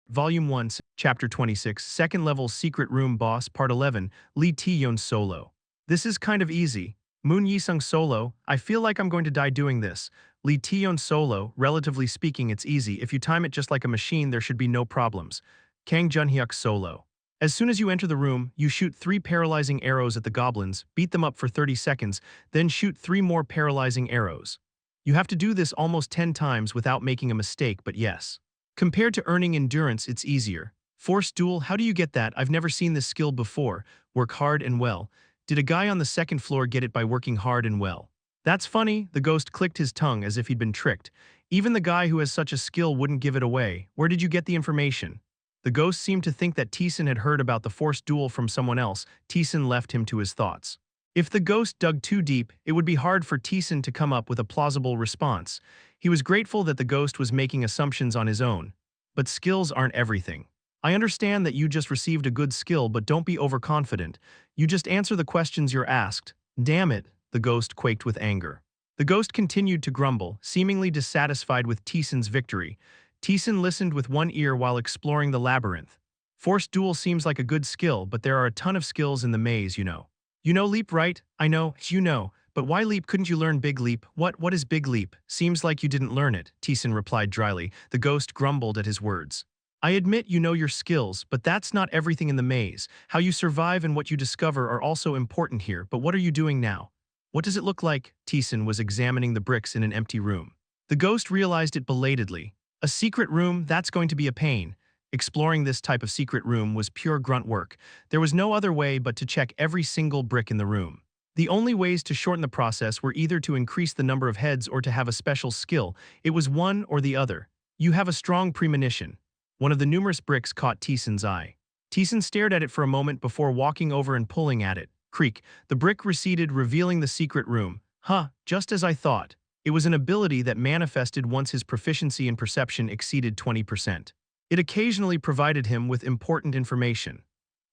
Volume 1, Chapter 26, Second Level Secret Room Boss, Part 11, Lee Tae-yeon Solo. This is kind of easy. Moon Yi-sung Solo, I feel like I'm going to die doing this. Lee Tae-yeon Solo, relatively speaking it's easy. If you time it just like a machine there should be no problems. Kang Junhyuk Solo. As soon as you enter the room, you shoot 3 paralyzing arrows at the goblins, beat them up for 30 seconds, then shoot 3 more paralyzing arrows. You have to do this almost 10 times without making a mistake, but yes. Compared to earning endurance, it's easier. Force duel, how do you get that? I've never seen this skill before. Work hard and well. Did a guy on the second floor get it by working hard and well? That's funny, the ghost clicked his tongue as if he'd been tricked. Even the guy who has such a skill wouldn't give it away. Where did you get the information? The ghost seemed to think that Taesan had heard about the force duel from someone else. Taesan left him to his thoughts. If the ghost dug too deep, it would be hard for Taesan to come up with a plausible response. He was grateful that the ghost was making assumptions on his own. But skills aren't everything. I understand that you just received a good skill, but don't be overconfident. You just answer the questions you're asked. Damn it, the ghost quaked with anger. The ghost continued to grumble, seemingly dissatisfied with Taesan's victory. Taesan listened with one ear while exploring the labyrinth. Force duel seems like a good skill, but there are a ton of skills in the maze, you know. You know leap, right? I know, you know. But why leap? Couldn't you learn big leap? What is big leap? Seems like you didn't learn it, Taesan replied dryly. The ghost grumbled at his words. I admit you know your skills, but that's not everything in the maze. How you survive and what you discover are also important here, but what are you doing now? What does it look like? Taesan was examining the bricks in an empty room. The ghost realized it belatedly. A secret room, that's going to be a pain. Exploring this type of secret room was pure grunt work. There was no other way but to check every single brick in the room. The only ways to shorten the process were either to increase the number of heads or to have a special skill. It was one or the other. You have a strong premonition. One of the numerous bricks caught Taesan's eye. Taesan stared at it for a moment before walking over and pulling at it. Creak. The brick receded, revealing the secret room. Huh, just as I thought. It was an ability that manifested once his proficiency in perception exceeded 20%. It occasionally provided him with important information.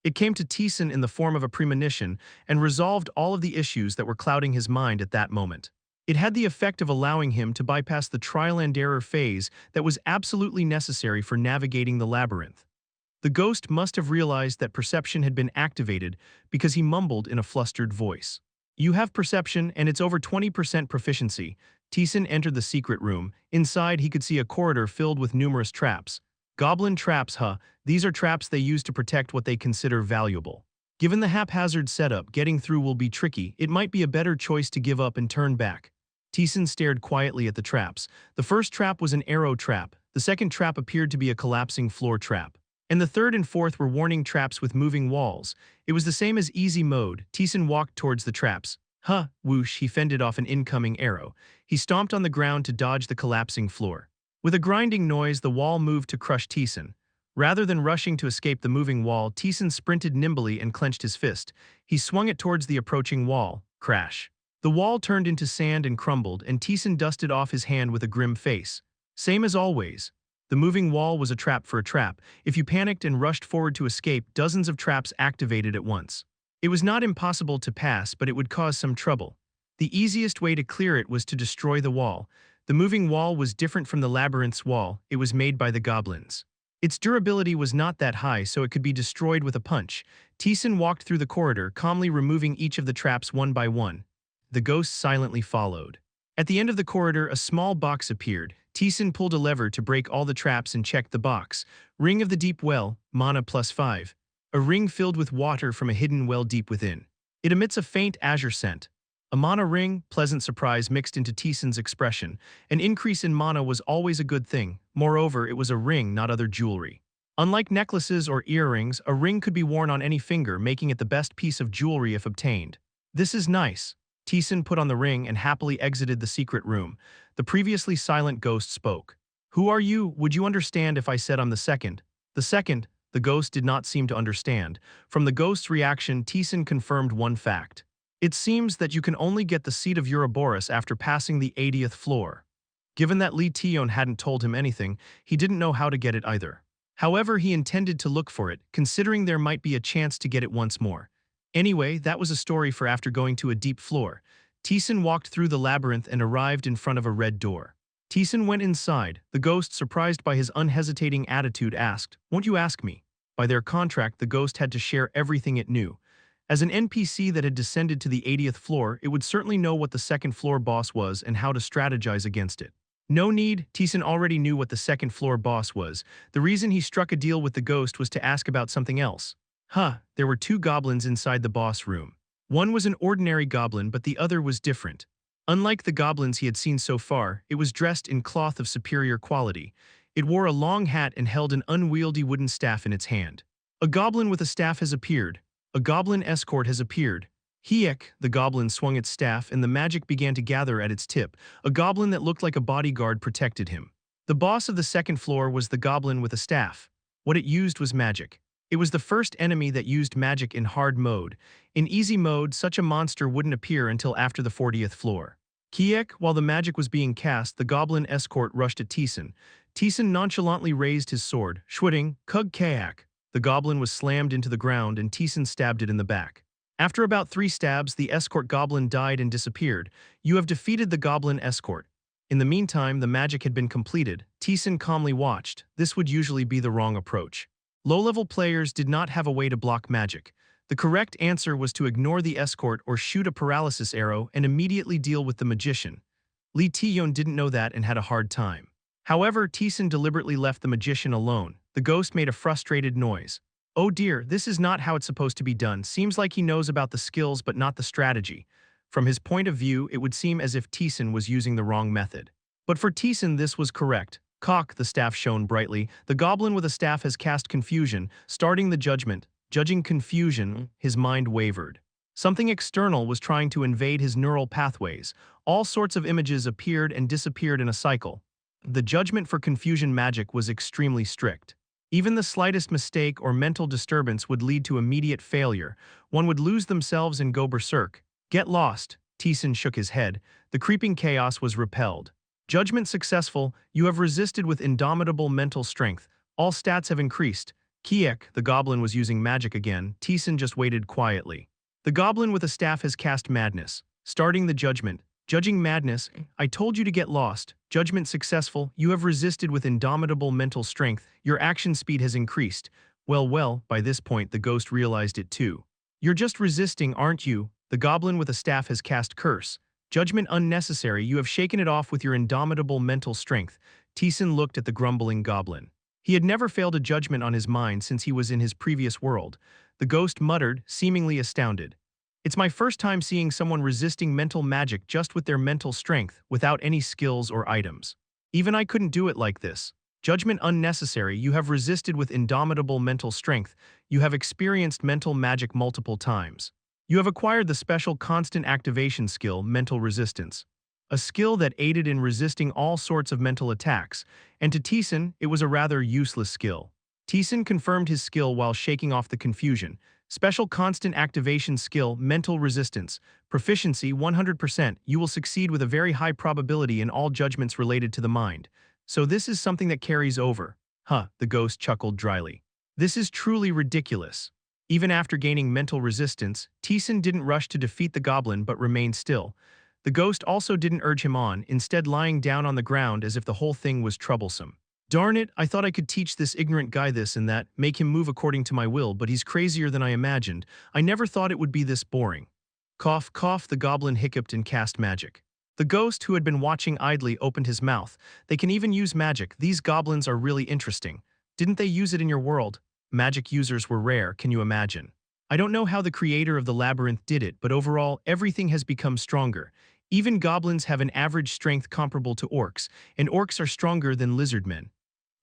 It came to Taesan in the form of a premonition and resolved all of the issues that were clouding his mind at that moment. It had the effect of allowing him to bypass the trial-and-error phase that was absolutely necessary for navigating the labyrinth. The ghost must have realized that perception had been activated because he mumbled in a flustered voice. You have perception and it's over 20% proficiency. Taesan entered the secret room. Inside he could see a corridor filled with numerous traps. Goblin traps, huh? These are traps they use to protect what they consider valuable. Given the haphazard setup, getting through will be tricky. It might be a better choice to give up and turn back. Taesan stared quietly at the traps. The first trap was an arrow trap. The second trap appeared to be a collapsing floor trap. And the third and fourth were warning traps with moving walls. It was the same as easy mode. Taesan walked towards the traps. Huh, whoosh, he fended off an incoming arrow. He stomped on the ground to dodge the collapsing floor. With a grinding noise, the wall moved to crush Taesan. Rather than rushing to escape the moving wall, Taesan sprinted nimbly and clenched his fist. He swung it towards the approaching wall. Crash. The wall turned into sand and crumbled, and Taesan dusted off his hand with a grim face. Same as always. The moving wall was a trap for a trap. If you panicked and rushed forward to escape, dozens of traps activated at once. It was not impossible to pass, but it would cause some trouble. The easiest way to clear it was to destroy the wall. The moving wall was different from the labyrinth's wall. It was made by the goblins. Its durability was not that high, so it could be destroyed with a punch. Taesan walked through the corridor, calmly removing each of the traps one by one. The ghost silently followed. At the end of the corridor, a small box appeared. Taesan pulled a lever to break all the traps and checked the box. Ring of the deep well, mana +5. A ring filled with water from a hidden well deep within. It emits a faint azure scent. A mana ring, pleasant surprise mixed into Taesan's expression. An increase in mana was always a good thing. Moreover, it was a ring, not other jewelry. Unlike necklaces or earrings, a ring could be worn on any finger, making it the best piece of jewelry if obtained. This is nice. Taesan put on the ring and happily exited the secret room. The previously silent ghost spoke. Who are you? Would you understand if I said I'm the second? The second? The ghost did not seem to understand. From the ghost's reaction, Taesan confirmed one fact. It seems that you can only get the seat of Ouroboros after passing the 80th floor. Given that Lee Tae-yeon hadn't told him anything, he didn't know how to get it either. However, he intended to look for it, considering there might be a chance to get it once more. Anyway, that was a story for after going to a deep floor. Taesan walked through the labyrinth and arrived in front of a red door. Taesan went inside. The ghost, surprised by his unhesitating attitude, asked, "Won't you ask me?" By their contract, the ghost had to share everything it knew. As an NPC that had descended to the 80th floor, it would certainly know what the second floor boss was and how to strategize against it. No need, Taesan already knew what the second floor boss was. The reason he struck a deal with the ghost was to ask about something else. There were two goblins inside the boss room. One was an ordinary goblin, but the other was different. Unlike the goblins he had seen so far, it was dressed in cloth of superior quality. It wore a long hat and held an unwieldy wooden staff in its hand. A goblin with a staff has appeared. A goblin escort has appeared. Hiek, the goblin, swung its staff and the magic began to gather at its tip. A goblin that looked like a bodyguard protected him. The boss of the second floor was the goblin with a staff. What it used was magic. It was the first enemy that used magic in hard mode. In easy mode, such a monster wouldn't appear until after the 40th floor. Kiek, while the magic was being cast, the goblin escort rushed at Taesan. Taesan nonchalantly raised his sword, shwitting, Kug Kaak. The goblin was slammed into the ground and Taesan stabbed it in the back. After about 3 stabs, the escort goblin died and disappeared. You have defeated the goblin escort. In the meantime, the magic had been completed. Taesan calmly watched. This would usually be the wrong approach. Low-level players did not have a way to block magic. The correct answer was to ignore the escort or shoot a paralysis arrow and immediately deal with the magician. Lee Taeyeon didn't know that and had a hard time. However, Taesan deliberately left the magician alone. The ghost made a frustrated noise. Oh dear, this is not how it's supposed to be done. Seems like he knows about the skills but not the strategy. From his point of view, it would seem as if Taesan was using the wrong method. But for Taesan, this was correct. Cock, the staff shone brightly. The goblin with a staff has cast confusion, starting the judgment. Judging confusion, his mind wavered. Something external was trying to invade his neural pathways. All sorts of images appeared and disappeared in a cycle. The judgment for confusion magic was extremely strict. Even the slightest mistake or mental disturbance would lead to immediate failure. One would lose themselves and go berserk. Get lost. Taesan shook his head. The creeping chaos was repelled. Judgment successful. You have resisted with indomitable mental strength. All stats have increased. Kiek, the goblin, was using magic again. Taesan just waited quietly. The goblin with a staff has cast madness. Starting the judgment. Judging madness. I told you to get lost. Judgment successful. You have resisted with indomitable mental strength. Your action speed has increased. Well, by this point the ghost realized it too. You're just resisting, aren't you? The goblin with a staff has cast curse. Judgment unnecessary. You have shaken it off with your indomitable mental strength. Taesan looked at the grumbling goblin. He had never failed a judgment on his mind since he was in his previous world. The ghost muttered, seemingly astounded. It's my first time seeing someone resisting mental magic just with their mental strength, without any skills or items. Even I couldn't do it like this. Judgment unnecessary. You have resisted with indomitable mental strength. You have experienced mental magic multiple times. You have acquired the special constant activation skill, mental resistance. A skill that aided in resisting all sorts of mental attacks, and to Taesan, it was a rather useless skill. Taesan confirmed his skill while shaking off the confusion. Special constant activation skill, mental resistance. Proficiency 100%. You will succeed with a very high probability in all judgments related to the mind. So this is something that carries over. The ghost chuckled dryly. This is truly ridiculous. Even after gaining mental resistance, Taesan didn't rush to defeat the goblin but remained still. The ghost also didn't urge him on, instead lying down on the ground as if the whole thing was troublesome. Darn it, I thought I could teach this ignorant guy this and that, make him move according to my will, but he's crazier than I imagined. I never thought it would be this boring. Cough, cough, the goblin hiccuped and cast magic. The ghost, who had been watching idly, opened his mouth. They can even use magic. These goblins are really interesting. Didn't they use it in your world? Magic users were rare, can you imagine? I don't know how the creator of the labyrinth did it, but overall, everything has become stronger. Even goblins have an average strength comparable to orcs, and orcs are stronger than lizardmen.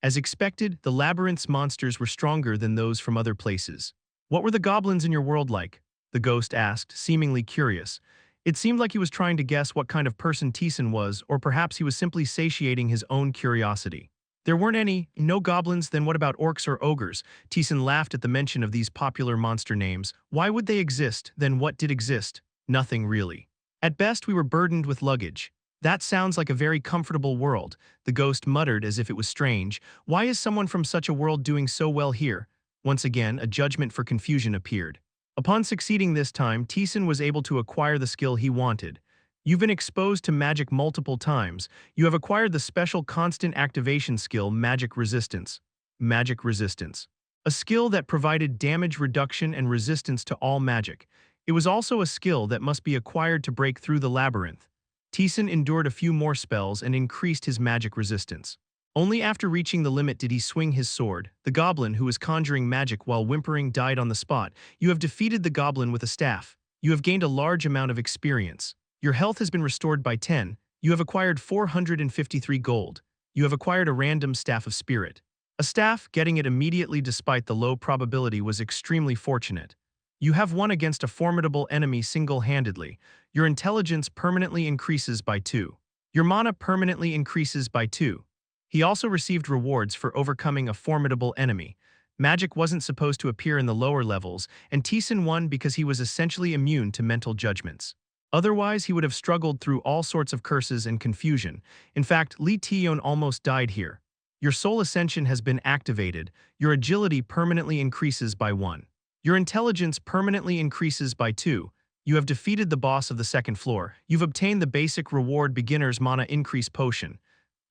As expected, the labyrinth's monsters were stronger than those from other places. What were the goblins in your world like? The ghost asked, seemingly curious. It seemed like he was trying to guess what kind of person Taesan was, or perhaps he was simply satiating his own curiosity. There weren't any, no goblins. Then what about orcs or ogres? Taesan laughed at the mention of these popular monster names. Why would they exist? Then what did exist? Nothing really. At best we were burdened with luggage. That sounds like a very comfortable world, the ghost muttered as if it was strange. Why is someone from such a world doing so well here? Once again, a judgment for confusion appeared. Upon succeeding this time, Taesan was able to acquire the skill he wanted. You've been exposed to magic multiple times. You have acquired the special constant activation skill Magic Resistance. Magic Resistance. A skill that provided damage reduction and resistance to all magic. It was also a skill that must be acquired to break through the labyrinth. Taesan endured a few more spells and increased his magic resistance. Only after reaching the limit did he swing his sword. The goblin, who was conjuring magic while whimpering, died on the spot. You have defeated the goblin with a staff. You have gained a large amount of experience. Your health has been restored by 10. You have acquired 453 gold. You have acquired a random Staff of Spirit. A staff, getting it immediately despite the low probability, was extremely fortunate. You have won against a formidable enemy single-handedly. Your intelligence permanently increases by 2. Your mana permanently increases by 2. He also received rewards for overcoming a formidable enemy. Magic wasn't supposed to appear in the lower levels, and Taesan won because he was essentially immune to mental judgments. Otherwise, he would have struggled through all sorts of curses and confusion. In fact, Lee Taeyeon almost died here. Your soul ascension has been activated. Your agility permanently increases by 1. Your intelligence permanently increases by 2. You have defeated the boss of the second floor. You've obtained the basic reward Beginner's Mana Increase Potion.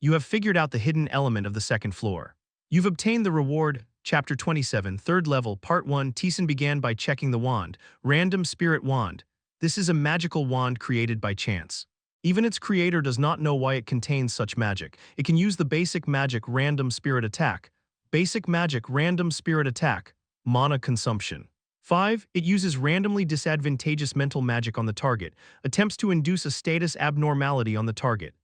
You have figured out the hidden element of the second floor. You've obtained the reward. Chapter 27, 3rd level, Part 1. Taesan began by checking the wand. Random Spirit Wand. This is a magical wand created by chance. Even its creator does not know why it contains such magic. It can use the basic magic Random Spirit Attack. Basic magic Random Spirit Attack. Mana Consumption. 5. It uses randomly disadvantageous mental magic on the target. Attempts to induce a status abnormality on the target.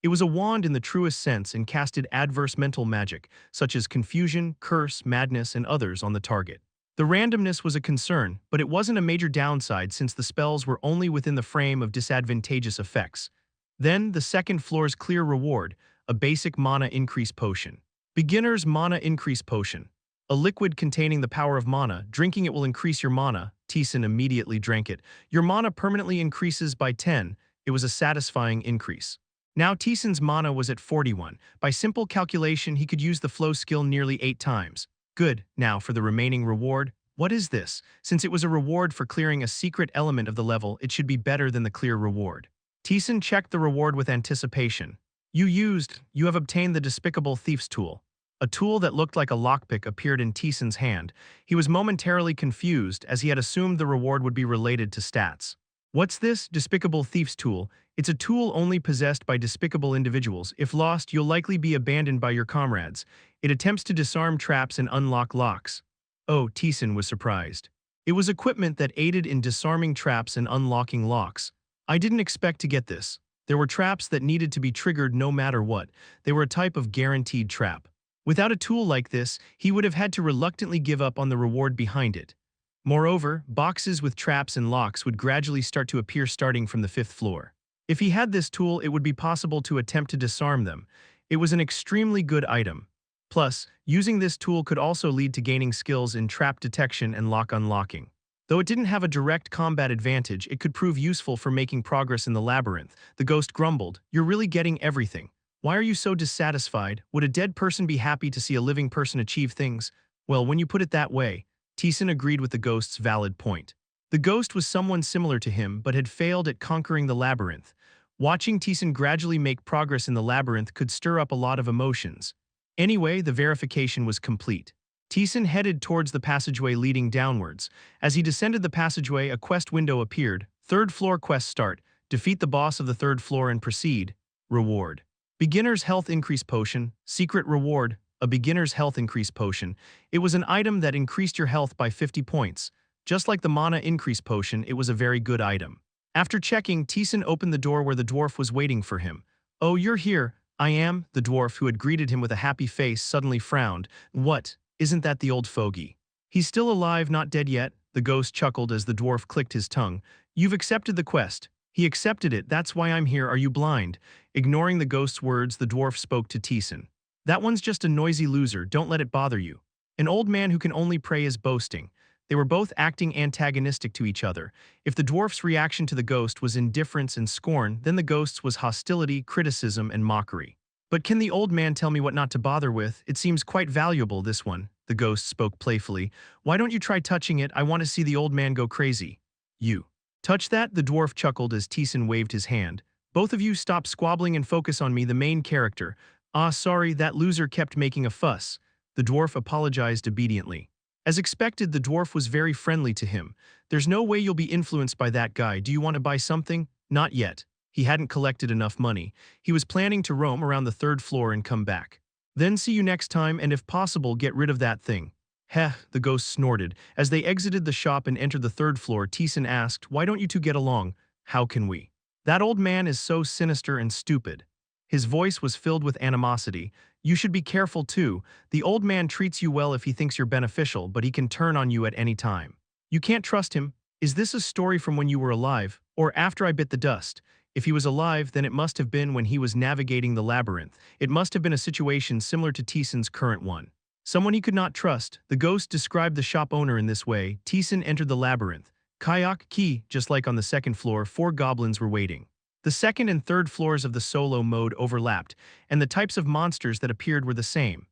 It was a wand in the truest sense and casted adverse mental magic, such as confusion, curse, madness, and others on the target. The randomness was a concern, but it wasn't a major downside since the spells were only within the frame of disadvantageous effects. Then, the second floor's clear reward, a basic mana increase potion. Beginner's Mana Increase Potion. A liquid containing the power of mana. Drinking it will increase your mana. Taesan immediately drank it. Your mana permanently increases by 10. It was a satisfying increase. Now Taesan's mana was at 41. By simple calculation, he could use the flow skill nearly 8 times. Good. Now for the remaining reward. What is this? Since it was a reward for clearing a secret element of the level, it should be better than the clear reward. Taesan checked the reward with anticipation. You have obtained the Despicable Thief's Tool. A tool that looked like a lockpick appeared in Taesan's hand. He was momentarily confused as he had assumed the reward would be related to stats. What's this? Despicable Thief's Tool. It's a tool only possessed by despicable individuals. If lost, you'll likely be abandoned by your comrades. It attempts to disarm traps and unlock locks. Oh, Taesan was surprised. It was equipment that aided in disarming traps and unlocking locks. I didn't expect to get this. There were traps that needed to be triggered no matter what. They were a type of guaranteed trap. Without a tool like this, he would have had to reluctantly give up on the reward behind it. Moreover, boxes with traps and locks would gradually start to appear starting from the 5th floor. If he had this tool, it would be possible to attempt to disarm them. It was an extremely good item. Plus, using this tool could also lead to gaining skills in trap detection and lock unlocking. Though it didn't have a direct combat advantage, it could prove useful for making progress in the labyrinth. The ghost grumbled, "You're really getting everything. Why are you so dissatisfied? Would a dead person be happy to see a living person achieve things?" Well, when you put it that way, Taesan agreed with the ghost's valid point. The ghost was someone similar to him but had failed at conquering the labyrinth. Watching Taesan gradually make progress in the labyrinth could stir up a lot of emotions. Anyway, the verification was complete. Taesan headed towards the passageway leading downwards. As he descended the passageway, a quest window appeared. 3rd floor quest start. Defeat the boss of the 3rd floor and proceed. Reward. Beginner's Health Increase Potion. Secret reward. A Beginner's Health Increase Potion. It was an item that increased your health by 50 points. Just like the Mana Increase Potion, it was a very good item. After checking, Taesan opened the door where the dwarf was waiting for him. "Oh, you're here." "I am." The dwarf, who had greeted him with a happy face, suddenly frowned. "What? Isn't that the old fogey?" "He's still alive, not dead yet." The ghost chuckled as the dwarf clicked his tongue. "You've accepted the quest." "He accepted it, that's why I'm here. Are you blind?" Ignoring the ghost's words, the dwarf spoke to Taesan. "That one's just a noisy loser, don't let it bother you." An old man who can only pray is boasting. They were both acting antagonistic to each other. If the dwarf's reaction to the ghost was indifference and scorn, then the ghost's was hostility, criticism, and mockery. "But can the old man tell me what not to bother with? It seems quite valuable, this one." The ghost spoke playfully. "Why don't you try touching it? I want to see the old man go crazy." "You." Touch that, the dwarf chuckled as Teeson waved his hand. Both of you stop squabbling and focus on me, the main character. Ah, sorry, that loser kept making a fuss. The dwarf apologized obediently. As expected, the dwarf was very friendly to him. There's no way you'll be influenced by that guy. Do you want to buy something? Not yet. He hadn't collected enough money. He was planning to roam around the third floor and come back. Then see you next time, and if possible, get rid of that thing. Heh, the ghost snorted. As they exited the shop and entered the third floor, Teeson asked, why don't you two get along? How can we? That old man is so sinister and stupid. His voice was filled with animosity. You should be careful too. The old man treats you well if he thinks you're beneficial, but he can turn on you at any time. You can't trust him. Is this a story from when you were alive, or after I bit the dust? If he was alive, then it must have been when he was navigating the labyrinth. It must have been a situation similar to Teeson's current one. Someone he could not trust. The ghost described the shop owner in this way. Teeson entered the labyrinth. Kayak, key, just like on the second floor, 4 goblins were waiting. The second and third floors of the solo mode overlapped, and the types of monsters that appeared were the same.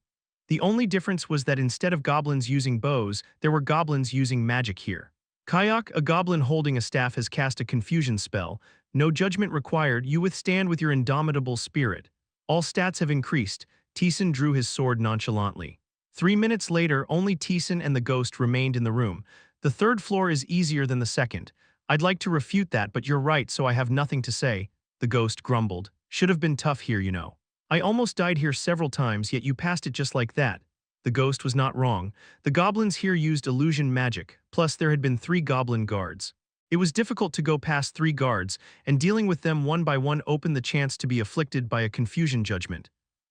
The only difference was that instead of goblins using bows, there were goblins using magic here. Kayak, a goblin holding a staff, has cast a confusion spell. No judgment required, you withstand with your indomitable spirit. All stats have increased. Teeson drew his sword nonchalantly. 3 minutes later, only Teeson and the ghost remained in the room. The third floor is easier than the second. I'd like to refute that, but you're right, so I have nothing to say. The ghost grumbled. Should have been tough here, you know. I almost died here several times, yet you passed it just like that. The ghost was not wrong. The goblins here used illusion magic, plus there had been 3 goblin guards. It was difficult to go past 3 guards, and dealing with them one by one opened the chance to be afflicted by a confusion judgment.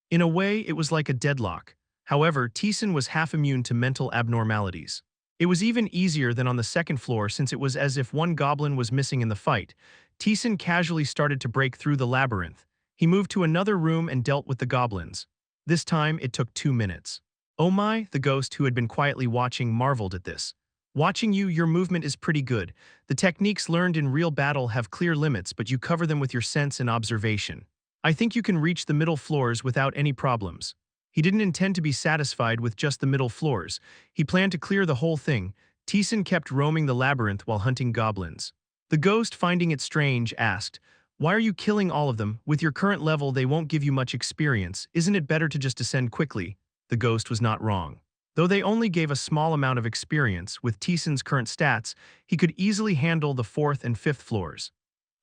In a way, it was like a deadlock. However, Teeson was half immune to mental abnormalities. It was even easier than on the second floor since it was as if one goblin was missing in the fight. Teeson casually started to break through the labyrinth. He moved to another room and dealt with the goblins. This time, it took 2 minutes. Oh my, the ghost who had been quietly watching marveled at this. Watching you, your movement is pretty good. The techniques learned in real battle have clear limits, but you cover them with your sense and observation. I think you can reach the middle floors without any problems. He didn't intend to be satisfied with just the middle floors. He planned to clear the whole thing. Teeson kept roaming the labyrinth while hunting goblins. The ghost, finding it strange, asked, why are you killing all of them? With your current level, they won't give you much experience. Isn't it better to just descend quickly? The ghost was not wrong. Though they only gave a small amount of experience, with Teeson's current stats, he could easily handle the 4th and 5th floors.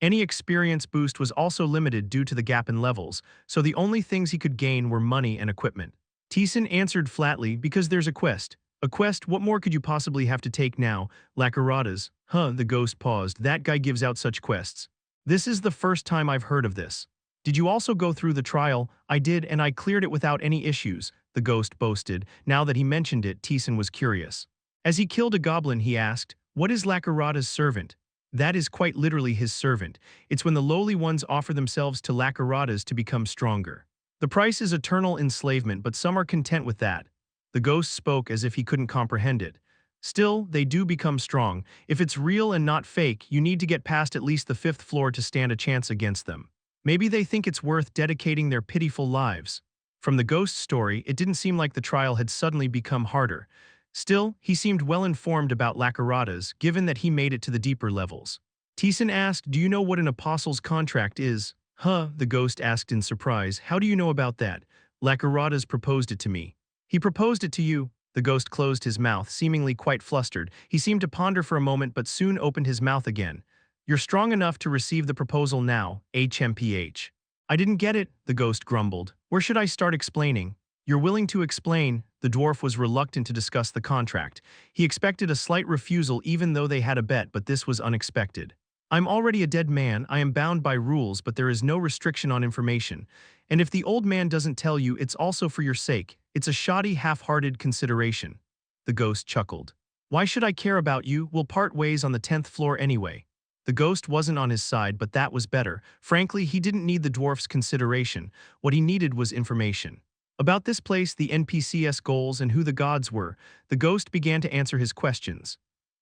Any experience boost was also limited due to the gap in levels, so the only things he could gain were money and equipment. Teeson answered flatly, because there's a quest. A quest? What more could you possibly have to take now? Labyrinths? The ghost paused. That guy gives out such quests. This is the first time I've heard of this. Did you also go through the trial? I did, and I cleared it without any issues, the ghost boasted. Now that he mentioned it, Teeson was curious. As he killed a goblin, he asked, what is Labyrinth's servant? That is quite literally his servant. It's when the lowly ones offer themselves to Labyrinths to become stronger. The price is eternal enslavement, but some are content with that. The ghost spoke as if he couldn't comprehend it. Still, they do become strong. If it's real and not fake, you need to get past at least the 5th floor to stand a chance against them. Maybe they think it's worth dedicating their pitiful lives. From the ghost's story, it didn't seem like the trial had suddenly become harder. Still, he seemed well informed about Labyrinths, given that he made it to the deeper levels. Teeson asked, do you know what an apostle's contract is? The ghost asked in surprise. How do you know about that? Labyrinths proposed it to me. He proposed it to you? The ghost closed his mouth, seemingly quite flustered. He seemed to ponder for a moment but soon opened his mouth again. You're strong enough to receive the proposal now, HMPH. I didn't get it, the ghost grumbled. Where should I start explaining? You're willing to explain? The dwarf was reluctant to discuss the contract. He expected a slight refusal even though they had a bet, but this was unexpected. I'm already a dead man. I am bound by rules, but there is no restriction on information. And if the old man doesn't tell you, it's also for your sake. It's a shoddy, half-hearted consideration. The ghost chuckled. Why should I care about you? We'll part ways on the 10th floor anyway. The ghost wasn't on his side, but that was better. Frankly, he didn't need the dwarf's consideration. What he needed was information. About this place, the NPC's goals, and who the gods were, the ghost began to answer his questions.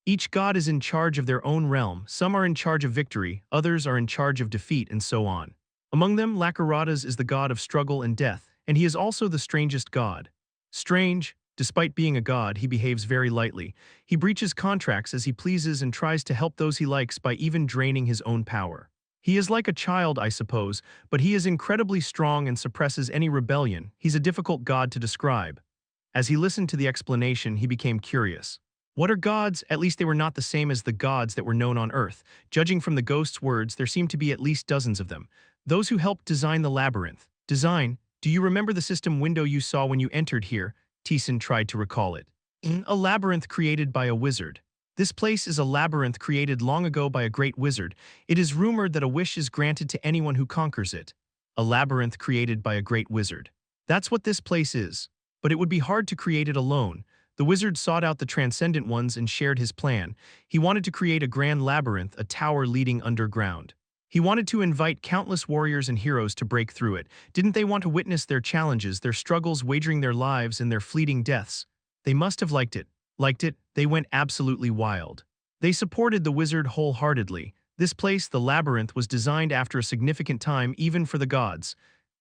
Each god is in charge of their own realm. Some are in charge of victory, others are in charge of defeat, and so on. Among them, Labyrinths is the god of struggle and death, and he is also the strangest god. Strange, Despite being a god, he behaves very lightly. He breaches contracts as he pleases and tries to help those he likes by even draining his own power. He is like a child, I suppose, but he is incredibly strong and suppresses any rebellion. He's a difficult god to describe. As he listened to the explanation, he became curious. What are gods? At least they were not the same as the gods that were known on Earth. Judging from the ghost's words, there seemed to be at least dozens of them. Those who helped design the labyrinth. Design? Do you remember the system window you saw when you entered here? Taesan tried to recall it. A labyrinth created by a wizard. This place is a labyrinth created long ago by a great wizard. It is rumored that a wish is granted to anyone who conquers it. A labyrinth created by a great wizard. That's what this place is. But it would be hard to create it alone. The wizard sought out the transcendent ones and shared his plan. He wanted to create a grand labyrinth, a tower leading underground. He wanted to invite countless warriors and heroes to break through it. Didn't they want to witness their challenges, their struggles, wagering their lives and their fleeting deaths? They must have liked it. They went absolutely wild. They supported the wizard wholeheartedly. This place, the labyrinth, was designed after a significant time even for the gods.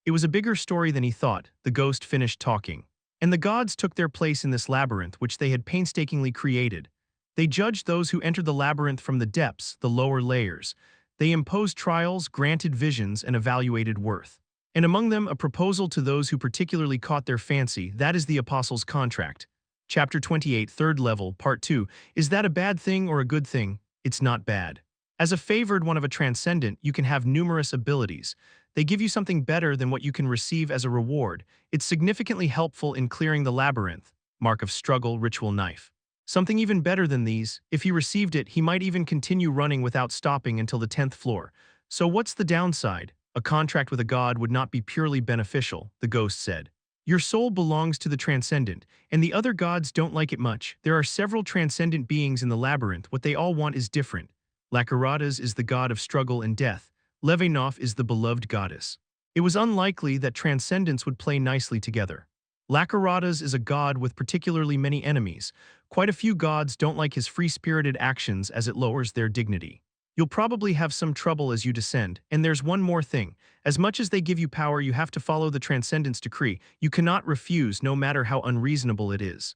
It was a bigger story than he thought. The ghost finished talking. And the gods took their place in this labyrinth, which they had painstakingly created. They judged those who entered the labyrinth from the depths, the lower layers. They imposed trials, granted visions, and evaluated worth. And among them, a proposal to those who particularly caught their fancy. That is the Apostles' Contract. Chapter 28, Third Level, Part 2. Is that a bad thing or a good thing? It's not bad. As a favored one of a transcendent, you can have numerous abilities. They give you something better than what you can receive as a reward. It's significantly helpful in clearing the labyrinth. Mark of Struggle, Ritual Knife. Something even better than these. If he received it, he might even continue running without stopping until the 10th floor. So what's the downside? A contract with a god would not be purely beneficial, the ghost said. Your soul belongs to the transcendent, and the other gods don't like it much. There are several transcendent beings in the labyrinth. What they all want is different. Labyrinth is the god of struggle and death. Levynoff is the beloved goddess. It was unlikely that transcendence would play nicely together. Labyrinth is a god with particularly many enemies. Quite a few gods don't like his free-spirited actions as it lowers their dignity. You'll probably have some trouble as you descend, and there's one more thing. As much as they give you power, you have to follow the Transcendence Decree. You cannot refuse, no matter how unreasonable it is.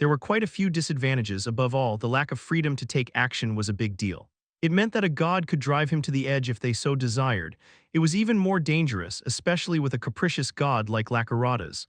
There were quite a few disadvantages. Above all, the lack of freedom to take action was a big deal. It meant that a god could drive him to the edge if they so desired. It was even more dangerous, especially with a capricious god like Labyrinth.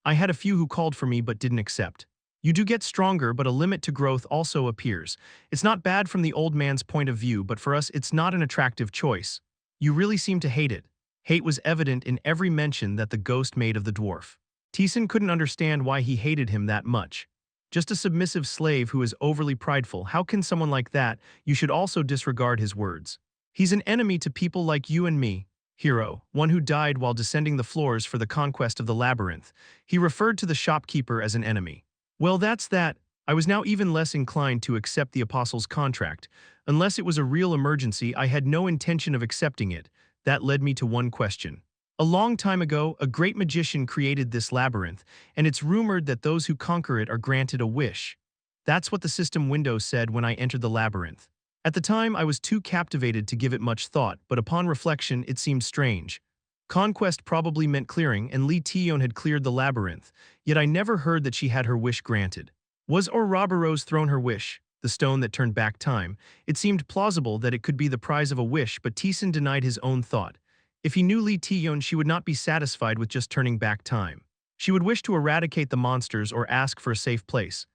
I had a few who called for me but didn't accept. You do get stronger, but a limit to growth also appears. It's not bad from the old man's point of view, but for us it's not an attractive choice. You really seem to hate it. Hate was evident in every mention that the ghost made of the dwarf. Taesan couldn't understand why he hated him that much. Just a submissive slave who is overly prideful. How can someone like that? You should also disregard his words. He's an enemy to people like you and me. Hero, one who died while descending the floors for the conquest of the labyrinth. He referred to the shopkeeper as an enemy. Well, that's that. I was now even less inclined to accept the Apostles' Contract. Unless it was a real emergency, I had no intention of accepting it. That led me to one question. A long time ago, a great magician created this labyrinth, and it's rumored that those who conquer it are granted a wish. That's what the system window said when I entered the labyrinth. At the time, I was too captivated to give it much thought, but upon reflection, it seemed strange. Conquest probably meant clearing, and Lee Taeyeon had cleared the labyrinth, yet I never heard that she had her wish granted. Was Ouroboros thrown her wish, the stone that turned back time? It seemed plausible that it could be the prize of a wish, but Taesan denied his own thought. If he knew Lee Taeyeon, she would not be satisfied with just turning back time. She would wish to eradicate the monsters or ask for a safe place.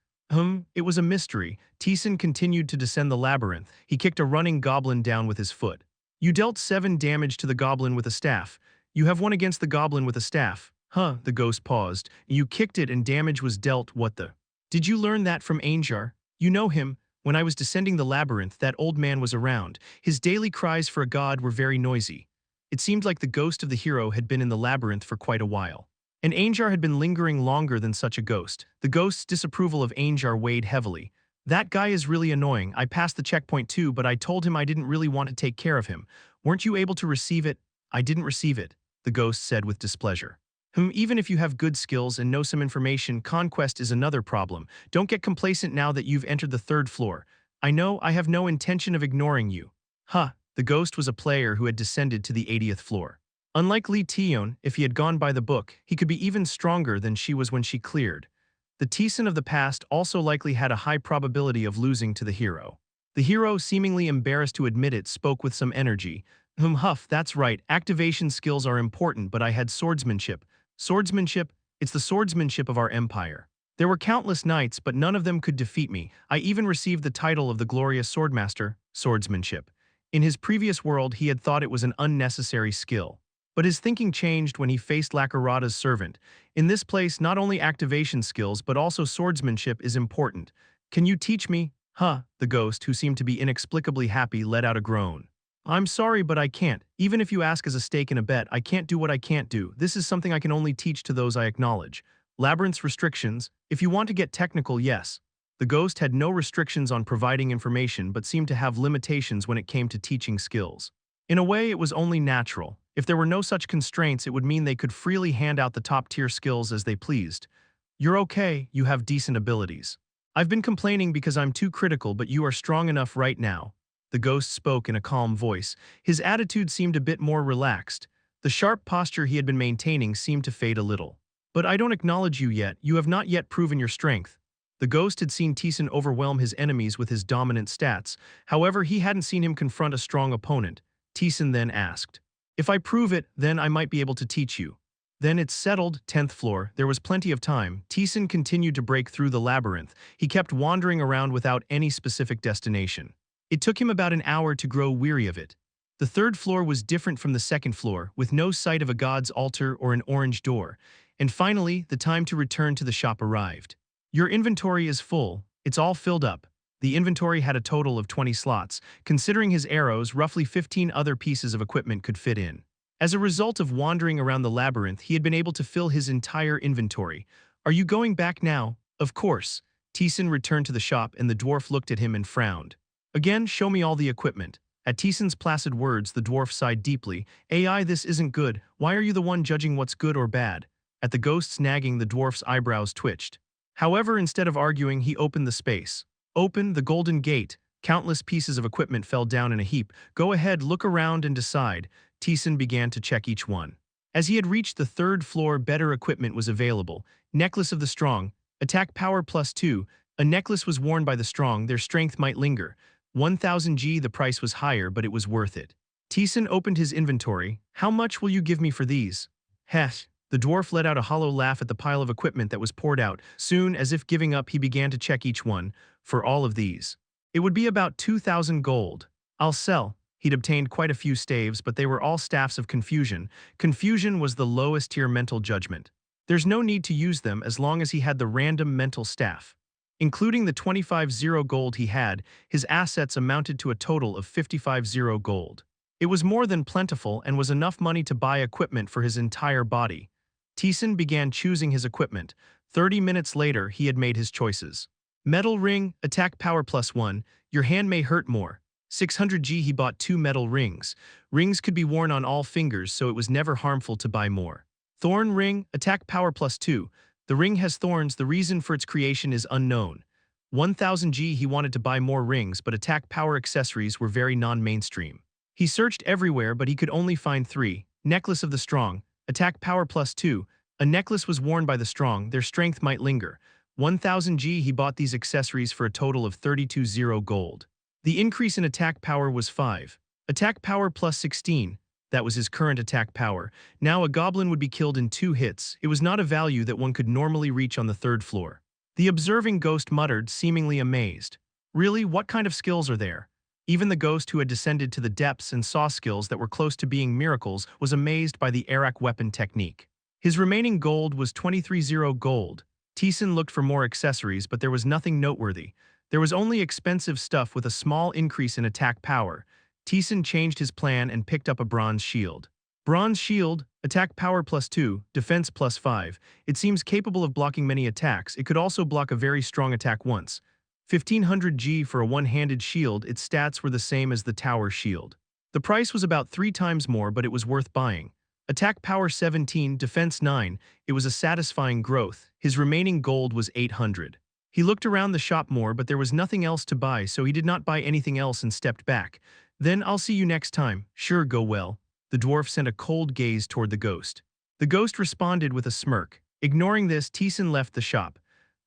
It was a mystery. Taesan continued to descend the labyrinth. He kicked a running goblin down with his foot. You dealt 7 damage to the goblin with a staff. You have 1 against the goblin with a staff. The ghost paused. You kicked it and damage was dealt. What the? Did you learn that from Anjar? You know him. When I was descending the labyrinth, that old man was around. His daily cries for a god were very noisy. It seemed like the ghost of the hero had been in the labyrinth for quite a while. And Anjar had been lingering longer than such a ghost. The ghost's disapproval of Anjar weighed heavily. That guy is really annoying. I passed the checkpoint too, but I told him I didn't really want to take care of him. Weren't you able to receive it? I didn't receive it, the ghost said with displeasure. Even if you have good skills and know some information, conquest is another problem. Don't get complacent now that you've entered the 3rd floor. I know I have no intention of ignoring you. The ghost was a player who had descended to the 80th floor. Unlike Lee Taeyeon, if he had gone by the book, he could be even stronger than she was when she cleared. The Taesan of the past also likely had a high probability of losing to the hero. The hero, seemingly embarrassed to admit it, spoke with some energy. Huff, that's right, activation skills are important, but I had swordsmanship. Swordsmanship? It's the swordsmanship of our empire. There were countless knights, but none of them could defeat me. I even received the title of the glorious swordmaster, swordsmanship. In his previous world, he had thought it was an unnecessary skill. But his thinking changed when he faced Lakarada's servant. In this place, not only activation skills, but also swordsmanship is important. Can you teach me? Huh, the ghost, who seemed to be inexplicably happy, let out a groan. I'm sorry, but I can't. Even if you ask as a stake in a bet, I can't do what I can't do. This is something I can only teach to those I acknowledge. Labyrinth's restrictions, if you want to get technical, yes. The ghost had no restrictions on providing information but seemed to have limitations when it came to teaching skills. In a way, it was only natural. If there were no such constraints, it would mean they could freely hand out the top-tier skills as they pleased. You're okay, you have decent abilities. I've been complaining because I'm too critical, but you are strong enough right now. The ghost spoke in a calm voice. His attitude seemed a bit more relaxed. The sharp posture he had been maintaining seemed to fade a little. But I don't acknowledge you yet. You have not yet proven your strength. The ghost had seen Taesan overwhelm his enemies with his dominant stats. However, he hadn't seen him confront a strong opponent. Taesan then asked, "If I prove it, then I might be able to teach you." "Then it's settled." 10th floor. There was plenty of time. Taesan continued to break through the labyrinth. He kept wandering around without any specific destination. It took him about an hour to grow weary of it. The 3rd floor was different from the 2nd floor, with no sight of a god's altar or an orange door. And finally, the time to return to the shop arrived. Your inventory is full. It's all filled up. The inventory had a total of 20 slots. Considering his arrows, roughly 15 other pieces of equipment could fit in. As a result of wandering around the labyrinth, he had been able to fill his entire inventory. "Are you going back now?" "Of course." Taesan returned to the shop and the dwarf looked at him and frowned. "Again, show me all the equipment." At Taesan's placid words, the dwarf sighed deeply. "AI, this isn't good. Why are you the one judging what's good or bad?" At the ghost's nagging, the dwarf's eyebrows twitched. However, instead of arguing, he opened the space. "Open the golden gate." Countless pieces of equipment fell down in a heap. "Go ahead, look around and decide." Taesan began to check each one. As he had reached the 3rd floor, better equipment was available. Necklace of the Strong. Attack power +2. A necklace was worn by the strong, their strength might linger. 1000 G, the price was higher, but it was worth it. Taesan opened his inventory. "How much will you give me for these?" "Heh." The dwarf let out a hollow laugh at the pile of equipment that was poured out. Soon, as if giving up, he began to check each one. "For all of these, it would be about 2000 gold. I'll sell." He'd obtained quite a few staves, but they were all staffs of confusion. Confusion was the lowest tier mental judgment. There's no need to use them as long as he had the random mental staff. Including the 25 gold he had, his assets amounted to a total of 55 gold. It was more than plentiful and was enough money to buy equipment for his entire body. Taesan began choosing his equipment. 30 minutes later, he had made his choices. Metal ring, attack power +1, your hand may hurt more. 600 G, he bought 2 metal rings. Rings could be worn on all fingers, so it was never harmful to buy more. Thorn ring, attack power +2. The ring has thorns, the reason for its creation is unknown. 1000 G, he wanted to buy more rings, but attack power accessories were very non-mainstream. He searched everywhere, but he could only find 3. Necklace of the Strong. Attack power +2. A necklace was worn by the strong, their strength might linger. 1000 G, he bought these accessories for a total of 32 gold. The increase in attack power was 5. Attack power +16. That was his current attack power. Now a goblin would be killed in 2 hits. It was not a value that one could normally reach on the 3rd floor. The observing ghost muttered, seemingly amazed. "Really, what kind of skills are there?" Even the ghost, who had descended to the depths and saw skills that were close to being miracles, was amazed by the Arak weapon technique. His remaining gold was 23 gold. Taesan looked for more accessories, but there was nothing noteworthy. There was only expensive stuff with a small increase in attack power. Taesan changed his plan and picked up a bronze shield. Bronze shield, attack power +2, defense +5. It seems capable of blocking many attacks. It could also block a very strong attack once. 1500 G for a one-handed shield. Its stats were the same as the tower shield. The price was about 3 times more, but it was worth buying. Attack power 17, defense 9. It was a satisfying growth. His remaining gold was 800. He looked around the shop more, but there was nothing else to buy, so he did not buy anything else and stepped back. "Then I'll see you next time." "Sure, go well." The dwarf sent a cold gaze toward the ghost. The ghost responded with a smirk. Ignoring this, Taesan left the shop.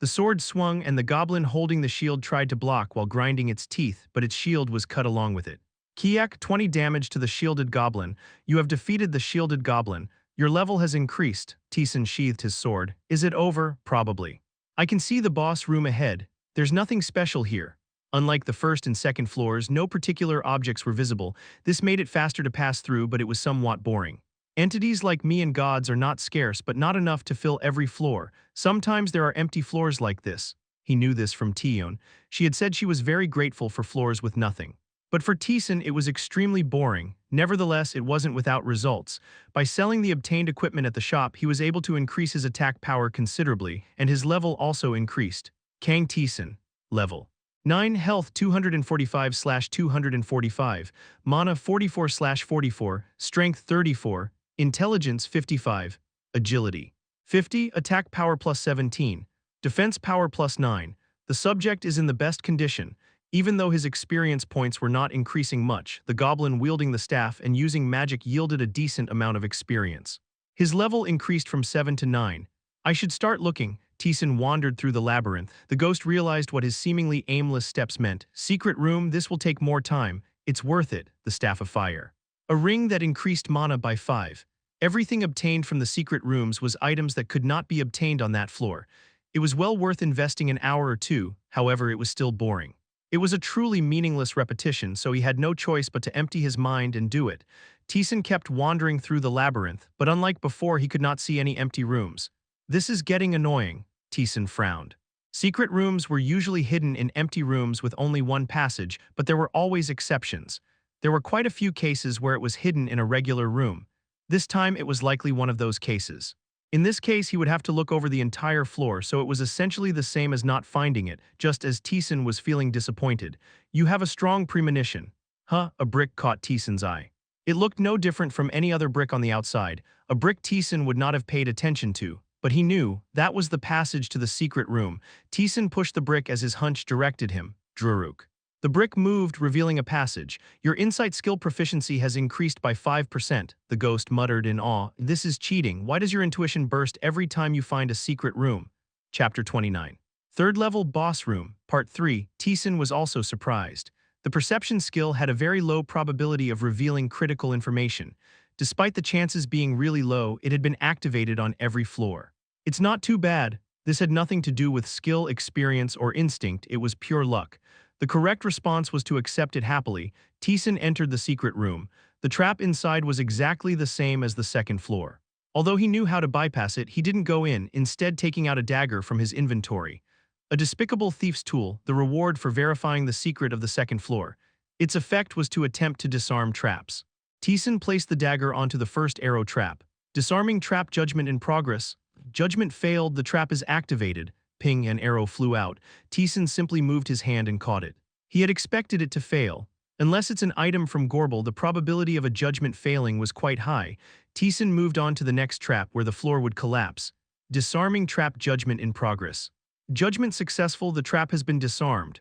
The sword swung and the goblin holding the shield tried to block while grinding its teeth, but its shield was cut along with it. Kiak, 20 damage to the shielded goblin. You have defeated the shielded goblin. Your level has increased. Taesan sheathed his sword. Is it over? Probably. I can see the boss room ahead. There's nothing special here. Unlike the first and second floors, no particular objects were visible. This made it faster to pass through, but it was somewhat boring. Entities like me and gods are not scarce, but not enough to fill every floor. Sometimes there are empty floors like this. He knew this from Taeyeon. She had said she was very grateful for floors with nothing. But for Taesan, it was extremely boring. Nevertheless, it wasn't without results. By selling the obtained equipment at the shop, he was able to increase his attack power considerably, and his level also increased. Kang Taesan. Level 9 health 245/245, mana 44/44, strength 34, intelligence 55, agility 50, attack power plus 17, defense power plus 9. The subject is in the best condition. Even though his experience points were not increasing much, the goblin wielding the staff and using magic yielded a decent amount of experience. His level increased from 7 to 9. I should start looking. Taesan wandered through the labyrinth. The ghost realized what his seemingly aimless steps meant. Secret room, this will take more time. It's worth it, the staff of fire. A ring that increased mana by 5. Everything obtained from the secret rooms was items that could not be obtained on that floor. It was well worth investing an hour or two, however it was still boring. It was a truly meaningless repetition, so he had no choice but to empty his mind and do it. Taesan kept wandering through the labyrinth, but unlike before he could not see any empty rooms. This is getting annoying, Taesan frowned. Secret rooms were usually hidden in empty rooms with only one passage, but there were always exceptions. There were quite a few cases where it was hidden in a regular room. This time it was likely one of those cases. In this case, he would have to look over the entire floor, so it was essentially the same as not finding it, just as Taesan was feeling disappointed. You have a strong premonition. Huh, a brick caught Taesan's eye. It looked no different from any other brick on the outside, a brick Taesan would not have paid attention to, but he knew that was the passage to the secret room. Taesan pushed the brick as his hunch directed him. Druruk. The brick moved, revealing a passage. Your insight skill proficiency has increased by 5%, the ghost muttered in awe. This is cheating. Why does your intuition burst every time you find a secret room? Chapter 29. Third level boss room, part 3. Taesan was also surprised. The perception skill had a very low probability of revealing critical information. Despite the chances being really low, it had been activated on every floor. It's not too bad. This had nothing to do with skill, experience, or instinct. It was pure luck. The correct response was to accept it happily. Taesan entered the secret room. The trap inside was exactly the same as the second floor. Although he knew how to bypass it, he didn't go in, instead taking out a dagger from his inventory. A despicable thief's tool, the reward for verifying the secret of the second floor. Its effect was to attempt to disarm traps. Taesan placed the dagger onto the first arrow trap. Disarming trap, judgment in progress. Judgment failed, the trap is activated. Ping, an arrow flew out. Taesan simply moved his hand and caught it. He had expected it to fail. Unless it's an item from Gorbel, the probability of a judgment failing was quite high. Taesan moved on to the next trap where the floor would collapse. Disarming trap, judgment in progress. Judgment successful, the trap has been disarmed.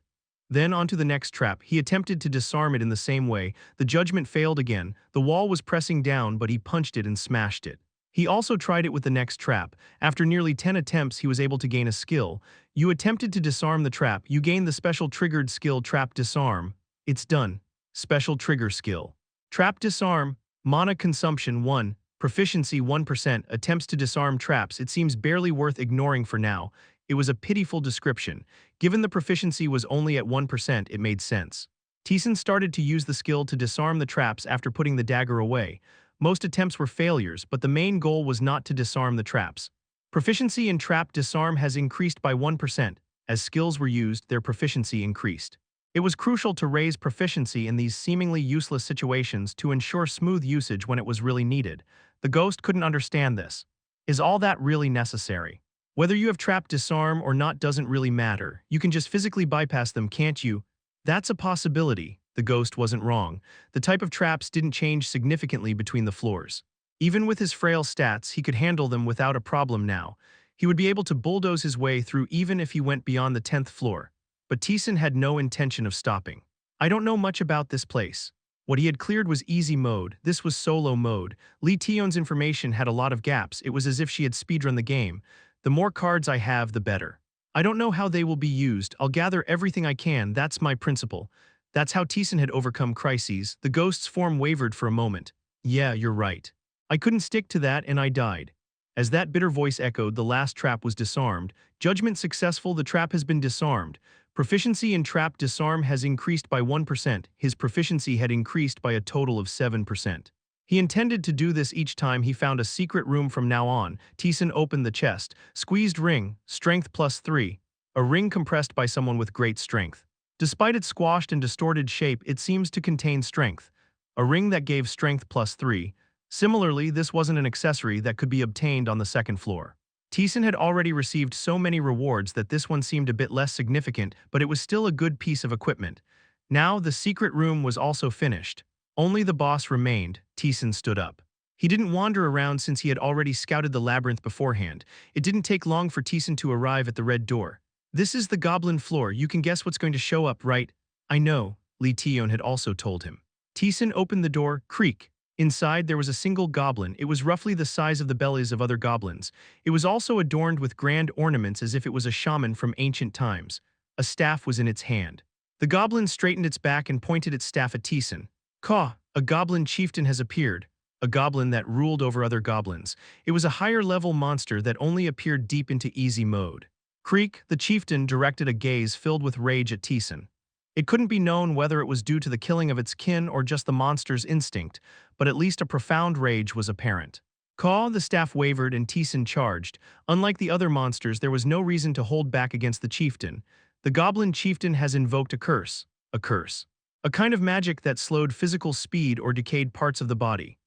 Then onto the next trap. He attempted to disarm it in the same way. The judgment failed again. The wall was pressing down, but he punched it and smashed it. He also tried it with the next trap. After nearly 10 attempts, he was able to gain a skill. You attempted to disarm the trap. You gained the special triggered skill Trap Disarm. It's done. Special trigger skill. Trap Disarm. Mana consumption 1. Proficiency 1%. Attempts to disarm traps. It seems barely worth ignoring for now. It was a pitiful description. Given the proficiency was only at 1%, it made sense. Taesan started to use the skill to disarm the traps after putting the dagger away. Most attempts were failures, but the main goal was not to disarm the traps. Proficiency in Trap Disarm has increased by 1%. As skills were used, their proficiency increased. It was crucial to raise proficiency in these seemingly useless situations to ensure smooth usage when it was really needed. The ghost couldn't understand this. Is all that really necessary? Whether you have Trap Disarm or not doesn't really matter. You can just physically bypass them, can't you? That's a possibility. The ghost wasn't wrong. The type of traps didn't change significantly between the floors. Even with his frail stats, he could handle them without a problem now. He would be able to bulldoze his way through even if he went beyond the 10th floor. But Taesan had no intention of stopping. I don't know much about this place. What he had cleared was easy mode. This was solo mode. Lee Taeyeon's information had a lot of gaps. It was as if she had speedrun the game. The more cards I have, the better. I don't know how they will be used. I'll gather everything I can. That's my principle. That's how Taesan had overcome crises. The ghost's form wavered for a moment. Yeah, you're right. I couldn't stick to that and I died. As that bitter voice echoed, the last trap was disarmed. Judgment successful, the trap has been disarmed. Proficiency in trap disarm has increased by 1%. His proficiency had increased by a total of 7%. He intended to do this each time he found a secret room from now on. Taesan opened the chest. Squeezed ring, strength +3. A ring compressed by someone with great strength. Despite its squashed and distorted shape, it seems to contain strength. A ring that gave strength +3. Similarly, this wasn't an accessory that could be obtained on the second floor. Taesan had already received so many rewards that this one seemed a bit less significant, but it was still a good piece of equipment. Now, the secret room was also finished. Only the boss remained. Taesan stood up. He didn't wander around since he had already scouted the labyrinth beforehand. It didn't take long for Taesan to arrive at the red door. This is the goblin floor. You can guess what's going to show up, right? I know, Lee Taeyeon had also told him. Taesan opened the door, creak. Inside there was a single goblin. It was roughly the size of the bellies of other goblins. It was also adorned with grand ornaments as if it was a shaman from ancient times. A staff was in its hand. The goblin straightened its back and pointed its staff at Taesan. Caw, a goblin chieftain has appeared. A goblin that ruled over other goblins. It was a higher-level monster that only appeared deep into easy mode. Creak, the chieftain directed a gaze filled with rage at Taesan. It couldn't be known whether it was due to the killing of its kin or just the monster's instinct, but at least a profound rage was apparent. Caw, the staff wavered and Taesan charged. Unlike the other monsters, there was no reason to hold back against the chieftain. The goblin chieftain has invoked a curse. A curse. A kind of magic that slowed physical speed or decayed parts of the body.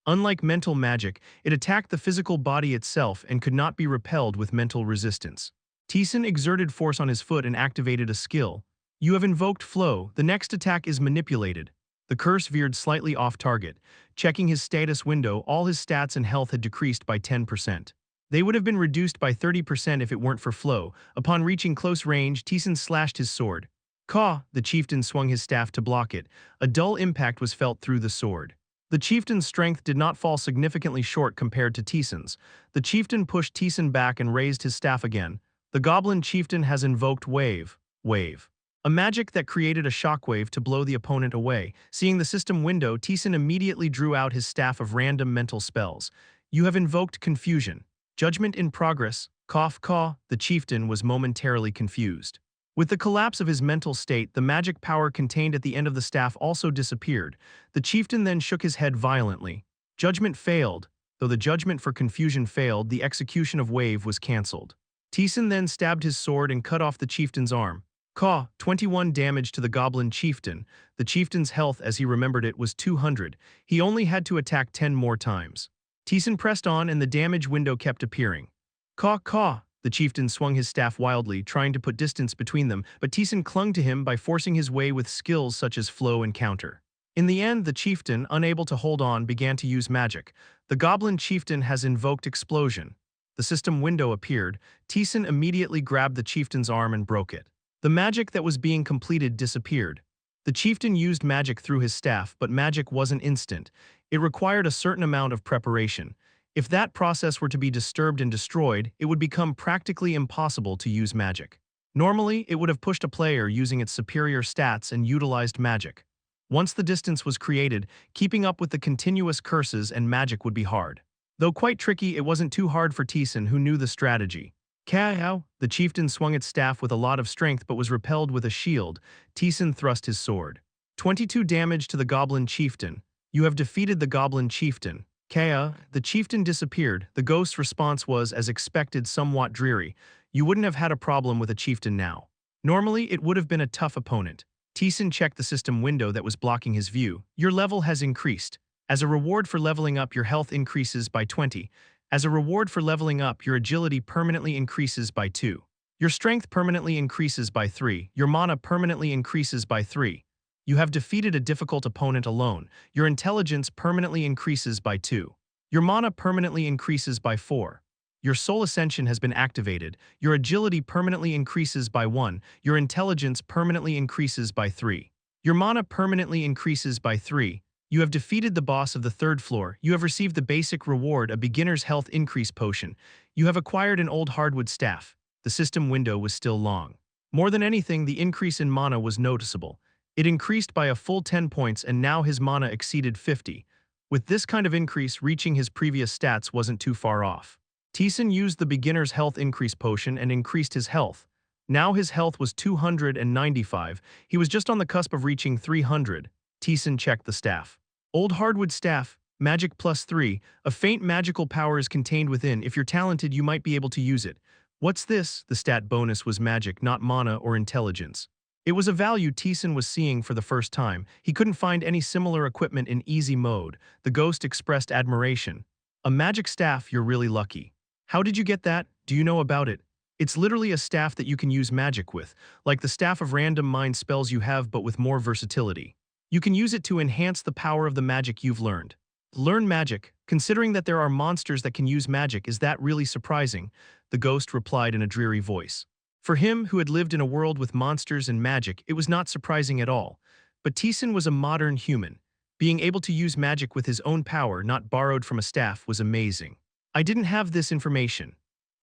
Unlike mental magic, it attacked the physical body itself and could not be repelled with mental resistance. Taesan exerted force on his foot and activated a skill. You have invoked flow. The next attack is manipulated. The curse veered slightly off target. Checking his status window, all his stats and health had decreased by 10%. They would have been reduced by 30% if it weren't for flow. Upon reaching close range, Taesan slashed his sword. Caw, the chieftain swung his staff to block it. A dull impact was felt through the sword. The chieftain's strength did not fall significantly short compared to Taesan's. The chieftain pushed Taesan back and raised his staff again. The goblin chieftain has invoked wave. Wave. A magic that created a shockwave to blow the opponent away. Seeing the system window, Taesan immediately drew out his staff of random mental spells. You have invoked confusion. Judgment in progress. Cough, caw, the chieftain was momentarily confused. With the collapse of his mental state, the magic power contained at the end of the staff also disappeared. The chieftain then shook his head violently. Judgment failed. Though the judgment for confusion failed, the execution of wave was cancelled. Taesan then stabbed his sword and cut off the chieftain's arm. Caw, 21 damage to the goblin chieftain. The chieftain's health as he remembered it was 200. He only had to attack 10 more times. Taesan pressed on and the damage window kept appearing. Caw, caw. The chieftain swung his staff wildly, trying to put distance between them, but Taesan clung to him by forcing his way with skills such as flow and counter. In the end, the chieftain, unable to hold on, began to use magic. The goblin chieftain has invoked explosion. The system window appeared. Taesan immediately grabbed the chieftain's arm and broke it. The magic that was being completed disappeared. The chieftain used magic through his staff, but magic wasn't instant. It required a certain amount of preparation. If that process were to be disturbed and destroyed, it would become practically impossible to use magic. Normally, it would have pushed a player using its superior stats and utilized magic. Once the distance was created, keeping up with the continuous curses and magic would be hard. Though quite tricky, it wasn't too hard for Taesan, who knew the strategy. Kao, the chieftain swung its staff with a lot of strength but was repelled with a shield. Taesan thrust his sword. 22 damage to the goblin chieftain. You have defeated the goblin chieftain. Kea, the chieftain disappeared. The ghost's response was, as expected, somewhat dreary. You wouldn't have had a problem with a chieftain now. Normally, it would have been a tough opponent. Taesan checked the system window that was blocking his view. Your level has increased. As a reward for leveling up, your health increases by 20. As a reward for leveling up, your agility permanently increases by 2. Your strength permanently increases by 3. Your mana permanently increases by 3. You have defeated a difficult opponent alone. Your intelligence permanently increases by 2. Your mana permanently increases by 4. Your soul ascension has been activated. Your agility permanently increases by 1. Your intelligence permanently increases by 3. Your mana permanently increases by 3. You have defeated the boss of the third floor. You have received the basic reward, a beginner's health increase potion. You have acquired an old hardwood staff. The system window was still long. More than anything, the increase in mana was noticeable. It increased by a full 10 points and now his mana exceeded 50. With this kind of increase, reaching his previous stats wasn't too far off. Taesan used the beginner's health increase potion and increased his health. Now his health was 295. He was just on the cusp of reaching 300. Taesan checked the staff. Old hardwood staff, magic +3. A faint magical power is contained within. If you're talented, you might be able to use it. What's this? The stat bonus was magic, not mana or intelligence. It was a value Taesan was seeing for the first time. He couldn't find any similar equipment in easy mode. The ghost expressed admiration. A magic staff, you're really lucky. How did you get that? Do you know about it? It's literally a staff that you can use magic with, like the staff of random mind spells you have but with more versatility. You can use it to enhance the power of the magic you've learned. Learn magic. Considering that there are monsters that can use magic, is that really surprising? The ghost replied in a dreary voice. For him, who had lived in a world with monsters and magic, it was not surprising at all. But Taesan was a modern human. Being able to use magic with his own power, not borrowed from a staff, was amazing. I didn't have this information.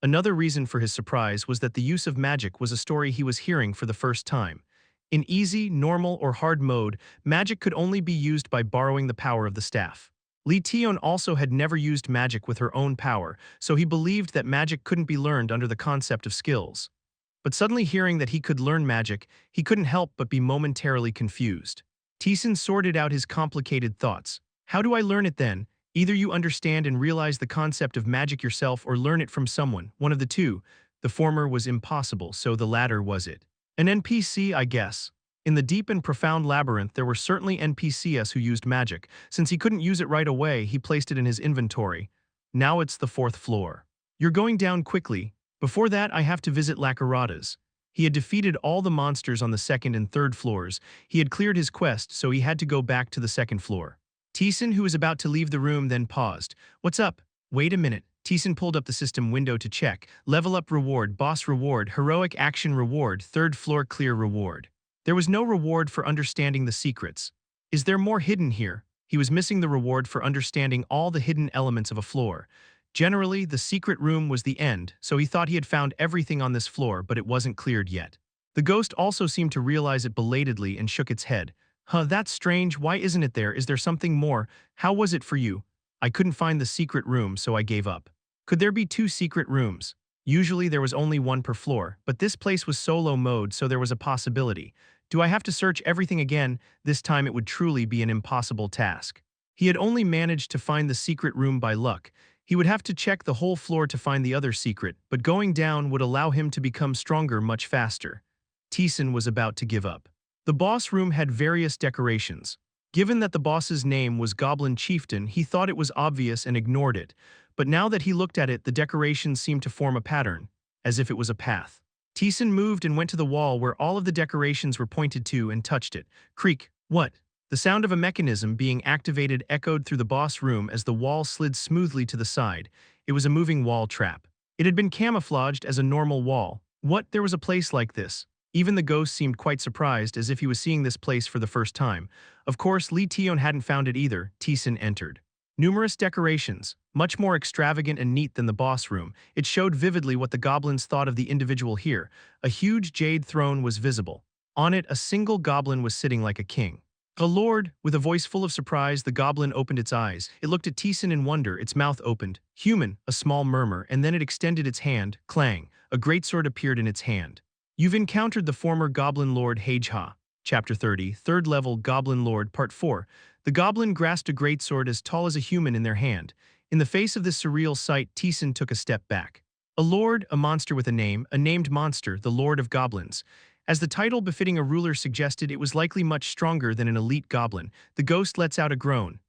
Another reason for his surprise was that the use of magic was a story he was hearing for the first time. In easy, normal, or hard mode, magic could only be used by borrowing the power of the staff. Lee Tion also had never used magic with her own power, so he believed that magic couldn't be learned under the concept of skills. But suddenly hearing that he could learn magic, he couldn't help but be momentarily confused. Taesan sorted out his complicated thoughts. How do I learn it then? Either you understand and realize the concept of magic yourself or learn it from someone, one of the two. The former was impossible, so the latter was it. An NPC, I guess. In the deep and profound labyrinth, there were certainly NPCs who used magic. Since he couldn't use it right away, he placed it in his inventory. Now it's the 4th floor. You're going down quickly. Before that, I have to visit Lakarada's. He had defeated all the monsters on the 2nd and 3rd floors. He had cleared his quest, so he had to go back to the 2nd floor. Taesan, who was about to leave the room, then paused. What's up? Wait a minute. Taesan pulled up the system window to check. Level up reward, boss reward, heroic action reward, 3rd floor clear reward. There was no reward for understanding the secrets. Is there more hidden here? He was missing the reward for understanding all the hidden elements of a floor. Generally, the secret room was the end, so he thought he had found everything on this floor, but it wasn't cleared yet. The ghost also seemed to realize it belatedly and shook its head. That's strange. Why isn't it there? Is there something more? How was it for you? I couldn't find the secret room, so I gave up. Could there be 2 secret rooms? Usually there was only 1 per floor, but this place was solo mode, so there was a possibility. Do I have to search everything again? This time it would truly be an impossible task. He had only managed to find the secret room by luck. He would have to check the whole floor to find the other secret, but going down would allow him to become stronger much faster. Taesan was about to give up. The boss room had various decorations. Given that the boss's name was Goblin Chieftain, he thought it was obvious and ignored it. But now that he looked at it, the decorations seemed to form a pattern, as if it was a path. Taesan moved and went to the wall where all of the decorations were pointed to and touched it. Creak. What? The sound of a mechanism being activated echoed through the boss room as the wall slid smoothly to the side. It was a moving wall trap. It had been camouflaged as a normal wall. What? There was a place like this. Even the ghost seemed quite surprised, as if he was seeing this place for the first time. Of course, Lee Tion hadn't found it either. Taesan entered. Numerous decorations, much more extravagant and neat than the boss room. It showed vividly what the goblins thought of the individual here. A huge jade throne was visible. On it, a single goblin was sitting like a king. A lord, with a voice full of surprise, the goblin opened its eyes. It looked at Taesan in wonder, its mouth opened. Human, a small murmur, and then it extended its hand. Clang, a greatsword appeared in its hand. You've encountered the former Goblin Lord Hageha. Chapter 30, 3rd Level Goblin Lord, Part 4. The goblin grasped a greatsword as tall as a human in their hand. In the face of this surreal sight, Taesan took a step back. A lord, a monster with a name, a named monster, the Lord of Goblins. As the title befitting a ruler suggested, it was likely much stronger than an elite goblin. The ghost lets out a groan.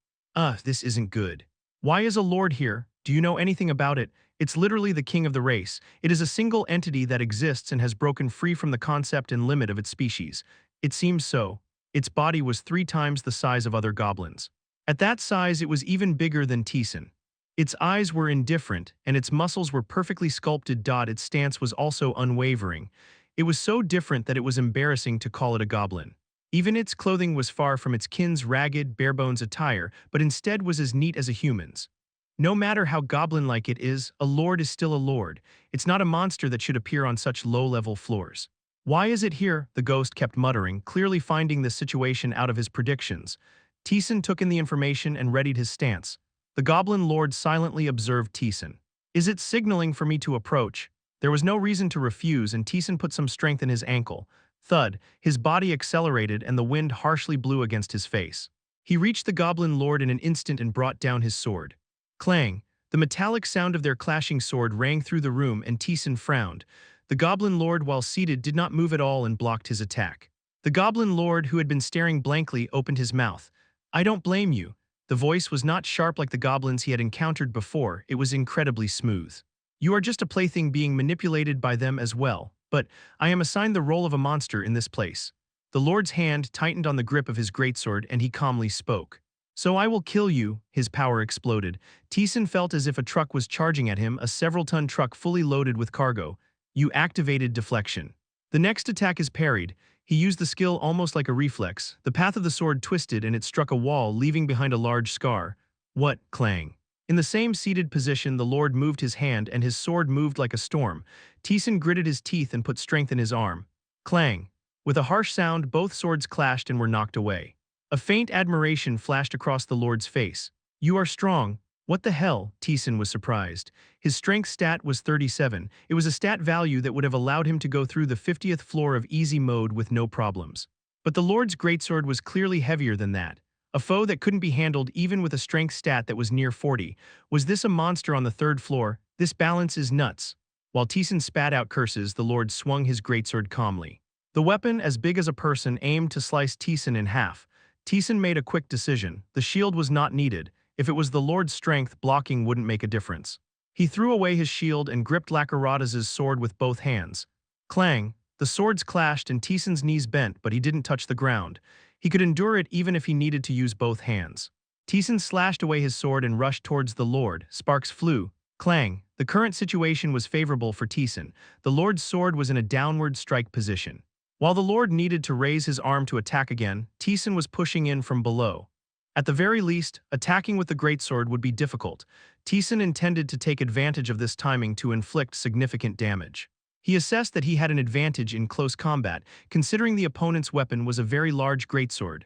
This isn't good. Why is a lord here? Do you know anything about it? It's literally the king of the race. It is a single entity that exists and has broken free from the concept and limit of its species. It seems so. Its body was 3 times the size of other goblins. At that size, it was even bigger than Taesan. Its eyes were indifferent, and its muscles were perfectly sculpted. Its stance was also unwavering. It was so different that it was embarrassing to call it a goblin. Even its clothing was far from its kin's ragged, barebones attire, but instead was as neat as a human's. No matter how goblin-like it is, a lord is still a lord. It's not a monster that should appear on such low-level floors. Why is it here? The ghost kept muttering, clearly finding the situation out of his predictions. Taesan took in the information and readied his stance. The goblin lord silently observed Taesan. Is it signaling for me to approach? There was no reason to refuse, and Taesan put some strength in his ankle. Thud, his body accelerated and the wind harshly blew against his face. He reached the goblin lord in an instant and brought down his sword. Clang! The metallic sound of their clashing sword rang through the room, and Taesan frowned. The goblin lord, while seated, did not move at all and blocked his attack. The goblin lord, who had been staring blankly, opened his mouth. I don't blame you. The voice was not sharp like the goblins he had encountered before, it was incredibly smooth. You are just a plaything being manipulated by them as well, but I am assigned the role of a monster in this place. The lord's hand tightened on the grip of his greatsword and he calmly spoke. So I will kill you, his power exploded. Taesan felt as if a truck was charging at him, a several-ton truck fully loaded with cargo. You activated deflection. The next attack is parried. He used the skill almost like a reflex. The path of the sword twisted and it struck a wall, leaving behind a large scar. What? Clang. In the same seated position, the lord moved his hand and his sword moved like a storm. Taesan gritted his teeth and put strength in his arm. Clang. With a harsh sound, both swords clashed and were knocked away. A faint admiration flashed across the lord's face. You are strong. What the hell? Taesan was surprised. His strength stat was 37. It was a stat value that would have allowed him to go through the 50th floor of easy mode with no problems. But the lord's greatsword was clearly heavier than that. A foe that couldn't be handled even with a strength stat that was near 40. Was this a monster on the third floor? This balance is nuts. While Taesan spat out curses, the lord swung his greatsword calmly. The weapon, as big as a person, aimed to slice Taesan in half. Taesan made a quick decision. The shield was not needed. If it was the lord's strength, blocking wouldn't make a difference. He threw away his shield and gripped Lacaradas's sword with both hands. Clang! The swords clashed and Taesan's knees bent, but he didn't touch the ground. He could endure it even if he needed to use both hands. Taesan slashed away his sword and rushed towards the lord. Sparks flew. Clang! The current situation was favorable for Taesan. The lord's sword was in a downward strike position. While the lord needed to raise his arm to attack again, Taesan was pushing in from below. At the very least, attacking with the greatsword would be difficult. Taesan intended to take advantage of this timing to inflict significant damage. He assessed that he had an advantage in close combat, considering the opponent's weapon was a very large greatsword.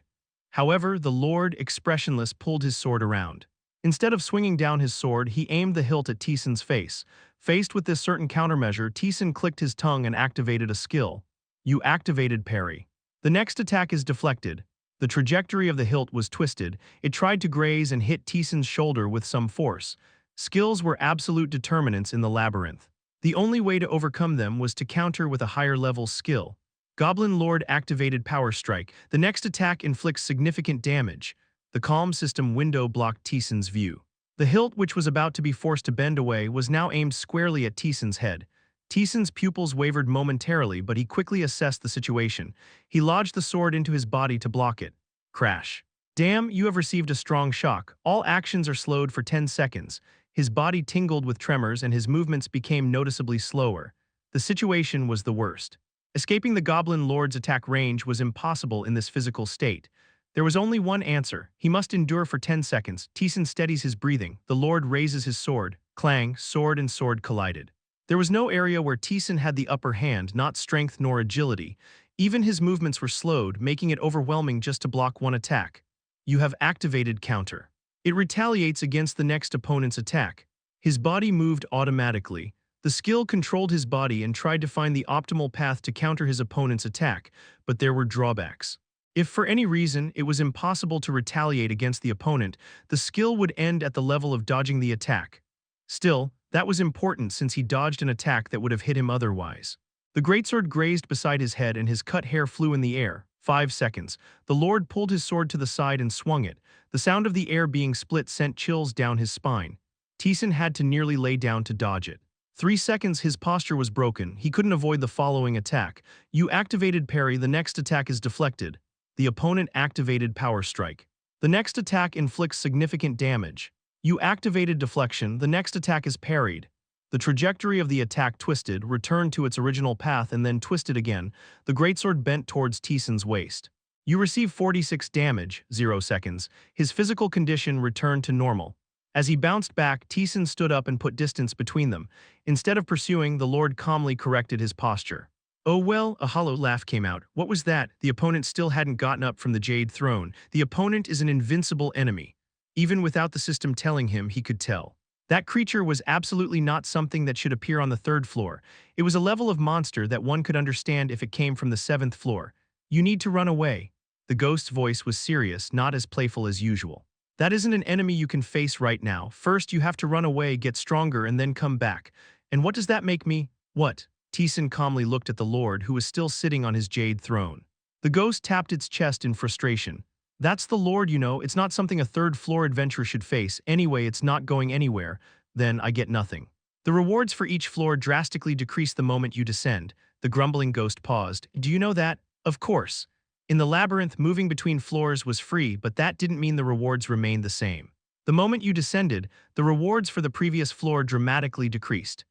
However, the lord, expressionless, pulled his sword around. Instead of swinging down his sword, he aimed the hilt at Taesan's face. Faced with this certain countermeasure, Taesan clicked his tongue and activated a skill. You activated parry. The next attack is deflected. The trajectory of the hilt was twisted. It tried to graze and hit Taesan's shoulder with some force. Skills were absolute determinants in the labyrinth. The only way to overcome them was to counter with a higher-level skill. Goblin Lord activated Power Strike. The next attack inflicts significant damage. The calm system window blocked Taesan's view. The hilt, which was about to be forced to bend away, was now aimed squarely at Taesan's head. Taesan's pupils wavered momentarily, but he quickly assessed the situation. He lodged the sword into his body to block it. Crash. Damn, you have received a strong shock. All actions are slowed for 10 seconds. His body tingled with tremors and his movements became noticeably slower. The situation was the worst. Escaping the Goblin Lord's attack range was impossible in this physical state. There was only one answer. He must endure for 10 seconds. Taesan steadies his breathing. The Lord raises his sword. Clang, sword and sword collided. There was no area where Taesan had the upper hand, not strength nor agility. Even his movements were slowed, making it overwhelming just to block one attack. You have activated counter. It retaliates against the next opponent's attack. His body moved automatically. The skill controlled his body and tried to find the optimal path to counter his opponent's attack, but there were drawbacks. If for any reason it was impossible to retaliate against the opponent, the skill would end at the level of dodging the attack. Still, that was important since he dodged an attack that would have hit him otherwise. The greatsword grazed beside his head and his cut hair flew in the air. 5 seconds. The Lord pulled his sword to the side and swung it. The sound of the air being split sent chills down his spine. Taesan had to nearly lay down to dodge it. 3 seconds, his posture was broken. He couldn't avoid the following attack. You activated parry, the next attack is deflected. The opponent activated power strike. The next attack inflicts significant damage. You activated deflection, the next attack is parried. The trajectory of the attack twisted, returned to its original path and then twisted again. The greatsword bent towards Taesan's waist. You receive 46 damage, 0 seconds. His physical condition returned to normal. As he bounced back, Taesan stood up and put distance between them. Instead of pursuing, the Lord calmly corrected his posture. Oh well, a hollow laugh came out. What was that? The opponent still hadn't gotten up from the Jade Throne. The opponent is an invincible enemy. Even without the system telling him, he could tell. That creature was absolutely not something that should appear on the third floor. It was a level of monster that one could understand if it came from the seventh floor. You need to run away. The ghost's voice was serious, not as playful as usual. That isn't an enemy you can face right now. First, you have to run away, get stronger, and then come back. And what does that make me? What? Taesan calmly looked at the Lord, who was still sitting on his jade throne. The ghost tapped its chest in frustration. That's the Lord, you know. It's not something a third-floor adventurer should face. Anyway, it's not going anywhere. Then I get nothing. The rewards for each floor drastically decrease the moment you descend. The grumbling ghost paused. Do you know that? Of course. In the labyrinth, moving between floors was free, but that didn't mean the rewards remained the same. The moment you descended, the rewards for the previous floor dramatically decreased.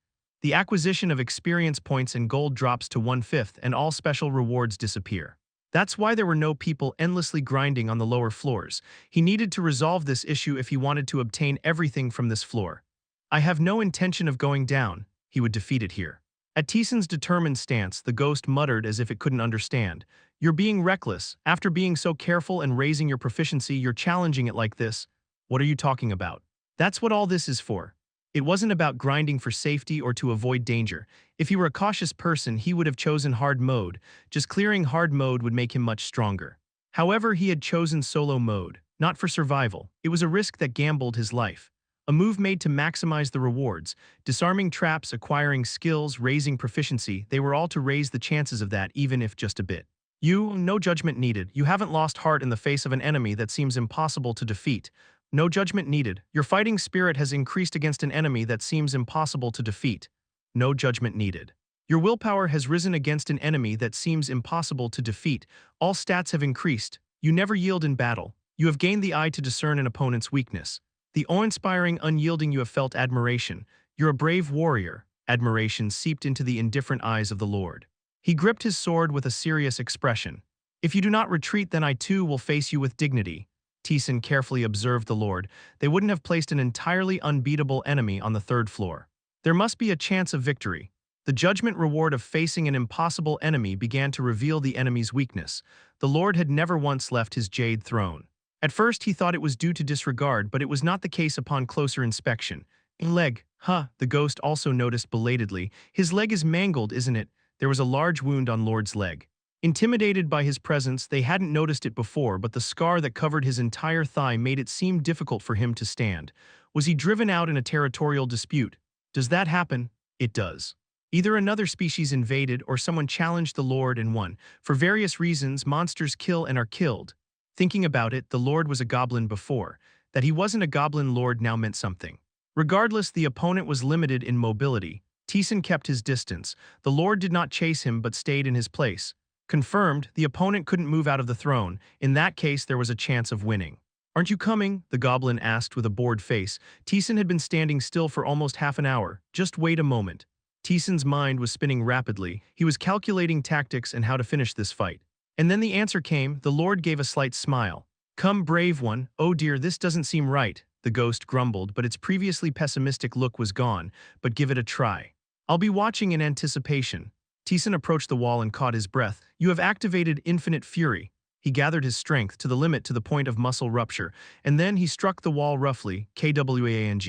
The acquisition of experience points and gold drops to 1/5, and all special rewards disappear. That's why there were no people endlessly grinding on the lower floors. He needed to resolve this issue if he wanted to obtain everything from this floor. I have no intention of going down. He would defeat it here. At Taesan's determined stance, the ghost muttered as if it couldn't understand. You're being reckless. After being so careful and raising your proficiency, you're challenging it like this. What are you talking about? That's what all this is for. It wasn't about grinding for safety or to avoid danger. If he were a cautious person, he would have chosen hard mode. Just clearing hard mode would make him much stronger. However, he had chosen solo mode, not for survival. It was a risk that gambled his life. A move made to maximize the rewards, disarming traps, acquiring skills, raising proficiency, they were all to raise the chances of that, even if just a bit. No judgment needed. You haven't lost heart in the face of an enemy that seems impossible to defeat. No judgment needed. Your fighting spirit has increased against an enemy that seems impossible to defeat. No judgment needed. Your willpower has risen against an enemy that seems impossible to defeat. All stats have increased. You never yield in battle. You have gained the eye to discern an opponent's weakness. The awe-inspiring unyielding you have felt admiration. You're a brave warrior. Admiration seeped into the indifferent eyes of the Lord. He gripped his sword with a serious expression. If you do not retreat, then I too will face you with dignity. Taesan carefully observed the Lord. They wouldn't have placed an entirely unbeatable enemy on the third floor. There must be a chance of victory. The judgment reward of facing an impossible enemy began to reveal the enemy's weakness. The Lord had never once left his jade throne. At first he thought it was due to disregard, but it was not the case upon closer inspection. Leg, the ghost also noticed belatedly. His leg is mangled, isn't it? There was a large wound on Lord's leg. Intimidated by his presence, they hadn't noticed it before, but the scar that covered his entire thigh made it seem difficult for him to stand. Was he driven out in a territorial dispute? Does that happen? It does. Either another species invaded or someone challenged the Lord and won. For various reasons, monsters kill and are killed. Thinking about it, the Lord was a goblin before. That he wasn't a goblin Lord now meant something. Regardless, the opponent was limited in mobility. Taesan kept his distance. The Lord did not chase him but stayed in his place. Confirmed, the opponent couldn't move out of the throne. In that case, there was a chance of winning. Aren't you coming? The goblin asked with a bored face. Taesan had been standing still for almost half an hour. Just wait a moment. Taesan's mind was spinning rapidly. He was calculating tactics and how to finish this fight. And then the answer came. The Lord gave a slight smile. Come, brave one. Oh dear, this doesn't seem right. The ghost grumbled, but its previously pessimistic look was gone. But give it a try. I'll be watching in anticipation. Taesan approached the wall and caught his breath. You have activated infinite fury. He gathered his strength to the limit to the point of muscle rupture, and then he struck the wall roughly, kwang.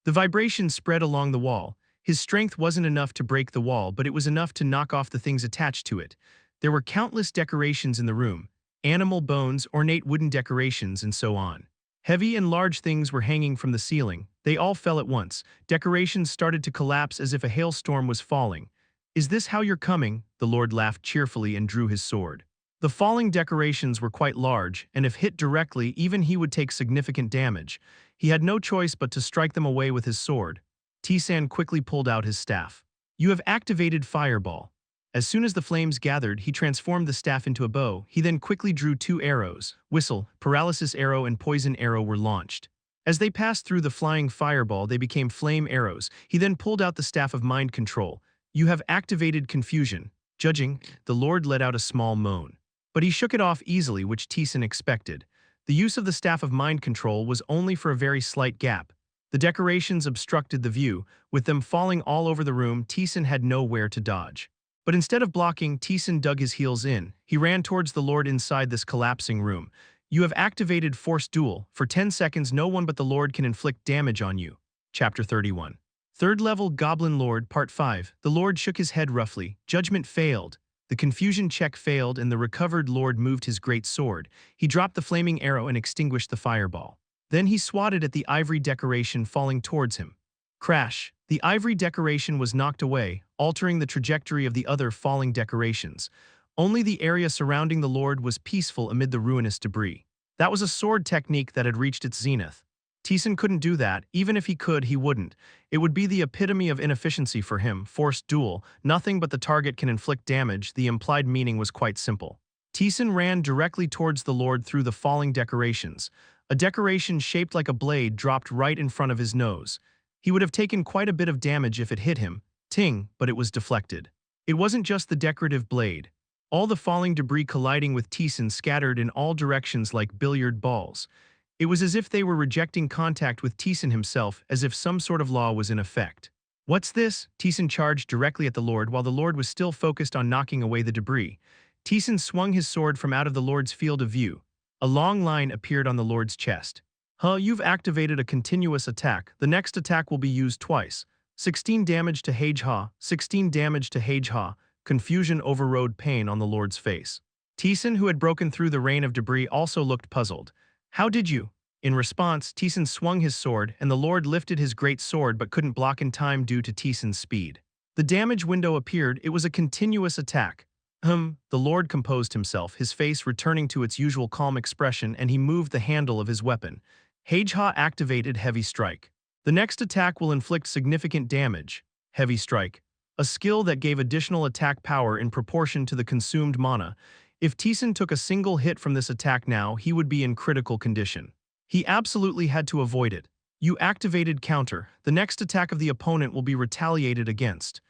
The vibration spread along the wall. His strength wasn't enough to break the wall, but it was enough to knock off the things attached to it. There were countless decorations in the room. Animal bones, ornate wooden decorations, and so on. Heavy and large things were hanging from the ceiling. They all fell at once. Decorations started to collapse as if a hailstorm was falling. Is this how you're coming? The Lord laughed cheerfully and drew his sword. The falling decorations were quite large, and if hit directly, even he would take significant damage. He had no choice but to strike them away with his sword. Taesan quickly pulled out his staff. You have activated Fireball. As soon as the flames gathered, he transformed the staff into a bow. He then quickly drew 2 arrows. Whistle, Paralysis Arrow and Poison Arrow were launched. As they passed through the flying fireball, they became flame arrows. He then pulled out the Staff of Mind Control. You have activated Confusion. Judging, the Lord let out a small moan. But he shook it off easily, which Taesan expected. The use of the Staff of Mind Control was only for a very slight gap. The decorations obstructed the view. With them falling all over the room, Taesan had nowhere to dodge. But instead of blocking, Taesan dug his heels in. He ran towards the Lord inside this collapsing room. You have activated Force Duel. For 10 seconds, no one but the Lord can inflict damage on you. Chapter 31. Third Level Goblin Lord Part 5. The Lord shook his head roughly. Judgment failed. The confusion check failed and the recovered Lord moved his great sword. He dropped the flaming arrow and extinguished the fireball. Then he swatted at the ivory decoration falling towards him. Crash! The ivory decoration was knocked away, altering the trajectory of the other falling decorations. Only the area surrounding the Lord was peaceful amid the ruinous debris. That was a sword technique that had reached its zenith. Taesan couldn't do that. Even if he could, he wouldn't. It would be the epitome of inefficiency for him. Forced duel. Nothing but the target can inflict damage. The implied meaning was quite simple. Taesan ran directly towards the Lord through the falling decorations. A decoration shaped like a blade dropped right in front of his nose. He would have taken quite a bit of damage if it hit him. Ting, but it was deflected. It wasn't just the decorative blade. All the falling debris colliding with Taesan scattered in all directions like billiard balls. It was as if they were rejecting contact with Taesan himself, as if some sort of law was in effect. What's this? Taesan charged directly at the Lord while the Lord was still focused on knocking away the debris. Taesan swung his sword from out of the Lord's field of view. A long line appeared on the Lord's chest. You've activated a continuous attack. The next attack will be used twice. 16 damage to Hage-ha, 16 damage to Hage-ha. Confusion overrode pain on the Lord's face. Taesan, who had broken through the rain of debris, also looked puzzled. How did you? In response, Taesan swung his sword, and the Lord lifted his great sword but couldn't block in time due to Taesan's speed. The damage window appeared. It was a continuous attack. The Lord composed himself, his face returning to its usual calm expression, and he moved the handle of his weapon. Hage-ha activated Heavy Strike. The next attack will inflict significant damage. Heavy Strike. A skill that gave additional attack power in proportion to the consumed mana. If Taesan took a single hit from this attack now, he would be in critical condition. He absolutely had to avoid it. You activated Counter. The next attack of the opponent will be retaliated against.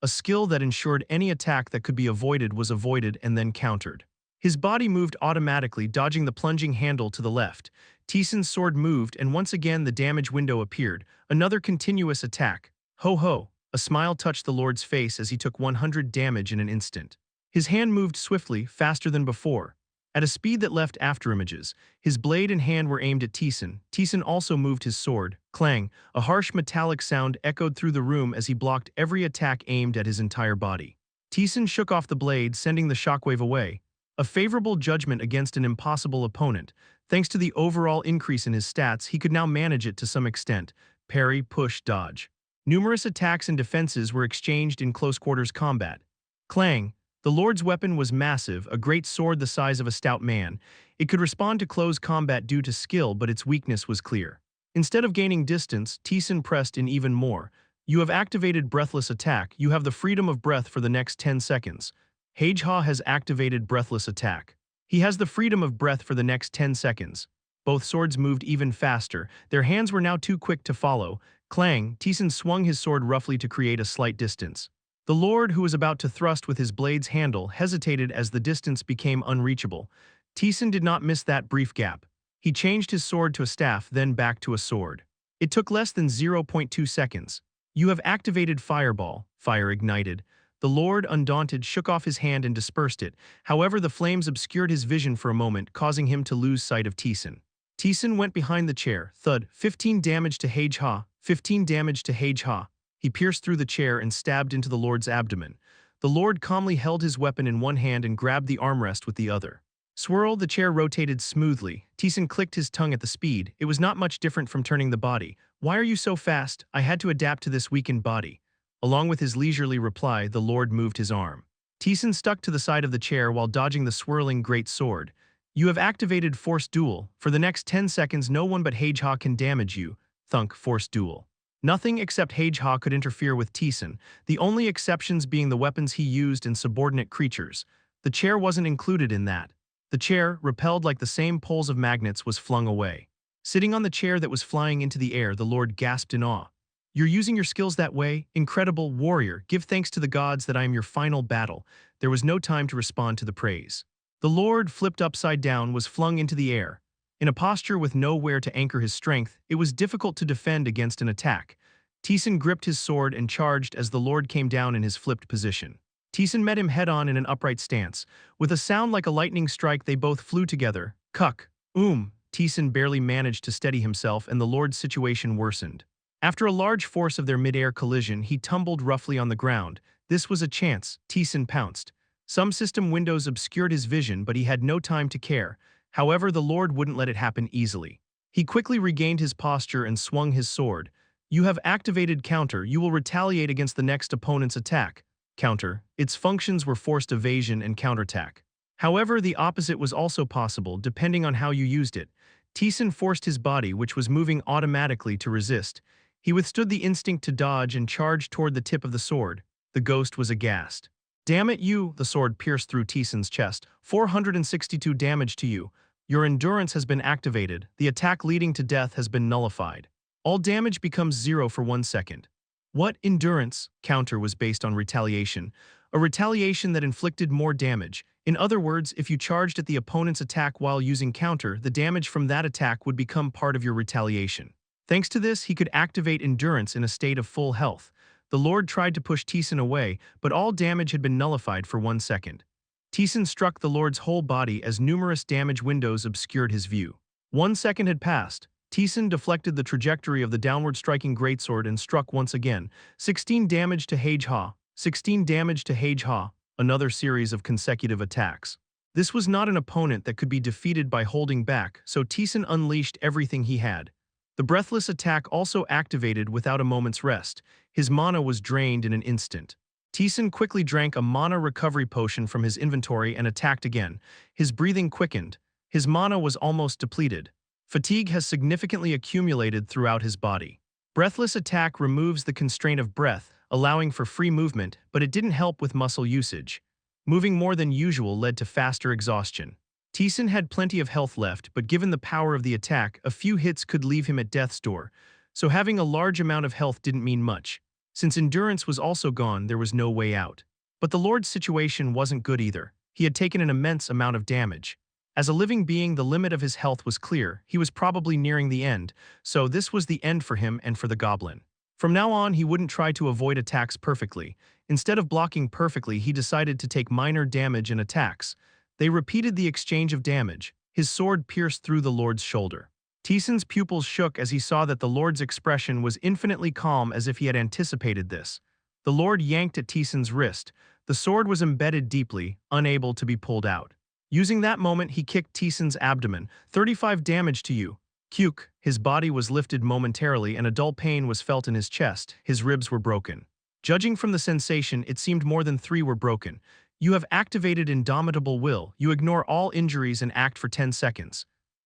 A skill that ensured any attack that could be avoided was avoided and then countered. His body moved automatically, dodging the plunging handle to the left. Taesan's sword moved, and once again the damage window appeared. Another continuous attack. Ho ho! A smile touched the Lord's face as he took 100 damage in an instant. His hand moved swiftly, faster than before. At a speed that left afterimages, his blade and hand were aimed at Taesan. Taesan also moved his sword. Clang! A harsh metallic sound echoed through the room as he blocked every attack aimed at his entire body. Taesan shook off the blade, sending the shockwave away. A favorable judgment against an impossible opponent. Thanks to the overall increase in his stats, he could now manage it to some extent. Parry, push, dodge. Numerous attacks and defenses were exchanged in close-quarters combat. Clang! The Lord's weapon was massive, a great sword the size of a stout man. It could respond to close combat due to skill, but its weakness was clear. Instead of gaining distance, Taesan pressed in even more. You have activated Breathless Attack. You have the freedom of breath for the next 10 seconds. Hage-ha has activated Breathless Attack. He has the freedom of breath for the next 10 seconds. Both swords moved even faster. Their hands were now too quick to follow. Clang! Taesan swung his sword roughly to create a slight distance. The Lord, who was about to thrust with his blade's handle, hesitated as the distance became unreachable. Taesan did not miss that brief gap. He changed his sword to a staff, then back to a sword. It took less than 0.2 seconds. You have activated Fireball. Fire ignited. The Lord, undaunted, shook off his hand and dispersed it. However, the flames obscured his vision for a moment, causing him to lose sight of Taesan. Taesan went behind the chair. Thud. 15 damage to Hage-ha. 15 damage to Hage-ha. He pierced through the chair and stabbed into the Lord's abdomen. The Lord calmly held his weapon in one hand and grabbed the armrest with the other. Swirl, the chair rotated smoothly. Taesan clicked his tongue at the speed. It was not much different from turning the body. Why are you so fast? I had to adapt to this weakened body. Along with his leisurely reply, the Lord moved his arm. Taesan stuck to the side of the chair while dodging the swirling great sword. You have activated Force Duel. For the next 10 seconds, no one but Hage-ha can damage you. Thunk, Force Duel. Nothing except Hage-ha could interfere with Taesan, the only exceptions being the weapons he used and subordinate creatures. The chair wasn't included in that. The chair, repelled like the same poles of magnets, was flung away. Sitting on the chair that was flying into the air, the Lord gasped in awe. You're using your skills that way? Incredible, warrior. Give thanks to the gods that I am your final battle. There was no time to respond to the praise. The Lord, flipped upside down, was flung into the air. In a posture with nowhere to anchor his strength, it was difficult to defend against an attack. Taesan gripped his sword and charged as the lord came down in his flipped position. Taesan met him head-on in an upright stance. With a sound like a lightning strike, they both flew together. Cuck. Taesan barely managed to steady himself, and the lord's situation worsened. After a large force of their mid-air collision, he tumbled roughly on the ground. This was a chance. Taesan pounced. Some system windows obscured his vision, but he had no time to care. However, the lord wouldn't let it happen easily. He quickly regained his posture and swung his sword. You have activated counter. You will retaliate against the next opponent's attack. Counter. Its functions were forced evasion and counterattack. However, the opposite was also possible, depending on how you used it. Taesan forced his body, which was moving automatically, to resist. He withstood the instinct to dodge and charged toward the tip of the sword. The ghost was aghast. Damn it, you! The sword pierced through Taesan's chest. 462 damage to you. Your endurance has been activated. The attack leading to death has been nullified. All damage becomes 0 for 1 second. What? Endurance? Counter was based on retaliation. A retaliation that inflicted more damage. In other words, if you charged at the opponent's attack while using counter, the damage from that attack would become part of your retaliation. Thanks to this, he could activate endurance in a state of full health. The lord tried to push Taesan away, but all damage had been nullified for 1 second. Taesan struck the lord's whole body as numerous damage windows obscured his view. 1 second had passed. Taesan deflected the trajectory of the downward striking greatsword and struck once again. 16 damage to Hage-ha. 16 damage to Hage-ha. Another series of consecutive attacks. This was not an opponent that could be defeated by holding back, so Taesan unleashed everything he had. The breathless attack also activated without a moment's rest. His mana was drained in an instant. Taesan quickly drank a mana recovery potion from his inventory and attacked again. His breathing quickened. His mana was almost depleted. Fatigue has significantly accumulated throughout his body. Breathless attack removes the constraint of breath, allowing for free movement, but it didn't help with muscle usage. Moving more than usual led to faster exhaustion. Taesan had plenty of health left, but given the power of the attack, a few hits could leave him at death's door, so having a large amount of health didn't mean much. Since endurance was also gone, there was no way out. But the lord's situation wasn't good either. He had taken an immense amount of damage. As a living being, the limit of his health was clear. He was probably nearing the end, so this was the end for him and for the goblin. From now on, he wouldn't try to avoid attacks perfectly. Instead of blocking perfectly, he decided to take minor damage in attacks. They repeated the exchange of damage. His sword pierced through the lord's shoulder. Taesan's pupils shook as he saw that the lord's expression was infinitely calm, as if he had anticipated this. The lord yanked at Taesan's wrist. The sword was embedded deeply, unable to be pulled out. Using that moment, he kicked Taesan's abdomen. 35 damage to you. Cuke. His body was lifted momentarily and a dull pain was felt in his chest. His ribs were broken. Judging from the sensation, it seemed more than 3 were broken. You have activated indomitable will. You ignore all injuries and act for 10 seconds.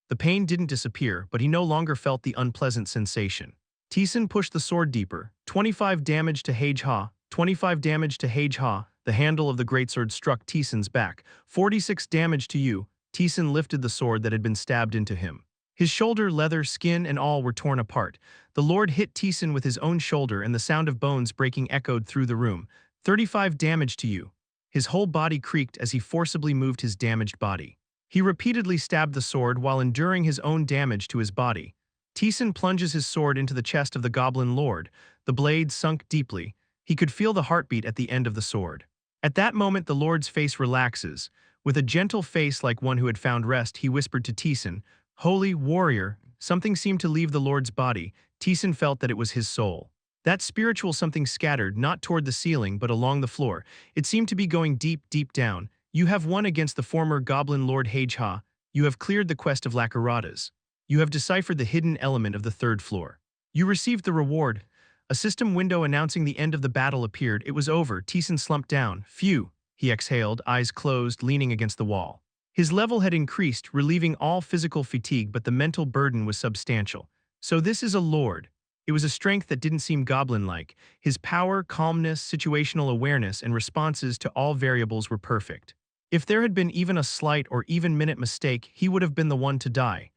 The pain didn't disappear, but he no longer felt the unpleasant sensation. Taesan pushed the sword deeper. 25 damage to Hage-ha. 25 damage to Hage-ha. The handle of the greatsword struck Taesan's back. 46 damage to you. Taesan lifted the sword that had been stabbed into him. His shoulder, leather, skin, and all were torn apart. The lord hit Taesan with his own shoulder, and the sound of bones breaking echoed through the room. 35 damage to you. His whole body creaked as he forcibly moved his damaged body. He repeatedly stabbed the sword while enduring his own damage to his body. Taesan plunges his sword into the chest of the goblin lord. The blade sunk deeply. He could feel the heartbeat at the end of the sword. At that moment, the lord's face relaxes. With a gentle face like one who had found rest, he whispered to Taesan, "Holy warrior." Something seemed to leave the lord's body. Taesan felt that it was his soul. That spiritual something scattered, not toward the ceiling, but along the floor. It seemed to be going deep, deep down. You have won against the former goblin lord Hage-ha. You have cleared the quest of Labyrinth. You have deciphered the hidden element of the 3rd floor. You received the reward. A system window announcing the end of the battle appeared. It was over. Taesan slumped down. Phew, he exhaled, eyes closed, leaning against the wall. His level had increased, relieving all physical fatigue, but the mental burden was substantial. So this is a lord. It was a strength that didn't seem goblin-like. His power, calmness, situational awareness, and responses to all variables were perfect. If there had been even a slight or even minute mistake, he would have been the one to die.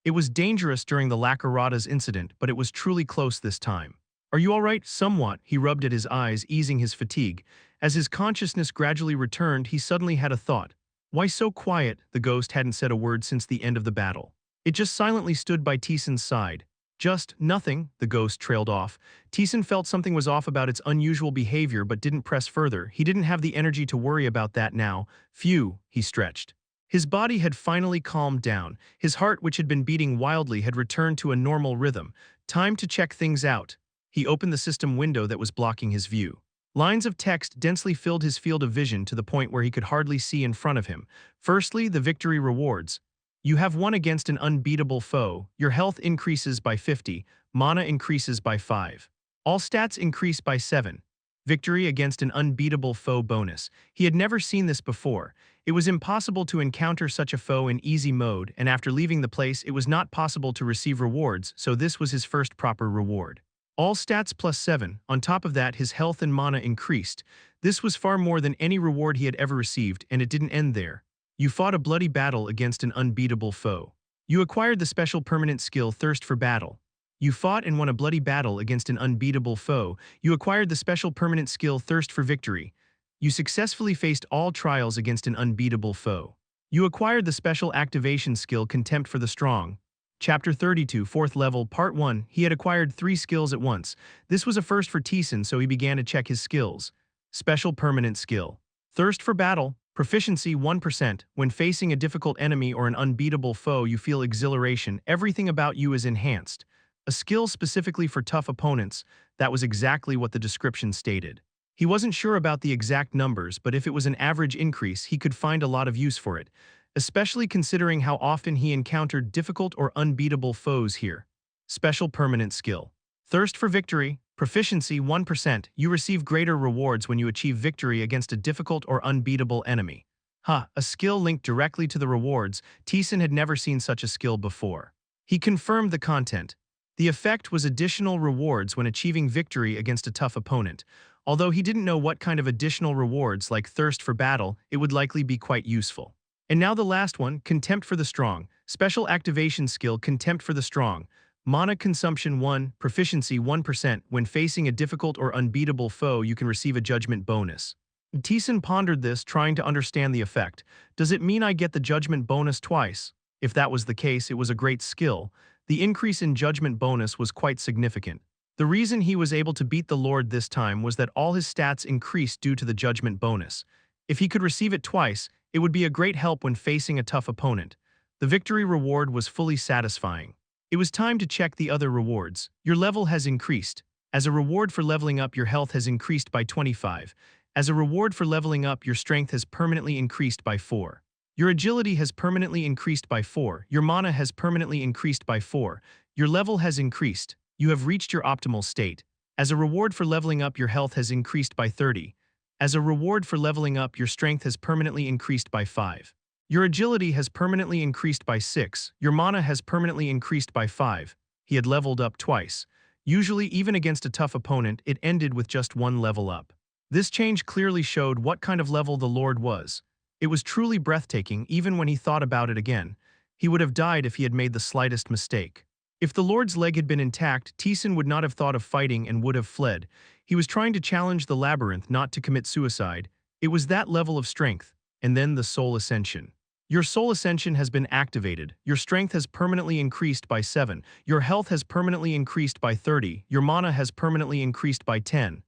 It was dangerous during the Lakarada's incident, but it was truly close this time. Are you all right? Somewhat, he rubbed at his eyes, easing his fatigue. As his consciousness gradually returned, he suddenly had a thought. Why so quiet? The ghost hadn't said a word since the end of the battle. It just silently stood by Taesan's side. Just nothing, the ghost trailed off. Taesan felt something was off about its unusual behavior but didn't press further. He didn't have the energy to worry about that now. Phew, he stretched. His body had finally calmed down. His heart, which had been beating wildly, had returned to a normal rhythm. Time to check things out. He opened the system window that was blocking his view. Lines of text densely filled his field of vision to the point where he could hardly see in front of him. Firstly, the victory rewards. You have won against an unbeatable foe. Your health increases by 50, mana increases by 5. All stats increase by 7. Victory against an unbeatable foe bonus. He had never seen this before. It was impossible to encounter such a foe in easy mode, and after leaving the place it was not possible to receive rewards, so this was his first proper reward. All stats plus 7, on top of that his health and mana increased. This was far more than any reward he had ever received, and it didn't end there. You fought a bloody battle against an unbeatable foe. You acquired the special permanent skill Thirst for Battle. You fought and won a bloody battle against an unbeatable foe. You acquired the special permanent skill Thirst for Victory. You successfully faced all trials against an unbeatable foe. You acquired the special activation skill Contempt for the Strong. Chapter 32, 4th level, Part 1. He had acquired 3 skills at once. This was a first for Taesan, so he began to check his skills. Special permanent skill. Thirst for Battle. Proficiency 1%. When facing a difficult enemy or an unbeatable foe, you feel exhilaration. Everything about you is enhanced. A skill specifically for tough opponents. That was exactly what the description stated. He wasn't sure about the exact numbers, but if it was an average increase, he could find a lot of use for it, especially considering how often he encountered difficult or unbeatable foes here. Special permanent skill. Thirst for Victory. Proficiency 1%. You receive greater rewards when you achieve victory against a difficult or unbeatable enemy. A skill linked directly to the rewards. Taesan had never seen such a skill before. He confirmed the content. The effect was additional rewards when achieving victory against a tough opponent. Although he didn't know what kind of additional rewards like Thirst for Battle, it would likely be quite useful. And now the last one, Contempt for the Strong. Special activation skill Contempt for the Strong. Mana consumption 1, proficiency 1%. When facing a difficult or unbeatable foe, you can receive a judgment bonus. Taesan pondered this, trying to understand the effect. Does it mean I get the judgment bonus twice? If that was the case, it was a great skill. The increase in judgment bonus was quite significant. The reason he was able to beat the Lord this time was that all his stats increased due to the judgment bonus. If he could receive it twice, it would be a great help when facing a tough opponent. The victory reward was fully satisfying. It was time to check the other rewards. Your level has increased. As a reward for leveling up, your health has increased by 25. As a reward for leveling up, your strength has permanently increased by 4. Your agility has permanently increased by 4. Your mana has permanently increased by 4. Your level has increased. You have reached your optimal state. As a reward for leveling up, your health has increased by 30. As a reward for leveling up, your strength has permanently increased by 5. Your agility has permanently increased by 6. Your mana has permanently increased by 5. He had leveled up twice. Usually, even against a tough opponent, it ended with just one level up. This change clearly showed what kind of level the Lord was. It was truly breathtaking, even when he thought about it again. He would have died if he had made the slightest mistake. If the Lord's leg had been intact, Taesan would not have thought of fighting and would have fled. He was trying to challenge the labyrinth, not to commit suicide. It was that level of strength. And then the Soul Ascension. Your Soul Ascension has been activated. Your strength has permanently increased by 7. Your health has permanently increased by 30. Your mana has permanently increased by 10.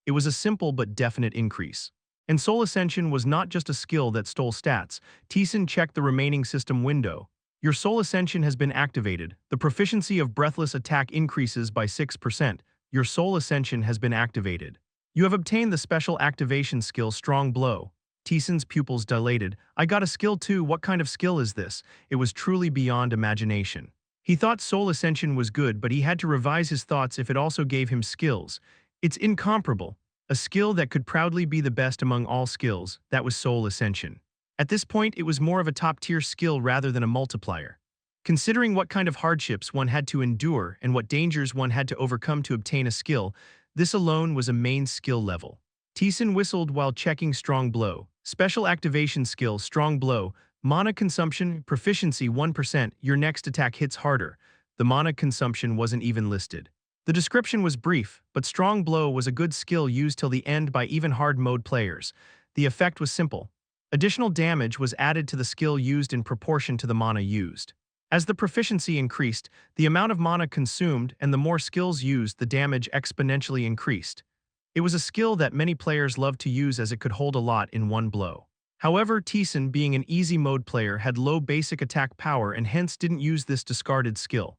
It was a simple but definite increase. And Soul Ascension was not just a skill that stole stats. Taesan checked the remaining system window. Your Soul Ascension has been activated. The proficiency of Breathless Attack increases by 6%. Your Soul Ascension has been activated. You have obtained the special activation skill Strong Blow. Taesan's pupils dilated. I got a skill too. What kind of skill is this? It was truly beyond imagination. He thought Soul Ascension was good, but he had to revise his thoughts if it also gave him skills. It's incomparable. A skill that could proudly be the best among all skills, that was Soul Ascension. At this point, it was more of a top-tier skill rather than a multiplier. Considering what kind of hardships one had to endure and what dangers one had to overcome to obtain a skill, this alone was a main skill level. Taesan whistled while checking Strong Blow. Special activation skill Strong Blow. Mana consumption, proficiency 1%. Your next attack hits harder. The mana consumption wasn't even listed. The description was brief, but Strong Blow was a good skill used till the end by even hard mode players. The effect was simple. Additional damage was added to the skill used in proportion to the mana used. As the proficiency increased, the amount of mana consumed and the more skills used, the damage exponentially increased. It was a skill that many players loved to use as it could hold a lot in one blow. However, Taesan, being an easy mode player, had low basic attack power and hence didn't use this discarded skill.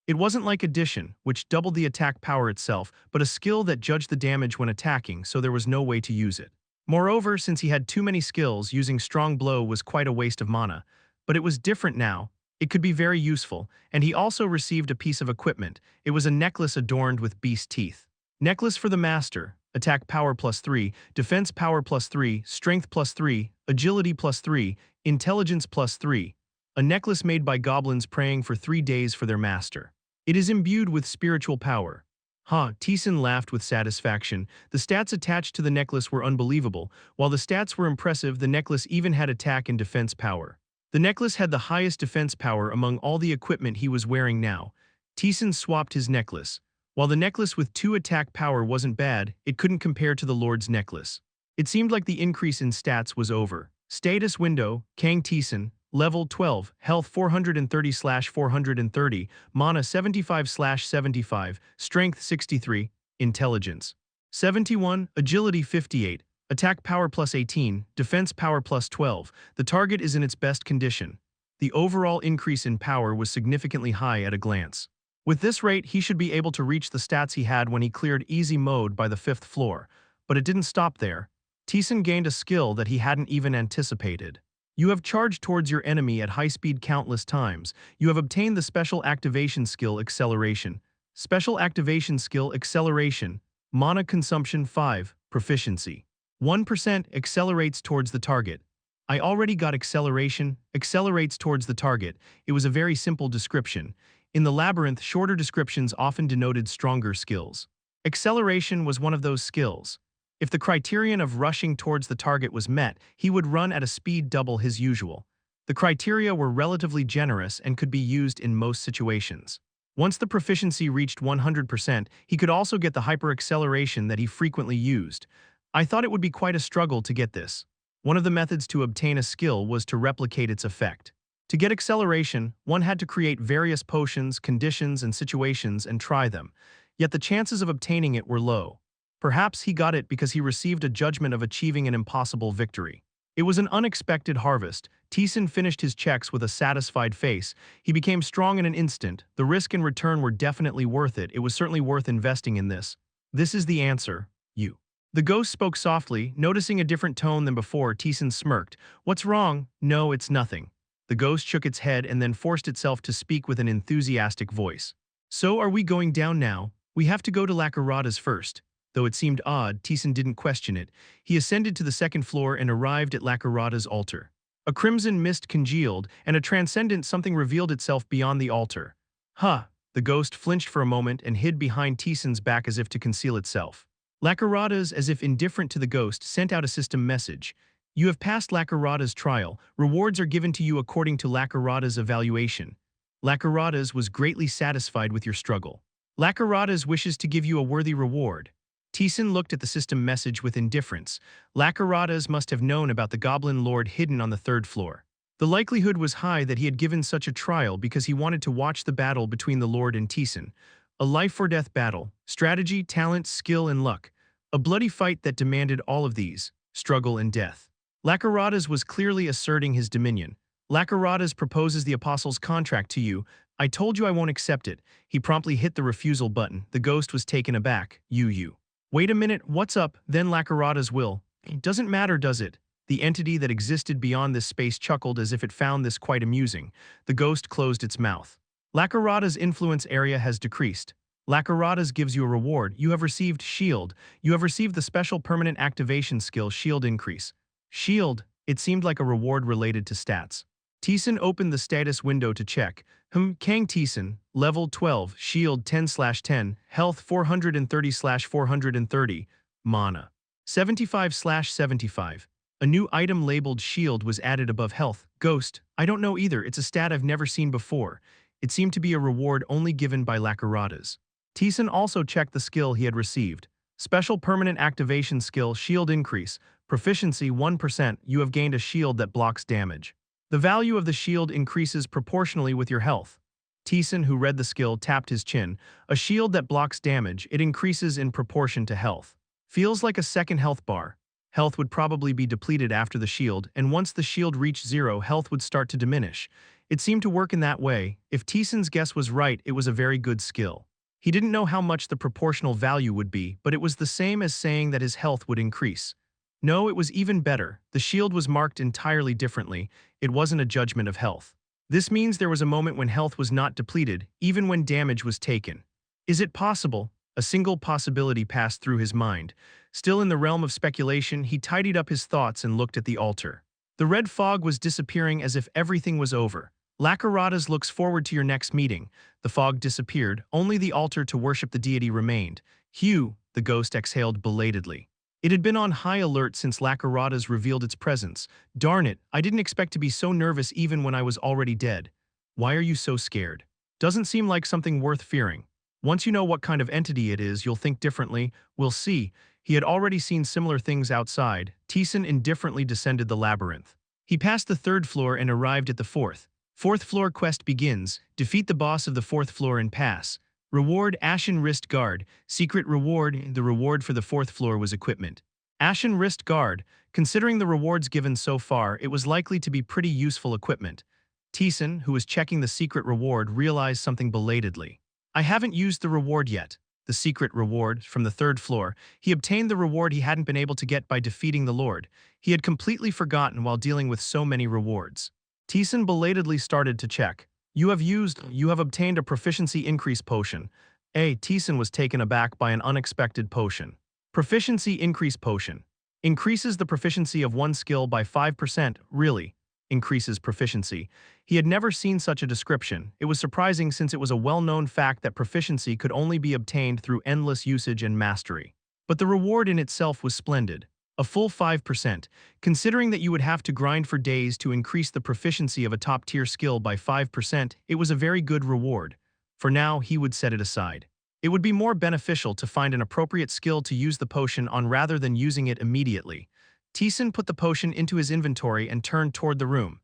It wasn't like Addition, which doubled the attack power itself, but a skill that judged the damage when attacking, so there was no way to use it. Moreover, since he had too many skills, using Strong Blow was quite a waste of mana. But it was different now. It could be very useful, and he also received a piece of equipment. It was a necklace adorned with beast teeth. Necklace for the Master. Attack power +3, defense power +3, strength +3, agility +3, intelligence +3. A necklace made by goblins praying for 3 days for their master. It is imbued with spiritual power. Taesan laughed with satisfaction. The stats attached to the necklace were unbelievable. While the stats were impressive, the necklace even had attack and defense power. The necklace had the highest defense power among all the equipment he was wearing now. Taesan swapped his necklace. While the necklace with 2 attack power wasn't bad, it couldn't compare to the Lord's necklace. It seemed like the increase in stats was over. Status window, Kang Taesan, level 12, health 430/430, mana 75/75, strength 63, intelligence 71, agility 58, attack power +18, defense power +12. The target is in its best condition. The overall increase in power was significantly high at a glance. With this rate, he should be able to reach the stats he had when he cleared easy mode by the 5th floor. But it didn't stop there. Taesan gained a skill that he hadn't even anticipated. You have charged towards your enemy at high speed countless times. You have obtained the special activation skill Acceleration. Special activation skill Acceleration. Mana consumption 5, proficiency 1% accelerates towards the target. I already got Acceleration, accelerates towards the target. It was a very simple description. In the labyrinth, shorter descriptions often denoted stronger skills. Acceleration was one of those skills. If the criterion of rushing towards the target was met, he would run at a speed double his usual. The criteria were relatively generous and could be used in most situations. Once the proficiency reached 100%, he could also get the hyper-acceleration that he frequently used. I thought it would be quite a struggle to get this. One of the methods to obtain a skill was to replicate its effect. To get acceleration, one had to create various potions, conditions, and situations and try them. Yet the chances of obtaining it were low. Perhaps he got it because he received a judgment of achieving an impossible victory. It was an unexpected harvest. Taesan finished his checks with a satisfied face. He became strong in an instant. The risk and return were definitely worth it. It was certainly worth investing in this. This is the answer, you. The ghost spoke softly, noticing a different tone than before. Taesan smirked. What's wrong? No, it's nothing. The ghost shook its head and then forced itself to speak with an enthusiastic voice. So are we going down now? We have to go to Lakarada's first. Though it seemed odd, Taesan didn't question it. He ascended to the 2nd floor and arrived at Lakarada's altar. A crimson mist congealed, and a transcendent something revealed itself beyond the altar. The ghost flinched for a moment and hid behind Taesan's back as if to conceal itself. Lakarada's, as if indifferent to the ghost, sent out a system message. You have passed Lakarada's trial. Rewards are given to you according to Lakarada's evaluation. Lakarada's was greatly satisfied with your struggle. Lakarada's wishes to give you a worthy reward. Taesan looked at the system message with indifference. Lakarada's must have known about the Goblin Lord hidden on the 3rd floor. The likelihood was high that he had given such a trial because he wanted to watch the battle between the Lord and Taesan. A life-or-death battle, strategy, talent, skill, and luck. A bloody fight that demanded all of these, struggle and death. Lakarada's was clearly asserting his dominion. Lakarada's proposes the Apostle's contract to you. I told you I won't accept it. He promptly hit the refusal button. The ghost was taken aback. You. Wait a minute, what's up? Then Lakarada's will. It doesn't matter, does it? The entity that existed beyond this space chuckled as if it found this quite amusing. The ghost closed its mouth. Lakarada's influence area has decreased. Lakarada's gives you a reward. You have received Shield. You have received the special permanent activation skill Shield Increase. Shield, it seemed like a reward related to stats. Taesan opened the status window to check. Kang Taesan, level 12, shield 10/10, health 430/430, mana 75/75. A new item labeled shield was added above health. Ghost, I don't know either, it's a stat I've never seen before. It seemed to be a reward only given by Lakarada's. Taesan also checked the skill he had received. Special permanent activation skill Shield Increase, proficiency 1%, you have gained a shield that blocks damage. The value of the shield increases proportionally with your health. Taesan, who read the skill, tapped his chin. A shield that blocks damage, it increases in proportion to health. Feels like a second health bar. Health would probably be depleted after the shield, and once the shield reached 0, health would start to diminish. It seemed to work in that way. If Taesan's guess was right, it was a very good skill. He didn't know how much the proportional value would be, but it was the same as saying that his health would increase. No, it was even better. The shield was marked entirely differently. It wasn't a judgment of health. This means there was a moment when health was not depleted, even when damage was taken. Is it possible? A single possibility passed through his mind. Still in the realm of speculation, he tidied up his thoughts and looked at the altar. The red fog was disappearing as if everything was over. Labyrinth looks forward to your next meeting. The fog disappeared, only the altar to worship the deity remained. Hugh, the ghost exhaled belatedly. It had been on high alert since Labyrinth revealed its presence. Darn it, I didn't expect to be so nervous even when I was already dead. Why are you so scared? Doesn't seem like something worth fearing. Once you know what kind of entity it is, you'll think differently. We'll see. He had already seen similar things outside. Taesan indifferently descended the labyrinth. He passed the 3rd floor and arrived at the 4th. 4th floor quest begins. Defeat the boss of the 4th floor and pass. Reward Ashen Wrist Guard. Secret reward. The reward for the 4th floor was equipment. Ashen Wrist Guard. Considering the rewards given so far, it was likely to be pretty useful equipment. Taesan, who was checking the secret reward, realized something belatedly. I haven't used the reward yet. The secret reward, from the 3rd floor. He obtained the reward he hadn't been able to get by defeating the Lord. He had completely forgotten while dealing with so many rewards. Taesan belatedly started to check. You have obtained a proficiency increase potion. Taesan was taken aback by an unexpected potion. Proficiency increase potion. Increases the proficiency of one skill by 5%, really. Increases proficiency. He had never seen such a description. It was surprising since it was a well-known fact that proficiency could only be obtained through endless usage and mastery. But the reward in itself was splendid. A full 5%. Considering that you would have to grind for days to increase the proficiency of a top-tier skill by 5%, it was a very good reward. For now, he would set it aside. It would be more beneficial to find an appropriate skill to use the potion on rather than using it immediately. Taesan put the potion into his inventory and turned toward the room.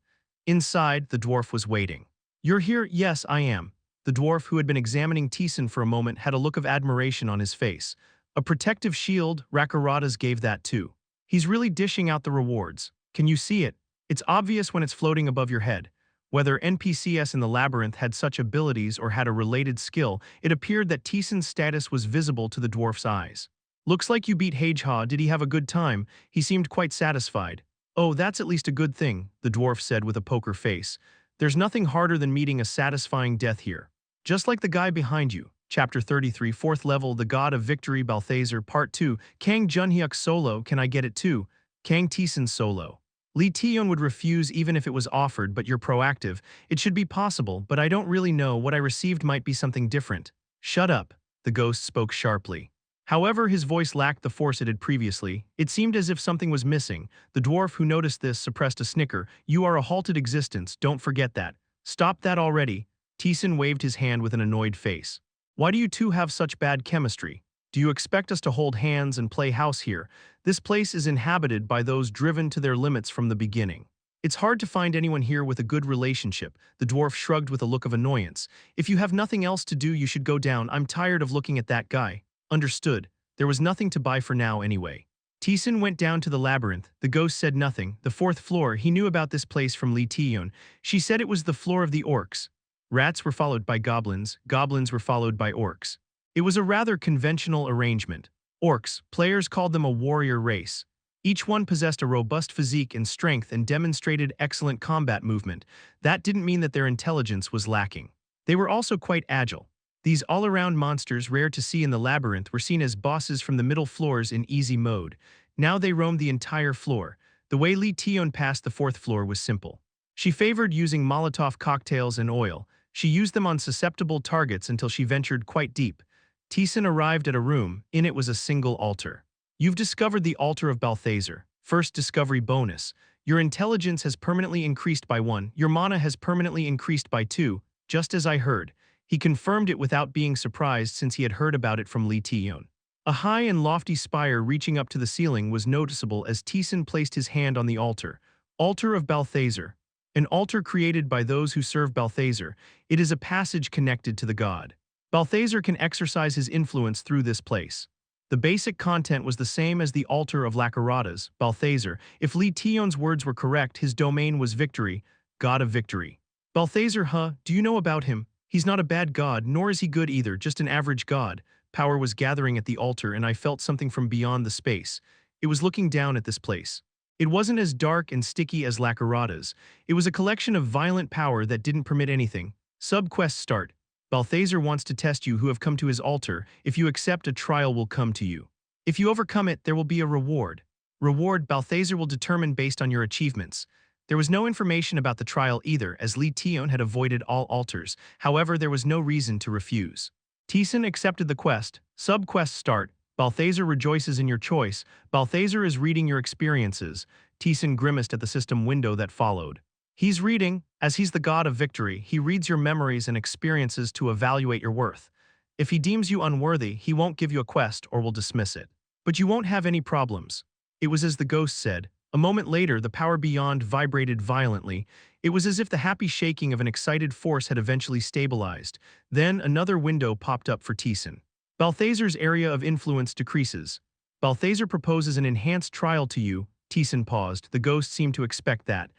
Inside, the dwarf was waiting. You're here? Yes, I am. The dwarf, who had been examining Taesan for a moment, had a look of admiration on his face. A protective shield, Labyrinth gave that too. He's really dishing out the rewards. Can you see it? It's obvious when it's floating above your head. Whether NPCs in the labyrinth had such abilities or had a related skill, it appeared that Taesan's status was visible to the dwarf's eyes. Looks like you beat Hageha. Did he have a good time? He seemed quite satisfied. Oh, that's at least a good thing, the dwarf said with a poker face. There's nothing harder than meeting a satisfying death here. Just like the guy behind you. Chapter 33, 4th level, The God of Victory, Balthazar, Part 2, Kang Junhyuk solo, can I get it too? Kang Taesan solo. Lee Taeyeon would refuse even if it was offered, but you're proactive. It should be possible, but I don't really know. What I received might be something different. Shut up, the ghost spoke sharply. However, his voice lacked the force it had previously. It seemed as if something was missing. The dwarf, who noticed this, suppressed a snicker. You are a halted existence, don't forget that. Stop that already. Taesan waved his hand with an annoyed face. Why do you two have such bad chemistry? Do you expect us to hold hands and play house here? This place is inhabited by those driven to their limits from the beginning. It's hard to find anyone here with a good relationship. The dwarf shrugged with a look of annoyance. If you have nothing else to do, you should go down. I'm tired of looking at that guy. Understood. There was nothing to buy for now anyway. Taesan went down to the labyrinth. The ghost said nothing. The 4th floor, he knew about this place from Lee Taeyeon. She said it was the floor of the orcs. Rats were followed by goblins, goblins were followed by orcs. It was a rather conventional arrangement. Orcs, players called them a warrior race. Each one possessed a robust physique and strength and demonstrated excellent combat movement. That didn't mean that their intelligence was lacking. They were also quite agile. These all-around monsters, rare to see in the labyrinth, were seen as bosses from the middle floors in easy mode. Now they roamed the entire floor. The way Lee Taeyeon passed the 4th floor was simple. She favored using Molotov cocktails and oil. She used them on susceptible targets until she ventured quite deep. Taesan arrived at a room. In it was a single altar. You've discovered the altar of Balthazar. First discovery bonus. Your intelligence has permanently increased by 1. Your mana has permanently increased by 2, just as I heard. He confirmed it without being surprised since he had heard about it from Lee Taeyeon. A high and lofty spire reaching up to the ceiling was noticeable as Taesan placed his hand on the altar. Altar of Balthazar. An altar created by those who serve Balthazar. It is a passage connected to the god. Balthazar can exercise his influence through this place. The basic content was the same as the altar of Lacarada's, Balthazar. If Li Tion's words were correct, his domain was victory, god of victory. Balthazar, do you know about him? He's not a bad god, nor is he good either, just an average god. Power was gathering at the altar and I felt something from beyond the space. It was looking down at this place. It wasn't as dark and sticky as Lacarada's. It was a collection of violent power that didn't permit anything. Sub-quest start. Balthazar wants to test you who have come to his altar. If you accept, a trial will come to you. If you overcome it, there will be a reward. Reward Balthazar will determine based on your achievements. There was no information about the trial either, as Li Tion had avoided all altars. However, there was no reason to refuse. Taesan accepted the quest. Sub-quest start. Balthazar rejoices in your choice. Balthazar is reading your experiences. Taesan grimaced at the system window that followed. He's reading. As he's the god of victory, he reads your memories and experiences to evaluate your worth. If he deems you unworthy, he won't give you a quest or will dismiss it. But you won't have any problems. It was as the ghost said. A moment later, the power beyond vibrated violently. It was as if the happy shaking of an excited force had eventually stabilized. Then another window popped up for Taesan. Balthazar's area of influence decreases. Balthazar proposes an enhanced trial to you. Taesan paused. The ghost seemed to expect that.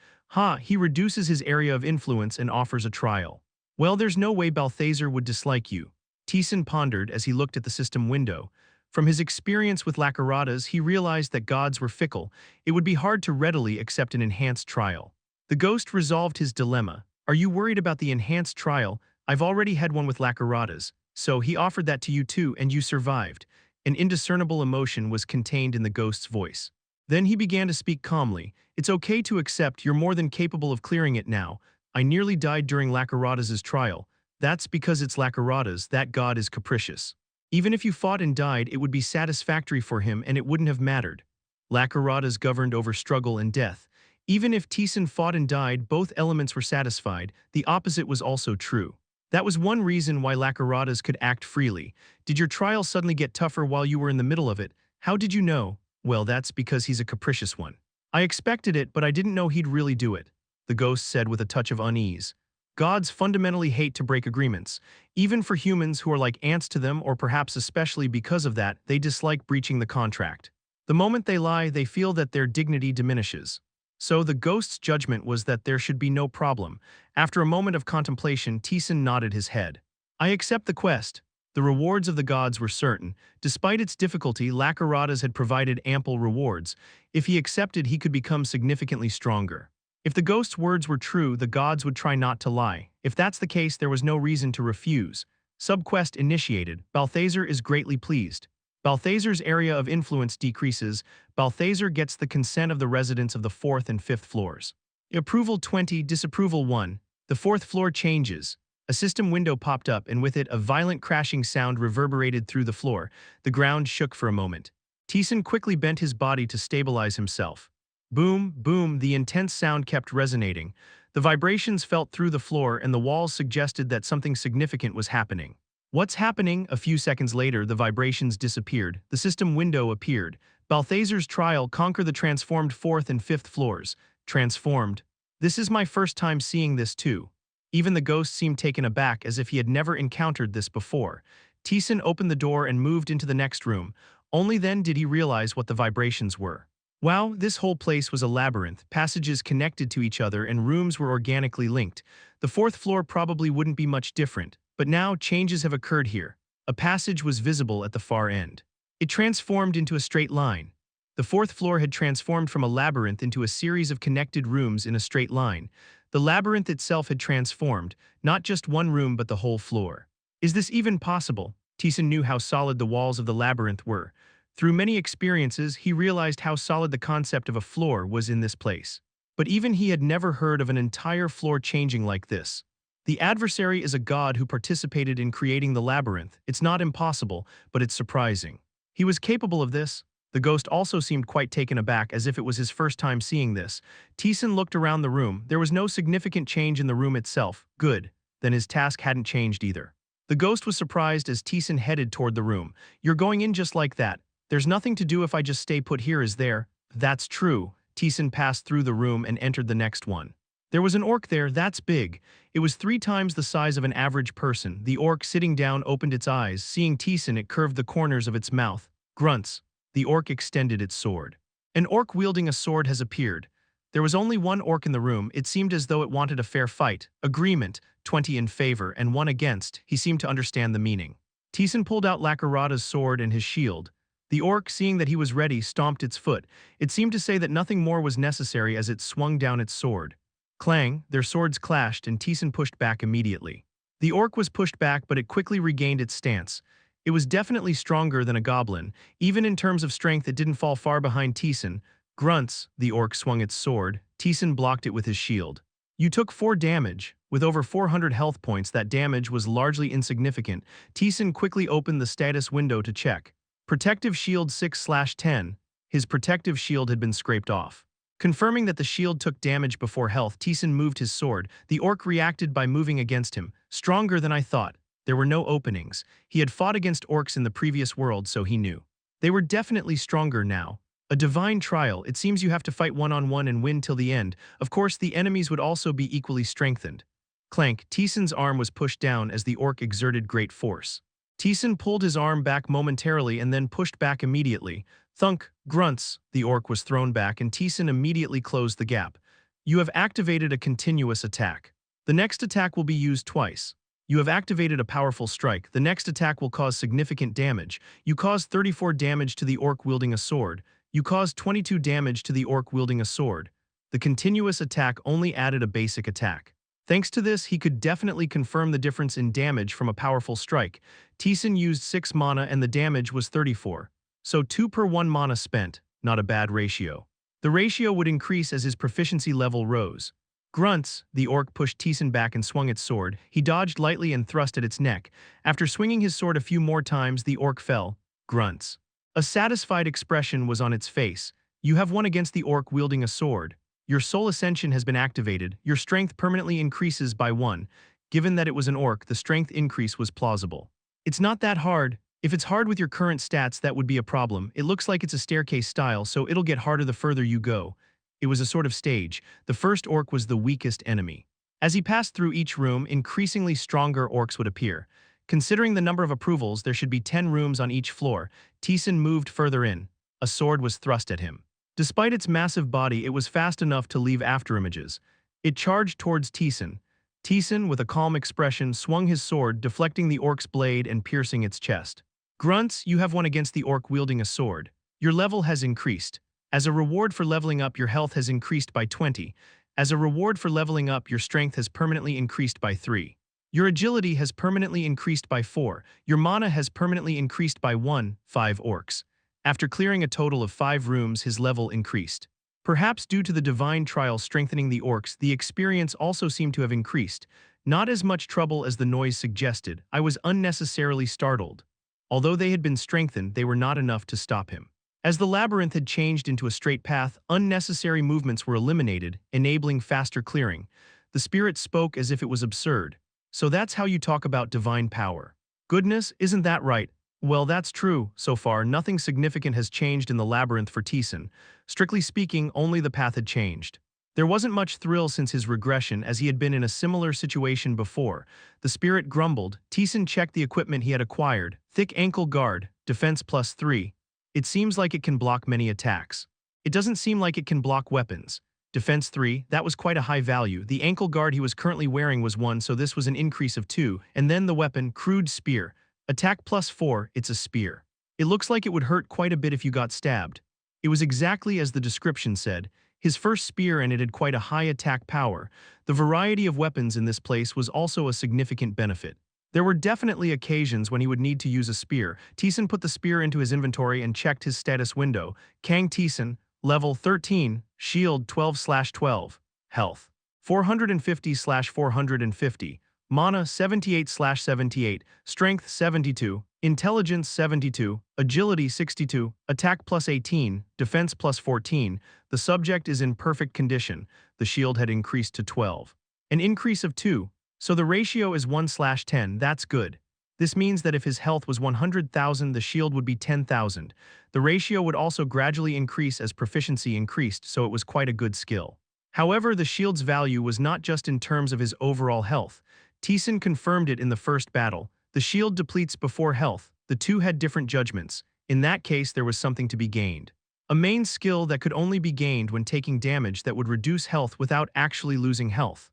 He reduces his area of influence and offers a trial. Well, there's no way Balthazar would dislike you. Taesan pondered as he looked at the system window. From his experience with Lacarada's, he realized that gods were fickle. It would be hard to readily accept an enhanced trial. The ghost resolved his dilemma. Are you worried about the enhanced trial? I've already had one with Lacarada's. So he offered that to you too, and you survived. An indiscernible emotion was contained in the ghost's voice. Then he began to speak calmly. It's okay to accept, you're more than capable of clearing it now. I nearly died during Lacarada's trial. That's because it's Lacarada's, that god is capricious. Even if you fought and died, it would be satisfactory for him and it wouldn't have mattered. Lacarada's governed over struggle and death. Even if Taesan fought and died, both elements were satisfied. The opposite was also true. That was one reason why Lacarada's could act freely. Did your trial suddenly get tougher while you were in the middle of it? How did you know? Well, that's because he's a capricious one. I expected it, but I didn't know he'd really do it, the ghost said with a touch of unease. Gods fundamentally hate to break agreements. Even for humans who are like ants to them, or perhaps especially because of that, they dislike breaching the contract. The moment they lie, they feel that their dignity diminishes. So the ghost's judgment was that there should be no problem. After a moment of contemplation, Taesan nodded his head. I accept the quest. The rewards of the gods were certain. Despite its difficulty, Lacarada's had provided ample rewards. If he accepted, he could become significantly stronger. If the ghost's words were true, the gods would try not to lie. If that's the case, there was no reason to refuse. Subquest initiated. Balthazar is greatly pleased. Balthazar's area of influence decreases. Balthazar gets the consent of the residents of the 4th and 5th floors. Approval 20, disapproval 1. The 4th floor changes. A system window popped up, and with it, a violent crashing sound reverberated through the floor. The ground shook for a moment. Taesan quickly bent his body to stabilize himself. Boom, boom, the intense sound kept resonating. The vibrations felt through the floor, and the walls suggested that something significant was happening. What's happening? A few seconds later, the vibrations disappeared. The system window appeared. Balthazar's trial, conquer the transformed 4th and 5th floors. Transformed. This is my first time seeing this too. Even the ghost seemed taken aback, as if he had never encountered this before. Taesan opened the door and moved into the next room. Only then did he realize what the vibrations were. Wow, this whole place was a labyrinth, passages connected to each other and rooms were organically linked. The 4th floor probably wouldn't be much different, but now changes have occurred here. A passage was visible at the far end. It transformed into a straight line. The 4th floor had transformed from a labyrinth into a series of connected rooms in a straight line. The labyrinth itself had transformed, not just one room but the whole floor. Is this even possible? Taesan knew how solid the walls of the labyrinth were. Through many experiences, he realized how solid the concept of a floor was in this place. But even he had never heard of an entire floor changing like this. The adversary is a god who participated in creating the labyrinth. It's not impossible, but it's surprising. He was capable of this. The ghost also seemed quite taken aback, as if it was his first time seeing this. Taesan looked around the room. There was no significant change in the room itself. Good. Then his task hadn't changed either. The ghost was surprised as Taesan headed toward the room. You're going in just like that. There's nothing to do if I just stay put here, is there? That's true. Taesan passed through the room and entered the next one. There was an orc there, that's big. It was 3 times the size of an average person. The orc sitting down opened its eyes. Seeing Taesan, it curved the corners of its mouth. Grunts. The orc extended its sword. An orc wielding a sword has appeared. There was only one orc in the room. It seemed as though it wanted a fair fight. Agreement, 20 in favor and 1 against. He seemed to understand the meaning. Taesan pulled out Lakarada's sword and his shield. The orc, seeing that he was ready, stomped its foot. It seemed to say that nothing more was necessary as it swung down its sword. Clang, their swords clashed and Taesan pushed back immediately. The orc was pushed back, but it quickly regained its stance. It was definitely stronger than a goblin. Even in terms of strength, it didn't fall far behind Taesan. Grunts, the orc swung its sword. Taesan blocked it with his shield. You took 4 damage. With over 400 health points, that damage was largely insignificant. Taesan quickly opened the status window to check. Protective shield 6/10. His protective shield had been scraped off. Confirming that the shield took damage before health, Taesan moved his sword. The orc reacted by moving against him. Stronger than I thought. There were no openings. He had fought against orcs in the previous world, so he knew. They were definitely stronger now. A divine trial. It seems you have to fight one-on-one and win till the end. Of course, the enemies would also be equally strengthened. Clank. Taesan's arm was pushed down as the orc exerted great force. Taesan pulled his arm back momentarily and then pushed back immediately. Thunk. Grunts. The orc was thrown back and Taesan immediately closed the gap. You have activated a continuous attack. The next attack will be used twice. You have activated a powerful strike. The next attack will cause significant damage. You caused 34 damage to the orc wielding a sword. You caused 22 damage to the orc wielding a sword. The continuous attack only added a basic attack. Thanks to this, he could definitely confirm the difference in damage from a powerful strike. Taesan used 6 mana and the damage was 34. So 2 per 1 mana spent, not a bad ratio. The ratio would increase as his proficiency level rose. Grunts, the orc pushed Taesan back and swung its sword. He dodged lightly and thrust at its neck. After swinging his sword a few more times, the orc fell. Grunts. A satisfied expression was on its face. You have won against the orc wielding a sword. Your soul ascension has been activated. Your strength permanently increases by 1. Given that it was an orc, the strength increase was plausible. It's not that hard. If it's hard with your current stats, that would be a problem. It looks like it's a staircase style, so it'll get harder the further you go. It was a sort of stage. The first orc was the weakest enemy. As he passed through each room, increasingly stronger orcs would appear. Considering the number of approvals, there should be 10 rooms on each floor. Taesan moved further in. A sword was thrust at him. Despite its massive body, it was fast enough to leave afterimages. It charged towards Taesan. Taesan, with a calm expression, swung his sword, deflecting the orc's blade and piercing its chest. Grunts, you have won against the orc wielding a sword. Your level has increased. As a reward for leveling up, your health has increased by 20. As a reward for leveling up, your strength has permanently increased by 3. Your agility has permanently increased by 4. Your mana has permanently increased by 1, 5 orcs. After clearing a total of 5 rooms, his level increased. Perhaps due to the divine trial strengthening the orcs, the experience also seemed to have increased. Not as much trouble as the noise suggested. I was unnecessarily startled. Although they had been strengthened, they were not enough to stop him. As the labyrinth had changed into a straight path, unnecessary movements were eliminated, enabling faster clearing. The spirit spoke as if it was absurd. So that's how you talk about divine power. Goodness, isn't that right? Well, that's true. So far, nothing significant has changed in the labyrinth for Taesan. Strictly speaking, only the path had changed. There wasn't much thrill since his regression, as he had been in a similar situation before. The spirit grumbled. Taesan checked the equipment he had acquired. Thick ankle guard, defense +3. It seems like it can block many attacks. It doesn't seem like it can block weapons. Defense 3, that was quite a high value. The ankle guard he was currently wearing was 1, so this was an increase of 2. And then the weapon, crude spear. Attack +4, it's a spear. It looks like it would hurt quite a bit if you got stabbed. It was exactly as the description said. His first spear, and it had quite a high attack power. The variety of weapons in this place was also a significant benefit. There were definitely occasions when he would need to use a spear. Taesan put the spear into his inventory and checked his status window. Kang Taesan, level 13, shield 12/12, health 450/450, mana 78/78, strength 72, intelligence 72, agility 62, attack +18, defense +14. The subject is in perfect condition. The shield had increased to 12. An increase of 2. So the ratio is 1/10, that's good. This means that if his health was 100,000, the shield would be 10,000. The ratio would also gradually increase as proficiency increased, so it was quite a good skill. However, the shield's value was not just in terms of his overall health. Taesan confirmed it in the first battle. The shield depletes before health. The two had different judgments. In that case, there was something to be gained. A main skill that could only be gained when taking damage that would reduce health without actually losing health.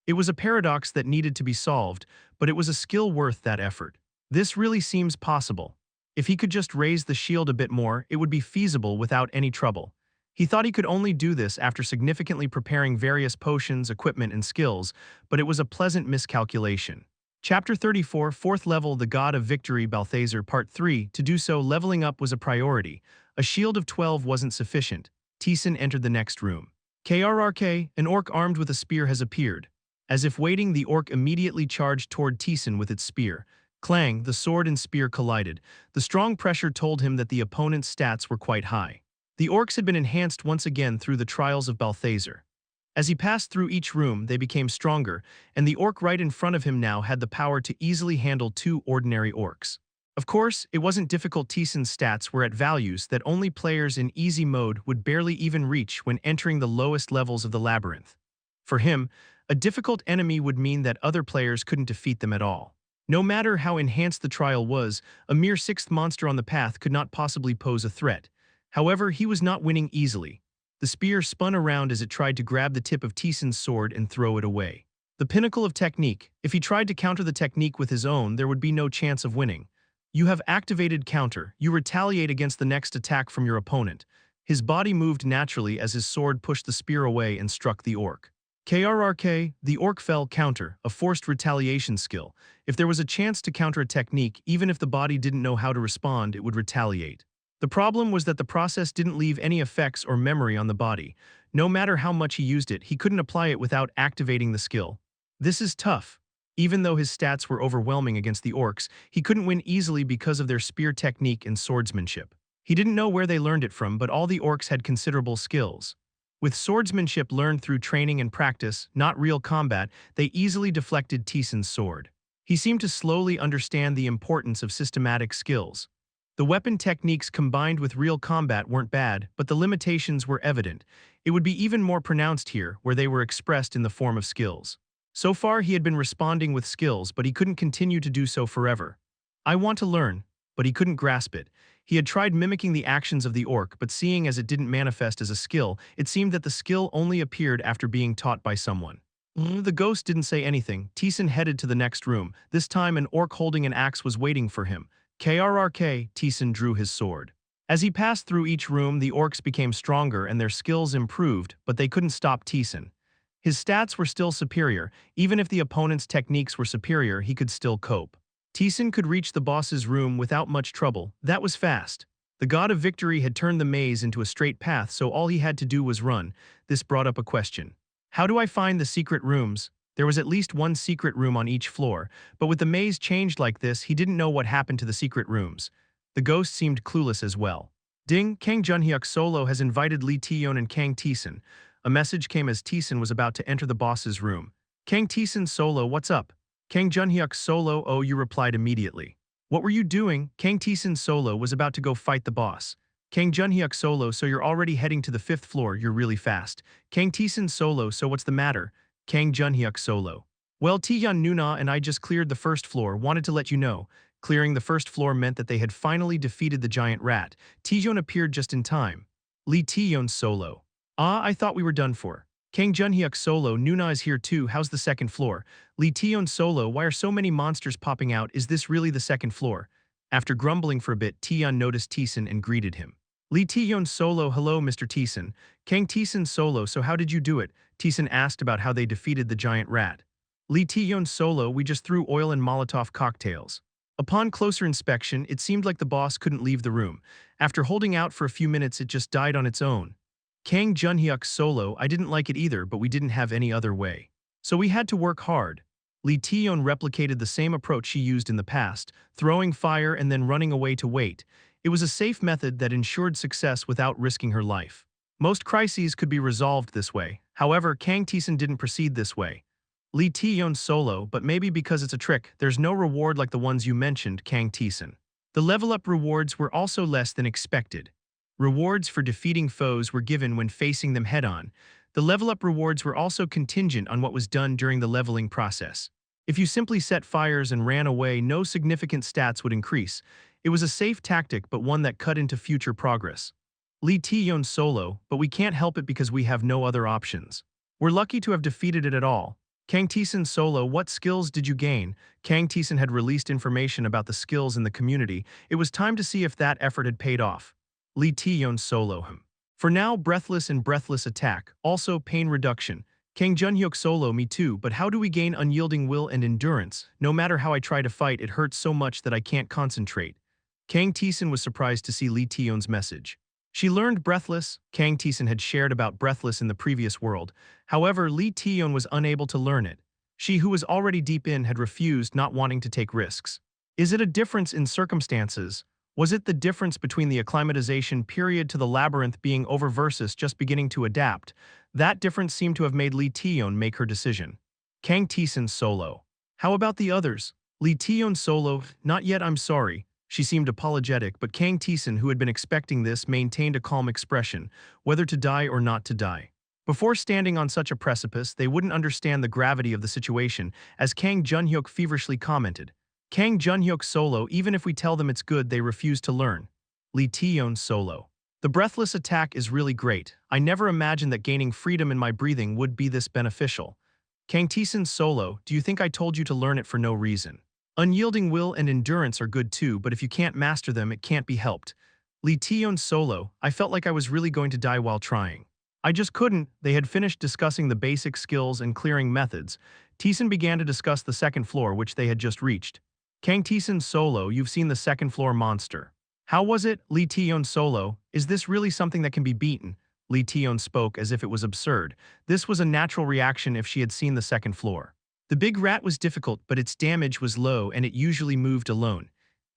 It was a paradox that needed to be solved, but it was a skill worth that effort. This really seems possible. If he could just raise the shield a bit more, it would be feasible without any trouble. He thought he could only do this after significantly preparing various potions, equipment, and skills, but it was a pleasant miscalculation. Chapter 34, 4th level, The God of Victory, Balthazar, Part 3. To do so, leveling up was a priority. A shield of 12 wasn't sufficient. Taesan entered the next room. KRRK, an orc armed with a spear has appeared. As if waiting, the orc immediately charged toward Taesan with its spear. Clang, the sword and spear collided. The strong pressure told him that the opponent's stats were quite high. The orcs had been enhanced once again through the trials of Balthazar. As he passed through each room, they became stronger, and the orc right in front of him now had the power to easily handle 2 ordinary orcs. Of course, it wasn't difficult. Taesan's stats were at values that only players in easy mode would barely even reach when entering the lowest levels of the labyrinth. For him, a difficult enemy would mean that other players couldn't defeat them at all. No matter how enhanced the trial was, a mere 6th monster on the path could not possibly pose a threat. However, he was not winning easily. The spear spun around as it tried to grab the tip of Taesan's sword and throw it away. The pinnacle of technique. If he tried to counter the technique with his own, there would be no chance of winning. You have activated counter. You retaliate against the next attack from your opponent. His body moved naturally as his sword pushed the spear away and struck the orc. KRRK, the orc fell. Counter, a forced retaliation skill. If there was a chance to counter a technique, even if the body didn't know how to respond, it would retaliate. The problem was that the process didn't leave any effects or memory on the body. No matter how much he used it, he couldn't apply it without activating the skill. This is tough. Even though his stats were overwhelming against the orcs, he couldn't win easily because of their spear technique and swordsmanship. He didn't know where they learned it from, but all the orcs had considerable skills. With swordsmanship learned through training and practice, not real combat, they easily deflected Taesan's sword. He seemed to slowly understand the importance of systematic skills. The weapon techniques combined with real combat weren't bad, but the limitations were evident. It would be even more pronounced here, where they were expressed in the form of skills. So far he had been responding with skills, but he couldn't continue to do so forever. I want to learn, but he couldn't grasp it. He had tried mimicking the actions of the orc, but seeing as it didn't manifest as a skill, it seemed that the skill only appeared after being taught by someone. The ghost didn't say anything. Taesan headed to the next room. This time an orc holding an axe was waiting for him. KRRK, Taesan drew his sword. As he passed through each room, the orcs became stronger and their skills improved, but they couldn't stop Taesan. His stats were still superior. Even if the opponent's techniques were superior, he could still cope. Taesan could reach the boss's room without much trouble. That was fast. The God of Victory had turned the maze into a straight path, so all he had to do was run. This brought up a question. How do I find the secret rooms? There was at least one secret room on each floor, but with the maze changed like this, he didn't know what happened to the secret rooms. The ghost seemed clueless as well. Ding, Kang Junhyuk Solo has invited Lee Taeyeon and Kang Taesan. A message came as Taesan was about to enter the boss's room. Kang Taesan Solo, what's up? Kang Junhyuk Solo, oh, you replied immediately. What were you doing? Kang Taesan Solo was about to go fight the boss. Kang Junhyuk Solo, so you're already heading to the 5th floor, you're really fast. Kang Taesan Solo, so what's the matter? Kang Junhyuk Solo. Well, Taeyeon Nuna and I just cleared the 1st floor, wanted to let you know. Clearing the 1st floor meant that they had finally defeated the giant rat. Taeyeon appeared just in time. Lee Taeyeon Solo. Ah, I thought we were done for. Kang Junhyuk Solo, Nuna is here too, how's the 2nd floor? Lee Taeyeon Solo, why are so many monsters popping out, is this really the 2nd floor? After grumbling for a bit, Taeyeon noticed Taesan and greeted him. Lee Taeyeon Solo, hello Mr. Taesan. Kang Taesan Solo, so how did you do it? Taesan asked about how they defeated the giant rat. Lee Taeyeon Solo, we just threw oil and Molotov cocktails. Upon closer inspection, it seemed like the boss couldn't leave the room. After holding out for a few minutes, it just died on its own. Kang Junhyuk Solo, I didn't like it either, but we didn't have any other way. So we had to work hard. Lee Taeyeon replicated the same approach she used in the past, throwing fire and then running away to wait. It was a safe method that ensured success without risking her life. Most crises could be resolved this way. However, Kang Taesan didn't proceed this way. Lee Taeyeon Solo, but maybe because it's a trick, there's no reward like the ones you mentioned, Kang Taesan. The level-up rewards were also less than expected. Rewards for defeating foes were given when facing them head-on. The level up rewards were also contingent on what was done during the leveling process. If you simply set fires and ran away, no significant stats would increase. It was a safe tactic, but one that cut into future progress. Lee Tae-yeon's solo, but we can't help it because we have no other options. We're lucky to have defeated it at all. Kang Taesan solo, what skills did you gain? Kang Taesan had released information about the skills in the community. It was time to see if that effort had paid off. Lee Tae-yeon solo him. For now, breathless and breathless attack, also pain reduction. Kang Junhyuk solo, me too, but how do we gain unyielding will and endurance? No matter how I try to fight, it hurts so much that I can't concentrate. Kang Taesan was surprised to see Lee Tae-yeon's message. She learned Breathless. Kang Taesan had shared about Breathless in the previous world. However, Lee Tae-yeon was unable to learn it. She, who was already deep in, had refused, not wanting to take risks. Is it a difference in circumstances? Was it the difference between the acclimatization period to the labyrinth being over versus just beginning to adapt? That difference seemed to have made Lee Tae-yeon make her decision. Kang Taesan solo. How about the others? Lee Tae-yeon solo, not yet, I'm sorry. She seemed apologetic, but Kang Taesan, who had been expecting this, maintained a calm expression, whether to die or not to die. Before standing on such a precipice, they wouldn't understand the gravity of the situation, as Kang Junhyuk feverishly commented. Kang Junhyuk solo, even if we tell them it's good, they refuse to learn. Lee Tae-yeon solo. The breathless attack is really great. I never imagined that gaining freedom in my breathing would be this beneficial. Kang Taesan solo, do you think I told you to learn it for no reason? Unyielding will and endurance are good too, but if you can't master them, it can't be helped. Lee Tae-yeon solo, I felt like I was really going to die while trying. I just couldn't. They had finished discussing the basic skills and clearing methods. Taesan began to discuss the second floor, which they had just reached. Kang Taesan solo, you've seen the second floor monster. How was it? Lee Tae-yeon solo, is this really something that can be beaten? Lee Tae-yeon spoke as if it was absurd. This was a natural reaction if she had seen the second floor. The big rat was difficult, but its damage was low and it usually moved alone.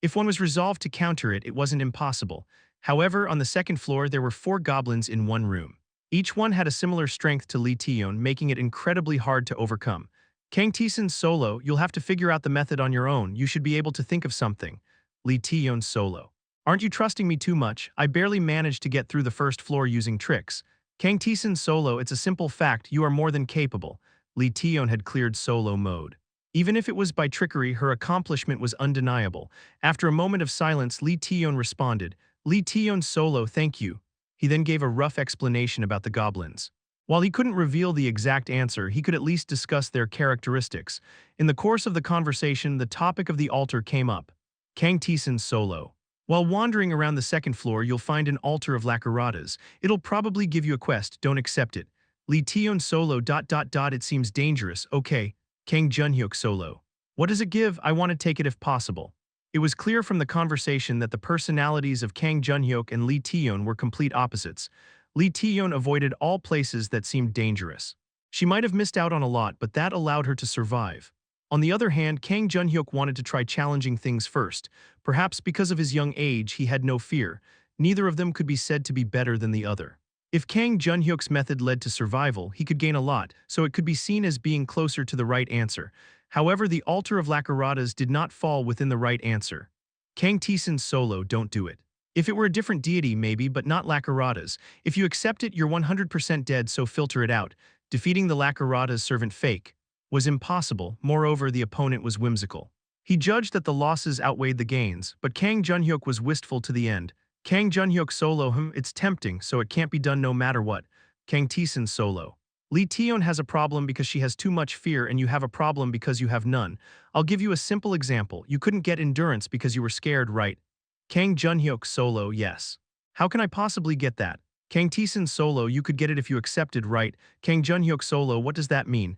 If one was resolved to counter it, it wasn't impossible. However, on the second floor, there were 4 goblins in one room. Each one had a similar strength to Lee Tae-yeon, making it incredibly hard to overcome. Kang Taesan solo, you'll have to figure out the method on your own. You should be able to think of something. Lee Tae-yeon solo. Aren't you trusting me too much? I barely managed to get through the first floor using tricks. Kang Taesan solo, it's a simple fact, you are more than capable. Lee Tae-yeon had cleared solo mode. Even if it was by trickery, her accomplishment was undeniable. After a moment of silence, Lee Tae-yeon responded, Lee Tae-yeon solo, thank you. He then gave a rough explanation about the goblins. While he couldn't reveal the exact answer, he could at least discuss their characteristics. In the course of the conversation, the topic of the altar came up. Kang Taesan solo. While wandering around the second floor, you'll find an altar of Lacaratas. It'll probably give you a quest, don't accept it. Lee Tae-yeon solo ... It seems dangerous, okay. Kang Junhyuk solo. What does it give? I want to take it if possible. It was clear from the conversation that the personalities of Kang Junhyuk and Lee Tae-yeon were complete opposites. Lee Tae-yeon avoided all places that seemed dangerous. She might have missed out on a lot, but that allowed her to survive. On the other hand, Kang Junhyuk wanted to try challenging things first. Perhaps because of his young age, he had no fear. Neither of them could be said to be better than the other. If Kang Junhyuk's method led to survival, he could gain a lot, so it could be seen as being closer to the right answer. However, the altar of Lacaratas did not fall within the right answer. Kang Taesan solo, don't do it. If it were a different deity, maybe, but not Lacaratas. If you accept it, you're 100% dead, so filter it out. Defeating the Lacaratas servant fake was impossible. Moreover, the opponent was whimsical. He judged that the losses outweighed the gains, but Kang Junhyuk was wistful to the end. Kang Junhyuk solo, it's tempting, so it can't be done no matter what. Kang Taesan solo. Lee Tae-yeon has a problem because she has too much fear and you have a problem because you have none. I'll give you a simple example. You couldn't get endurance because you were scared, right? Kang Junhyuk solo, yes. How can I possibly get that? Kang Taesan solo, you could get it if you accepted, right? Kang Junhyuk solo, what does that mean?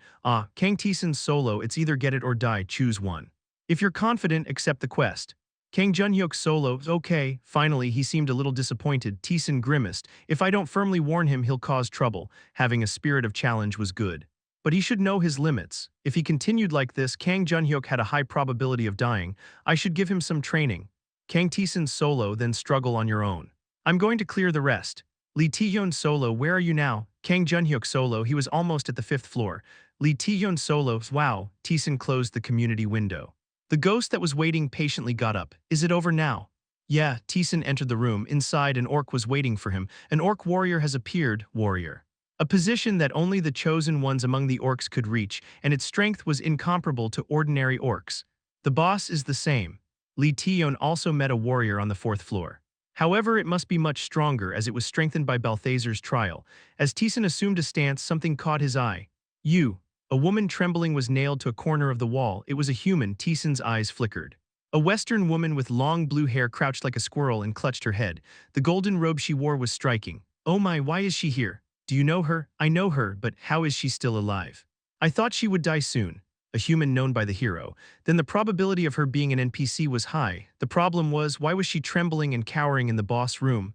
Kang Taesan solo, it's either get it or die, choose one. If you're confident, accept the quest. Kang Junhyuk solo, okay. Finally, he seemed a little disappointed. Taesan grimaced. If I don't firmly warn him, he'll cause trouble. Having a spirit of challenge was good. But he should know his limits. If he continued like this, Kang Junhyuk had a high probability of dying. I should give him some training. Kang Taesan solo, then struggle on your own. I'm going to clear the rest. Lee Tae-yeon solo, where are you now? Kang Junhyuk solo, he was almost at the 5th floor. Lee Tae-yeon solo, wow. Taesan closed the community window. The ghost that was waiting patiently got up. Is it over now? Yeah, Taesan entered the room. Inside, an orc was waiting for him. An orc warrior has appeared, warrior. a position that only the chosen ones among the orcs could reach, and its strength was incomparable to ordinary orcs. The boss is the same. Lee Taeyeon also met a warrior on the fourth floor. However, it must be much stronger as it was strengthened by Balthazar's trial. As Taesan assumed a stance, something caught his eye. You. A woman trembling was nailed to a corner of the wall. It was a human. Taesan's eyes flickered. A Western woman with long blue hair crouched like a squirrel and clutched her head. The golden robe she wore was striking. Oh my, why is she here? Do you know her? I know her, but how is she still alive? I thought she would die soon. A human known by the hero. Then the probability of her being an NPC was high. The problem was, why was she trembling and cowering in the boss room?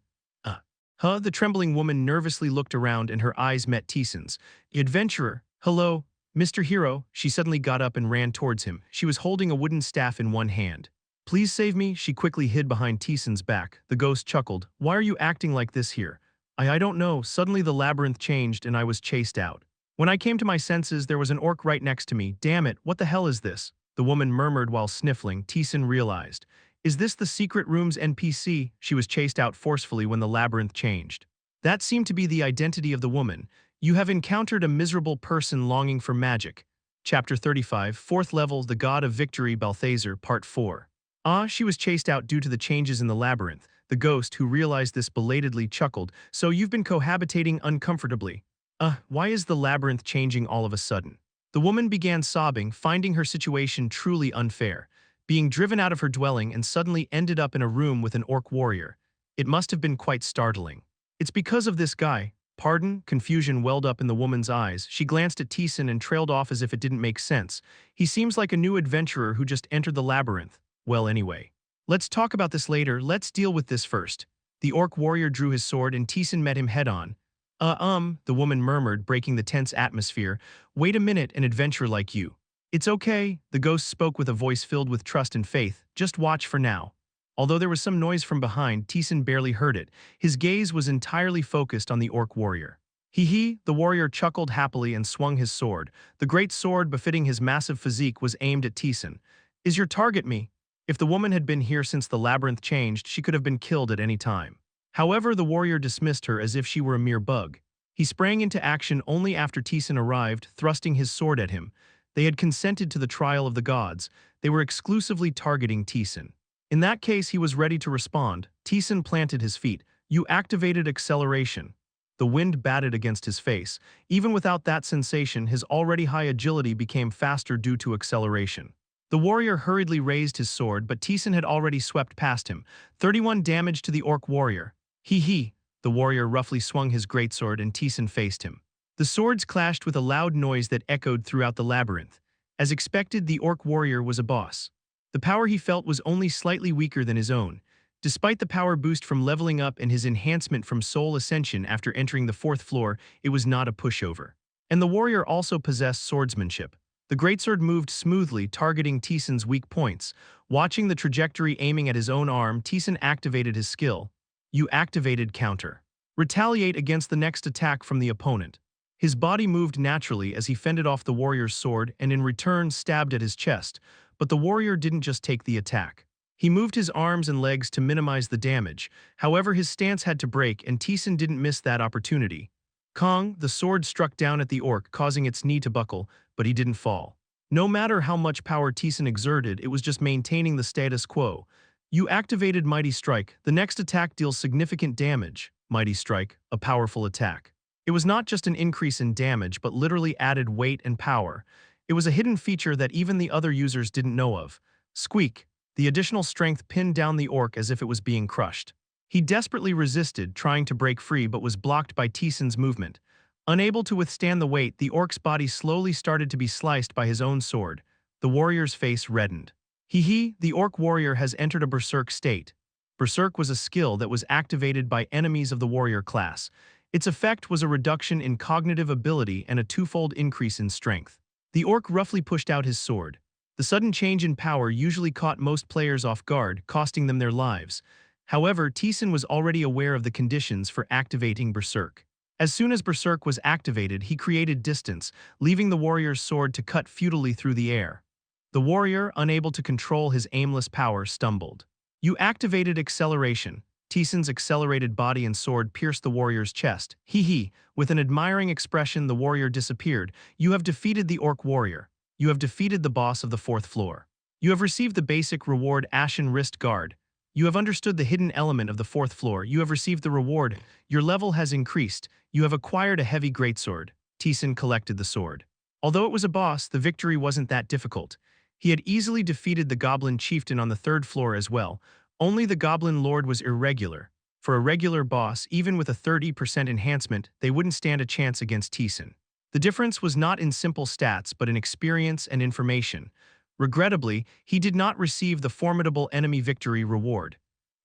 The trembling woman nervously looked around and her eyes met Taesan's. Adventurer. Hello, Mr. Hero. She suddenly got up and ran towards him. She was holding a wooden staff in one hand. Please save me. She quickly hid behind Taesan's back. The ghost chuckled. Why are you acting like this here? I don't know. Suddenly the labyrinth changed and I was chased out. When I came to my senses, there was an orc right next to me. Damn it, what the hell is this? The woman murmured while sniffling. Taesan realized. Is this the secret room's NPC? She was chased out forcefully when the labyrinth changed. That seemed to be the identity of the woman. You have encountered a miserable person longing for magic. Chapter 35, 4th level, The God of Victory, Balthazar, Part 4. She was chased out due to the changes in the labyrinth. The ghost, who realized this belatedly, chuckled. So you've been cohabitating uncomfortably. Why is the labyrinth changing all of a sudden? The woman began sobbing, finding her situation truly unfair. Being driven out of her dwelling and suddenly ended up in a room with an orc warrior. It must have been quite startling. It's because of this guy. Pardon? Confusion welled up in the woman's eyes. She glanced at Taesan and trailed off as if it didn't make sense. He seems like a new adventurer who just entered the labyrinth. Well, anyway. Let's talk about this later. Let's deal with this first. The orc warrior drew his sword and Taesan met him head-on. The woman murmured, breaking the tense atmosphere. Wait a minute, an adventurer like you. It's okay, the ghost spoke with a voice filled with trust and faith. Just watch for now. Although there was some noise from behind, Taesan barely heard it. His gaze was entirely focused on the orc warrior. Hee, the warrior chuckled happily and swung his sword. The great sword befitting his massive physique was aimed at Taesan. Is your target me? If the woman had been here since the labyrinth changed, she could have been killed at any time. However, the warrior dismissed her as if she were a mere bug. He sprang into action only after Taesan arrived, thrusting his sword at him. They had consented to the trial of the gods. They were exclusively targeting Taesan. In that case, he was ready to respond. Taesan planted his feet. You activated acceleration. The wind batted against his face. Even without that sensation, his already high agility became faster due to acceleration. The warrior hurriedly raised his sword, but Taesan had already swept past him. 31 damage to the orc warrior. Hee. The warrior roughly swung his greatsword and Taesan faced him. The swords clashed with a loud noise that echoed throughout the labyrinth. As expected, the orc warrior was a boss. The power he felt was only slightly weaker than his own. Despite the power boost from leveling up and his enhancement from soul ascension after entering the 4th floor, it was not a pushover. And the warrior also possessed swordsmanship. The greatsword moved smoothly, targeting Taesan's weak points. Watching the trajectory aiming at his own arm, Taesan activated his skill. You activated counter. Retaliate against the next attack from the opponent. His body moved naturally as he fended off the warrior's sword and in return stabbed at his chest, but the warrior didn't just take the attack. He moved his arms and legs to minimize the damage. However, his stance had to break and Taesan didn't miss that opportunity. Kang, the sword struck down at the orc, causing its knee to buckle, but he didn't fall. No matter how much power Taesan exerted, it was just maintaining the status quo. You activated Mighty Strike. The next attack deals significant damage. Mighty Strike, a powerful attack. It was not just an increase in damage, but literally added weight and power. It was a hidden feature that even the other users didn't know of. Squeak. The additional strength pinned down the orc as if it was being crushed. He desperately resisted, trying to break free, but was blocked by Taesan's movement. Unable to withstand the weight, the orc's body slowly started to be sliced by his own sword. The warrior's face reddened. The orc warrior has entered a berserk state. Berserk was a skill that was activated by enemies of the warrior class. Its effect was a reduction in cognitive ability and a twofold increase in strength. The orc roughly pushed out his sword. The sudden change in power usually caught most players off guard, costing them their lives. However, Taesan was already aware of the conditions for activating Berserk. As soon as Berserk was activated, he created distance, leaving the warrior's sword to cut futilely through the air. The warrior, unable to control his aimless power, stumbled. You activated acceleration. Taesan's accelerated body and sword pierced the warrior's chest. Hee hee. With an admiring expression, the warrior disappeared. You have defeated the orc warrior. You have defeated the boss of the fourth floor. You have received the basic reward Ashen Wrist Guard. You have understood the hidden element of the fourth floor. You have received the reward. Your level has increased. You have acquired a heavy greatsword. Taesan collected the sword. Although it was a boss, the victory wasn't that difficult. He had easily defeated the goblin chieftain on the third floor as well. Only the goblin lord was irregular. For a regular boss, even with a 30% enhancement, they wouldn't stand a chance against Taesan. The difference was not in simple stats but in experience and information. Regrettably, he did not receive the formidable enemy victory reward.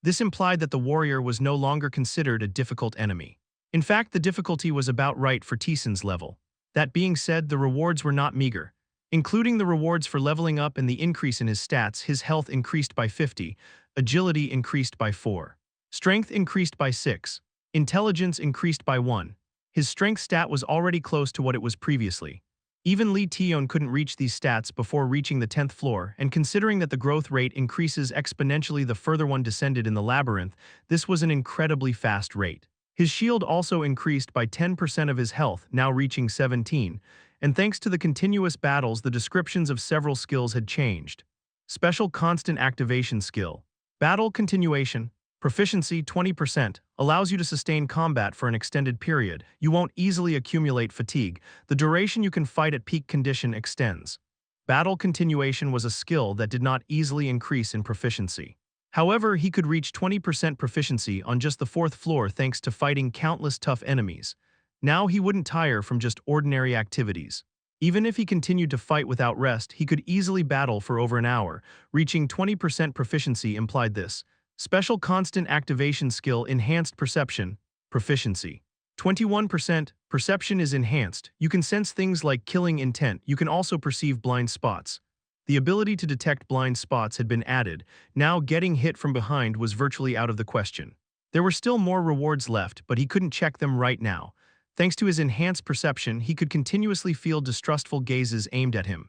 This implied that the warrior was no longer considered a difficult enemy. In fact, the difficulty was about right for Taesan's level. That being said, the rewards were not meager. Including the rewards for leveling up and the increase in his stats, his health increased by 50, agility increased by 4, strength increased by 6, intelligence increased by 1. His strength stat was already close to what it was previously. Even Lee Taesan couldn't reach these stats before reaching the 10th floor, and considering that the growth rate increases exponentially the further one descended in the labyrinth, this was an incredibly fast rate. His shield also increased by 10% of his health, now reaching 17, and thanks to the continuous battles, the descriptions of several skills had changed. Special Constant Activation Skill. Battle Continuation. Proficiency 20%, allows you to sustain combat for an extended period. You won't easily accumulate fatigue. The duration you can fight at peak condition extends. Battle Continuation was a skill that did not easily increase in proficiency. However, he could reach 20% proficiency on just the fourth floor thanks to fighting countless tough enemies. Now he wouldn't tire from just ordinary activities. Even if he continued to fight without rest, he could easily battle for over an hour. Reaching 20% proficiency implied this. Special Constant Activation Skill Enhanced Perception. Proficiency. 21%. Perception is enhanced. You can sense things like killing intent. You can also perceive blind spots. The ability to detect blind spots had been added. Now getting hit from behind was virtually out of the question. There were still more rewards left, but he couldn't check them right now. Thanks to his enhanced perception, he could continuously feel distrustful gazes aimed at him.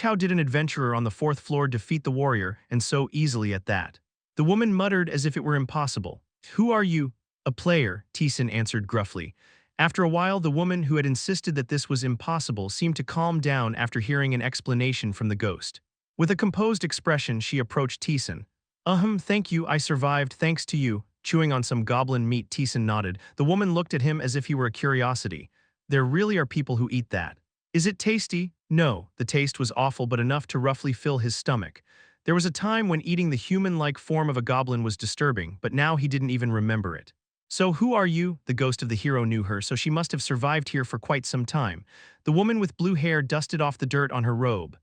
How did an adventurer on the fourth floor defeat the warrior, and so easily at that? The woman muttered as if it were impossible. Who are you? A player, Taesan answered gruffly. After a while, the woman who had insisted that this was impossible seemed to calm down after hearing an explanation from the ghost. With a composed expression, she approached Taesan. Thank you, I survived thanks to you. Chewing on some goblin meat, Taesan nodded. The woman looked at him as if he were a curiosity. There really are people who eat that. Is it tasty? No, the taste was awful but enough to roughly fill his stomach. There was a time when eating the human-like form of a goblin was disturbing, but now he didn't even remember it. So who are you? The ghost of the hero knew her, so she must have survived here for quite some time. The woman with blue hair dusted off the dirt on her robe.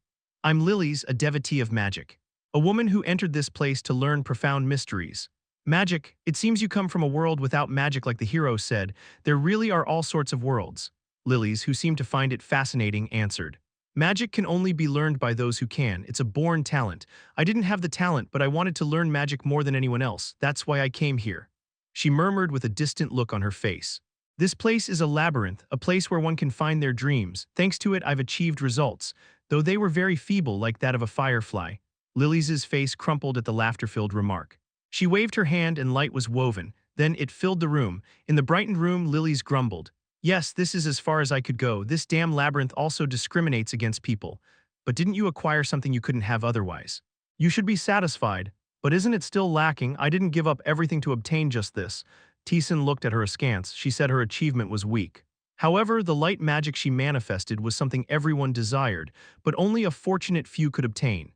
I'm Lilies, a devotee of magic. A woman who entered this place to learn profound mysteries. Magic, it seems you come from a world without magic like the hero said. There really are all sorts of worlds. Lilies, who seemed to find it fascinating, answered. Magic can only be learned by those who can. It's a born talent. I didn't have the talent, but I wanted to learn magic more than anyone else. That's why I came here. She murmured with a distant look on her face. This place is a labyrinth, a place where one can find their dreams. Thanks to it, I've achieved results, though they were very feeble like that of a firefly. Lilies' face crumpled at the laughter-filled remark. She waved her hand and light was woven. Then it filled the room. In the brightened room, Lilies grumbled. Yes, this is as far as I could go. This damn labyrinth also discriminates against people. But didn't you acquire something you couldn't have otherwise? You should be satisfied. But isn't it still lacking? I didn't give up everything to obtain just this. Taesan looked at her askance. She said her achievement was weak. However, the light magic she manifested was something everyone desired, but only a fortunate few could obtain.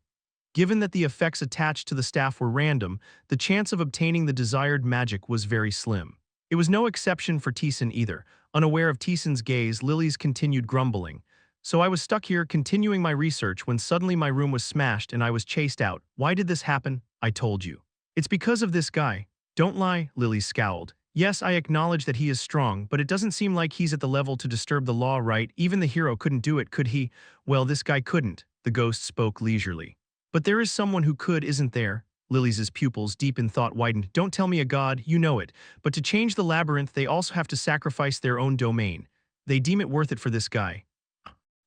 Given that the effects attached to the staff were random, the chance of obtaining the desired magic was very slim. It was no exception for Taesan either. Unaware of Taesan's gaze, Lilies continued grumbling. So I was stuck here continuing my research when suddenly my room was smashed and I was chased out. Why did this happen? I told you. It's because of this guy. Don't lie, Lilies scowled. Yes, I acknowledge that he is strong, but it doesn't seem like he's at the level to disturb the law, right? Even the hero couldn't do it, could he? Well, this guy couldn't, the ghost spoke leisurely. But there is someone who could, isn't there? Lilies' pupils, deep in thought, widened. Don't tell me a god, you know it. But to change the labyrinth, they also have to sacrifice their own domain. They deem it worth it for this guy.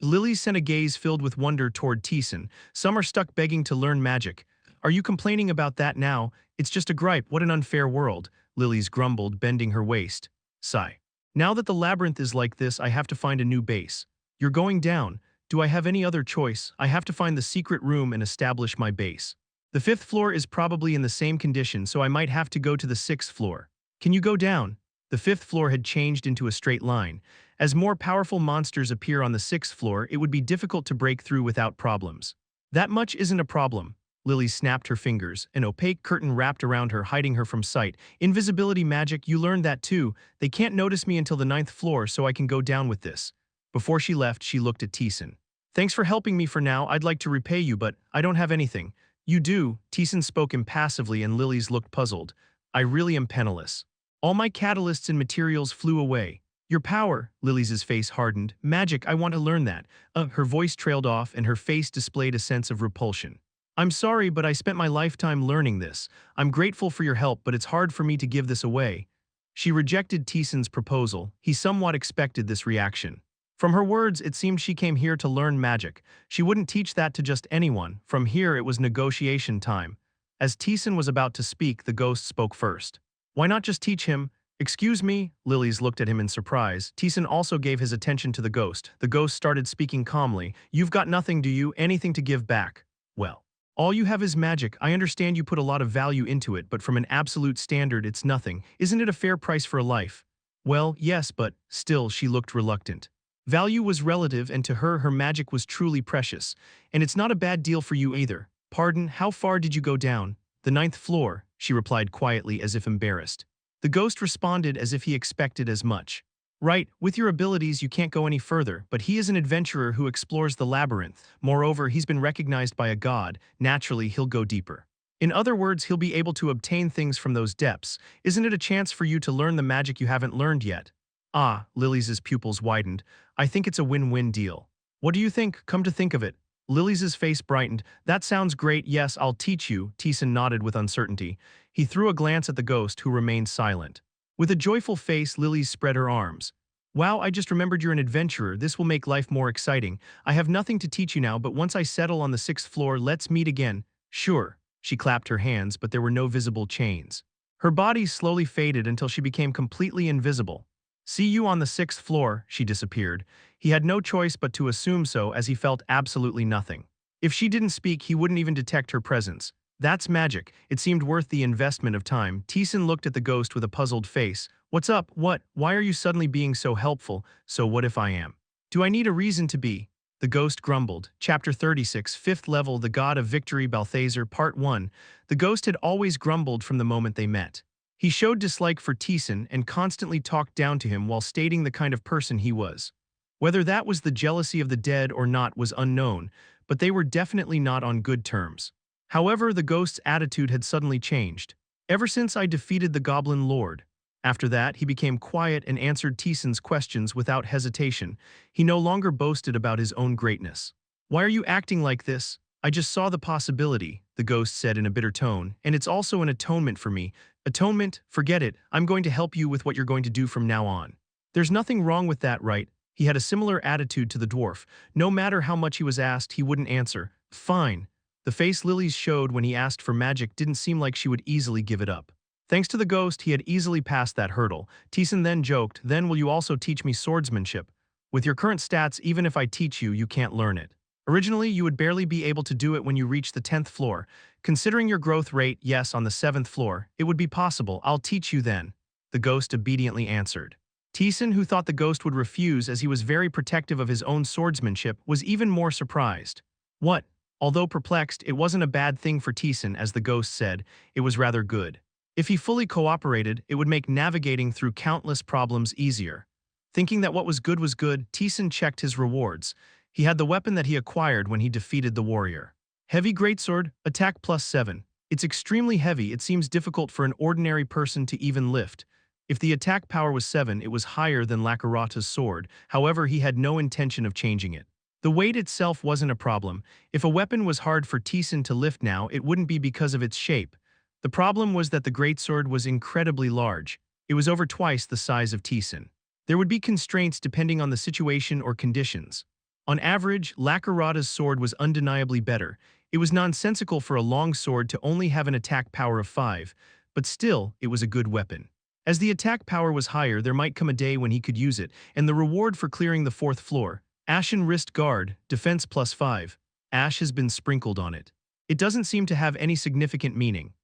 Lilies sent a gaze filled with wonder toward Taesan. Some are stuck begging to learn magic. are you complaining about that now? It's just a gripe, what an unfair world, Lily's grumbled, bending her waist. Sigh. Now that the labyrinth is like this, I have to find a new base. You're going down. Do I have any other choice? I have to find the secret room and establish my base. The fifth floor is probably in the same condition, so I might have to go to the sixth floor. Can you go down? The fifth floor had changed into a straight line. As more powerful monsters appear on the sixth floor, it would be difficult to break through without problems. That much isn't a problem. Lily snapped her fingers, an opaque curtain wrapped around her, hiding her from sight. Invisibility magic, you learned that too. They can't notice me until the ninth floor, so I can go down with this. Before she left, she looked at Taesan. Thanks for helping me for now, I'd like to repay you, but I don't have anything. You do, Taesan spoke impassively and Lily's looked puzzled. I really am penniless. All my catalysts and materials flew away. Your power, Lily's face hardened. Magic, I want to learn that. Her voice trailed off and her face displayed a sense of repulsion. I'm sorry, but I spent my lifetime learning this. I'm grateful for your help, but it's hard for me to give this away. She rejected Taesan's proposal. He somewhat expected this reaction. From her words, it seemed she came here to learn magic. She wouldn't teach that to just anyone. From here, it was negotiation time. As Taesan was about to speak, the ghost spoke first. Why not just teach him? Excuse me? Lily's looked at him in surprise. Taesan also gave his attention to the ghost. The ghost started speaking calmly. You've got nothing, do you? Anything to give back? Well, all you have is magic. I understand you put a lot of value into it, but from an absolute standard, it's nothing. Isn't it a fair price for a life? Well, yes, but still, she looked reluctant. Value was relative, and to her, her magic was truly precious. And it's not a bad deal for you either. Pardon, how far did you go down? The ninth floor, she replied quietly as if embarrassed. The ghost responded as if he expected as much. Right, with your abilities you can't go any further, but he is an adventurer who explores the labyrinth. Moreover, he's been recognized by a god. Naturally, he'll go deeper. In other words, he'll be able to obtain things from those depths. Isn't it a chance for you to learn the magic you haven't learned yet? Ah, Lily's pupils widened. I think it's a win-win deal. What do you think? Come to think of it. Lily's face brightened. That sounds great, yes, I'll teach you, Taesan nodded with uncertainty. He threw a glance at the ghost, who remained silent. With a joyful face, Lily spread her arms. Wow, I just remembered you're an adventurer. This will make life more exciting. I have nothing to teach you now, but once I settle on the sixth floor, let's meet again. Sure. She clapped her hands, but there were no visible chains. Her body slowly faded until she became completely invisible. See you on the sixth floor, she disappeared. He had no choice but to assume so, as he felt absolutely nothing. If she didn't speak, he wouldn't even detect her presence. That's magic. It seemed worth the investment of time. Taesan looked at the ghost with a puzzled face. What's up? What? Why are you suddenly being so helpful? So what if I am? Do I need a reason to be? The ghost grumbled. Chapter 36, 5th Level, The God of Victory, Balthazar, Part 1. The ghost had always grumbled from the moment they met. He showed dislike for Taesan and constantly talked down to him while stating the kind of person he was. Whether that was the jealousy of the dead or not was unknown, but they were definitely not on good terms. However, the ghost's attitude had suddenly changed. Ever since I defeated the Goblin Lord. After that, he became quiet and answered Taesan's questions without hesitation. He no longer boasted about his own greatness. Why are you acting like this? I just saw the possibility, the ghost said in a bitter tone, and it's also an atonement for me. Atonement? Forget it. I'm going to help you with what you're going to do from now on. There's nothing wrong with that, right? He had a similar attitude to the dwarf. No matter how much he was asked, he wouldn't answer. Fine. The face Lily's showed when he asked for magic didn't seem like she would easily give it up. Thanks to the ghost, he had easily passed that hurdle. Taesan then joked, then will you also teach me swordsmanship? With your current stats, even if I teach you, you can't learn it. Originally, you would barely be able to do it when you reach the 10th floor. Considering your growth rate, yes, on the 7th floor, it would be possible. I'll teach you then. The ghost obediently answered. Taesan, who thought the ghost would refuse as he was very protective of his own swordsmanship, was even more surprised. What? Although perplexed, it wasn't a bad thing for Taesan, as the ghost said. It was rather good. If he fully cooperated, it would make navigating through countless problems easier. Thinking that what was good, Taesan checked his rewards. He had the weapon that he acquired when he defeated the warrior. Heavy greatsword, attack +7. It's extremely heavy, it seems difficult for an ordinary person to even lift. If the attack power was 7, it was higher than Lakarata's sword, however he had no intention of changing it. The weight itself wasn't a problem. If a weapon was hard for Taesan to lift now, it wouldn't be because of its shape. The problem was that the greatsword was incredibly large. It was over twice the size of Taesan. There would be constraints depending on the situation or conditions. On average, Lakarata's sword was undeniably better. It was nonsensical for a long sword to only have an attack power of 5, but still, it was a good weapon. As the attack power was higher, there might come a day when he could use it, and the reward for clearing the 4th floor, Ashen Wrist Guard, defense plus 5, ash has been sprinkled on it. It doesn't seem to have any significant meaning.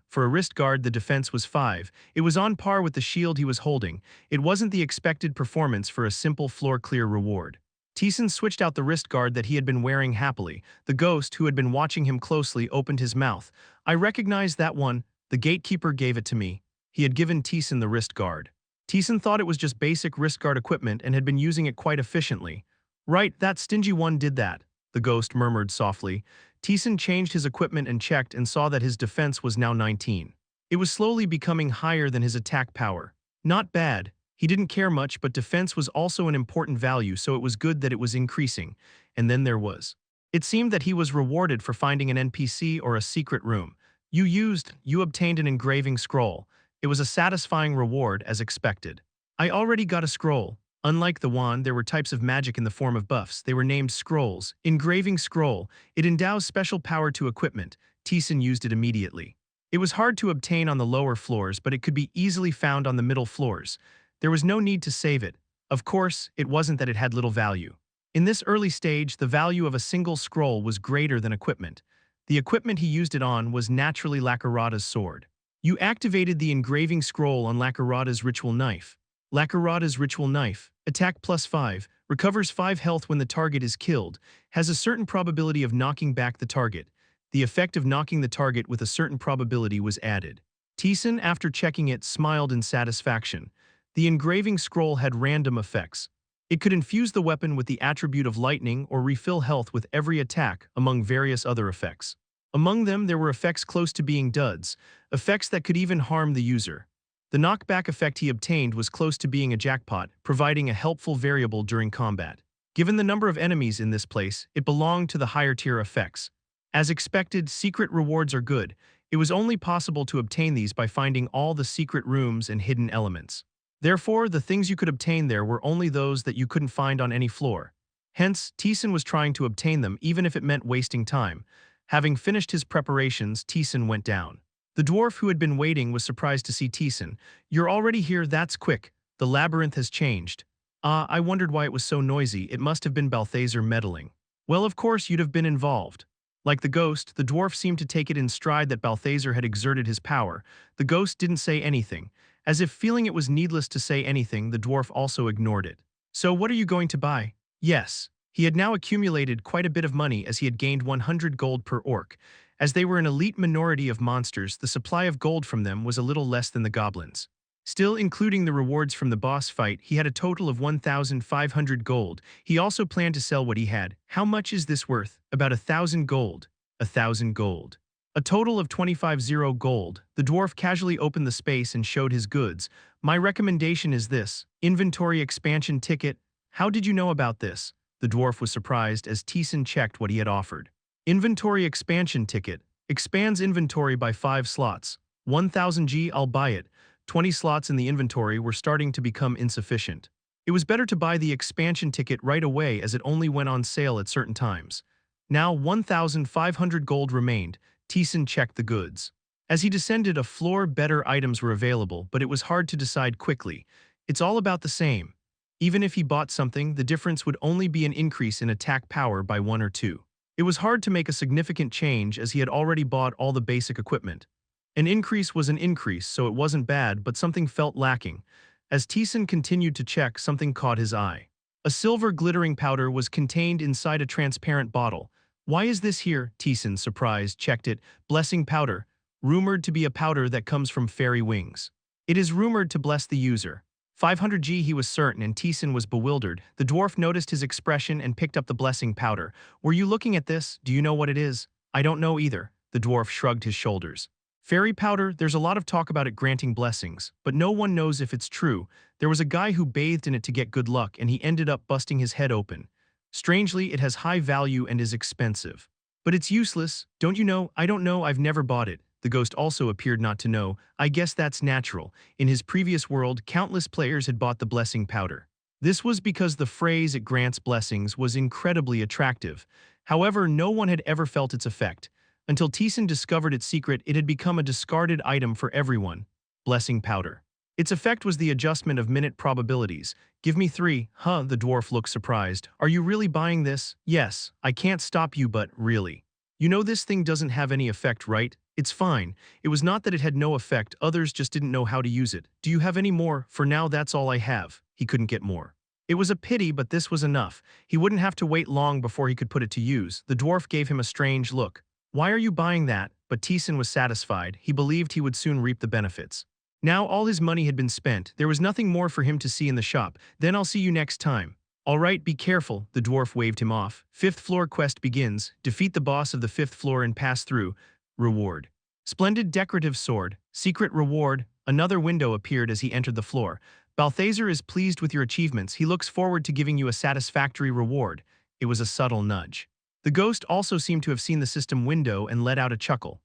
For a wrist guard the defense was 5. It was on par with the shield he was holding. It wasn't the expected performance for a simple floor clear reward. Taesan switched out the wrist guard that he had been wearing happily. The ghost, who had been watching him closely, opened his mouth. I recognized that one. The gatekeeper gave it to me. He had given Taesan the wrist guard. Taesan thought it was just basic wrist guard equipment and had been using it quite efficiently. Right, that stingy one did that, the ghost murmured softly. Taesan changed his equipment and checked and saw that his defense was now 19. It was slowly becoming higher than his attack power. Not bad. He didn't care much, but defense was also an important value, so it was good that it was increasing. And then there was. It seemed that he was rewarded for finding an NPC or a secret room. You obtained an engraving scroll. It was a satisfying reward as expected. I already got a scroll. Unlike the wand, there were types of magic in the form of buffs. They were named scrolls. Engraving scroll. It endows special power to equipment. Taesan used it immediately. It was hard to obtain on the lower floors, but it could be easily found on the middle floors. There was no need to save it. Of course, it wasn't that it had little value. In this early stage, the value of a single scroll was greater than equipment. The equipment he used it on was naturally Lakarada's sword. You activated the engraving scroll on Lakarada's ritual knife. Lakarada's ritual knife, attack plus 5, recovers 5 health when the target is killed, has a certain probability of knocking back the target. The effect of knocking the target with a certain probability was added. Taesan, after checking it, smiled in satisfaction. The engraving scroll had random effects. It could infuse the weapon with the attribute of lightning or refill health with every attack, among various other effects. Among them, there were effects close to being duds, effects that could even harm the user. The knockback effect he obtained was close to being a jackpot, providing a helpful variable during combat. Given the number of enemies in this place, it belonged to the higher tier effects. As expected, secret rewards are good. It was only possible to obtain these by finding all the secret rooms and hidden elements. Therefore, the things you could obtain there were only those that you couldn't find on any floor. Hence, Taesan was trying to obtain them even if it meant wasting time. Having finished his preparations, Taesan went down. The dwarf who had been waiting was surprised to see Taesan. You're already here, that's quick. The labyrinth has changed. I wondered why it was so noisy. It must have been Balthazar meddling. Well, of course you'd have been involved. Like the ghost, the dwarf seemed to take it in stride that Balthazar had exerted his power. The ghost didn't say anything. As if feeling it was needless to say anything, the dwarf also ignored it. So what are you going to buy? Yes. He had now accumulated quite a bit of money as he had gained 100 gold per orc. As they were an elite minority of monsters, the supply of gold from them was a little less than the goblins. Still, including the rewards from the boss fight, he had a total of 1,500 gold. He also planned to sell what he had. How much is this worth? About 1,000 gold. 1,000 gold. A total of 25 gold. The dwarf casually opened the space and showed his goods. My recommendation is this. Inventory expansion ticket. How did you know about this? The dwarf was surprised as Taesan checked what he had offered. Inventory expansion ticket. Expands inventory by 5 slots. 1,000 G, I'll buy it. 20 slots in the inventory were starting to become insufficient. It was better to buy the expansion ticket right away as it only went on sale at certain times. Now 1,500 gold remained. Taesan checked the goods. As he descended a floor, better items were available, but it was hard to decide quickly. It's all about the same. Even if he bought something, the difference would only be an increase in attack power by 1 or 2. It was hard to make a significant change as he had already bought all the basic equipment. An increase was an increase, so it wasn't bad, but something felt lacking. As Taesan continued to check, something caught his eye. A silver glittering powder was contained inside a transparent bottle. Why is this here? Taesan, surprised, checked it. Blessing powder. Rumored to be a powder that comes from fairy wings. It is rumored to bless the user. 500 G, he was certain, and Taesan was bewildered. The dwarf noticed his expression and picked up the blessing powder. Were you looking at this? Do you know what it is? I don't know either. The dwarf shrugged his shoulders. Fairy powder, there's a lot of talk about it granting blessings, but no one knows if it's true. There was a guy who bathed in it to get good luck, and he ended up busting his head open. Strangely, it has high value and is expensive. But it's useless, don't you know? I don't know, I've never bought it. The ghost also appeared not to know. I guess that's natural. In his previous world, countless players had bought the blessing powder. This was because the phrase "it grants blessings" was incredibly attractive. However, no one had ever felt its effect. Until Taesan discovered its secret, it had become a discarded item for everyone. Blessing powder. Its effect was the adjustment of minute probabilities. Give me 3, huh? The dwarf looked surprised. Are you really buying this? Yes, I can't stop you, but really. You know this thing doesn't have any effect, right? It's fine. It was not that it had no effect, others just didn't know how to use it. Do you have any more? For now, that's all I have. He couldn't get more. It was a pity, but this was enough. He wouldn't have to wait long before he could put it to use. The dwarf gave him a strange look. Why are you buying that? But Taesan was satisfied. He believed he would soon reap the benefits. Now all his money had been spent. There was nothing more for him to see in the shop. Then I'll see you next time. All right, be careful. The dwarf waved him off. 5th floor quest begins. Defeat the boss of the 5th floor and pass through. Reward. Splendid decorative sword. Secret reward. Another window appeared as he entered the floor. Balthazar is pleased with your achievements. He looks forward to giving you a satisfactory reward. It was a subtle nudge. The ghost also seemed to have seen the system window and let out a chuckle.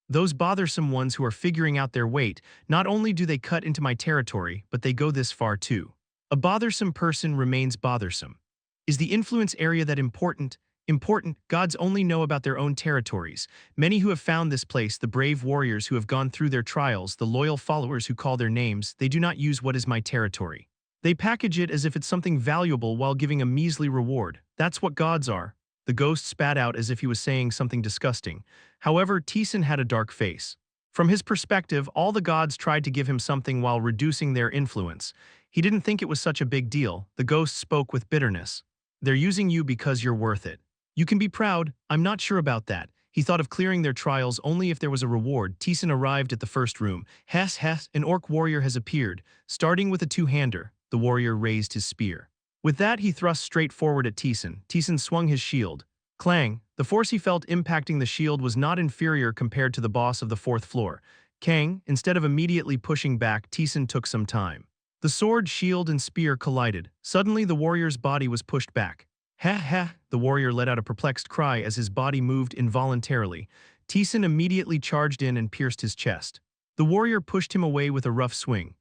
Those bothersome ones who are figuring out their weight, not only do they cut into my territory, but they go this far too. A bothersome person remains bothersome. Is the influence area that important? Important, gods only know about their own territories. Many who have found this place, the brave warriors who have gone through their trials, the loyal followers who call their names, they do not use what is my territory. They package it as if it's something valuable while giving a measly reward. That's what gods are. The ghost spat out as if he was saying something disgusting. However, Taesan had a dark face. From his perspective, all the gods tried to give him something while reducing their influence. He didn't think it was such a big deal. The ghost spoke with bitterness. They're using you because you're worth it. You can be proud. I'm not sure about that. He thought of clearing their trials only if there was a reward. Taesan arrived at the first room. Hess, an orc warrior has appeared. Starting with a two-hander, the warrior raised his spear. With that, he thrust straight forward at Taesan. Taesan swung his shield. Clang! The force he felt impacting the shield was not inferior compared to the boss of the 4th floor. Kang, instead of immediately pushing back, Taesan took some time. The sword, shield, and spear collided. Suddenly, the warrior's body was pushed back. Ha! The warrior let out a perplexed cry as his body moved involuntarily. Taesan immediately charged in and pierced his chest. The warrior pushed him away with a rough swing.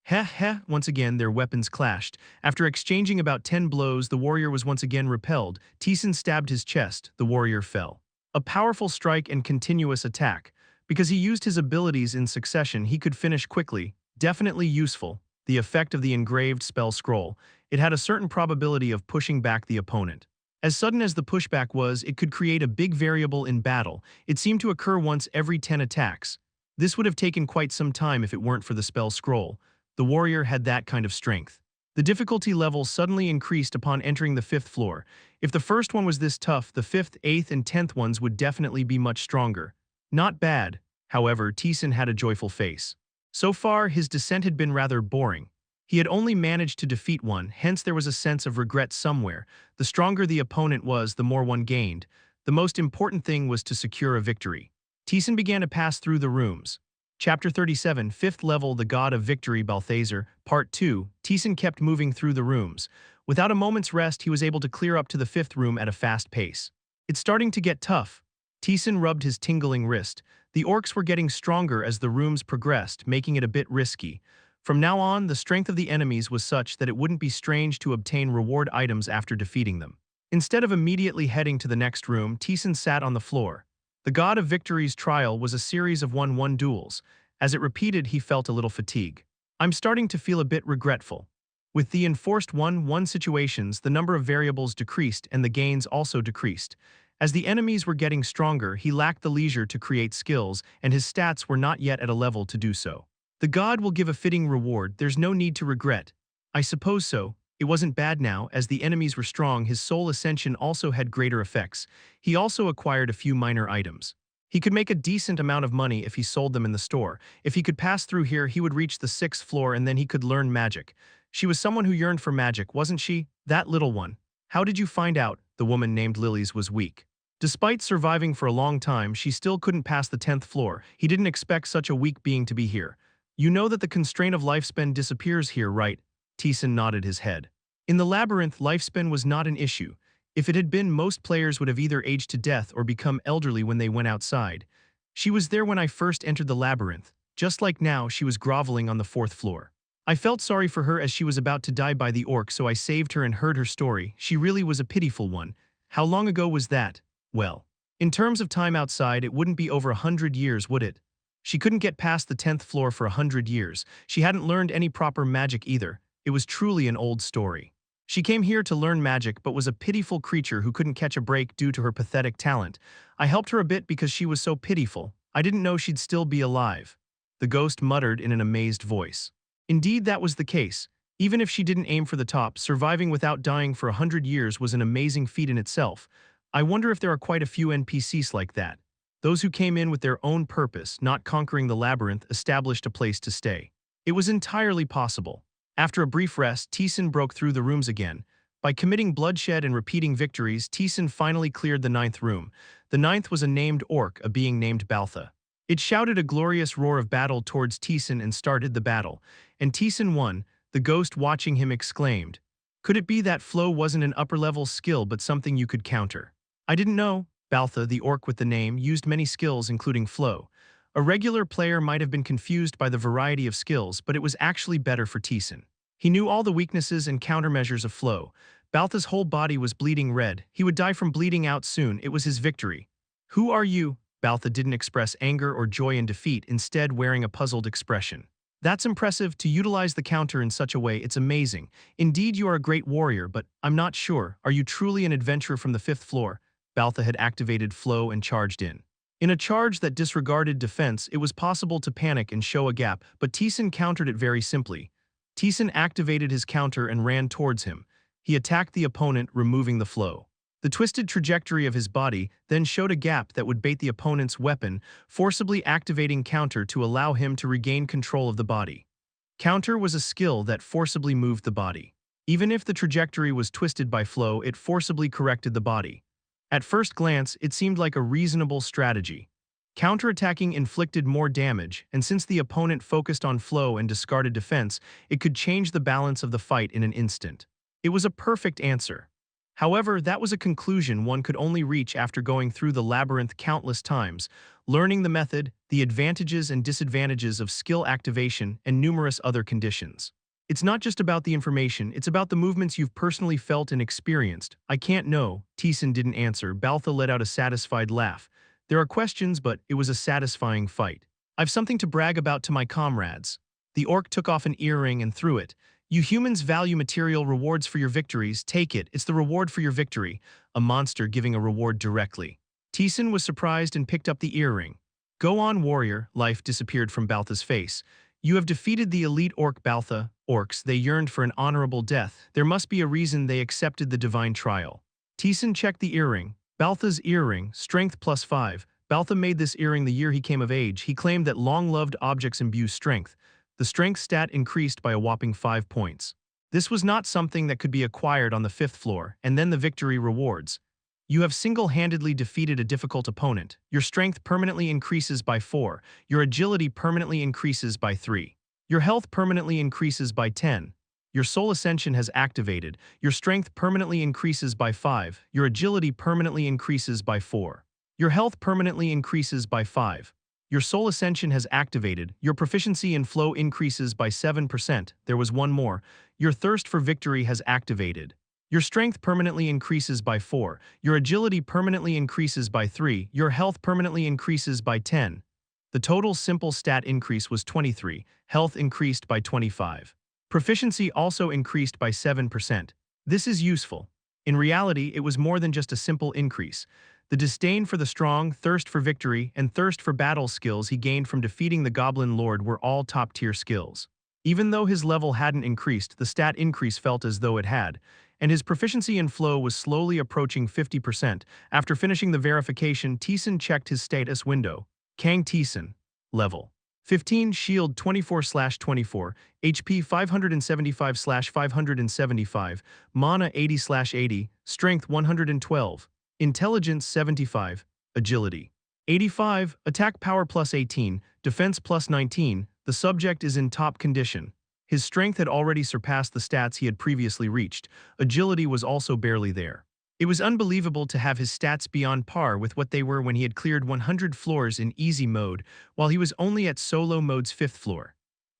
Ha! Once again, their weapons clashed. After exchanging about 10 blows, the warrior was once again repelled. Taesan stabbed his chest. The warrior fell. A powerful strike and continuous attack. Because he used his abilities in succession, he could finish quickly. Definitely useful. The effect of the engraved spell scroll. It had a certain probability of pushing back the opponent. As sudden as the pushback was, it could create a big variable in battle. It seemed to occur once every 10 attacks. This would have taken quite some time if it weren't for the spell scroll. The warrior had that kind of strength. The difficulty level suddenly increased upon entering the 5th floor. If the first one was this tough, the 5th, 8th, and 10th ones would definitely be much stronger. Not bad. However, Taesan had a joyful face. So far, his descent had been rather boring. He had only managed to defeat one, hence there was a sense of regret somewhere. The stronger the opponent was, the more one gained. The most important thing was to secure a victory. Taesan began to pass through the rooms. Chapter 37, 5th level, the God of Victory, Balthazar, Part 2. Taesan kept moving through the rooms. Without a moment's rest, he was able to clear up to the 5th room at a fast pace. It's starting to get tough. Taesan rubbed his tingling wrist. The orcs were getting stronger as the rooms progressed, making it a bit risky. From now on, the strength of the enemies was such that it wouldn't be strange to obtain reward items after defeating them. Instead of immediately heading to the next room, Taesan sat on the floor. The God of Victory's trial was a series of 1-1 duels. As it repeated, he felt a little fatigue. I'm starting to feel a bit regretful. With the enforced 1-1 situations, the number of variables decreased and the gains also decreased. As the enemies were getting stronger, he lacked the leisure to create skills, and his stats were not yet at a level to do so. The god will give a fitting reward, there's no need to regret. I suppose so. It wasn't bad now, as the enemies were strong, his soul ascension also had greater effects. He also acquired a few minor items. He could make a decent amount of money if he sold them in the store. If he could pass through here, he would reach the 6th floor and then he could learn magic. She was someone who yearned for magic, wasn't she? That little one. How did you find out? The woman named Lilies was weak. Despite surviving for a long time, she still couldn't pass the 10th floor. He didn't expect such a weak being to be here. You know that the constraint of lifespan disappears here, right? Taesan nodded his head. In the labyrinth, lifespan was not an issue. If it had been, most players would have either aged to death or become elderly when they went outside. She was there when I first entered the labyrinth. Just like now, she was groveling on the 4th floor. I felt sorry for her as she was about to die by the orc, so I saved her and heard her story. She really was a pitiful one. How long ago was that? Well, in terms of time outside, it wouldn't be over 100 years, would it? She couldn't get past the 10th floor for 100 years. She hadn't learned any proper magic either. It was truly an old story. She came here to learn magic but was a pitiful creature who couldn't catch a break due to her pathetic talent. I helped her a bit because she was so pitiful. I didn't know she'd still be alive. The ghost muttered in an amazed voice. Indeed, that was the case. Even if she didn't aim for the top, surviving without dying for 100 years was an amazing feat in itself. I wonder if there are quite a few NPCs like that. Those who came in with their own purpose, not conquering the labyrinth, established a place to stay. It was entirely possible. After a brief rest, Taesan broke through the rooms again. By committing bloodshed and repeating victories, Taesan finally cleared the 9th room. The 9th was a named orc, a being named Baltha. It shouted a glorious roar of battle towards Taesan and started the battle. And Taesan won. The ghost watching him exclaimed, "Could it be that flow wasn't an upper-level skill but something you could counter?" "I didn't know." Baltha, the orc with the name, used many skills including flow. A regular player might have been confused by the variety of skills, but it was actually better for Taesan. He knew all the weaknesses and countermeasures of flow. Baltha's whole body was bleeding red. He would die from bleeding out soon. It was his victory. "Who are you?" Baltha didn't express anger or joy in defeat, instead wearing a puzzled expression. "That's impressive. To utilize the counter in such a way, it's amazing. Indeed, you are a great warrior, but I'm not sure. Are you truly an adventurer from the 5th floor? Baltha had activated flow and charged in. In a charge that disregarded defense, it was possible to panic and show a gap, but Taesan countered it very simply. Taesan activated his counter and ran towards him. He attacked the opponent, removing the flow. The twisted trajectory of his body then showed a gap that would bait the opponent's weapon, forcibly activating counter to allow him to regain control of the body. Counter was a skill that forcibly moved the body. Even if the trajectory was twisted by flow, it forcibly corrected the body. At first glance, it seemed like a reasonable strategy. Counterattacking inflicted more damage, and since the opponent focused on flow and discarded defense, it could change the balance of the fight in an instant. It was a perfect answer. However, that was a conclusion one could only reach after going through the labyrinth countless times, learning the method, the advantages and disadvantages of skill activation, and numerous other conditions. It's not just about the information, it's about the movements you've personally felt and experienced. "I can't know." Taesan didn't answer. Baltha let out a satisfied laugh. "There are questions, but it was a satisfying fight. I've something to brag about to my comrades." The orc took off an earring and threw it. "You humans value material rewards for your victories. Take it. It's the reward for your victory." A monster giving a reward directly. Taesan was surprised and picked up the earring. "Go on, warrior." Life disappeared from Baltha's face. "You have defeated the elite orc Baltha." Orcs, they yearned for an honorable death. There must be a reason they accepted the divine trial. Taesan checked the earring. Baltha's earring, strength +5. Baltha made this earring the year he came of age. He claimed that long-loved objects imbue strength. The strength stat increased by a whopping 5 points. This was not something that could be acquired on the 5th floor, and then the victory rewards. You have single-handedly defeated a difficult opponent. Your strength permanently increases by 4. Your agility permanently increases by 3. Your health permanently increases by 10. Your soul ascension has activated. Your strength permanently increases by 5. Your agility permanently increases by 4. Your health permanently increases by 5. Your soul ascension has activated. Your proficiency in flow increases by 7%. There was one more. Your thirst for victory has activated. Your strength permanently increases by 4. Your agility permanently increases by 3. Your health permanently increases by 10. The total simple stat increase was 23. Health increased by 25. Proficiency also increased by 7%. This is useful. In reality, it was more than just a simple increase. The disdain for the strong, thirst for victory, and thirst for battle skills he gained from defeating the Goblin Lord were all top-tier skills. Even though his level hadn't increased, the stat increase felt as though it had, and his proficiency in flow was slowly approaching 50%. After finishing the verification, Taesan checked his status window. Kang Taesan. Level 15, shield 24/24, HP 575/575, mana 80/80, strength 112, intelligence 75, agility 85, attack power +18, defense +19. The subject is in top condition. His strength had already surpassed the stats he had previously reached. Agility was also barely there. It was unbelievable to have his stats be on par with what they were when he had cleared 100 floors in easy mode, while he was only at solo mode's 5th floor.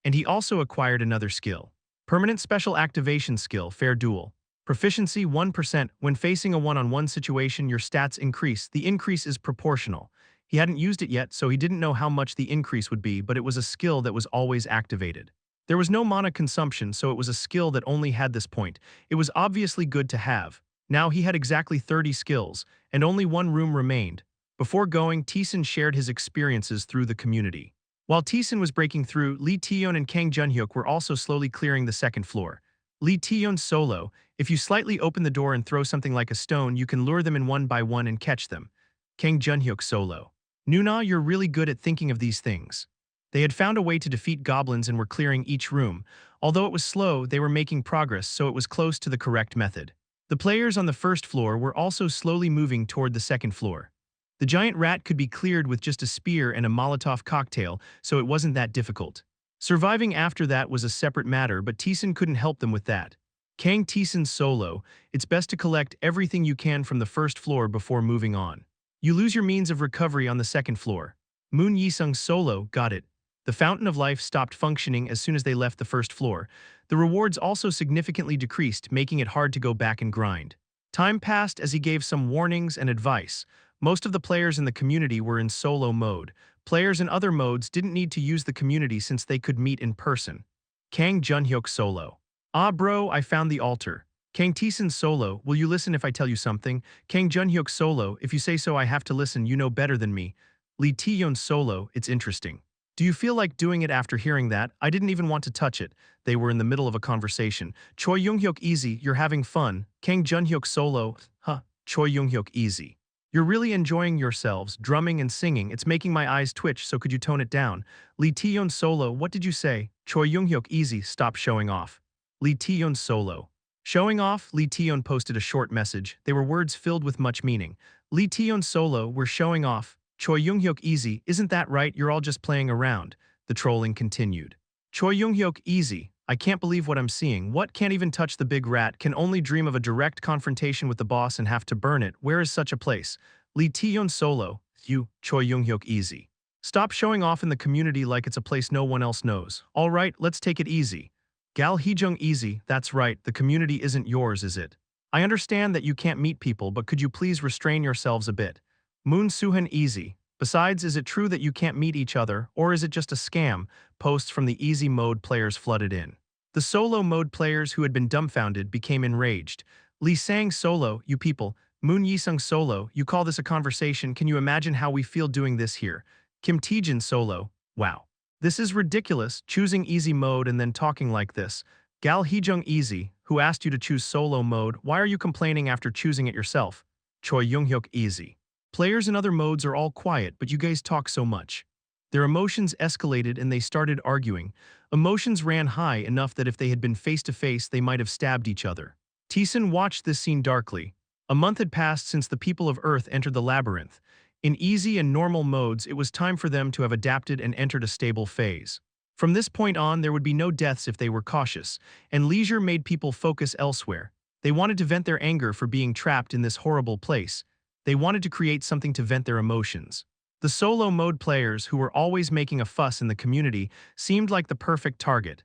And he also acquired another skill. Permanent special activation skill, Fair Duel. Proficiency 1%. When facing a one-on-one situation, your stats increase. The increase is proportional. He hadn't used it yet, so he didn't know how much the increase would be, but it was a skill that was always activated. There was no mana consumption, so it was a skill that only had this point. It was obviously good to have. Now he had exactly 30 skills, and only one room remained. Before going, Taesan shared his experiences through the community. While Taesan was breaking through, Lee Taeyeon and Kang Junhyuk were also slowly clearing the second floor. Lee Taeyeon solo. If you slightly open the door and throw something like a stone, you can lure them in one by one and catch them. Kang Junhyuk solo. Nuna, you're really good at thinking of these things. They had found a way to defeat goblins and were clearing each room. Although it was slow, they were making progress, so it was close to the correct method. The players on the first floor were also slowly moving toward the second floor. The giant rat could be cleared with just a spear and a Molotov cocktail, so it wasn't that difficult. Surviving after that was a separate matter, but Taesan couldn't help them with that. Kang Taesan solo. It's best to collect everything you can from the first floor before moving on. You lose your means of recovery on the second floor. Moon Yisung solo. Got it. The Fountain of Life stopped functioning as soon as they left the first floor. The rewards also significantly decreased, making it hard to go back and grind. Time passed as he gave some warnings and advice. Most of the players in the community were in solo mode. Players in other modes didn't need to use the community since they could meet in person. Kang Junhyuk solo. Ah bro, I found the altar. Kang Taesan solo. Will you listen if I tell you something? Kang Junhyuk solo. If you say so, I have to listen. You know better than me. Lee Taeyeon solo. It's interesting. Do you feel like doing it after hearing that? I didn't even want to touch it. They were in the middle of a conversation. Choi Younghyuk easy. You're having fun. Kang Junhyuk solo. Huh. Choi Younghyuk easy. You're really enjoying yourselves, drumming and singing. It's making my eyes twitch, so could you tone it down? Lee Taeyeon solo. What did you say? Choi Younghyuk easy. Stop showing off. Lee Taeyeon solo. Showing off? Lee Taeyeon posted a short message. They were words filled with much meaning. Lee Taeyeon solo. We're showing off. Choi Younghyuk easy. Isn't that right? You're all just playing around. The trolling continued. Choi Younghyuk easy. I can't believe what I'm seeing. What, can't even touch the big rat, can only dream of a direct confrontation with the boss and have to burn it. Where is such a place? Lee Taeyeon solo. You, Choi Younghyuk easy. Stop showing off in the community like it's a place no one else knows. All right, let's take it easy. Gal Heejung easy. That's right, the community isn't yours, is it? I understand that you can't meet people, but could you please restrain yourselves a bit? Moon Suhan easy. Besides, is it true that you can't meet each other, or is it just a scam? Posts from the easy mode players flooded in. The solo mode players who had been dumbfounded became enraged. Lee Sang solo, you people. Moon Yisung solo, you call this a conversation? Can you imagine how we feel doing this here? Kim Taejin solo, wow. This is ridiculous, choosing easy mode and then talking like this. Gal Heejung easy, who asked you to choose solo mode? Why are you complaining after choosing it yourself? Choi Younghyuk easy. Players in other modes are all quiet, but you guys talk so much. Their emotions escalated and they started arguing. Emotions ran high enough that if they had been face to face, they might have stabbed each other. Taesan watched this scene darkly. A month had passed since the people of Earth entered the labyrinth. In easy and normal modes, it was time for them to have adapted and entered a stable phase. From this point on, there would be no deaths if they were cautious, and leisure made people focus elsewhere. They wanted to vent their anger for being trapped in this horrible place. They wanted to create something to vent their emotions. The solo mode players, who were always making a fuss in the community, seemed like the perfect target.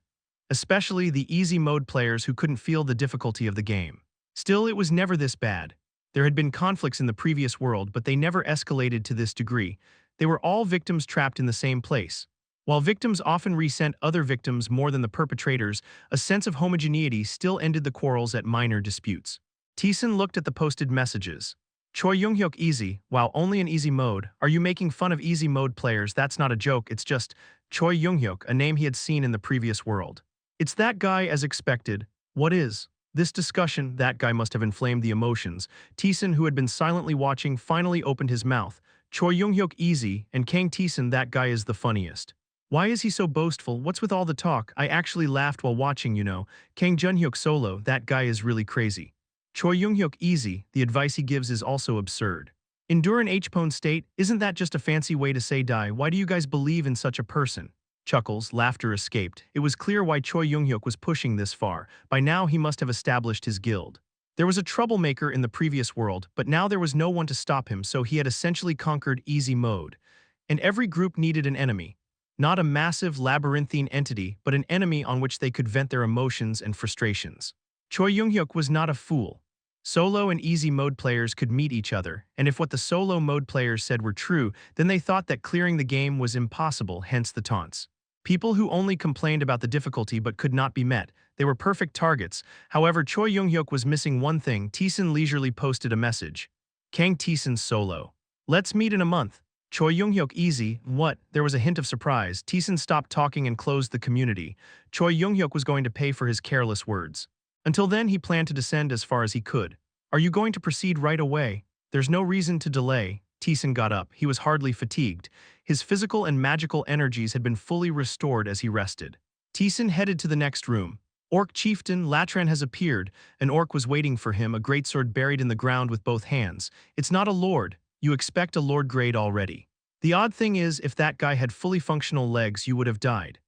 Especially the easy mode players who couldn't feel the difficulty of the game. Still, it was never this bad. There had been conflicts in the previous world, but they never escalated to this degree. They were all victims trapped in the same place. While victims often resent other victims more than the perpetrators, a sense of homogeneity still ended the quarrels at minor disputes. Taesan looked at the posted messages. Choi Younghyuk easy, wow, only in easy mode. Are you making fun of easy mode players? That's not a joke, it's just Choi Younghyuk, a name he had seen in the previous world. It's that guy as expected. What is? This discussion, that guy must have inflamed the emotions. Taesan, who had been silently watching, finally opened his mouth. Choi Younghyuk easy, and Kang Taesan, that guy is the funniest. Why is he so boastful? What's with all the talk? I actually laughed while watching, you know. Kang Junhyuk solo, that guy is really crazy. Choi Younghyuk easy, the advice he gives is also absurd. Endure an H-pone state, isn't that just a fancy way to say die? Why do you guys believe in such a person? Chuckles, laughter escaped. It was clear why Choi Younghyuk was pushing this far. By now he must have established his guild. There was a troublemaker in the previous world, but now there was no one to stop him, so he had essentially conquered easy mode. And every group needed an enemy. Not a massive labyrinthine entity, but an enemy on which they could vent their emotions and frustrations. Choi Young-hyuk was not a fool. Solo and easy mode players could meet each other, and if what the solo mode players said were true, then they thought that clearing the game was impossible, hence the taunts. People who only complained about the difficulty but could not be met, they were perfect targets. However, Choi Young-hyuk was missing one thing. Taesan leisurely posted a message. Kang Taesan solo. Let's meet in a month. Choi Young-hyuk easy. What? There was a hint of surprise. Taesan stopped talking and closed the community. Choi Young-hyuk was going to pay for his careless words. Until then, he planned to descend as far as he could. Are you going to proceed right away? There's no reason to delay. Taesan got up. He was hardly fatigued. His physical and magical energies had been fully restored as he rested. Taesan headed to the next room. Orc chieftain Latran has appeared. An orc was waiting for him, a greatsword buried in the ground with both hands. It's not a lord. You expect a lord grade already. The odd thing is, if that guy had fully functional legs, you would have died.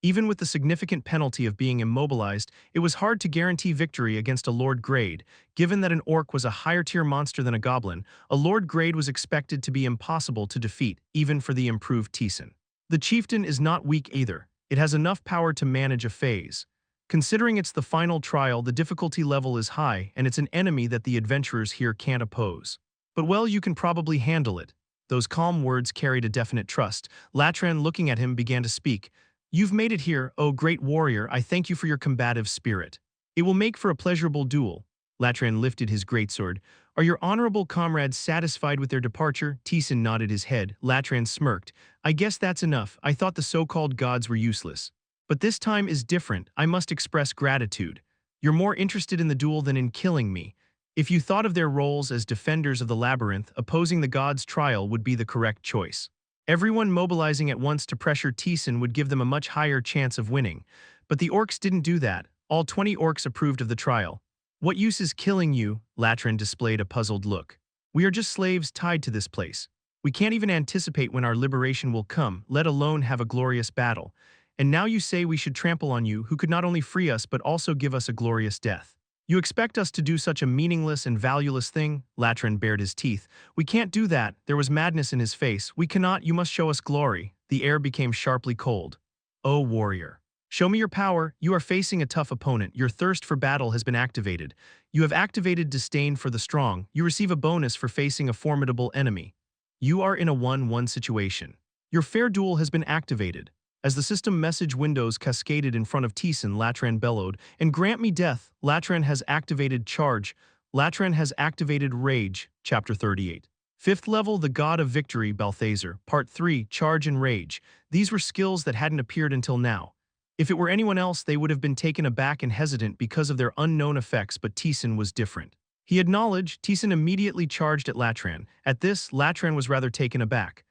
Even with the significant penalty of being immobilized, it was hard to guarantee victory against a lord grade. Given that an orc was a higher-tier monster than a goblin, a lord grade was expected to be impossible to defeat, even for the improved Taesan. The chieftain is not weak either. It has enough power to manage a phase. Considering it's the final trial, the difficulty level is high, and it's an enemy that the adventurers here can't oppose. But well, you can probably handle it. Those calm words carried a definite trust. Latran, looking at him, began to speak. You've made it here, O great warrior. I thank you for your combative spirit. It will make for a pleasurable duel. Latran lifted his greatsword. Are your honorable comrades satisfied with their departure? Taesan nodded his head. Latran smirked. I guess that's enough. I thought the so-called gods were useless. But this time is different. I must express gratitude. You're more interested in the duel than in killing me. If you thought of their roles as defenders of the labyrinth, opposing the gods' trial would be the correct choice. Everyone mobilizing at once to pressure Taesan would give them a much higher chance of winning. But the orcs didn't do that. All 20 orcs approved of the trial. What use is killing you? Latran displayed a puzzled look. We are just slaves tied to this place. We can't even anticipate when our liberation will come, let alone have a glorious battle. And now you say we should trample on you, who could not only free us but also give us a glorious death. You expect us to do such a meaningless and valueless thing? Latran bared his teeth. We can't do that. There was madness in his face. We cannot. You must show us glory. The air became sharply cold. O warrior. Show me your power. You are facing a tough opponent. Your thirst for battle has been activated. You have activated disdain for the strong. You receive a bonus for facing a formidable enemy. You are in a 1-1 situation. Your fair duel has been activated. As the system message windows cascaded in front of Taesan, Latran bellowed, and grant me death. Latran has activated charge. Latran has activated rage. Chapter 38. 5th level, the God of Victory, Balthazar. Part 3, Charge and Rage. These were skills that hadn't appeared until now. If it were anyone else, they would have been taken aback and hesitant because of their unknown effects, but Taesan was different. He had knowledge. Taesan immediately charged at Latran. At this, Latran was rather taken aback.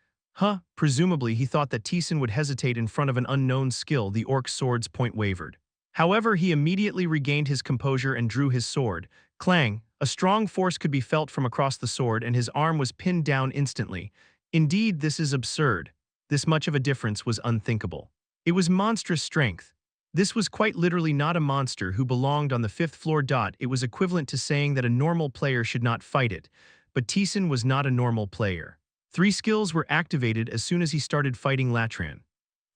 Presumably he thought that Taesan would hesitate in front of an unknown skill. The orc's sword's point wavered. However, he immediately regained his composure and drew his sword. Clang! A strong force could be felt from across the sword, and his arm was pinned down instantly. Indeed, this is absurd. This much of a difference was unthinkable. It was monstrous strength. This was quite literally not a monster who belonged on the 5th floor. It was equivalent to saying that a normal player should not fight it. But Taesan was not a normal player. 3 skills were activated as soon as he started fighting Latran.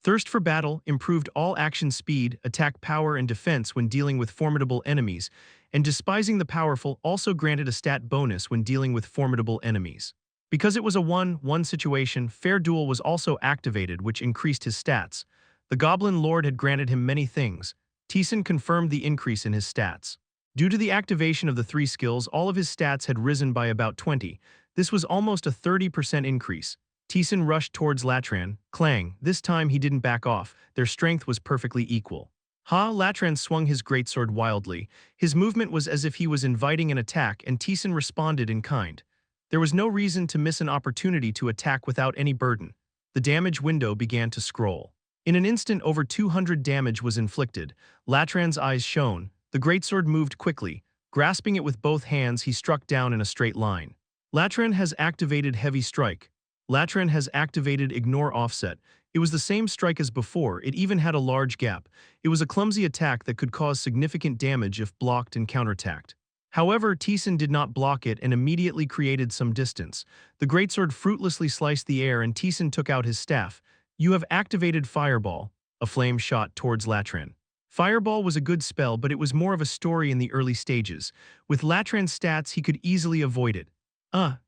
Thirst for battle improved all action speed, attack power, and defense when dealing with formidable enemies, and despising the powerful also granted a stat bonus when dealing with formidable enemies. Because it was a 1-1 situation, Fair Duel was also activated, which increased his stats. The Goblin Lord had granted him many things. Taesan confirmed the increase in his stats. Due to the activation of the 3 skills, all of his stats had risen by about 20. This was almost a 30% increase. Taesan rushed towards Latran. Clang! This time he didn't back off. Their strength was perfectly equal. Latran swung his greatsword wildly. His movement was as if he was inviting an attack, and Taesan responded in kind. There was no reason to miss an opportunity to attack without any burden. The damage window began to scroll. In an instant, over 200 damage was inflicted. Latran's eyes shone. The greatsword moved quickly. Grasping it with both hands, he struck down in a straight line. Latran has activated Heavy Strike. Latran has activated Ignore Offset. It was the same strike as before. It even had a large gap. It was a clumsy attack that could cause significant damage if blocked and counterattacked. However, Taesan did not block it and immediately created some distance. The greatsword fruitlessly sliced the air, and Taesan took out his staff. You have activated Fireball. A flame shot towards Latran. Fireball was a good spell, but it was more of a story in the early stages. With Latran's stats, he could easily avoid it.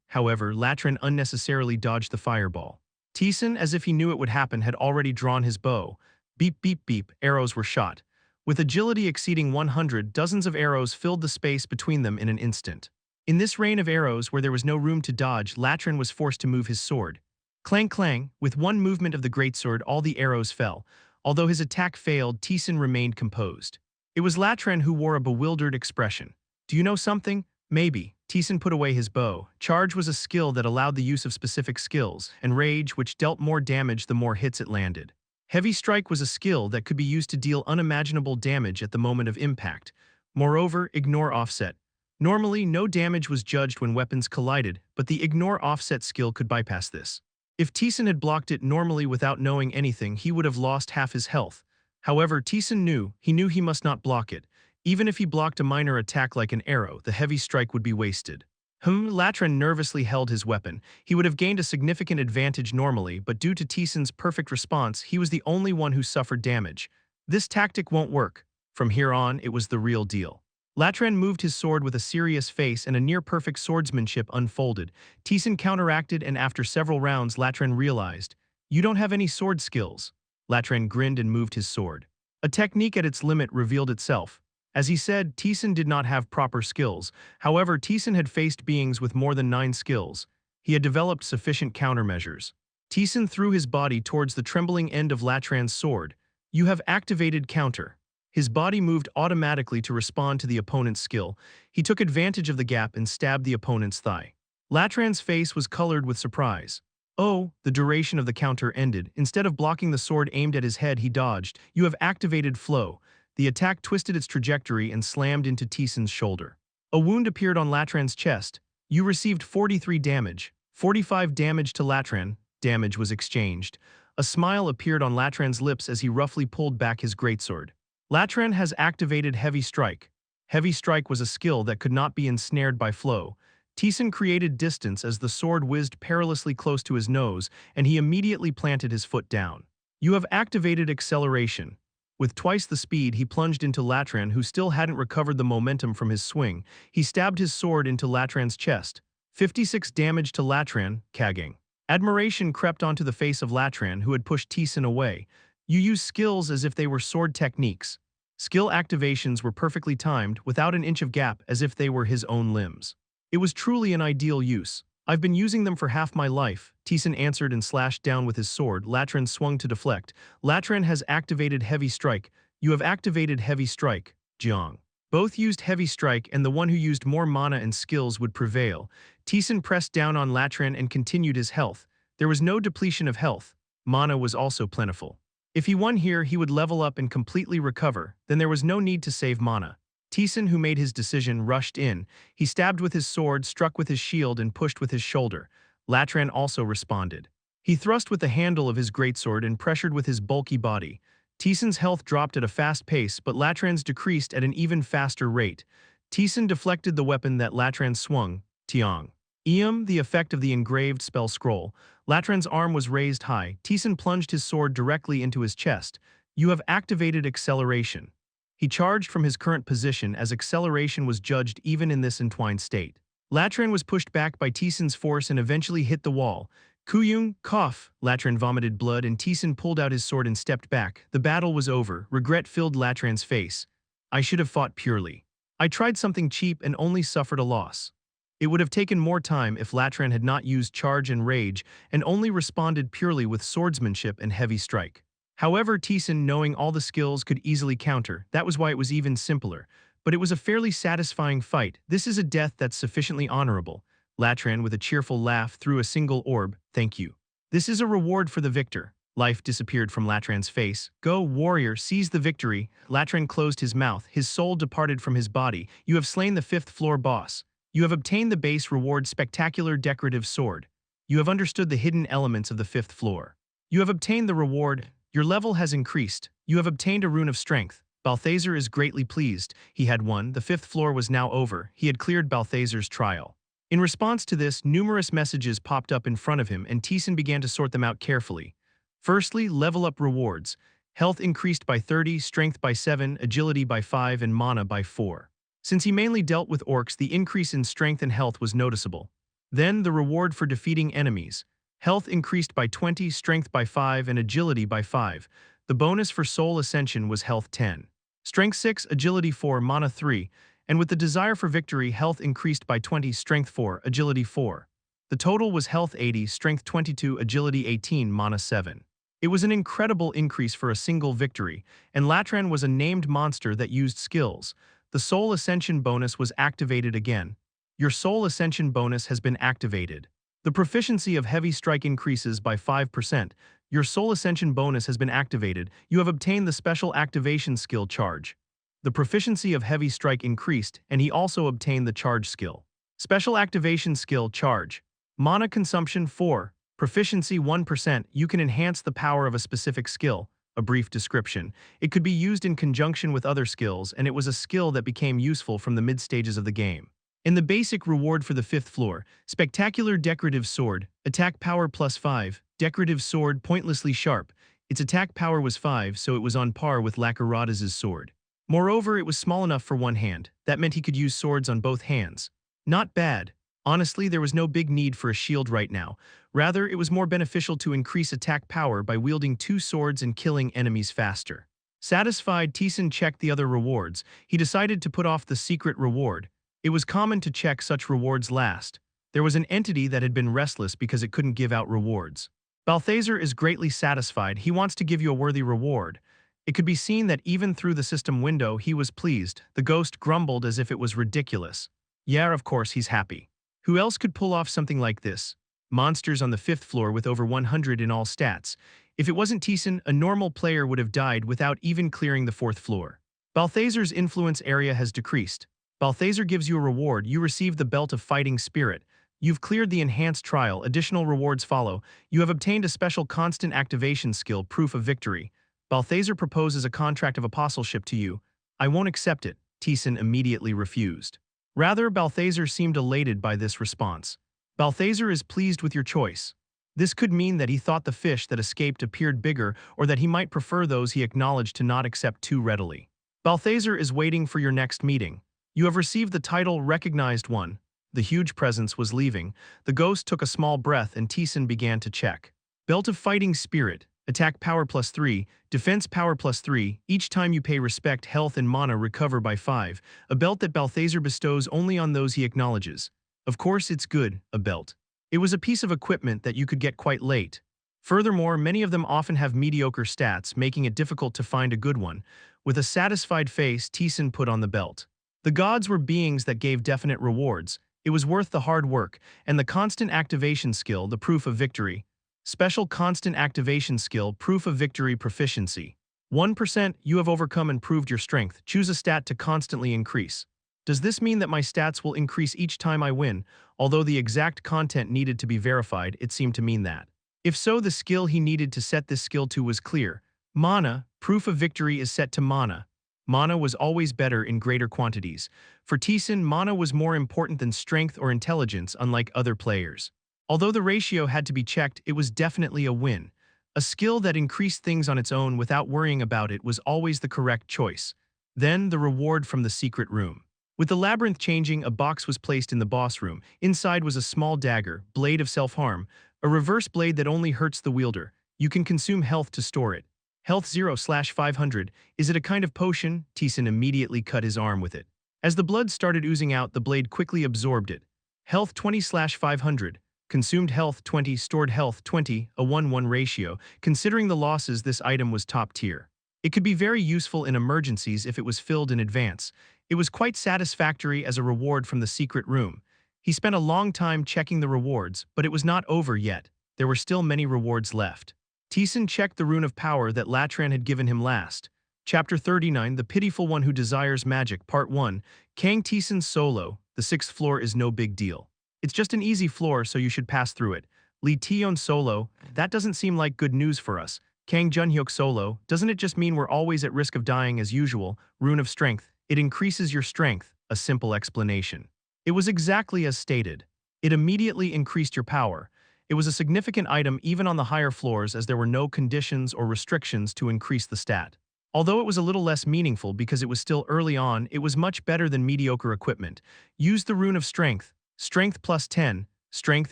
However, Latran unnecessarily dodged the fireball. Taesan, as if he knew it would happen, had already drawn his bow. Beep beep beep, arrows were shot. With agility exceeding 100, dozens of arrows filled the space between them in an instant. In this rain of arrows where there was no room to dodge, Latran was forced to move his sword. Clang clang, with one movement of the greatsword all the arrows fell. Although his attack failed, Taesan remained composed. It was Latran who wore a bewildered expression. Do you know something? Maybe. Taesan put away his bow. Charge was a skill that allowed the use of specific skills, and Rage, which dealt more damage the more hits it landed. Heavy Strike was a skill that could be used to deal unimaginable damage at the moment of impact. Moreover, Ignore Offset. Normally, no damage was judged when weapons collided, but the Ignore Offset skill could bypass this. If Taesan had blocked it normally without knowing anything, he would have lost half his health. However, Taesan knew he must not block it. Even if he blocked a minor attack like an arrow, the heavy strike would be wasted. Latran nervously held his weapon. He would have gained a significant advantage normally, but due to Taesan's perfect response, he was the only one who suffered damage. This tactic won't work. From here on, it was the real deal. Latran moved his sword with a serious face and a near-perfect swordsmanship unfolded. Taesan counteracted, and after several rounds, Latran realized, "You don't have any sword skills." Latran grinned and moved his sword. A technique at its limit revealed itself. As he said, Taesan did not have proper skills. However, Taesan had faced beings with more than 9 skills. He had developed sufficient countermeasures. Taesan threw his body towards the trembling end of Latran's sword. "You have activated counter." His body moved automatically to respond to the opponent's skill. He took advantage of the gap and stabbed the opponent's thigh. Latran's face was colored with surprise. Oh, the duration of the counter ended. Instead of blocking the sword aimed at his head, he dodged. "You have activated flow." The attack twisted its trajectory and slammed into Taesan's shoulder. A wound appeared on Latran's chest. "You received 43 damage. 45 damage to Latran." Damage was exchanged. A smile appeared on Latran's lips as he roughly pulled back his greatsword. Latran has activated Heavy Strike. Heavy Strike was a skill that could not be ensnared by flow. Taesan created distance as the sword whizzed perilously close to his nose, and he immediately planted his foot down. "You have activated acceleration." With twice the speed, he plunged into Latran, who still hadn't recovered the momentum from his swing. He stabbed his sword into Latran's chest. 56 damage to Latran, Kagang. Admiration crept onto the face of Latran, who had pushed Taesan away. "You use skills as if they were sword techniques." Skill activations were perfectly timed, without an inch of gap, as if they were his own limbs. It was truly an ideal use. "I've been using them for half my life," Taesan answered and slashed down with his sword. Latran swung to deflect. "Latran has activated Heavy Strike." "You have activated Heavy Strike, Jiang." Both used Heavy Strike, and the one who used more mana and skills would prevail. Taesan pressed down on Latran and continued his health. There was no depletion of health. Mana was also plentiful. If he won here, he would level up and completely recover, then there was no need to save mana. Taesan, who made his decision, rushed in. He stabbed with his sword, struck with his shield, and pushed with his shoulder. Latran also responded. He thrust with the handle of his greatsword and pressured with his bulky body. Taesan's health dropped at a fast pace, but Latran's decreased at an even faster rate. Taesan deflected the weapon that Latran swung, Tiang. The effect of the engraved spell scroll. Latran's arm was raised high. Taesan plunged his sword directly into his chest. "You have activated acceleration." He charged from his current position, as acceleration was judged even in this entwined state. Latran was pushed back by Taesan's force and eventually hit the wall. "Kuyung, cough." Latran vomited blood and Taesan pulled out his sword and stepped back. The battle was over. Regret filled Latran's face. "I should have fought purely. I tried something cheap and only suffered a loss." It would have taken more time if Latran had not used Charge and Rage and only responded purely with swordsmanship and Heavy Strike. However, Taesan, knowing all the skills, could easily counter. That was why it was even simpler. But it was a fairly satisfying fight. "This is a death that's sufficiently honorable." Latran, with a cheerful laugh, threw a single orb. "Thank you. This is a reward for the victor." Life disappeared from Latran's face. "Go, warrior, seize the victory." Latran closed his mouth. His soul departed from his body. "You have slain the 5th floor boss. You have obtained the base reward, Spectacular Decorative Sword. You have understood the hidden elements of the 5th floor. You have obtained the reward. Your level has increased. You have obtained a rune of strength. Balthazar is greatly pleased. He had won. The 5th floor was now over. He had cleared Balthazar's trial. In response to this, numerous messages popped up in front of him, and Taesan began to sort them out carefully. Firstly, level up rewards. Health increased by 30, strength by 7, agility by 5, and mana by 4. Since he mainly dealt with orcs, the increase in strength and health was noticeable. Then, the reward for defeating enemies. Health increased by 20, strength by 5, and agility by 5. The bonus for soul ascension was health 10. Strength 6, agility 4, mana 3, and with the desire for victory, health increased by 20, strength 4, agility 4. The total was health 80, strength 22, agility 18, mana 7. It was an incredible increase for a single victory, and Latran was a named monster that used skills. The Soul Ascension bonus was activated again. Your Soul Ascension bonus has been activated. The proficiency of Heavy Strike increases by 5%. Your Soul Ascension bonus has been activated. You have obtained the Special Activation skill Charge. The proficiency of Heavy Strike increased, and he also obtained the Charge skill. Special Activation skill Charge. Mana consumption 4. Proficiency 1%. You can enhance the power of a specific skill. A brief description. It could be used in conjunction with other skills, and it was a skill that became useful from the mid-stages of the game. In the basic reward for the 5th floor, Spectacular Decorative Sword, attack power plus 5, decorative sword pointlessly sharp. Its attack power was 5, so it was on par with Lacaradas's sword. Moreover, it was small enough for one hand. That meant he could use swords on both hands. Not bad. Honestly, there was no big need for a shield right now. Rather, it was more beneficial to increase attack power by wielding 2 swords and killing enemies faster. Satisfied, Taesan checked the other rewards. He decided to put off the secret reward. It was common to check such rewards last. There was an entity that had been restless because it couldn't give out rewards. Balthazar is greatly satisfied. He wants to give you a worthy reward. It could be seen that even through the system window, he was pleased. The ghost grumbled as if it was ridiculous. Yeah, of course, he's happy. Who else could pull off something like this? Monsters on the 5th floor with over 100 in all stats. If it wasn't Taesan, a normal player would have died without even clearing the 4th floor. Balthazar's influence area has decreased. Balthazar gives you a reward. You receive the Belt of Fighting Spirit. You've cleared the enhanced trial. Additional rewards follow. You have obtained a special constant activation skill, Proof of Victory. Balthazar proposes a contract of apostleship to you. I won't accept it. Taesan immediately refused. Rather, Balthazar seemed elated by this response. Balthazar is pleased with your choice. This could mean that he thought the fish that escaped appeared bigger, or that he might prefer those he acknowledged to not accept too readily. Balthazar is waiting for your next meeting. You have received the title Recognized One. The huge presence was leaving. The ghost took a small breath and Taesan began to check. Belt of Fighting Spirit. Attack power plus 3, defense power plus 3, each time you pay respect, health and mana recover by 5, a belt that Balthazar bestows only on those he acknowledges. Of course it's good, a belt. It was a piece of equipment that you could get quite late. Furthermore, many of them often have mediocre stats, making it difficult to find a good one. With a satisfied face, Taesan put on the belt. The gods were beings that gave definite rewards. It was worth the hard work, and the constant activation skill, the Proof of Victory. Special Constant Activation Skill, Proof of Victory Proficiency. 1%, you have overcome and proved your strength. Choose a stat to constantly increase. Does this mean that my stats will increase each time I win? Although the exact content needed to be verified, it seemed to mean that. If so, the skill he needed to set this skill to was clear. Mana, Proof of Victory is set to mana. Mana was always better in greater quantities. For Taesan, mana was more important than strength or intelligence, unlike other players. Although the ratio had to be checked, it was definitely a win. A skill that increased things on its own without worrying about it was always the correct choice. Then, the reward from the secret room. With the labyrinth changing, a box was placed in the boss room. Inside was a small dagger, blade of self-harm, a reverse blade that only hurts the wielder. You can consume health to store it. Health 0/500. Is it a kind of potion? Taesan immediately cut his arm with it. As the blood started oozing out, the blade quickly absorbed it. Health 20/500. Consumed health 20, stored health 20, a 1-1 ratio. Considering the losses, this item was top tier. It could be very useful in emergencies if it was filled in advance. It was quite satisfactory as a reward from the secret room. He spent a long time checking the rewards, but it was not over yet. There were still many rewards left. Taesan checked the rune of power that Latran had given him last. Chapter 39, The Pitiful One Who Desires Magic, Part 1, Kang Taesan Solo. The 6th floor is no big deal. It's just an easy floor, so you should pass through it. Lee Taeyeon Solo, that doesn't seem like good news for us. Kang Junhyuk Solo, doesn't it just mean we're always at risk of dying as usual? Rune of Strength, it increases your strength, a simple explanation. It was exactly as stated. It immediately increased your power. It was a significant item even on the higher floors as there were no conditions or restrictions to increase the stat. Although it was a little less meaningful because it was still early on, it was much better than mediocre equipment. Use the rune of strength. Strength plus 10, strength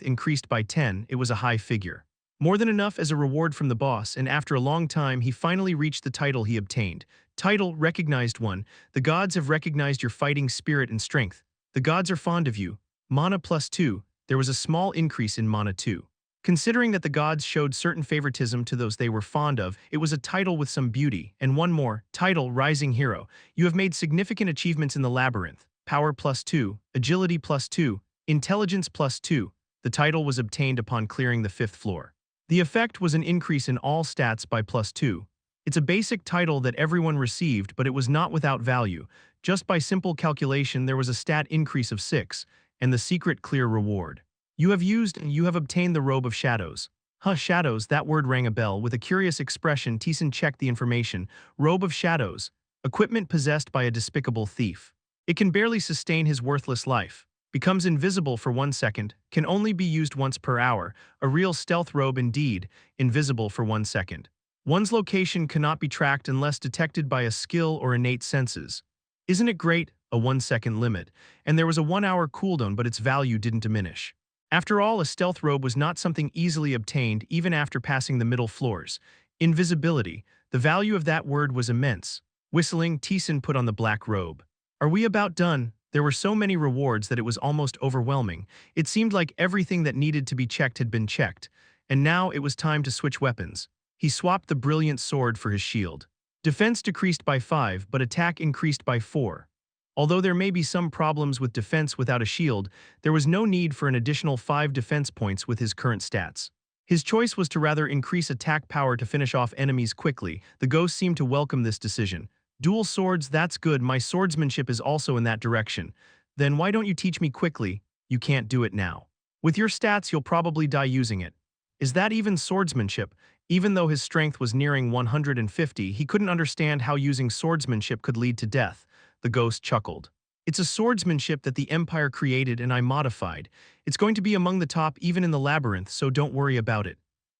increased by 10, it was a high figure. More than enough as a reward from the boss, and after a long time he finally reached the title he obtained. Title, recognized one. The gods have recognized your fighting spirit and strength. The gods are fond of you. Mana plus 2, there was a small increase in mana too. Considering that the gods showed certain favoritism to those they were fond of, it was a title with some beauty. And one more, title, Rising Hero. You have made significant achievements in the labyrinth. Power plus 2, agility plus 2, intelligence plus 2. The title was obtained upon clearing the 5th floor. The effect was an increase in all stats by plus 2. It's a basic title that everyone received, but it was not without value. Just by simple calculation, there was a stat increase of 6, and the secret clear reward. You have obtained the Robe of Shadows. Shadows, that word rang a bell. With a curious expression, Taesan checked the information. Robe of Shadows, equipment possessed by a despicable thief. It can barely sustain his worthless life. Becomes invisible for 1 second, can only be used once per hour. A real stealth robe indeed, invisible for 1 second. One's location cannot be tracked unless detected by a skill or innate senses. Isn't it great? A 1 second limit. And there was a 1 hour cooldown, but its value didn't diminish. After all, a stealth robe was not something easily obtained even after passing the middle floors. Invisibility, the value of that word was immense. Whistling, Taesan put on the black robe. Are we about done? There were so many rewards that it was almost overwhelming. It seemed like everything that needed to be checked had been checked. And now it was time to switch weapons. He swapped the brilliant sword for his shield. Defense decreased by 5, but attack increased by 4. Although there may be some problems with defense without a shield, there was no need for an additional 5 defense points with his current stats. His choice was to rather increase attack power to finish off enemies quickly. The ghost seemed to welcome this decision. Dual swords, that's good, my swordsmanship is also in that direction. Then why don't you teach me quickly? You can't do it now. With your stats, you'll probably die using it. Is that even swordsmanship? Even though his strength was nearing 150, he couldn't understand how using swordsmanship could lead to death. The ghost chuckled. It's a swordsmanship that the Empire created and I modified. It's going to be among the top even in the labyrinth, so don't worry about it.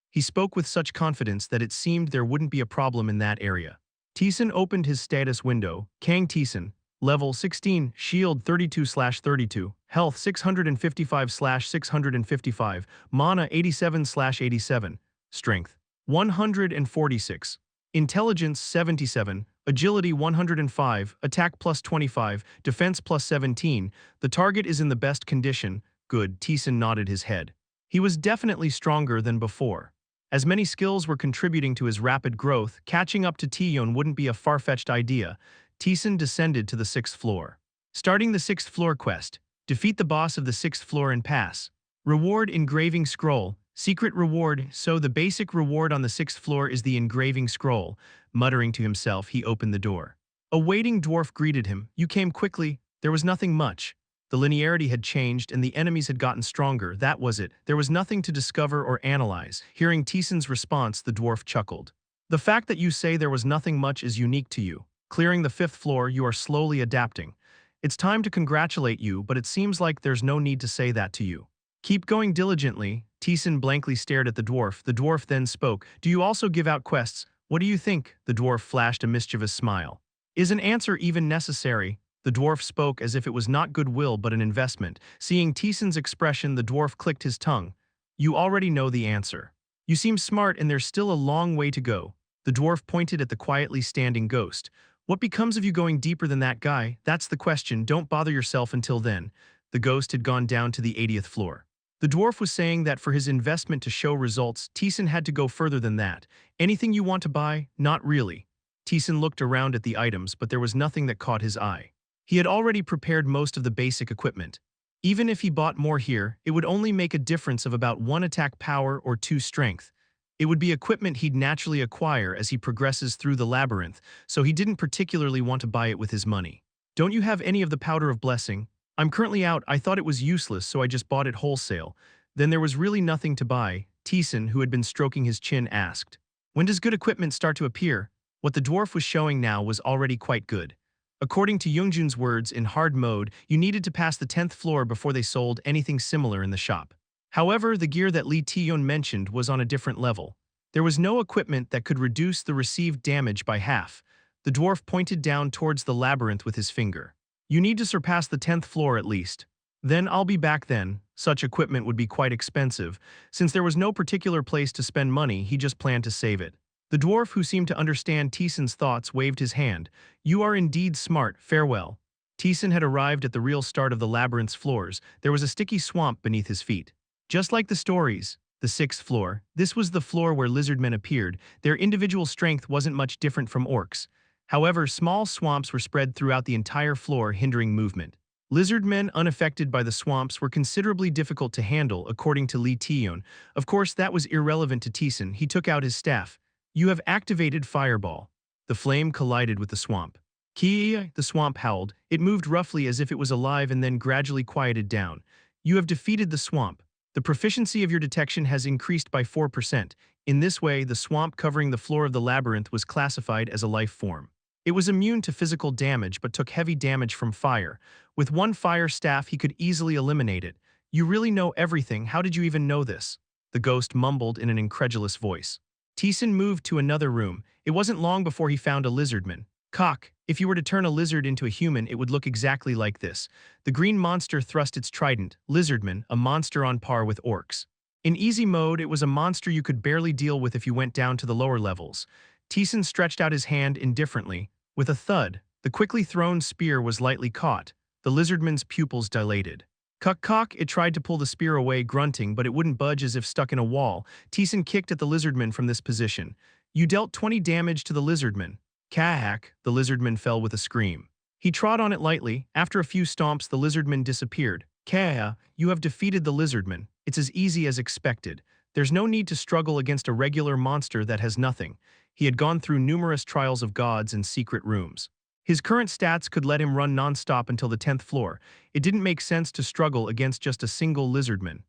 He spoke with such confidence that it seemed there wouldn't be a problem in that area. Taesan opened his status window. Kang Taesan, level 16, shield 32/32, health 655/655, mana 87/87, strength 146, intelligence 77, agility 105, attack plus 25, defense plus 17. The target is in the best condition. Good, Taesan nodded his head. He was definitely stronger than before. As many skills were contributing to his rapid growth, catching up to Taeyeon wouldn't be a far-fetched idea. Taesan descended to the 6th floor. Starting the 6th floor quest, defeat the boss of the 6th floor and pass. Reward engraving scroll, secret reward, so the basic reward on the 6th floor is the engraving scroll. Muttering to himself, he opened the door. A waiting dwarf greeted him. You came quickly. There was nothing much. The linearity had changed and the enemies had gotten stronger, that was it. There was nothing to discover or analyze. Hearing Taesan's response, the dwarf chuckled. The fact that you say there was nothing much is unique to you. Clearing the 5th floor, you are slowly adapting. It's time to congratulate you, but it seems like there's no need to say that to you. Keep going diligently. Taesan blankly stared at the dwarf. The dwarf then spoke. Do you also give out quests? What do you think? The dwarf flashed a mischievous smile. Is an answer even necessary? The dwarf spoke as if it was not goodwill but an investment. Seeing Taesan's expression, the dwarf clicked his tongue. You already know the answer. You seem smart and there's still a long way to go. The dwarf pointed at the quietly standing ghost. What becomes of you going deeper than that guy? That's the question. Don't bother yourself until then. The ghost had gone down to the 80th floor. The dwarf was saying that for his investment to show results, Taesan had to go further than that. Anything you want to buy? Not really. Taesan looked around at the items, but there was nothing that caught his eye. He had already prepared most of the basic equipment. Even if he bought more here, it would only make a difference of about 1 attack power or 2 strength. It would be equipment he'd naturally acquire as he progresses through the labyrinth, so he didn't particularly want to buy it with his money. Don't you have any of the powder of blessing? I'm currently out. I thought it was useless, so I just bought it wholesale. Then there was really nothing to buy. Taesan, who had been stroking his chin, asked. When does good equipment start to appear? What the dwarf was showing now was already quite good. According to Yoongjun's words, in hard mode, you needed to pass the 10th floor before they sold anything similar in the shop. However, the gear that Lee Tae-yeon mentioned was on a different level. There was no equipment that could reduce the received damage by half. The dwarf pointed down towards the labyrinth with his finger. You need to surpass the 10th floor at least. Then I'll be back then. Such equipment would be quite expensive. Since there was no particular place to spend money, he just planned to save it. The dwarf, who seemed to understand Taesan's thoughts, waved his hand. You are indeed smart, farewell. Taesan had arrived at the real start of the labyrinth's floors. There was a sticky swamp beneath his feet. Just like the stories, the 6th floor, this was the floor where lizardmen appeared. Their individual strength wasn't much different from orcs. However, small swamps were spread throughout the entire floor, hindering movement. Lizardmen unaffected by the swamps were considerably difficult to handle, according to Lee Tae-yeon. Of course, that was irrelevant to Taesan. He took out his staff. You have activated Fireball. The flame collided with the swamp. Ki, the swamp howled. It moved roughly as if it was alive and then gradually quieted down. You have defeated the swamp. The proficiency of your detection has increased by 4%. In this way, the swamp covering the floor of the labyrinth was classified as a life form. It was immune to physical damage but took heavy damage from fire. With one fire staff, he could easily eliminate it. You really know everything. How did you even know this? The ghost mumbled in an incredulous voice. Taesan moved to another room. It wasn't long before he found a lizardman. Cock, if you were to turn a lizard into a human, it would look exactly like this. The green monster thrust its trident. Lizardman, a monster on par with orcs. In easy mode, it was a monster you could barely deal with if you went down to the lower levels. Taesan stretched out his hand indifferently. With a thud, the quickly thrown spear was lightly caught. The lizardman's pupils dilated. Cock, it tried to pull the spear away, grunting, but it wouldn't budge as if stuck in a wall. Taesan kicked at the lizardman from this position. You dealt 20 damage to the lizardman. Kahak, the lizardman fell with a scream. He trod on it lightly. After a few stomps, the lizardman disappeared. Kah, you have defeated the lizardman. It's as easy as expected. There's no need to struggle against a regular monster that has nothing. He had gone through numerous trials of gods and secret rooms. His current stats could let him run non-stop until the 10th floor. It didn't make sense to struggle against just a single lizardman.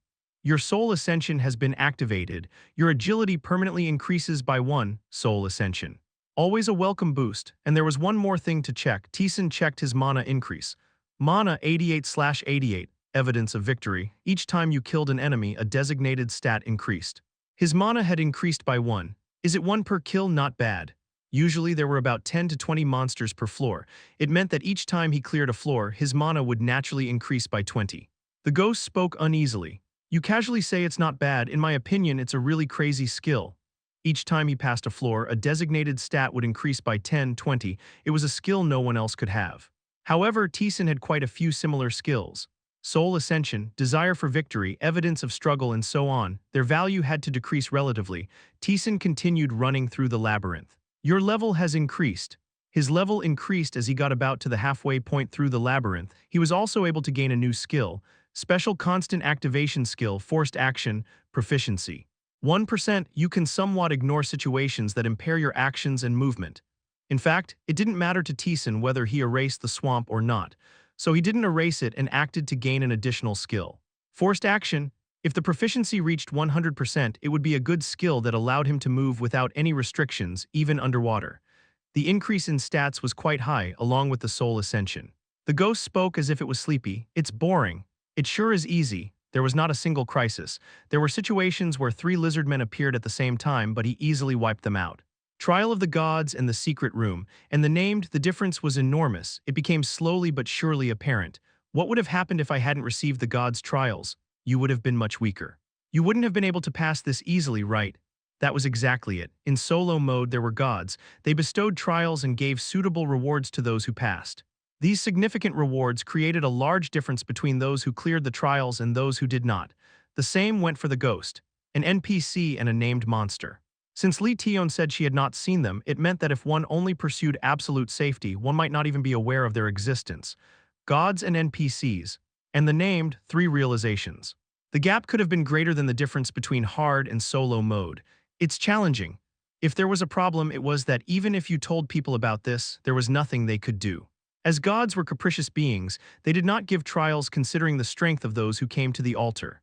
Your soul ascension has been activated. Your agility permanently increases by 1 soul ascension. Always a welcome boost, and there was one more thing to check. Taesan checked his mana increase. Mana 88/88, evidence of victory. Each time you killed an enemy, a designated stat increased. His mana had increased by 1. Is it 1 per kill? Not bad. Usually there were about 10 to 20 monsters per floor. It meant that each time he cleared a floor, his mana would naturally increase by 20. The ghost spoke uneasily. You casually say it's not bad. In my opinion, it's a really crazy skill. Each time he passed a floor, a designated stat would increase by 10, 20. It was a skill no one else could have. However, Taesan had quite a few similar skills. Soul ascension, desire for victory, evidence of struggle, and so on. Their value had to decrease relatively. Taesan continued running through the labyrinth. Your level has increased. His level increased as he got about to the halfway point through the labyrinth. He was also able to gain a new skill. Special constant activation skill, forced action, proficiency. 1%, you can somewhat ignore situations that impair your actions and movement. In fact, it didn't matter to Taesan whether he erased the swamp or not, so he didn't erase it and acted to gain an additional skill. Forced action, if the proficiency reached 100%, it would be a good skill that allowed him to move without any restrictions, even underwater. The increase in stats was quite high, along with the soul ascension. The ghost spoke as if it was sleepy. It's boring. It sure is easy. There was not a single crisis. There were situations where 3 lizardmen appeared at the same time, but he easily wiped them out. Trial of the Gods and the Secret Room, and the difference was enormous. It became slowly but surely apparent. What would have happened if I hadn't received the Gods' trials? You would have been much weaker. You wouldn't have been able to pass this easily, right? That was exactly it. In solo mode, there were gods. They bestowed trials and gave suitable rewards to those who passed. These significant rewards created a large difference between those who cleared the trials and those who did not. The same went for the ghost, an NPC and a named monster. Since Lee Tae-yeon said she had not seen them, it meant that if one only pursued absolute safety, one might not even be aware of their existence. Gods and NPCs, and the named 3 realizations. The gap could have been greater than the difference between hard and solo mode. It's challenging. If there was a problem, it was that even if you told people about this, there was nothing they could do. As gods were capricious beings, they did not give trials considering the strength of those who came to the altar.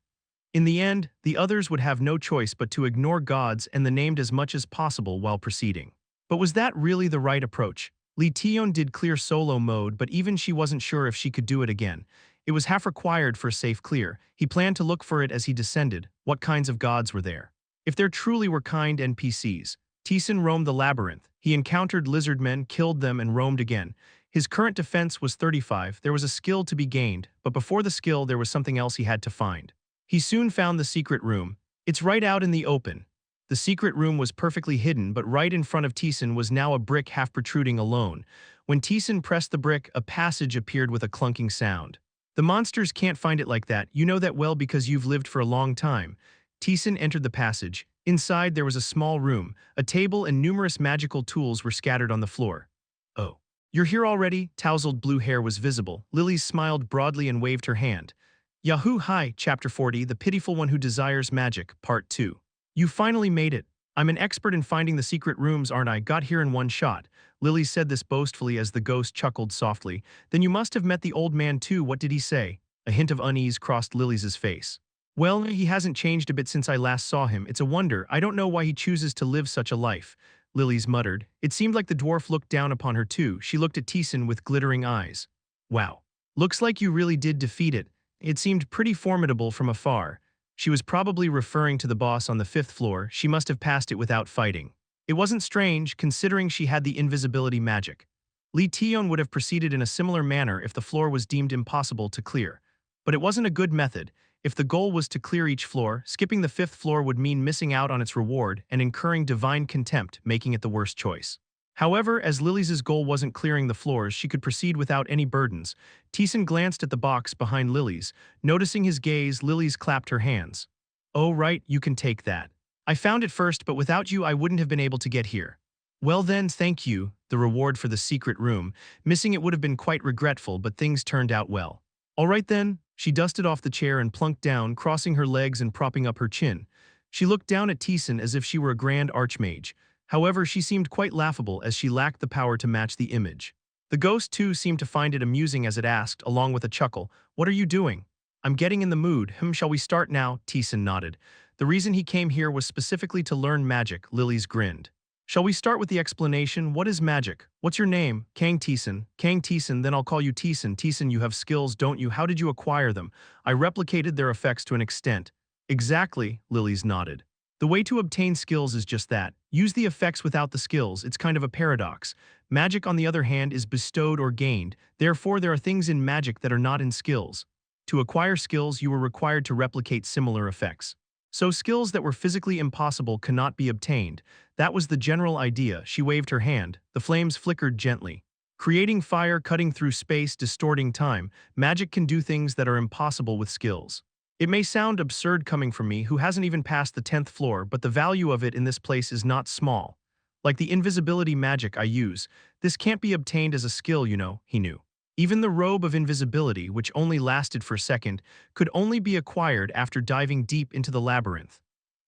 In the end, the others would have no choice but to ignore gods and the named as much as possible while proceeding. But was that really the right approach? Lee Tae-yeon did clear solo mode, but even she wasn't sure if she could do it again. It was half required for a safe clear. He planned to look for it as he descended. What kinds of gods were there? If there truly were kind NPCs. Taesan roamed the labyrinth. He encountered lizard men, killed them, and roamed again. His current defense was 35. There was a skill to be gained, but before the skill there was something else he had to find. He soon found the secret room. It's right out in the open. The secret room was perfectly hidden, but right in front of Taesan was now a brick half protruding alone. When Taesan pressed the brick, a passage appeared with a clunking sound. The monsters can't find it like that. You know that well because you've lived for a long time. Taesan entered the passage. Inside there was a small room. A table and numerous magical tools were scattered on the floor. Oh. You're here already? Tousled blue hair was visible. Lily smiled broadly and waved her hand. Yahoo! Hi, Chapter 40, The Pitiful One Who Desires Magic, Part 2. You finally made it. I'm an expert in finding the secret rooms, aren't I? Got here in one shot. Lily said this boastfully as the ghost chuckled softly. Then you must have met the old man too. What did he say? A hint of unease crossed Lily's face. Well, he hasn't changed a bit since I last saw him. It's a wonder. I don't know why he chooses to live such a life. Lily's muttered. It seemed like the dwarf looked down upon her too. She looked at Taesan with glittering eyes. Wow. Looks like you really did defeat it. It seemed pretty formidable from afar. She was probably referring to the boss on the 5th floor. She must have passed it without fighting. It wasn't strange, considering she had the invisibility magic. Lee Taeyeon would have proceeded in a similar manner if the floor was deemed impossible to clear. But it wasn't a good method. If the goal was to clear each floor, skipping the 5th floor would mean missing out on its reward and incurring divine contempt, making it the worst choice. However, as Lily's goal wasn't clearing the floors, she could proceed without any burdens. Taesan glanced at the box behind Lily's. Noticing his gaze, Lily's clapped her hands. Oh right, you can take that. I found it first, but without you I wouldn't have been able to get here. Well then, thank you, the reward for the secret room. Missing it would have been quite regretful, but things turned out well. All right then. She dusted off the chair and plunked down, crossing her legs and propping up her chin. She looked down at Taesan as if she were a grand archmage. However, she seemed quite laughable as she lacked the power to match the image. The ghost too seemed to find it amusing as it asked, along with a chuckle, "What are you doing?" "I'm getting in the mood. Shall we start now?" Taesan nodded. The reason he came here was specifically to learn magic. Lily's grinned. Shall we start with the explanation? What is magic? What's your name? Kang Taesan. Kang Taesan, then I'll call you Taesan. Taesan, you have skills, don't you? How did you acquire them? I replicated their effects to an extent. Exactly, Lily's nodded. The way to obtain skills is just that. Use the effects without the skills. It's kind of a paradox. Magic, on the other hand, is bestowed or gained. Therefore, there are things in magic that are not in skills. To acquire skills, you were required to replicate similar effects. So skills that were physically impossible cannot be obtained. That was the general idea. She waved her hand. The flames flickered gently. Creating fire, cutting through space, distorting time. Magic can do things that are impossible with skills. It may sound absurd coming from me, who hasn't even passed the 10th floor, but the value of it in this place is not small. Like the invisibility magic I use, this can't be obtained as a skill, you know, he knew. Even the robe of invisibility, which only lasted for a second, could only be acquired after diving deep into the labyrinth.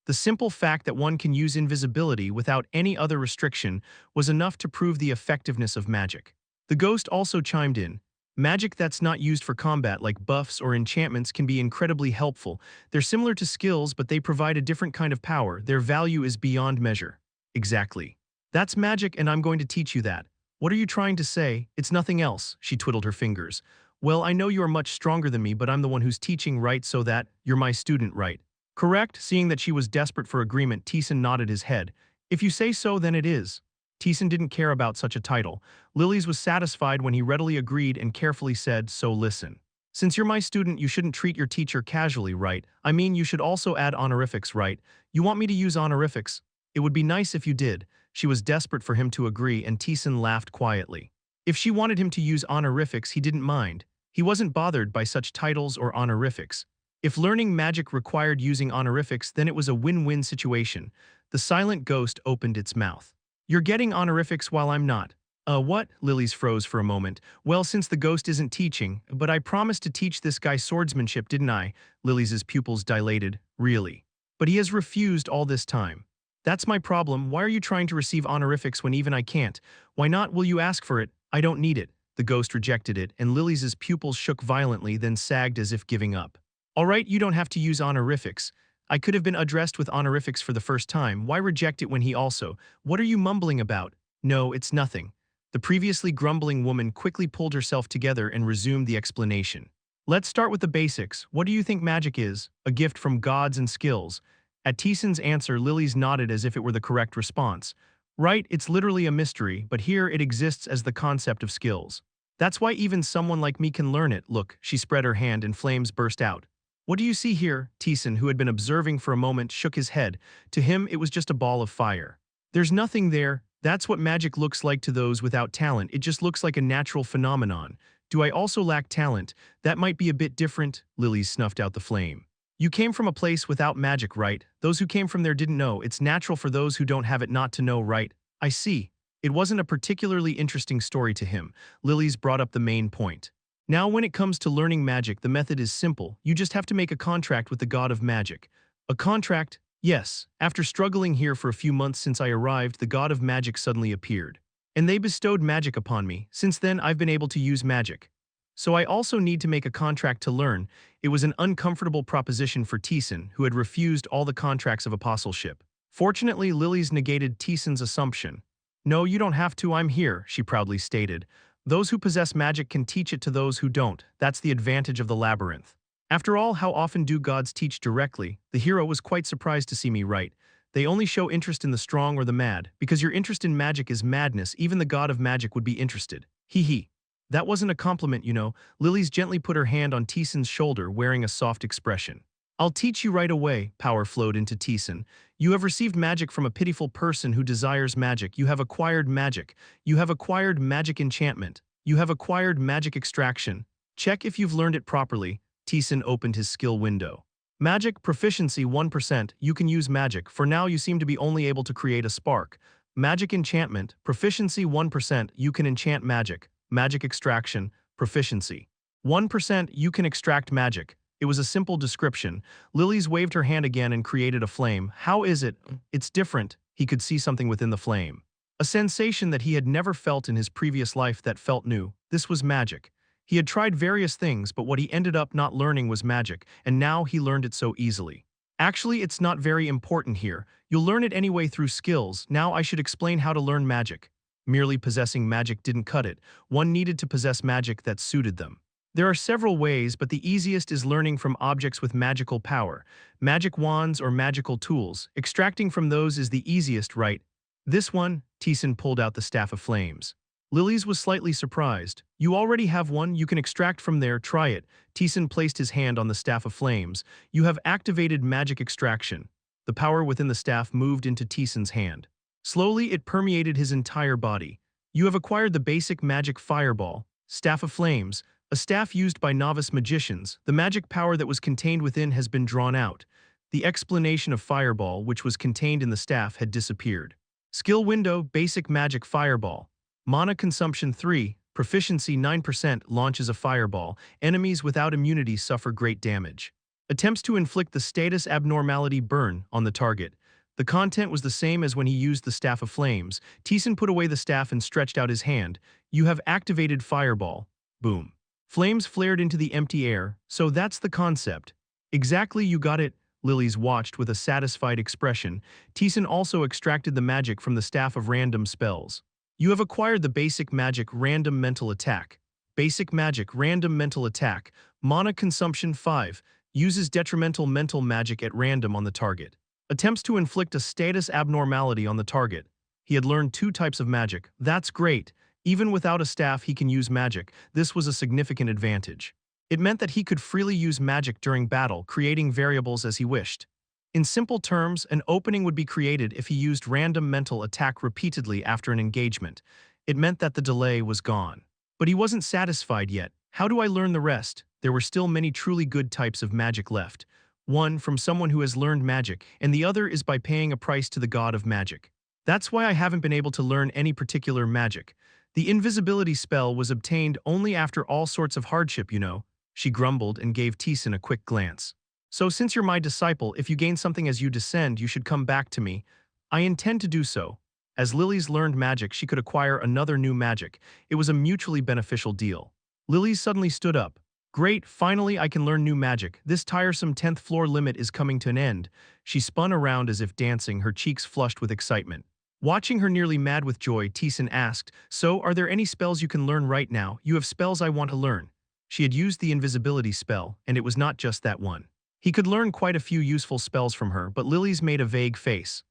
The simple fact that one can use invisibility without any other restriction was enough to prove the effectiveness of magic. The ghost also chimed in. Magic that's not used for combat, like buffs or enchantments, can be incredibly helpful. They're similar to skills, but they provide a different kind of power. Their value is beyond measure. Exactly. That's magic, and I'm going to teach you that. What are you trying to say? It's nothing else, she twiddled her fingers. Well, I know you are much stronger than me, but I'm the one who's teaching, right? So that you're my student, right? Correct? Seeing that she was desperate for agreement, Taesan nodded his head. If you say so, then it is. Taesan didn't care about such a title. Lily's was satisfied when he readily agreed and carefully said, so listen. Since you're my student, you shouldn't treat your teacher casually, right? I mean, you should also add honorifics, right? You want me to use honorifics? It would be nice if you did. She was desperate for him to agree, and Taesan laughed quietly. If she wanted him to use honorifics, he didn't mind. He wasn't bothered by such titles or honorifics. If learning magic required using honorifics, then it was a win-win situation. The silent ghost opened its mouth. You're getting honorifics while I'm not. What? Lily's froze for a moment. Well, since the ghost isn't teaching, but I promised to teach this guy swordsmanship, didn't I? Lily's pupils dilated. Really? But he has refused all this time. That's my problem. Why are you trying to receive honorifics when even I can't? Why not? Will you ask for it? I don't need it. The ghost rejected it, and Lily's pupils shook violently, then sagged as if giving up. All right, you don't have to use honorifics. I could have been addressed with honorifics for the first time. Why reject it when he also? What are you mumbling about? No, it's nothing. The previously grumbling woman quickly pulled herself together and resumed the explanation. Let's start with the basics. What do you think magic is? A gift from gods and skills. At Taesan's answer, Lily's nodded as if it were the correct response. Right, it's literally a mystery, but here it exists as the concept of skills. That's why even someone like me can learn it. Look, she spread her hand and flames burst out. What do you see here? Taesan, who had been observing for a moment, shook his head. To him, it was just a ball of fire. There's nothing there. That's what magic looks like to those without talent. It just looks like a natural phenomenon. Do I also lack talent? That might be a bit different. Lily snuffed out the flame. You came from a place without magic, right? Those who came from there didn't know. It's natural for those who don't have it not to know, right? I see. It wasn't a particularly interesting story to him. Lily's brought up the main point. Now when it comes to learning magic, the method is simple. You just have to make a contract with the god of magic. A contract? Yes. After struggling here for a few months since I arrived, the god of magic suddenly appeared. And they bestowed magic upon me. Since then, I've been able to use magic. So I also need to make a contract to learn. It was an uncomfortable proposition for Taesan, who had refused all the contracts of apostleship. Fortunately, Lily's negated Taesan's assumption. No, you don't have to, I'm here, she proudly stated. Those who possess magic can teach it to those who don't. That's the advantage of the labyrinth. After all, how often do gods teach directly? The hero was quite surprised to see me right. They only show interest in the strong or the mad. Because your interest in magic is madness, even the god of magic would be interested. Hee hee. That wasn't a compliment, you know. Lily's gently put her hand on Taesan's shoulder, wearing a soft expression. I'll teach you right away, power flowed into Taesan. You have received magic from a pitiful person who desires magic. You have acquired magic. You have acquired magic enchantment. You have acquired magic extraction. Check if you've learned it properly. Taesan opened his skill window. Magic, proficiency 1%, you can use magic. For now you seem to be only able to create a spark. Magic enchantment, proficiency 1%, you can enchant magic. Magic extraction, proficiency 1%, you can extract magic. It was a simple description. Lily's waved her hand again and created a flame. How is it? It's different. He could see something within the flame. A sensation that he had never felt in his previous life that felt new. This was magic. He had tried various things, but what he ended up not learning was magic, and now he learned it so easily. Actually, it's not very important here. You'll learn it anyway through skills. Now I should explain how to learn magic. Merely possessing magic didn't cut it. One needed to possess magic that suited them. There are several ways, but the easiest is learning from objects with magical power. Magic wands or magical tools. Extracting from those is the easiest, right? This one, Taesan pulled out the Staff of Flames. Lily's was slightly surprised. You already have one, you can extract from there, try it. Taesan placed his hand on the Staff of Flames. You have activated magic extraction. The power within the staff moved into Taesan's hand. Slowly, it permeated his entire body. You have acquired the basic magic fireball, Staff of Flames, a staff used by novice magicians. The magic power that was contained within has been drawn out. The explanation of fireball, which was contained in the staff, had disappeared. Skill window, basic magic fireball. Mana consumption 3, proficiency 9%, launches a fireball. Enemies without immunity suffer great damage. Attempts to inflict the status abnormality burn on the target. The content was the same as when he used the Staff of Flames. Taesan put away the staff and stretched out his hand. You have activated fireball. Boom. Flames flared into the empty air, so that's the concept. Exactly, you got it. Lily's watched with a satisfied expression. Taesan also extracted the magic from the Staff of Random Spells. You have acquired the basic magic Random Mental Attack. Basic magic Random Mental Attack. Mana consumption 5. Uses detrimental mental magic at random on the target. Attempts to inflict a status abnormality on the target. He had learned 2 types of magic. That's great. Even without a staff, he can use magic. This was a significant advantage. It meant that he could freely use magic during battle, creating variables as he wished. In simple terms, an opening would be created if he used random mental attack repeatedly after an engagement. It meant that the delay was gone. But he wasn't satisfied yet. How do I learn the rest? There were still many truly good types of magic left. One from someone who has learned magic, and the other is by paying a price to the god of magic. That's why I haven't been able to learn any particular magic. The invisibility spell was obtained only after all sorts of hardship, you know. She grumbled and gave Taesan a quick glance. So since you're my disciple, if you gain something as you descend, you should come back to me. I intend to do so. As Lily's learned magic, she could acquire another new magic. It was a mutually beneficial deal. Lily suddenly stood up. Great, finally I can learn new magic. This tiresome 10th floor limit is coming to an end. She spun around as if dancing, her cheeks flushed with excitement. Watching her nearly mad with joy, Taesan asked, So, are there any spells you can learn right now? You have spells I want to learn. She had used the invisibility spell, and it was not just that one. He could learn quite a few useful spells from her, but Lily's made a vague face.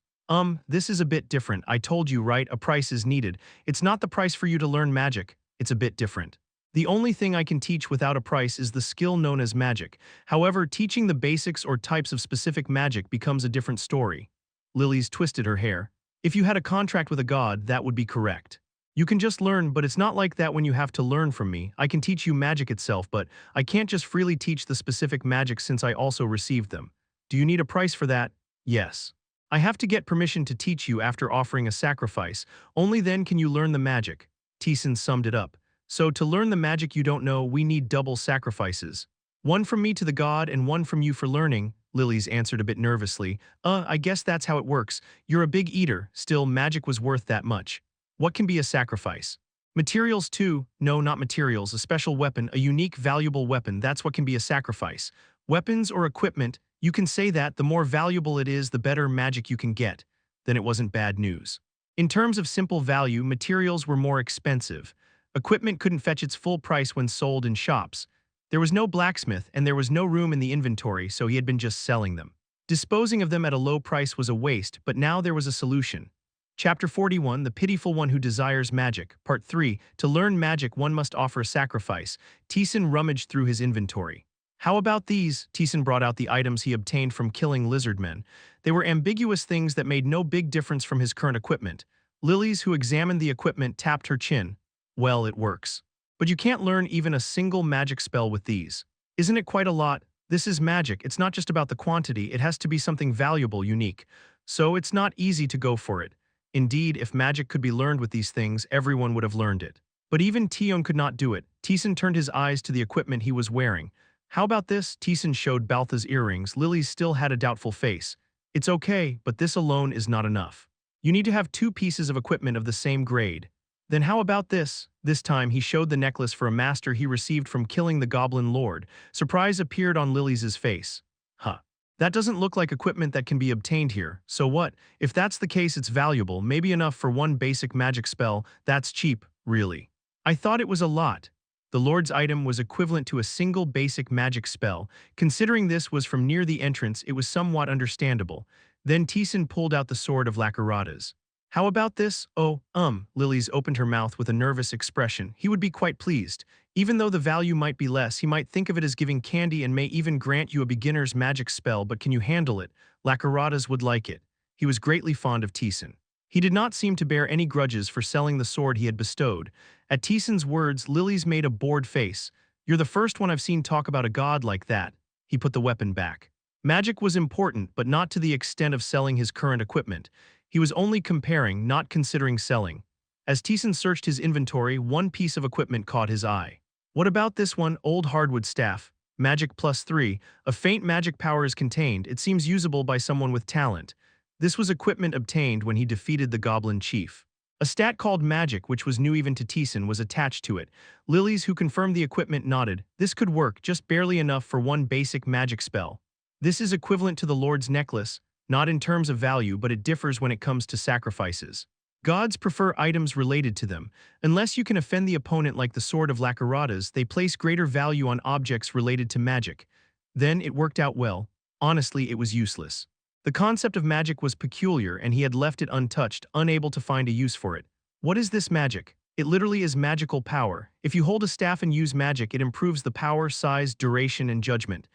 This is a bit different. I told you, right? A price is needed. It's not the price for you to learn magic. It's a bit different. The only thing I can teach without a price is the skill known as magic. However, teaching the basics or types of specific magic becomes a different story. Lily's twisted her hair. If you had a contract with a god, that would be correct. You can just learn, but it's not like that when you have to learn from me. I can teach you magic itself, but I can't just freely teach the specific magic since I also received them. Do you need a price for that? Yes. I have to get permission to teach you after offering a sacrifice. Only then can you learn the magic. Taesan summed it up. So to learn the magic you don't know, we need double sacrifices. One from me to the god and one from you for learning, Lily's answered a bit nervously. I guess that's how it works. You're a big eater, still magic was worth that much. What can be a sacrifice? Materials too. No, not materials, a special weapon, a unique, valuable weapon, that's what can be a sacrifice. Weapons or equipment, you can say that the more valuable it is, the better magic you can get. Then it wasn't bad news. In terms of simple value, materials were more expensive. Equipment couldn't fetch its full price when sold in shops. There was no blacksmith and there was no room in the inventory, so he had been just selling them. Disposing of them at a low price was a waste, but now there was a solution. Chapter 41, The Pitiful One Who Desires Magic, Part 3, To learn magic one must offer a sacrifice. Taesan rummaged through his inventory. How about these? Taesan brought out the items he obtained from killing lizard men. They were ambiguous things that made no big difference from his current equipment. Lily's, who examined the equipment, tapped her chin. Well, it works. But you can't learn even a single magic spell with these. Isn't it quite a lot? This is magic. It's not just about the quantity. It has to be something valuable, unique. So it's not easy to go for it. Indeed, if magic could be learned with these things, everyone would have learned it. But even Taeyeon could not do it. Taesan turned his eyes to the equipment he was wearing. How about this? Taesan showed Baltha's earrings. Lily still had a doubtful face. It's okay, but this alone is not enough. You need to have 2 pieces of equipment of the same grade. Then how about this? This time he showed the necklace for a master he received from killing the Goblin Lord. Surprise appeared on Lily's face. Huh. That doesn't look like equipment that can be obtained here. So what? If that's the case, it's valuable, maybe enough for one basic magic spell. That's cheap, really. I thought it was a lot. The Lord's item was equivalent to a single basic magic spell. Considering this was from near the entrance, it was somewhat understandable. Then Taesan pulled out the sword of Lakarada's. How about this? Oh, Lily's opened her mouth with a nervous expression. He would be quite pleased. Even though the value might be less, he might think of it as giving candy and may even grant you a beginner's magic spell, but can you handle it? Lakarada's would like it. He was greatly fond of Taesan. He did not seem to bear any grudges for selling the sword he had bestowed. At Taesan's words, Lily's made a bored face. You're the first one I've seen talk about a god like that. He put the weapon back. Magic was important, but not to the extent of selling his current equipment. He was only comparing, not considering selling. As Taesan searched his inventory, one piece of equipment caught his eye. What about this one? Old hardwood staff. Magic +3. A faint magic power is contained. It seems usable by someone with talent. This was equipment obtained when he defeated the Goblin Chief. A stat called Magic, which was new even to Taesan, was attached to it. Lily's, who confirmed the equipment, nodded. This could work, just barely enough for one basic magic spell. This is equivalent to the Lord's necklace. Not in terms of value, but it differs when it comes to sacrifices. Gods prefer items related to them. Unless you can offend the opponent like the sword of Lakarada's, they place greater value on objects related to magic. Then it worked out well. Honestly, it was useless. The concept of magic was peculiar and he had left it untouched, unable to find a use for it. What is this magic? It literally is magical power. If you hold a staff and use magic, it improves the power, size, duration, and judgment.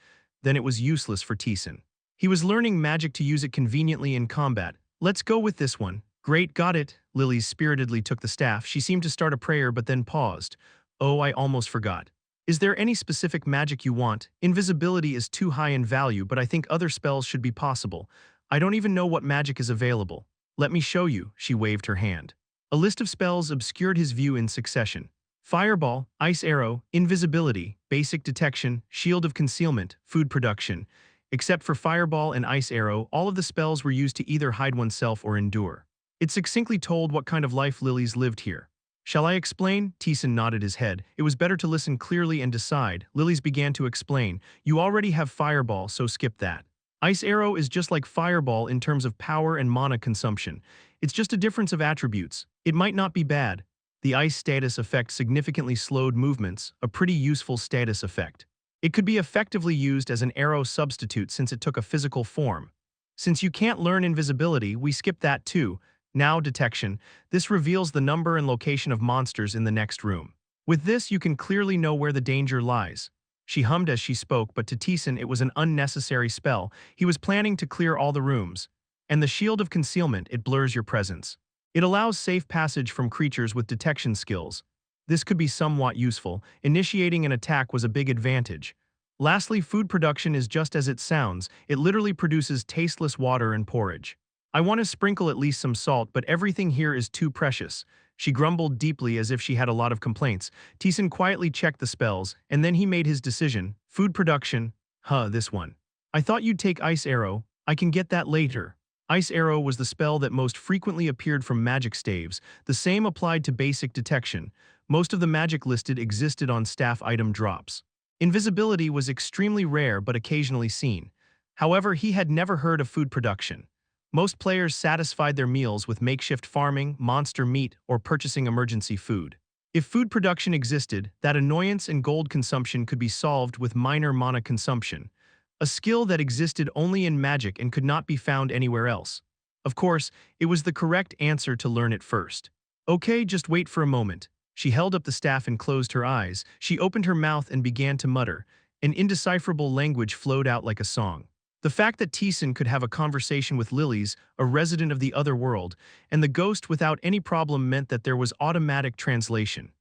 Then it was useless for Taesan. He was learning magic to use it conveniently in combat. Let's go with this one. Great, got it. Lily spiritedly took the staff. She seemed to start a prayer but then paused. Oh, I almost forgot. Is there any specific magic you want? Invisibility is too high in value, but I think other spells should be possible. I don't even know what magic is available. Let me show you, she waved her hand. A list of spells obscured his view in succession. Fireball, Ice Arrow, Invisibility, Basic Detection, Shield of Concealment, Food Production. Except for Fireball and Ice Arrow, all of the spells were used to either hide oneself or endure. It succinctly told what kind of life Lily's lived here. Shall I explain? Taesan nodded his head. It was better to listen clearly and decide. Lily's began to explain. You already have Fireball, so skip that. Ice Arrow is just like Fireball in terms of power and mana consumption. It's just a difference of attributes. It might not be bad. The ice status effect significantly slowed movements, a pretty useful status effect. It could be effectively used as an arrow substitute since it took a physical form. Since you can't learn invisibility, we skip that too. Now detection. This reveals the number and location of monsters in the next room. With this, you can clearly know where the danger lies. She hummed as she spoke, but to Taesan it was an unnecessary spell. He was planning to clear all the rooms. And the shield of concealment, it blurs your presence. It allows safe passage from creatures with detection skills. This could be somewhat useful. Initiating an attack was a big advantage. Lastly, food production is just as it sounds. It literally produces tasteless water and porridge. I want to sprinkle at least some salt, but everything here is too precious. She grumbled deeply as if she had a lot of complaints. Taesan quietly checked the spells, and then he made his decision. Food production. This one. I thought you'd take Ice Arrow. I can get that later. Ice Arrow was the spell that most frequently appeared from magic staves. The same applied to basic detection. Most of the magic listed existed on staff item drops. Invisibility was extremely rare but occasionally seen. However, he had never heard of food production. Most players satisfied their meals with makeshift farming, monster meat, or purchasing emergency food. If food production existed, that annoyance and gold consumption could be solved with minor mana consumption, a skill that existed only in magic and could not be found anywhere else. Of course, it was the correct answer to learn it first. Okay, just wait for a moment. She held up the staff and closed her eyes. She opened her mouth and began to mutter. An indecipherable language flowed out like a song. The fact that Taesan could have a conversation with Lilies, a resident of the other world, and the ghost without any problem meant that there was automatic translation.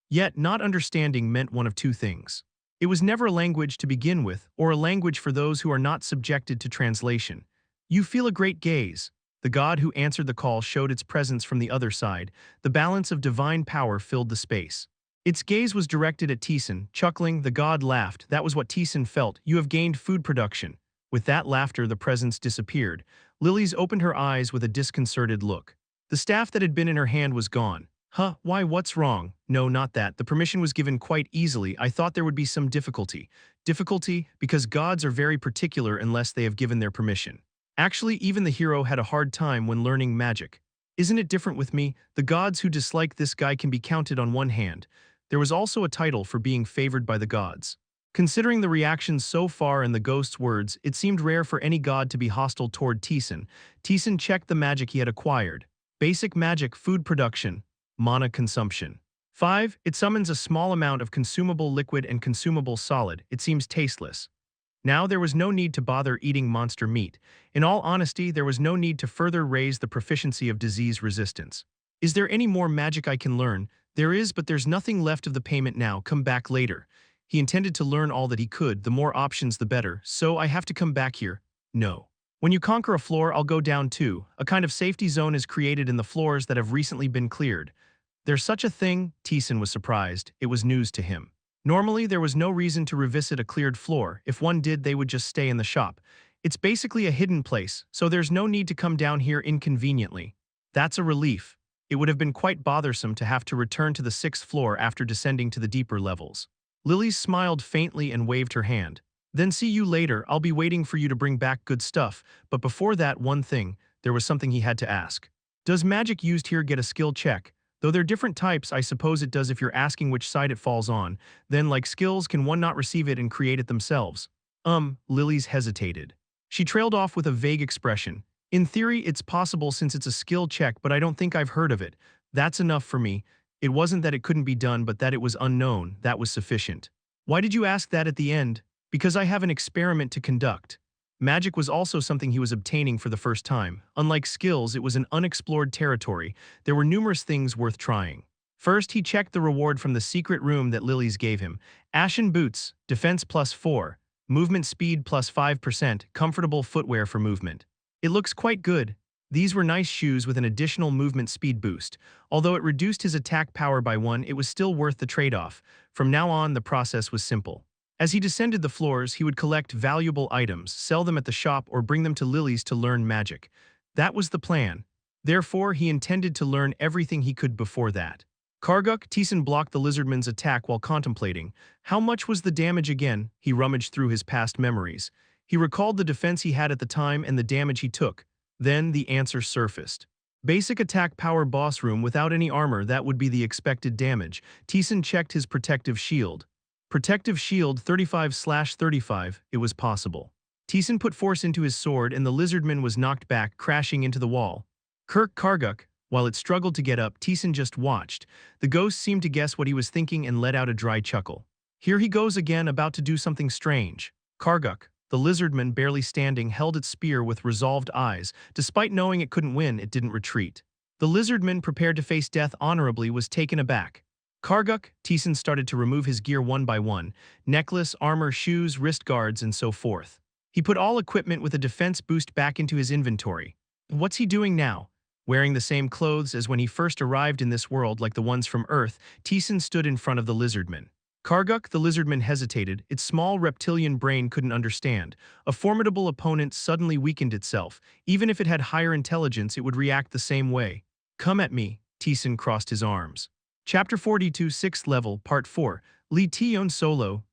Yet, not understanding meant one of two things. It was never a language to begin with, or a language for those who are not subjected to translation. You feel a great gaze. The god who answered the call showed its presence from the other side. The balance of divine power filled the space. Its gaze was directed at Taesan. Chuckling, the god laughed. That was what Taesan felt. You have gained food production. With that laughter, the presence disappeared. Lilies opened her eyes with a disconcerted look. The staff that had been in her hand was gone. Why, what's wrong? No, not that. The permission was given quite easily. I thought there would be some difficulty. Difficulty? Because gods are very particular unless they have given their permission. Actually, even the hero had a hard time when learning magic. Isn't it different with me? The gods who dislike this guy can be counted on one hand. There was also a title for being favored by the gods. Considering the reactions so far and the ghost's words, it seemed rare for any god to be hostile toward Taesan. Taesan checked the magic he had acquired. Basic magic, food production, mana consumption. 5. It summons a small amount of consumable liquid and consumable solid. It seems tasteless. Now there was no need to bother eating monster meat. In all honesty, there was no need to further raise the proficiency of disease resistance. Is there any more magic I can learn? There is, but there's nothing left of the payment now. Come back later. He intended to learn all that he could. The more options, the better. So I have to come back here. No. When you conquer a floor, I'll go down too. A kind of safety zone is created in the floors that have recently been cleared. There's such a thing? Taesan was surprised. It was news to him. Normally, there was no reason to revisit a cleared floor. If one did, they would just stay in the shop. It's basically a hidden place, so there's no need to come down here inconveniently. That's a relief. It would have been quite bothersome to have to return to the 6th floor after descending to the deeper levels. Lily smiled faintly and waved her hand. Then see you later. I'll be waiting for you to bring back good stuff. But before that, one thing, there was something he had to ask. Does magic used here get a skill check? Though they're different types, I suppose it does if you're asking which side it falls on. Then, like skills, can one not receive it and create it themselves? Lily's hesitated. She trailed off with a vague expression. In theory, it's possible since it's a skill check, but I don't think I've heard of it. That's enough for me. It wasn't that it couldn't be done, but that it was unknown. That was sufficient. Why did you ask that at the end? Because I have an experiment to conduct. Magic was also something he was obtaining for the first time. Unlike skills, it was an unexplored territory. There were numerous things worth trying. First, he checked the reward from the secret room that Lilies gave him. Ashen boots, defense +4, movement speed +5%, comfortable footwear for movement. It looks quite good. These were nice shoes with an additional movement speed boost. Although it reduced his attack power by 1, it was still worth the trade-off. From now on, the process was simple. As he descended the floors, he would collect valuable items, sell them at the shop, or bring them to Lilies to learn magic. That was the plan. Therefore, he intended to learn everything he could before that. Karguk, Taesan blocked the lizardman's attack while contemplating. How much was the damage again? He rummaged through his past memories. He recalled the defense he had at the time and the damage he took. Then the answer surfaced. Basic attack power boss room without any armor, that would be the expected damage. Taesan checked his protective shield. Protective shield 35/35, it was possible. Taesan put force into his sword and the lizardman was knocked back, crashing into the wall. Kirk Karguk, while it struggled to get up, Taesan just watched. The ghost seemed to guess what he was thinking and let out a dry chuckle. Here he goes again, about to do something strange. Karguk, the lizardman barely standing, held its spear with resolved eyes. Despite knowing it couldn't win, it didn't retreat. The lizardman, prepared to face death honorably, was taken aback. Karguk, Taesan started to remove his gear one by one: necklace, armor, shoes, wrist guards, and so forth. He put all equipment with a defense boost back into his inventory. What's he doing now? Wearing the same clothes as when he first arrived in this world, like the ones from Earth, Taesan stood in front of the lizardman. Karguk, the lizardman, hesitated. Its small reptilian brain couldn't understand. A formidable opponent suddenly weakened itself. Even if it had higher intelligence, it would react the same way. Come at me, Taesan crossed his arms. Chapter 42, 6th level, Part 4. Lee Taeyeon solo.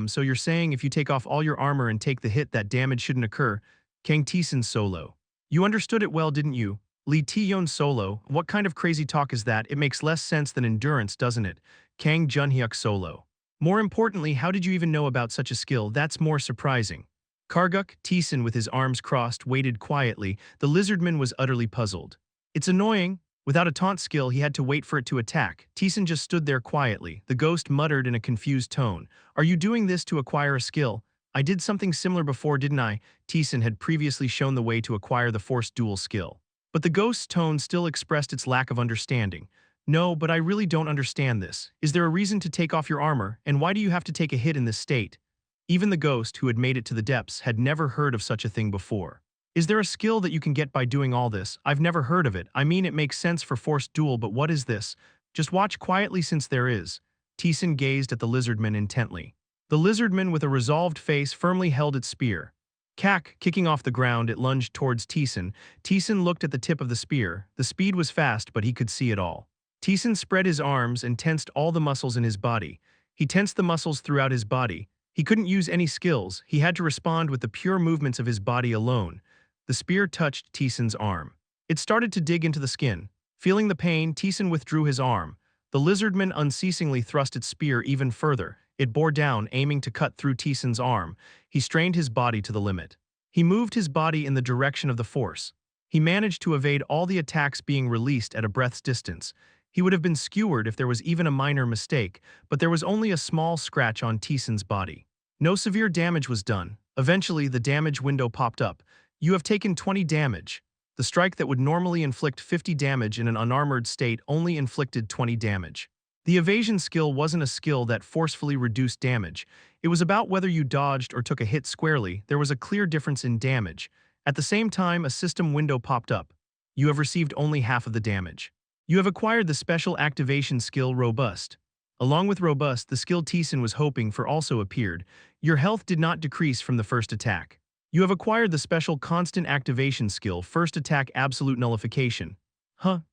So you're saying if you take off all your armor and take the hit, that damage shouldn't occur? Kang Taesan solo. You understood it well, didn't you? Lee Taeyeon solo. What kind of crazy talk is that? It makes less sense than endurance, doesn't it? Kang Junhyuk solo. More importantly, how did you even know about such a skill? That's more surprising. Karguk, Taesan with his arms crossed, waited quietly. The lizardman was utterly puzzled. It's annoying. Without a taunt skill, he had to wait for it to attack. Taesan just stood there quietly. The ghost muttered in a confused tone. Are you doing this to acquire a skill? I did something similar before, didn't I? Taesan had previously shown the way to acquire the forced duel skill. But the ghost's tone still expressed its lack of understanding. No, but I really don't understand this. Is there a reason to take off your armor, and why do you have to take a hit in this state? Even the ghost, who had made it to the depths, had never heard of such a thing before. Is there a skill that you can get by doing all this? I've never heard of it. I mean, it makes sense for forced duel, but what is this? Just watch quietly since there is. Taesan gazed at the lizardman intently. The lizardman, with a resolved face, firmly held its spear. Kicking off the ground, it lunged towards Taesan. Taesan looked at the tip of the spear. The speed was fast, but he could see it all. Taesan spread his arms and tensed all the muscles in his body. He tensed the muscles throughout his body. He couldn't use any skills. He had to respond with the pure movements of his body alone. The spear touched Taesan's arm. It started to dig into the skin. Feeling the pain, Taesan withdrew his arm. The lizardman unceasingly thrust its spear even further. It bore down, aiming to cut through Taesan's arm. He strained his body to the limit. He moved his body in the direction of the force. He managed to evade all the attacks being released at a breath's distance. He would have been skewered if there was even a minor mistake, but there was only a small scratch on Taesan's body. No severe damage was done. Eventually, the damage window popped up. You have taken 20 damage. The strike that would normally inflict 50 damage in an unarmored state only inflicted 20 damage. The evasion skill wasn't a skill that forcefully reduced damage. It was about whether you dodged or took a hit squarely. There was a clear difference in damage. At the same time, a system window popped up. You have received only half of the damage. You have acquired the special activation skill Robust. Along with Robust, the skill Taesan was hoping for also appeared. Your health did not decrease from the first attack. You have acquired the special constant activation skill First Attack Absolute Nullification.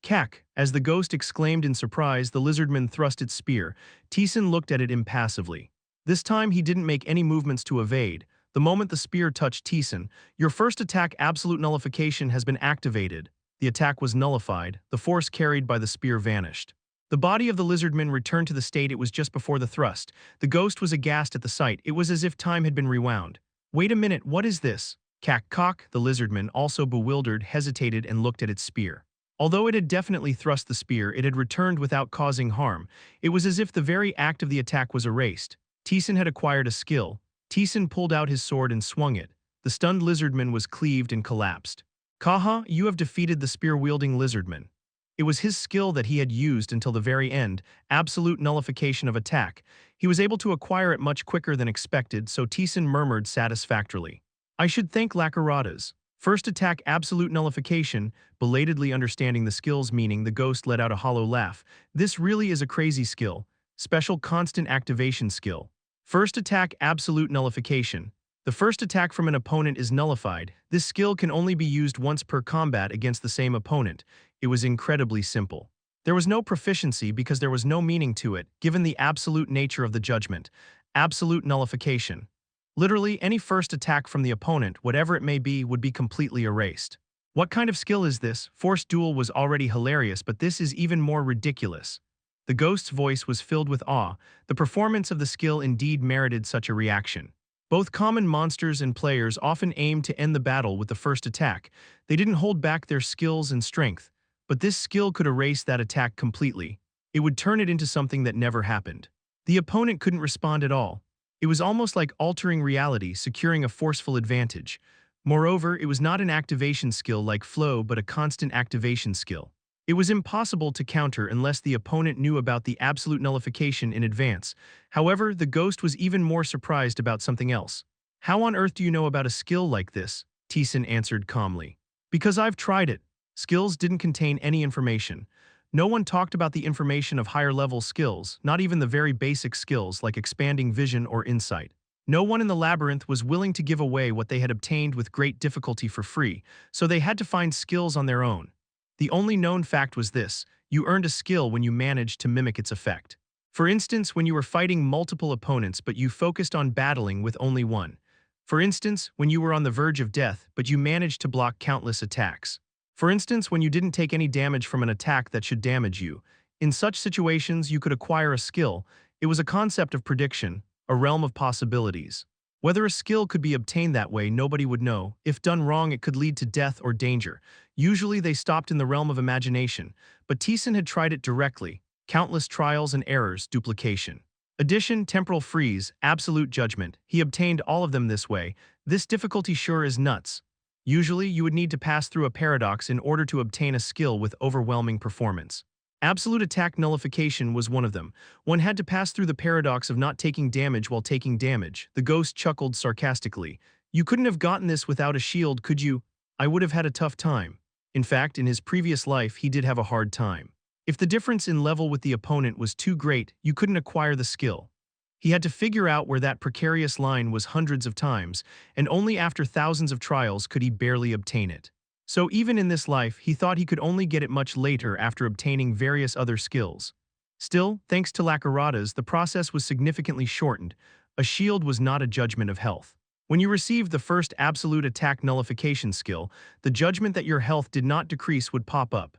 Kak. As the ghost exclaimed in surprise, the lizardman thrust its spear. Taesan looked at it impassively. This time he didn't make any movements to evade. The moment the spear touched Taesan, your First Attack Absolute Nullification has been activated. The attack was nullified. The force carried by the spear vanished. The body of the lizardman returned to the state it was just before the thrust. The ghost was aghast at the sight. It was as if time had been rewound. Wait a minute, what is this? Kak. The lizardman, also bewildered, hesitated and looked at its spear. Although it had definitely thrust the spear, it had returned without causing harm. It was as if the very act of the attack was erased. Taesan had acquired a skill. Taesan pulled out his sword and swung it. The stunned lizardman was cleaved and collapsed. Kaha, you have defeated the spear-wielding lizardman. It was his skill that he had used until the very end, absolute nullification of attack. He was able to acquire it much quicker than expected, so Taesan murmured satisfactorily. I should thank Lakaratas. First Attack Absolute Nullification, belatedly understanding the skill's meaning, the ghost let out a hollow laugh. This really is a crazy skill. Special Constant Activation Skill. First Attack Absolute Nullification. The first attack from an opponent is nullified. This skill can only be used once per combat against the same opponent. It was incredibly simple. There was no proficiency because there was no meaning to it, given the absolute nature of the judgment. Absolute nullification. Literally, any first attack from the opponent, whatever it may be, would be completely erased. What kind of skill is this? Forced duel was already hilarious, but this is even more ridiculous. The ghost's voice was filled with awe. The performance of the skill indeed merited such a reaction. Both common monsters and players often aimed to end the battle with the first attack. They didn't hold back their skills and strength, but this skill could erase that attack completely. It would turn it into something that never happened. The opponent couldn't respond at all. It was almost like altering reality, securing a forceful advantage. Moreover, it was not an activation skill like flow but a constant activation skill. It was impossible to counter unless the opponent knew about the absolute nullification in advance. However, the ghost was even more surprised about something else. "How on earth do you know about a skill like this?" Taesan answered calmly. "Because I've tried it." Skills didn't contain any information. No one talked about the information of higher-level skills, not even the very basic skills like expanding vision or insight. No one in the labyrinth was willing to give away what they had obtained with great difficulty for free, so they had to find skills on their own. The only known fact was this: you earned a skill when you managed to mimic its effect. For instance, when you were fighting multiple opponents but you focused on battling with only one. For instance, when you were on the verge of death but you managed to block countless attacks. For instance, when you didn't take any damage from an attack that should damage you. In such situations, you could acquire a skill. It was a concept of prediction, a realm of possibilities. Whether a skill could be obtained that way, nobody would know. If done wrong, it could lead to death or danger. Usually they stopped in the realm of imagination, but Taesan had tried it directly. Countless trials and errors, duplication. Addition, temporal freeze, absolute judgment. He obtained all of them this way. This difficulty sure is nuts. Usually, you would need to pass through a paradox in order to obtain a skill with overwhelming performance. Absolute attack nullification was one of them. One had to pass through the paradox of not taking damage while taking damage. The ghost chuckled sarcastically. "You couldn't have gotten this without a shield, could you?" "I would have had a tough time." In fact, in his previous life, he did have a hard time. If the difference in level with the opponent was too great, you couldn't acquire the skill. He had to figure out where that precarious line was hundreds of times, and only after thousands of trials could he barely obtain it. So even in this life, he thought he could only get it much later after obtaining various other skills. Still, thanks to Lacaradas, the process was significantly shortened. A shield was not a judgment of health. When you received the first absolute attack nullification skill, the judgment that your health did not decrease would pop up.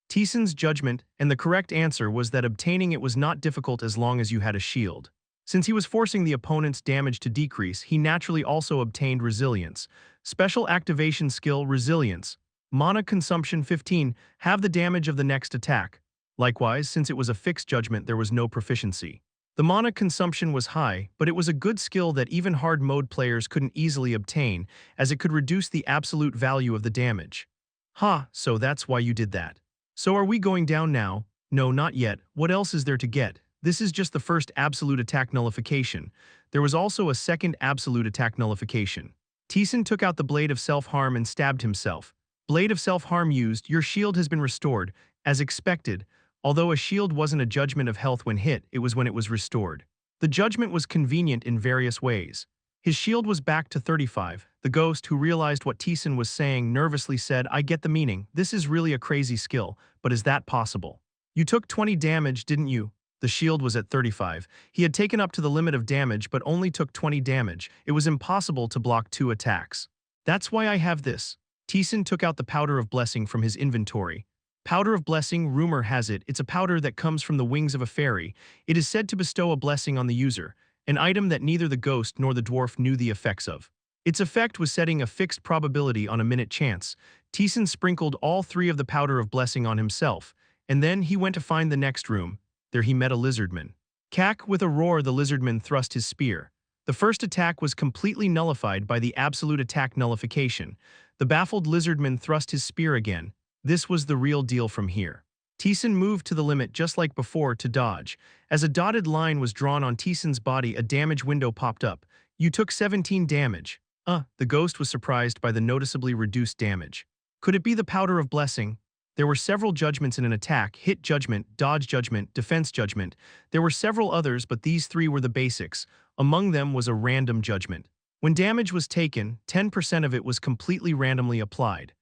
Taesan's judgment, and the correct answer was that obtaining it was not difficult as long as you had a shield. Since he was forcing the opponent's damage to decrease, he naturally also obtained resilience. Special activation skill resilience. Mana consumption 15, have the damage of the next attack. Likewise, since it was a fixed judgment, there was no proficiency. The mana consumption was high, but it was a good skill that even hard mode players couldn't easily obtain, as it could reduce the absolute value of the damage. "Ha, so that's why you did that. So are we going down now?" "No, not yet. What else is there to get? This is just the first absolute attack nullification. There was also a second absolute attack nullification." Taesan took out the blade of self-harm and stabbed himself. Blade of self-harm used, your shield has been restored, as expected. Although a shield wasn't a judgment of health when hit, it was when it was restored. The judgment was convenient in various ways. His shield was back to 35. The ghost, who realized what Taesan was saying, nervously said, "I get the meaning. This is really a crazy skill, but is that possible? You took 20 damage, didn't you?" The shield was at 35. He had taken up to the limit of damage but only took 20 damage. It was impossible to block 2 attacks. "That's why I have this." Taesan took out the powder of blessing from his inventory. Powder of blessing, rumor has it, it's a powder that comes from the wings of a fairy. It is said to bestow a blessing on the user, an item that neither the ghost nor the dwarf knew the effects of. Its effect was setting a fixed probability on a minute chance. Taesan sprinkled all 3 of the powder of blessing on himself, and then he went to find the next room. There he met a lizardman. Cack, with a roar, the lizardman thrust his spear. The first attack was completely nullified by the absolute attack nullification. The baffled lizardman thrust his spear again. This was the real deal from here. Taesan moved to the limit just like before to dodge. As a dotted line was drawn on Taesan's body, a damage window popped up. "You took 17 damage. The ghost was surprised by the noticeably reduced damage. Could it be the powder of blessing? There were several judgments in an attack: hit judgment, dodge judgment, defense judgment. There were several others, but these 3 were the basics. Among them was a random judgment. When damage was taken, 10% of it was completely randomly applied.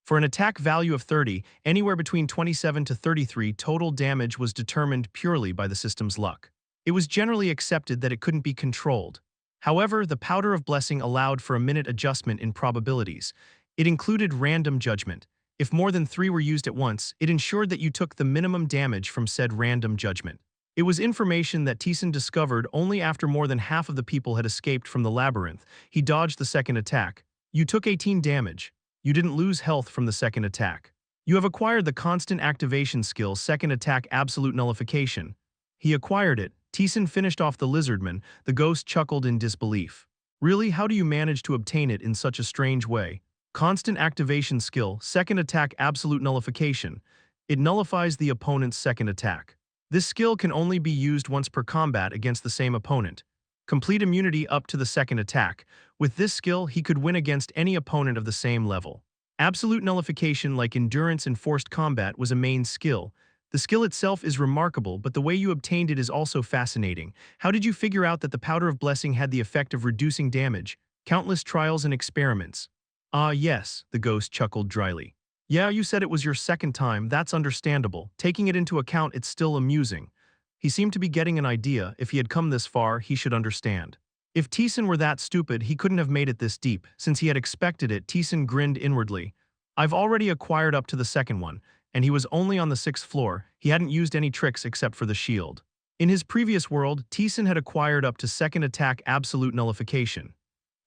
For an attack value of 30, anywhere between 27 to 33 total damage was determined purely by the system's luck. It was generally accepted that it couldn't be controlled. However, the powder of blessing allowed for a minute adjustment in probabilities. It included random judgment. If more than 3 were used at once, it ensured that you took the minimum damage from said random judgment. It was information that Taesan discovered only after more than half of the people had escaped from the labyrinth. He dodged the second attack. You took 18 damage. You didn't lose health from the second attack. You have acquired the constant activation skill second attack absolute nullification. He acquired it. Taesan finished off the lizardman. The ghost chuckled in disbelief. Really, how do you manage to obtain it in such a strange way? Constant activation skill, second attack absolute nullification. It nullifies the opponent's second attack. This skill can only be used once per combat against the same opponent. Complete immunity up to the second attack. With this skill, he could win against any opponent of the same level. Absolute nullification, like endurance in forced combat, was a main skill. The skill itself is remarkable, but the way you obtained it is also fascinating. How did you figure out that the Powder of Blessing had the effect of reducing damage? Countless trials and experiments. Ah, yes, the ghost chuckled dryly. Yeah, you said it was your second time, that's understandable. Taking it into account, it's still amusing. He seemed to be getting an idea. If he had come this far, he should understand. If Taesan were that stupid, he couldn't have made it this deep. Since he had expected it, Taesan grinned inwardly. I've already acquired up to the second one, and he was only on the 6th floor. He hadn't used any tricks except for the shield. In his previous world, Taesan had acquired up to second attack absolute nullification.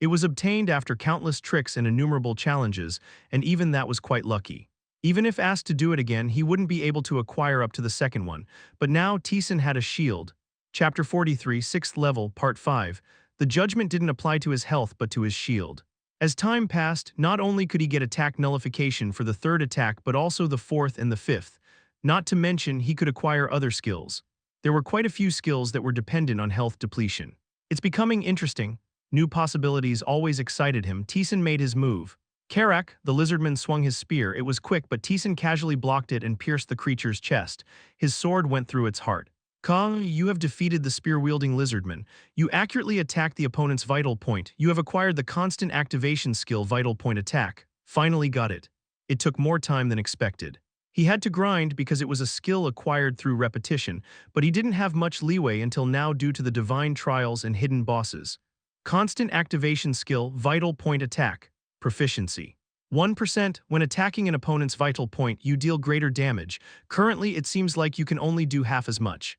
It was obtained after countless tricks and innumerable challenges, and even that was quite lucky. Even if asked to do it again, he wouldn't be able to acquire up to the second one. But now Taesan had a shield. Chapter 43, 6th level, Part 5. The judgment didn't apply to his health but to his shield. As time passed, not only could he get attack nullification for the third attack but also the fourth and the fifth. Not to mention, he could acquire other skills. There were quite a few skills that were dependent on health depletion. It's becoming interesting. New possibilities always excited him. Taesan made his move. Karak, the lizardman, swung his spear. It was quick, but Taesan casually blocked it and pierced the creature's chest. His sword went through its heart. Kang, you have defeated the spear-wielding lizardman. You accurately attacked the opponent's vital point. You have acquired the constant activation skill vital point attack. Finally got it. It took more time than expected. He had to grind because it was a skill acquired through repetition, but he didn't have much leeway until now due to the divine trials and hidden bosses. Constant activation skill, vital point attack. Proficiency. 1%. When attacking an opponent's vital point, you deal greater damage. Currently, it seems like you can only do half as much.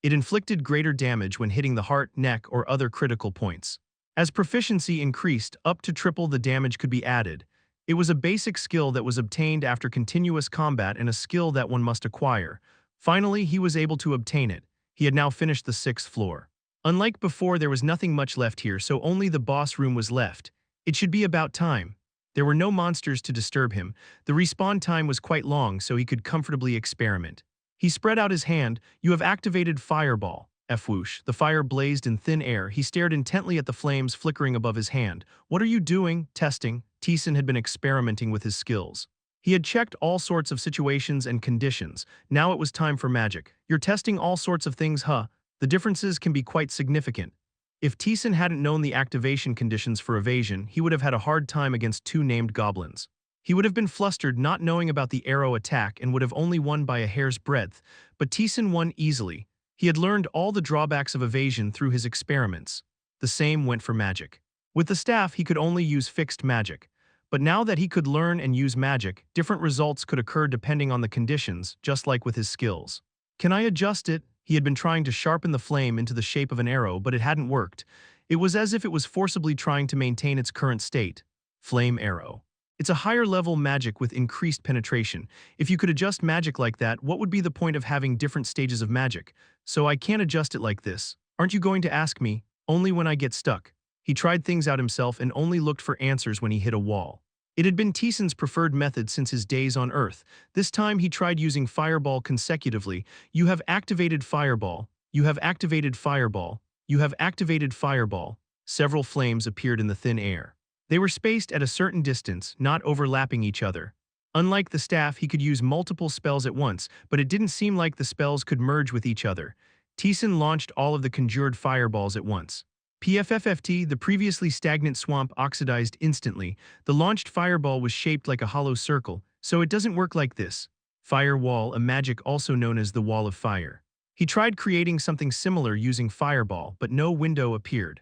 It inflicted greater damage when hitting the heart, neck, or other critical points. As proficiency increased, up to triple the damage could be added. It was a basic skill that was obtained after continuous combat and a skill that one must acquire. Finally, he was able to obtain it. He had now finished the 6th floor. Unlike before, there was nothing much left here, so only the boss room was left. It should be about time. There were no monsters to disturb him. The respawn time was quite long, so he could comfortably experiment. He spread out his hand. You have activated Fireball. Whoosh. The fire blazed in thin air. He stared intently at the flames flickering above his hand. What are you doing? Testing. Taesan had been experimenting with his skills. He had checked all sorts of situations and conditions. Now it was time for magic. You're testing all sorts of things, huh? The differences can be quite significant. If Taesan hadn't known the activation conditions for evasion, he would have had a hard time against 2 named goblins. He would have been flustered not knowing about the arrow attack and would have only won by a hair's breadth, but Taesan won easily. He had learned all the drawbacks of evasion through his experiments. The same went for magic. With the staff, he could only use fixed magic. But now that he could learn and use magic, different results could occur depending on the conditions, just like with his skills. Can I adjust it? He had been trying to sharpen the flame into the shape of an arrow, but it hadn't worked. It was as if it was forcibly trying to maintain its current state. Flame arrow. It's a higher-level magic with increased penetration. If you could adjust magic like that, what would be the point of having different stages of magic? So I can't adjust it like this. Aren't you going to ask me? Only when I get stuck. He tried things out himself and only looked for answers when he hit a wall. It had been Taesan's preferred method since his days on Earth. This time he tried using Fireball consecutively. You have activated Fireball. You have activated Fireball. You have activated Fireball. Several flames appeared in the thin air. They were spaced at a certain distance, not overlapping each other. Unlike the staff, he could use multiple spells at once, but it didn't seem like the spells could merge with each other. Taesan launched all of the conjured fireballs at once. PFFFT, the previously stagnant swamp, oxidized instantly. The launched fireball was shaped like a hollow circle, so it doesn't work like this. Fire wall, a magic also known as the Wall of Fire. He tried creating something similar using Fireball, but no window appeared.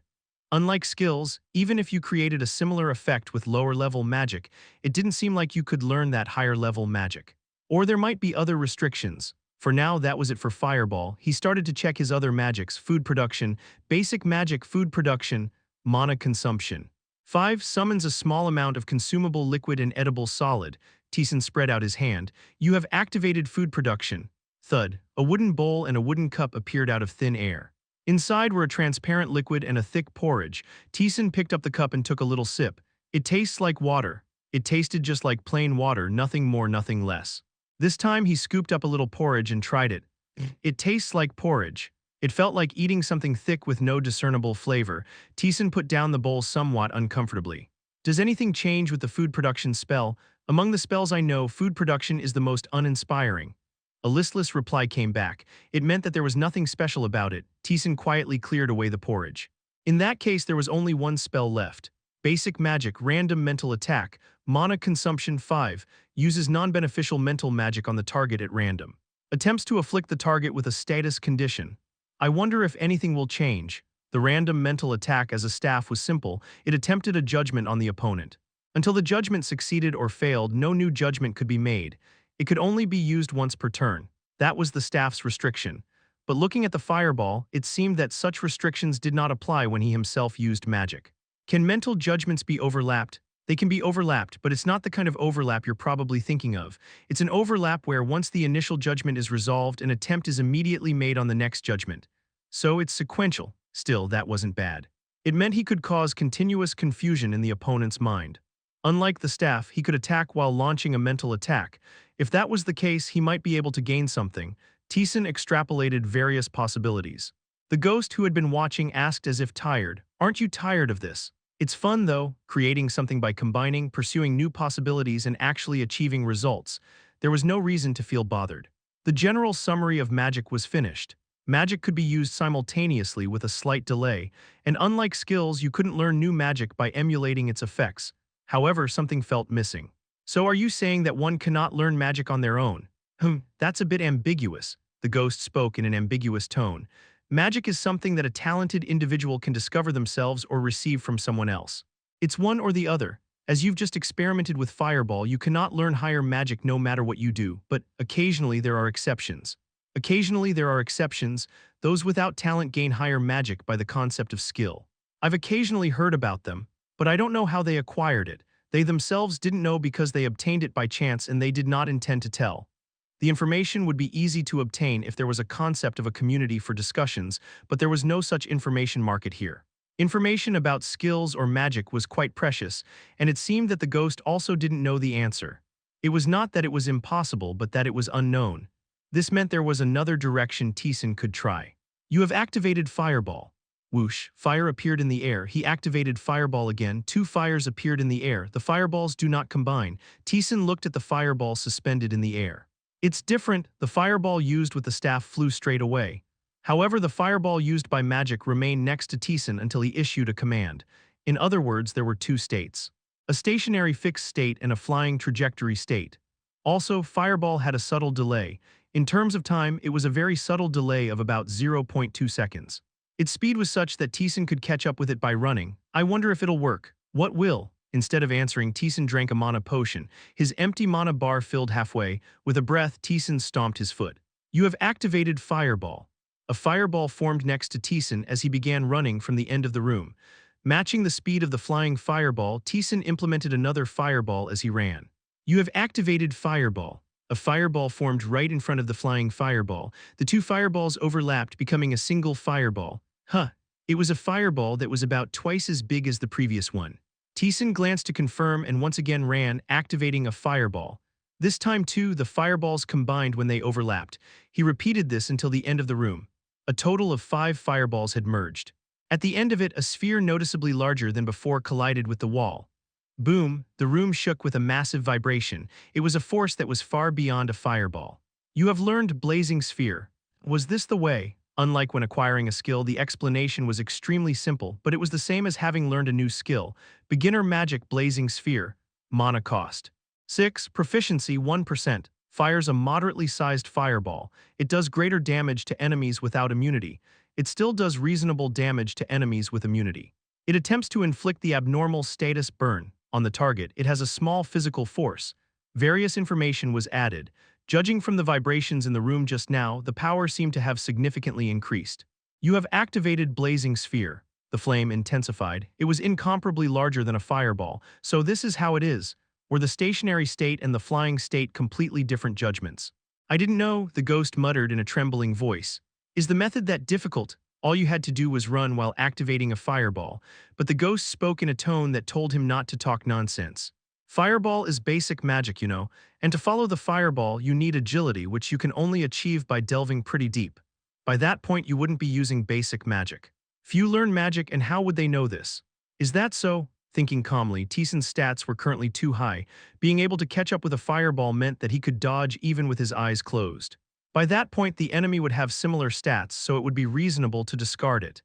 Unlike skills, even if you created a similar effect with lower-level magic, it didn't seem like you could learn that higher-level magic. Or there might be other restrictions. For now, that was it for Fireball. He started to check his other magics: food production, basic magic, food production, mana consumption. 5. Summons a small amount of consumable liquid and edible solid. Taesan spread out his hand. You have activated food production. Thud. A wooden bowl and a wooden cup appeared out of thin air. Inside were a transparent liquid and a thick porridge. Taesan picked up the cup and took a little sip. It tastes like water. It tasted just like plain water, nothing more, nothing less. This time he scooped up a little porridge and tried it. It tastes like porridge. It felt like eating something thick with no discernible flavor. Taesan put down the bowl somewhat uncomfortably. Does anything change with the food production spell? Among the spells I know, food production is the most uninspiring. A listless reply came back. It meant that there was nothing special about it. Taesan quietly cleared away the porridge. In that case, there was only one spell left. Basic magic, random mental attack, mana consumption 5, uses non-beneficial mental magic on the target at random. Attempts to afflict the target with a status condition. I wonder if anything will change. The random mental attack as a staff was simple. It attempted a judgment on the opponent. Until the judgment succeeded or failed, no new judgment could be made. It could only be used once per turn. That was the staff's restriction. But looking at the Fireball, it seemed that such restrictions did not apply when he himself used magic. Can mental judgments be overlapped? They can be overlapped, but it's not the kind of overlap you're probably thinking of. It's an overlap where once the initial judgment is resolved, an attempt is immediately made on the next judgment. So it's sequential. Still, that wasn't bad. It meant he could cause continuous confusion in the opponent's mind. Unlike the staff, he could attack while launching a mental attack. If that was the case, he might be able to gain something. Taesan extrapolated various possibilities. The ghost who had been watching asked as if tired, "Aren't you tired of this? It's fun though, creating something by combining, pursuing new possibilities and actually achieving results." There was no reason to feel bothered. The general summary of magic was finished. Magic could be used simultaneously with a slight delay, and unlike skills, you couldn't learn new magic by emulating its effects. However, something felt missing. So are you saying that one cannot learn magic on their own? That's a bit ambiguous. The ghost spoke in an ambiguous tone. Magic is something that a talented individual can discover themselves or receive from someone else. It's one or the other. As you've just experimented with Fireball, you cannot learn higher magic no matter what you do, but occasionally there are exceptions. Occasionally there are exceptions. Those without talent gain higher magic by the concept of skill. I've occasionally heard about them, but I don't know how they acquired it. They themselves didn't know because they obtained it by chance and they did not intend to tell. The information would be easy to obtain if there was a concept of a community for discussions, but there was no such information market here. Information about skills or magic was quite precious, and it seemed that the ghost also didn't know the answer. It was not that it was impossible, but that it was unknown. This meant there was another direction Taesan could try. You have activated Fireball. Whoosh, fire appeared in the air. He activated Fireball again. 2 fires appeared in the air. The fireballs do not combine. Taesan looked at the fireball suspended in the air. It's different. The fireball used with the staff flew straight away. However, the fireball used by magic remained next to Taesan until he issued a command. In other words, there were 2 states. A stationary fixed state and a flying trajectory state. Also, Fireball had a subtle delay. In terms of time, it was a very subtle delay of about 0.2 seconds. Its speed was such that Taesan could catch up with it by running. I wonder if it'll work. What will? Instead of answering, Taesan drank a mana potion. His empty mana bar filled halfway. With a breath, Taesan stomped his foot. You have activated Fireball. A fireball formed next to Taesan as he began running from the end of the room. Matching the speed of the flying fireball, Taesan implemented another fireball as he ran. You have activated Fireball. A fireball formed right in front of the flying fireball. The 2 fireballs overlapped, becoming a single fireball. It was a fireball that was about twice as big as the previous one. Taesan glanced to confirm and once again ran, activating a fireball. This time too, the fireballs combined when they overlapped. He repeated this until the end of the room. A total of 5 fireballs had merged. At the end of it, a sphere noticeably larger than before collided with the wall. Boom, the room shook with a massive vibration. It was a force that was far beyond a fireball. You have learned Blazing Sphere. Was this the way? Unlike when acquiring a skill, the explanation was extremely simple, but it was the same as having learned a new skill. Beginner Magic Blazing Sphere. Mana cost. 6. Proficiency 1%. Fires a moderately sized fireball. It does greater damage to enemies without immunity. It still does reasonable damage to enemies with immunity. It attempts to inflict the abnormal status burn on the target. It has a small physical force. Various information was added. Judging from the vibrations in the room just now, the power seemed to have significantly increased. You have activated Blazing Sphere. The flame intensified. It was incomparably larger than a fireball, so this is how it is. Were the stationary state and the flying state completely different judgments? I didn't know, the ghost muttered in a trembling voice. Is the method that difficult? All you had to do was run while activating a fireball, but the ghost spoke in a tone that told him not to talk nonsense. Fireball is basic magic, you know, and to follow the fireball you need agility, which you can only achieve by delving pretty deep. By that point you wouldn't be using basic magic. Few learn magic, and how would they know this? Is that so? Thinking calmly, Taesan's stats were currently too high. Being able to catch up with a fireball meant that he could dodge even with his eyes closed. By that point the enemy would have similar stats, so it would be reasonable to discard it.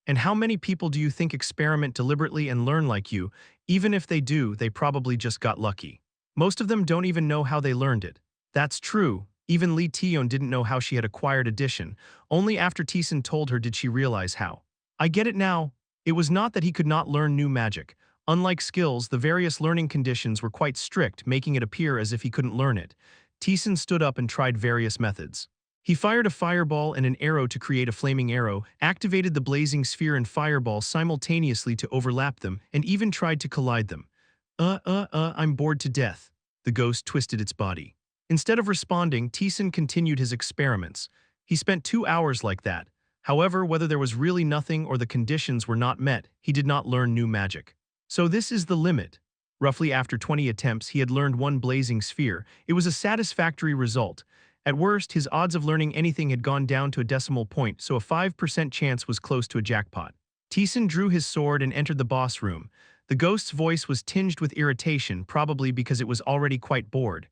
And how many people do you think experiment deliberately and learn like you? Even if they do, they probably just got lucky. Most of them don't even know how they learned it. That's true. Even Lee Taeyeon didn't know how she had acquired addition. Only after Taesan told her did she realize how. I get it now. It was not that he could not learn new magic. Unlike skills, the various learning conditions were quite strict, making it appear as if he couldn't learn it. Taesan stood up and tried various methods. He fired a fireball and an arrow to create a flaming arrow, activated the blazing sphere and fireball simultaneously to overlap them, and even tried to collide them. I'm bored to death. The ghost twisted its body. Instead of responding, Taesan continued his experiments. He spent 2 hours like that. However, whether there was really nothing or the conditions were not met, he did not learn new magic. So this is the limit. Roughly after 20 attempts, he had learned one blazing sphere. It was a satisfactory result. At worst, his odds of learning anything had gone down to a decimal point, so a 5% chance was close to a jackpot. Taesan drew his sword and entered the boss room. The ghost's voice was tinged with irritation, probably because it was already quite bored.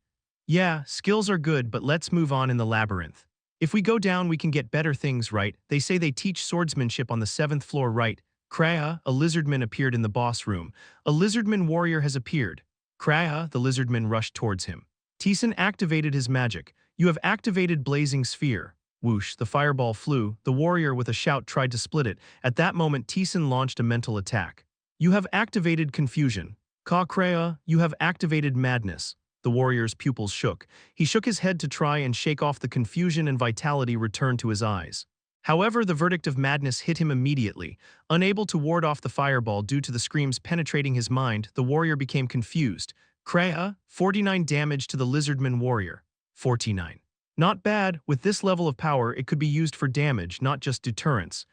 Yeah, skills are good, but let's move on in the labyrinth. If we go down we can get better things, right? They say they teach swordsmanship on the 7th floor, right? Kraya, a lizardman appeared in the boss room. A lizardman warrior has appeared. Kraya, the lizardman rushed towards him. Taesan activated his magic. You have activated Blazing Sphere. Whoosh, the fireball flew. The warrior with a shout tried to split it. At that moment Taesan launched a mental attack. You have activated Confusion. Ka Kraya, you have activated Madness. The warrior's pupils shook. He shook his head to try and shake off the confusion, and vitality returned to his eyes. However, the verdict of madness hit him immediately. Unable to ward off the fireball due to the screams penetrating his mind, the warrior became confused. Kreha, 49 damage to the lizardman warrior. 49. Not bad. With this level of power, it could be used for damage, not just deterrence.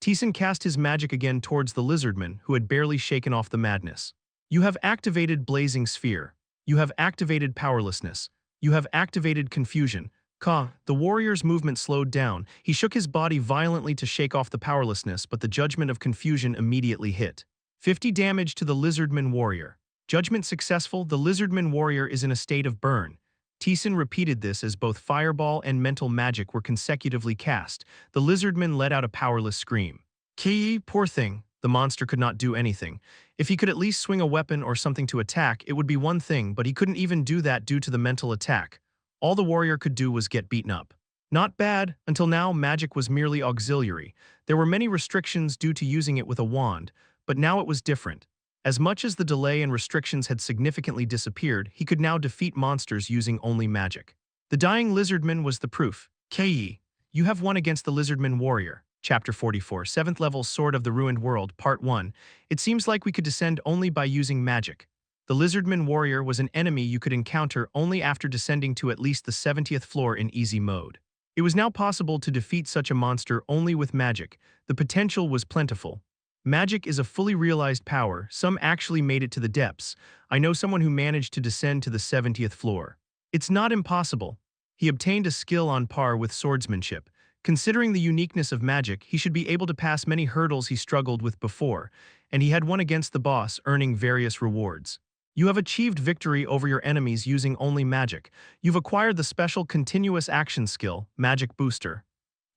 Taesan cast his magic again towards the lizardman, who had barely shaken off the madness. You have activated Blazing Sphere. You have activated Powerlessness. You have activated Confusion. Ka, the warrior's movement slowed down. He shook his body violently to shake off the powerlessness, but the judgment of confusion immediately hit. 50 damage to the lizardman warrior. Judgment successful, the lizardman warrior is in a state of burn. Taesan repeated this as both fireball and mental magic were consecutively cast. The lizardman let out a powerless scream. Ki, poor thing. The monster could not do anything. If he could at least swing a weapon or something to attack, it would be one thing, but he couldn't even do that due to the mental attack. All the warrior could do was get beaten up. Not bad. Until now, magic was merely auxiliary. There were many restrictions due to using it with a wand, but now it was different. As much as the delay and restrictions had significantly disappeared, he could now defeat monsters using only magic. The dying lizardman was the proof. Kei, you have won against the lizardman warrior. Chapter 44, 7th Level Sword of the Ruined World, Part 1. It seems like we could descend only by using magic. The lizardman warrior was an enemy you could encounter only after descending to at least the 70th floor in easy mode. It was now possible to defeat such a monster only with magic. The potential was plentiful. Magic is a fully realized power. Some actually made it to the depths. I know someone who managed to descend to the 70th floor. It's not impossible. He obtained a skill on par with swordsmanship. Considering the uniqueness of magic, he should be able to pass many hurdles he struggled with before, and he had won against the boss, earning various rewards. You have achieved victory over your enemies using only magic. You've acquired the special continuous action skill, Magic Booster.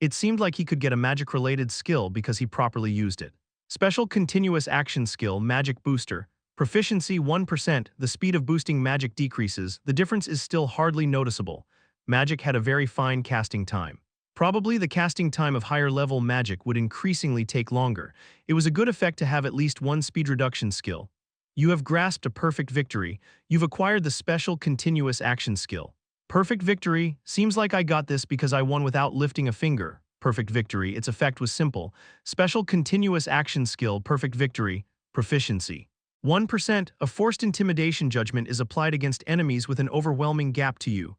It seemed like he could get a magic-related skill because he properly used it. Special continuous action skill, Magic Booster. Proficiency 1%, the speed of boosting magic decreases. The difference is still hardly noticeable. Magic had a very fine casting time. Probably the casting time of higher-level magic would increasingly take longer. It was a good effect to have at least one speed reduction skill. You have grasped a perfect victory. You've acquired the special continuous action skill. Perfect victory. Seems like I got this because I won without lifting a finger. Perfect victory. Its effect was simple. Special continuous action skill. Perfect victory. Proficiency. 1%. A forced intimidation judgment is applied against enemies with an overwhelming gap to you.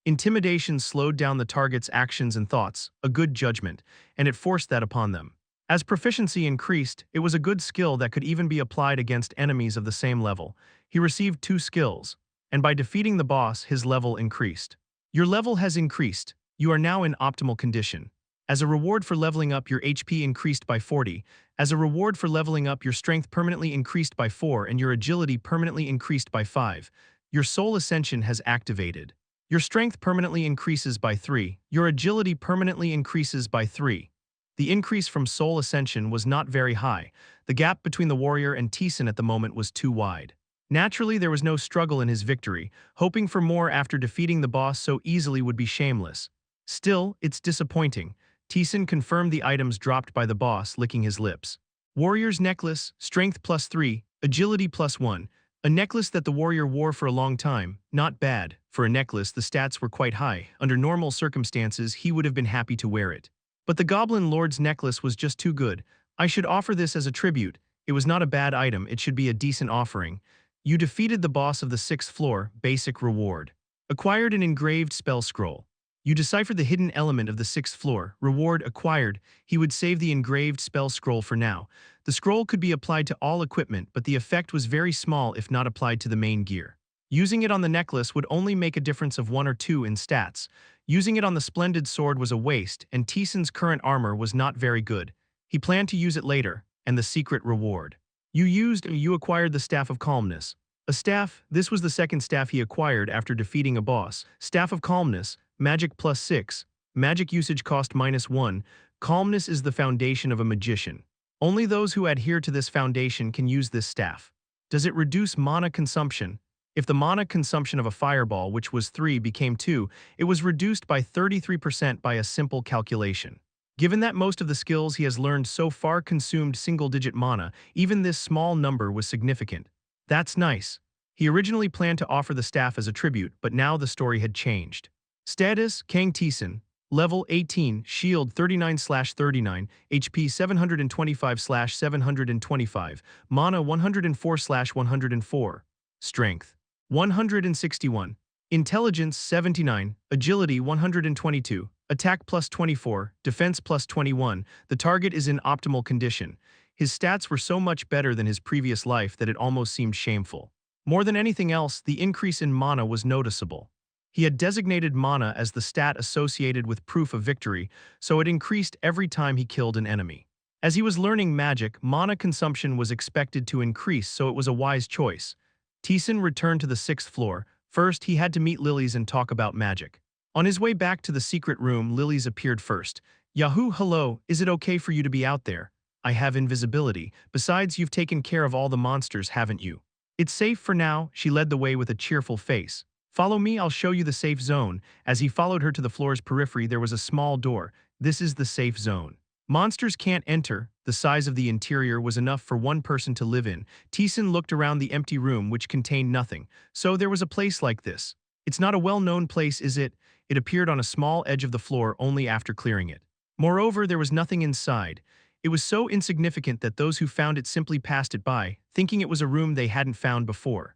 Intimidation slowed down the target's actions and thoughts, a good judgment, and it forced that upon them. As proficiency increased, it was a good skill that could even be applied against enemies of the same level. He received 2 skills, and by defeating the boss, his level increased. Your level has increased. You are now in optimal condition. As a reward for leveling up, your HP increased by 40. As a reward for leveling up, your strength permanently increased by 4 and your agility permanently increased by 5. Your soul ascension has activated. Your strength permanently increases by 3. Your agility permanently increases by 3. The increase from soul ascension was not very high. The gap between the warrior and Taesan at the moment was too wide. Naturally, there was no struggle in his victory. Hoping for more after defeating the boss so easily would be shameless. Still, it's disappointing. Taesan confirmed the items dropped by the boss, licking his lips. Warrior's necklace, strength +3, agility +1. A necklace that the warrior wore for a long time. Not bad. For a necklace, the stats were quite high. Under normal circumstances, he would have been happy to wear it. But the Goblin Lord's necklace was just too good. I should offer this as a tribute. It was not a bad item, it should be a decent offering. You defeated the boss of the 6th floor, basic reward. Acquired an engraved spell scroll. You deciphered the hidden element of the 6th floor, reward acquired. He would save the engraved spell scroll for now. The scroll could be applied to all equipment, but the effect was very small if not applied to the main gear. Using it on the necklace would only make a difference of 1 or 2 in stats. Using it on the splendid sword was a waste, and Taesan's current armor was not very good. He planned to use it later, and the secret reward. You acquired the Staff of Calmness. A staff, this was the second staff he acquired after defeating a boss. Staff of Calmness, magic +6, magic usage cost -1. Calmness is the foundation of a magician. Only those who adhere to this foundation can use this staff. Does it reduce mana consumption? If the mana consumption of a fireball, which was 3, became 2, it was reduced by 33% by a simple calculation. Given that most of the skills he has learned so far consumed single-digit mana, even this small number was significant. That's nice. He originally planned to offer the staff as a tribute, but now the story had changed. Status, Kang Taesan. Level 18, Shield 39/39, HP 725/725, Mana 104/104, Strength 161, Intelligence 79, Agility 122, Attack +24, Defense +21. The target is in optimal condition. His stats were so much better than his previous life that it almost seemed shameful. More than anything else, the increase in mana was noticeable. He had designated mana as the stat associated with proof of victory, so it increased every time he killed an enemy. As he was learning magic, mana consumption was expected to increase, so it was a wise choice. Taesan returned to the 6th floor. First, he had to meet Lilies and talk about magic. On his way back to the secret room, Lilies appeared first. Yahoo, hello, is it okay for you to be out there? I have invisibility. Besides, you've taken care of all the monsters, haven't you? It's safe for now, she led the way with a cheerful face. Follow me, I'll show you the safe zone. As he followed her to the floor's periphery, there was a small door. This is the safe zone. Monsters can't enter. The size of the interior was enough for one person to live in. Taesan looked around the empty room, which contained nothing. So there was a place like this. It's not a well-known place, is it? It appeared on a small edge of the floor only after clearing it. Moreover, there was nothing inside. It was so insignificant that those who found it simply passed it by, thinking it was a room they hadn't found before.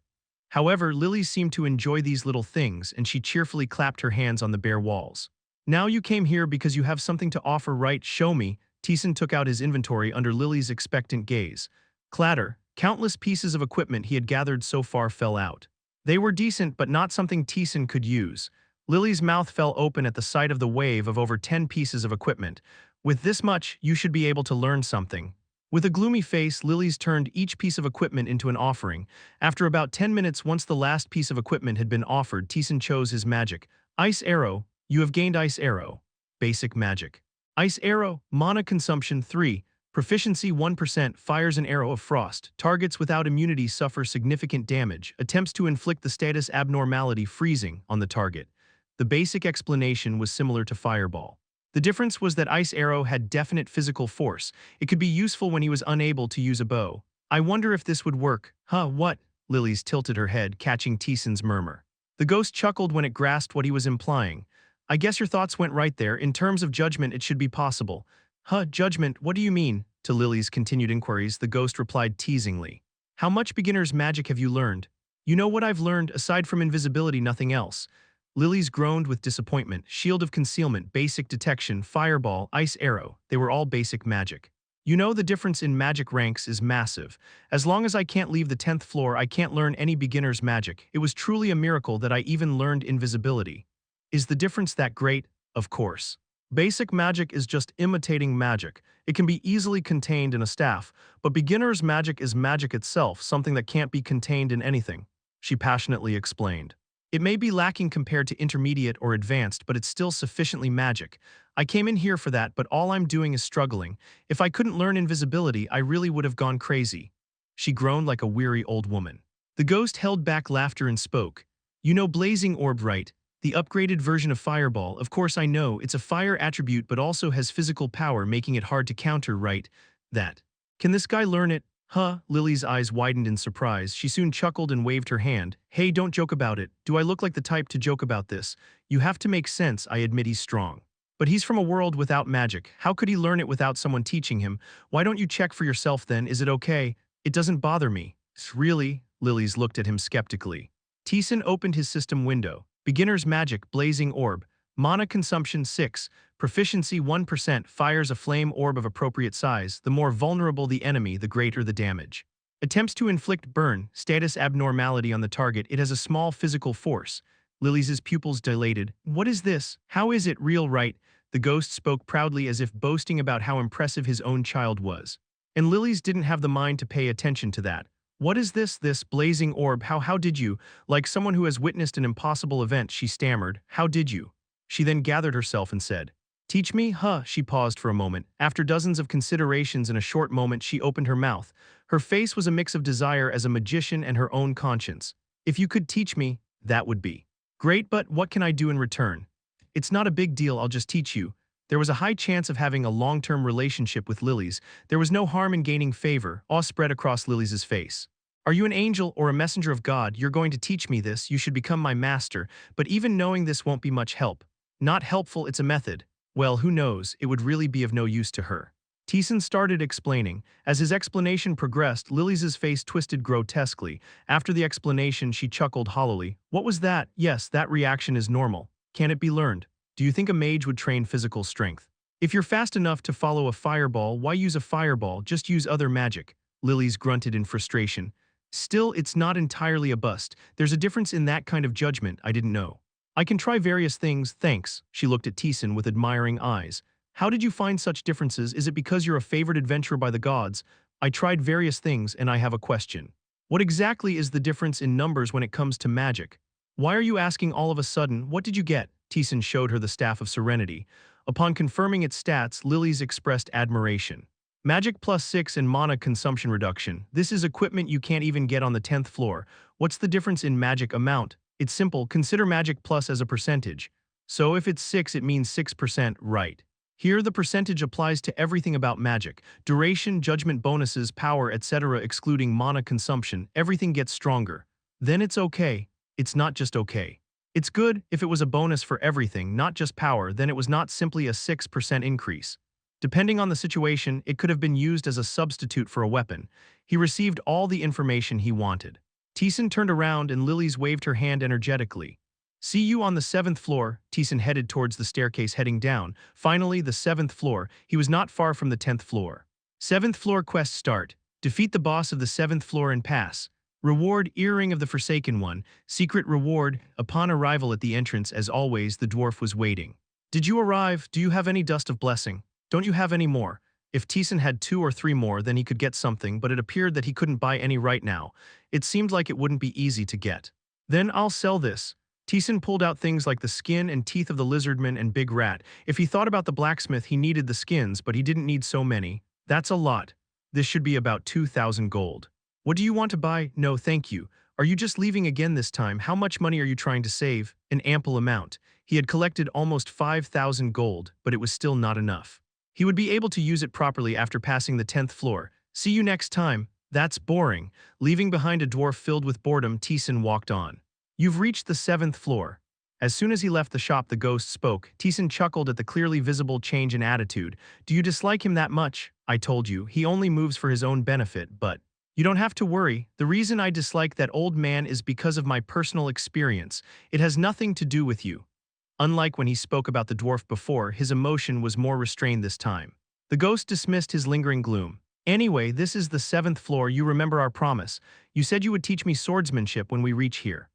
However, Lily seemed to enjoy these little things, and she cheerfully clapped her hands on the bare walls. Now you came here because you have something to offer, right? Show me. Taesan took out his inventory under Lily's expectant gaze. Clatter. Countless pieces of equipment he had gathered so far fell out. They were decent, but not something Taesan could use. Lily's mouth fell open at the sight of the wave of over 10 pieces of equipment. With this much, you should be able to learn something. With a gloomy face, Lily's turned each piece of equipment into an offering. After about 10 minutes, once the last piece of equipment had been offered, Taesan chose his magic. Ice Arrow. You have gained Ice Arrow. Basic magic. Ice Arrow. Mana consumption 3. Proficiency 1%. Fires an arrow of frost. Targets without immunity suffer significant damage. Attempts to inflict the status abnormality freezing on the target. The basic explanation was similar to Fireball. The difference was that Ice Arrow had definite physical force. It could be useful when he was unable to use a bow. I wonder if this would work. Huh, what? Lily's tilted her head, catching Taesan's murmur. The ghost chuckled when it grasped what he was implying. I guess your thoughts went right there. In terms of judgment, it should be possible. Huh, judgment, what do you mean? To Lily's continued inquiries, the ghost replied teasingly. How much beginner's magic have you learned? You know what I've learned, aside from invisibility, nothing else. Lily's groaned with disappointment. Shield of concealment, basic detection, fireball, ice arrow, they were all basic magic. You know, the difference in magic ranks is massive. As long as I can't leave the 10th floor, I can't learn any beginner's magic. It was truly a miracle that I even learned invisibility. Is the difference that great? Of course. Basic magic is just imitating magic. It can be easily contained in a staff, but beginner's magic is magic itself, something that can't be contained in anything, she passionately explained. It may be lacking compared to intermediate or advanced, but it's still sufficiently magic. I came in here for that, but all I'm doing is struggling. If I couldn't learn invisibility, I really would have gone crazy. She groaned like a weary old woman. The ghost held back laughter and spoke. You know blazing orb, right? The upgraded version of Fireball. Of course I know, it's a fire attribute but also has physical power, making it hard to counter, right? That. Can this guy learn it? Huh? Lily's eyes widened in surprise. She soon chuckled and waved her hand. Hey, don't joke about it. Do I look like the type to joke about this? You have to make sense. I admit he's strong. But he's from a world without magic. How could he learn it without someone teaching him? Why don't you check for yourself then? Is it okay? It doesn't bother me. Really? Lily's looked at him skeptically. Taesan opened his system window. Beginner's magic, blazing orb. Mana consumption 6. Proficiency 1%, fires a flame orb of appropriate size. The more vulnerable the enemy, the greater the damage. Attempts to inflict burn, status abnormality on the target. It has a small physical force. Lily's pupils dilated. What is this? How is it real, right? The ghost spoke proudly as if boasting about how impressive his own child was. And Lily's didn't have the mind to pay attention to that. What is this blazing orb? How did you? Like someone who has witnessed an impossible event, she stammered. How did you? She then gathered herself and said, Teach me? Huh? She paused for a moment. After dozens of considerations in a short moment, she opened her mouth. Her face was a mix of desire as a magician and her own conscience. If you could teach me, that would be great, but what can I do in return? It's not a big deal, I'll just teach you. There was a high chance of having a long-term relationship with Lily's. There was no harm in gaining favor. Awe spread across Lily's face. Are you an angel or a messenger of God? You're going to teach me this. You should become my master. But even knowing this won't be much help. Not helpful, it's a method. Well, who knows, it would really be of no use to her. Taesan started explaining. As his explanation progressed, Lily's face twisted grotesquely. After the explanation, she chuckled hollowly. What was that? Yes, that reaction is normal. Can it be learned? Do you think a mage would train physical strength? If you're fast enough to follow a fireball, why use a fireball? Just use other magic. Lily's grunted in frustration. Still, it's not entirely a bust. There's a difference in that kind of judgment. I didn't know. I can try various things, thanks. She looked at Taesan with admiring eyes. How did you find such differences? Is it because you're a favored adventurer by the gods? I tried various things and I have a question. What exactly is the difference in numbers when it comes to magic? Why are you asking all of a sudden? What did you get? Taesan showed her the Staff of Serenity. Upon confirming its stats, Lily's expressed admiration. Magic +6 and mana consumption reduction. This is equipment you can't even get on the 10th floor. What's the difference in magic amount? It's simple, consider magic plus as a percentage. So if it's 6, it means 6%, right? Here the percentage applies to everything about magic. Duration, judgment bonuses, power, etc. excluding mana consumption. Everything gets stronger. Then it's okay. It's not just okay. It's good. If it was a bonus for everything, not just power, then it was not simply a 6% increase. Depending on the situation, it could have been used as a substitute for a weapon. He received all the information he wanted. Taesan turned around and Lily's waved her hand energetically. See you on the 7th floor. Taesan headed towards the staircase heading down. Finally, the 7th floor. He was not far from the 10th floor. 7th floor quest start. Defeat the boss of the 7th floor and pass. Reward, Earring of the Forsaken One. Secret reward. Upon arrival at the entrance, as always, the dwarf was waiting. Did you arrive? Do you have any dust of blessing? Don't you have any more? If Taesan had 2 or 3 more, then he could get something, but it appeared that he couldn't buy any right now. It seemed like it wouldn't be easy to get. Then I'll sell this. Taesan pulled out things like the skin and teeth of the lizardman and big rat. If he thought about the blacksmith, he needed the skins, but he didn't need so many. That's a lot. This should be about 2,000 gold. What do you want to buy? No, thank you. Are you just leaving again this time? How much money are you trying to save? An ample amount. He had collected almost 5,000 gold, but it was still not enough. He would be able to use it properly after passing the 10th floor. See you next time. That's boring. Leaving behind a dwarf filled with boredom, Taesan walked on. You've reached the 7th floor. As soon as he left the shop, the ghost spoke. Taesan chuckled at the clearly visible change in attitude. Do you dislike him that much? I told you, he only moves for his own benefit, but you don't have to worry. The reason I dislike that old man is because of my personal experience. It has nothing to do with you. Unlike when he spoke about the dwarf before, his emotion was more restrained this time. The ghost dismissed his lingering gloom. Anyway, this is the 7th floor. You remember our promise. You said you would teach me swordsmanship when we reach here.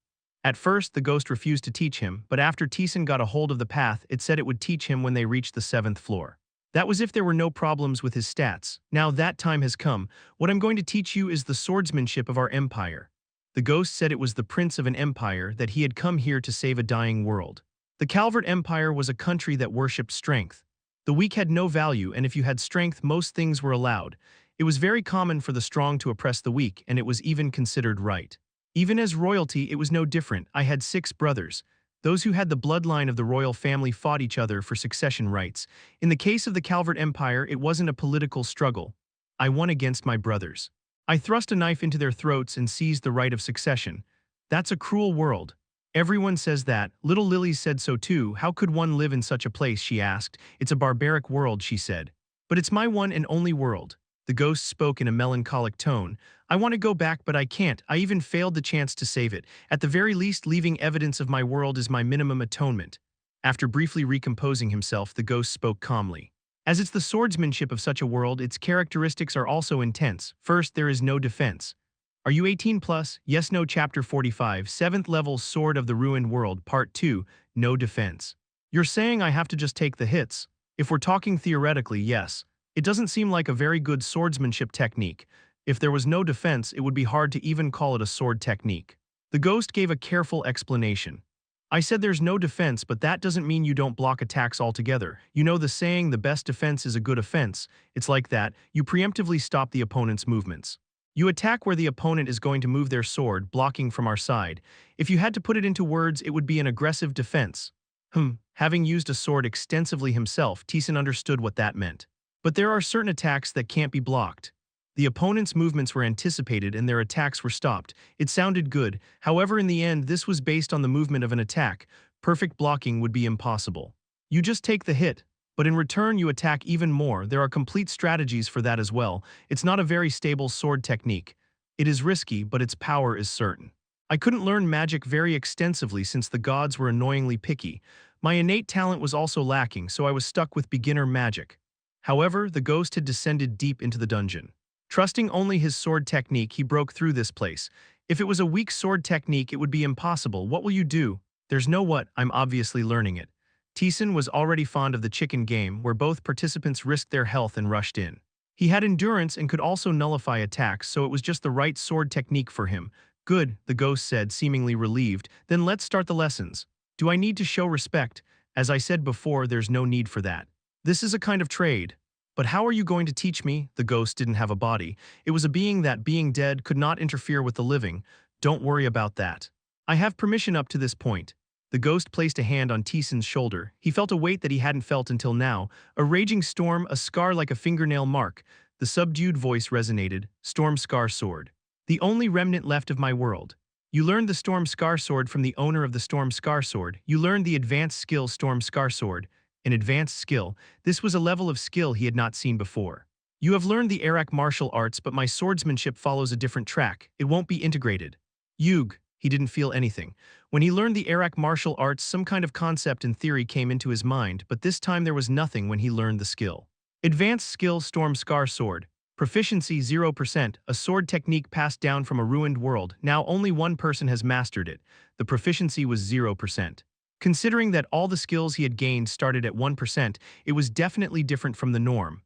At first, the ghost refused to teach him, but after Taesan got a hold of the path, it said it would teach him when they reached the 7th floor. That was if there were no problems with his stats. Now that time has come. What I'm going to teach you is the swordsmanship of our empire. The ghost said it was the prince of an empire, that he had come here to save a dying world. The Calvert Empire was a country that worshipped strength. The weak had no value, and if you had strength, most things were allowed. It was very common for the strong to oppress the weak, and it was even considered right. Even as royalty, it was no different. I had 6 brothers. Those who had the bloodline of the royal family fought each other for succession rights. In the case of the Calvert Empire, it wasn't a political struggle. I won against my brothers. I thrust a knife into their throats and seized the right of succession. That's a cruel world. Everyone says that. Little Lily said so too. How could one live in such a place, she asked. It's a barbaric world, she said. But it's my one and only world. The ghost spoke in a melancholic tone. I want to go back, but I can't. I even failed the chance to save it. At the very least, leaving evidence of my world is my minimum atonement. After briefly recomposing himself, the ghost spoke calmly. As it's the swordsmanship of such a world, its characteristics are also intense. First, there is no defense. Are you 18 plus? Yes, no. Chapter 45, 7th level Sword of the Ruined World, Part 2, no defense. You're saying I have to just take the hits? If we're talking theoretically, yes. It doesn't seem like a very good swordsmanship technique. If there was no defense, it would be hard to even call it a sword technique. The ghost gave a careful explanation. I said there's no defense, but that doesn't mean you don't block attacks altogether. You know the saying, the best defense is a good offense. It's like that. You preemptively stop the opponent's movements. You attack where the opponent is going to move their sword, blocking from our side. If you had to put it into words, it would be an aggressive defense. Having used a sword extensively himself, Taesan understood what that meant. But there are certain attacks that can't be blocked. The opponent's movements were anticipated and their attacks were stopped. It sounded good. However, in the end, this was based on the movement of an attack. Perfect blocking would be impossible. You just take the hit, but in return you attack even more. There are complete strategies for that as well. It's not a very stable sword technique. It is risky, but its power is certain. I couldn't learn magic very extensively since the gods were annoyingly picky. My innate talent was also lacking, so I was stuck with beginner magic. However, the ghost had descended deep into the dungeon. Trusting only his sword technique, he broke through this place. If it was a weak sword technique, it would be impossible. What will you do? There's no what, I'm obviously learning it. Taesan was already fond of the chicken game, where both participants risked their health and rushed in. He had endurance and could also nullify attacks, so it was just the right sword technique for him. Good, the ghost said, seemingly relieved. Then let's start the lessons. Do I need to show respect? As I said before, there's no need for that. This is a kind of trade. But how are you going to teach me? The ghost didn't have a body. It was a being that, being dead, could not interfere with the living. Don't worry about that. I have permission up to this point. The ghost placed a hand on Taesan's shoulder. He felt a weight that he hadn't felt until now. A raging storm, a scar like a fingernail mark. The subdued voice resonated. Storm Scar Sword. The only remnant left of my world. You learned the Storm Scar Sword from the owner of the Storm Scar Sword. You learned the advanced skill Storm Scar Sword. An advanced skill. This was a level of skill he had not seen before. You have learned the Arak martial arts, but my swordsmanship follows a different track. It won't be integrated. Yug. He didn't feel anything. When he learned the Arak martial arts, some kind of concept and theory came into his mind, but this time there was nothing when he learned the skill. Advanced skill Storm Scar Sword. Proficiency 0%, a sword technique passed down from a ruined world. Now only one person has mastered it. The proficiency was 0%. Considering that all the skills he had gained started at 1%, it was definitely different from the norm.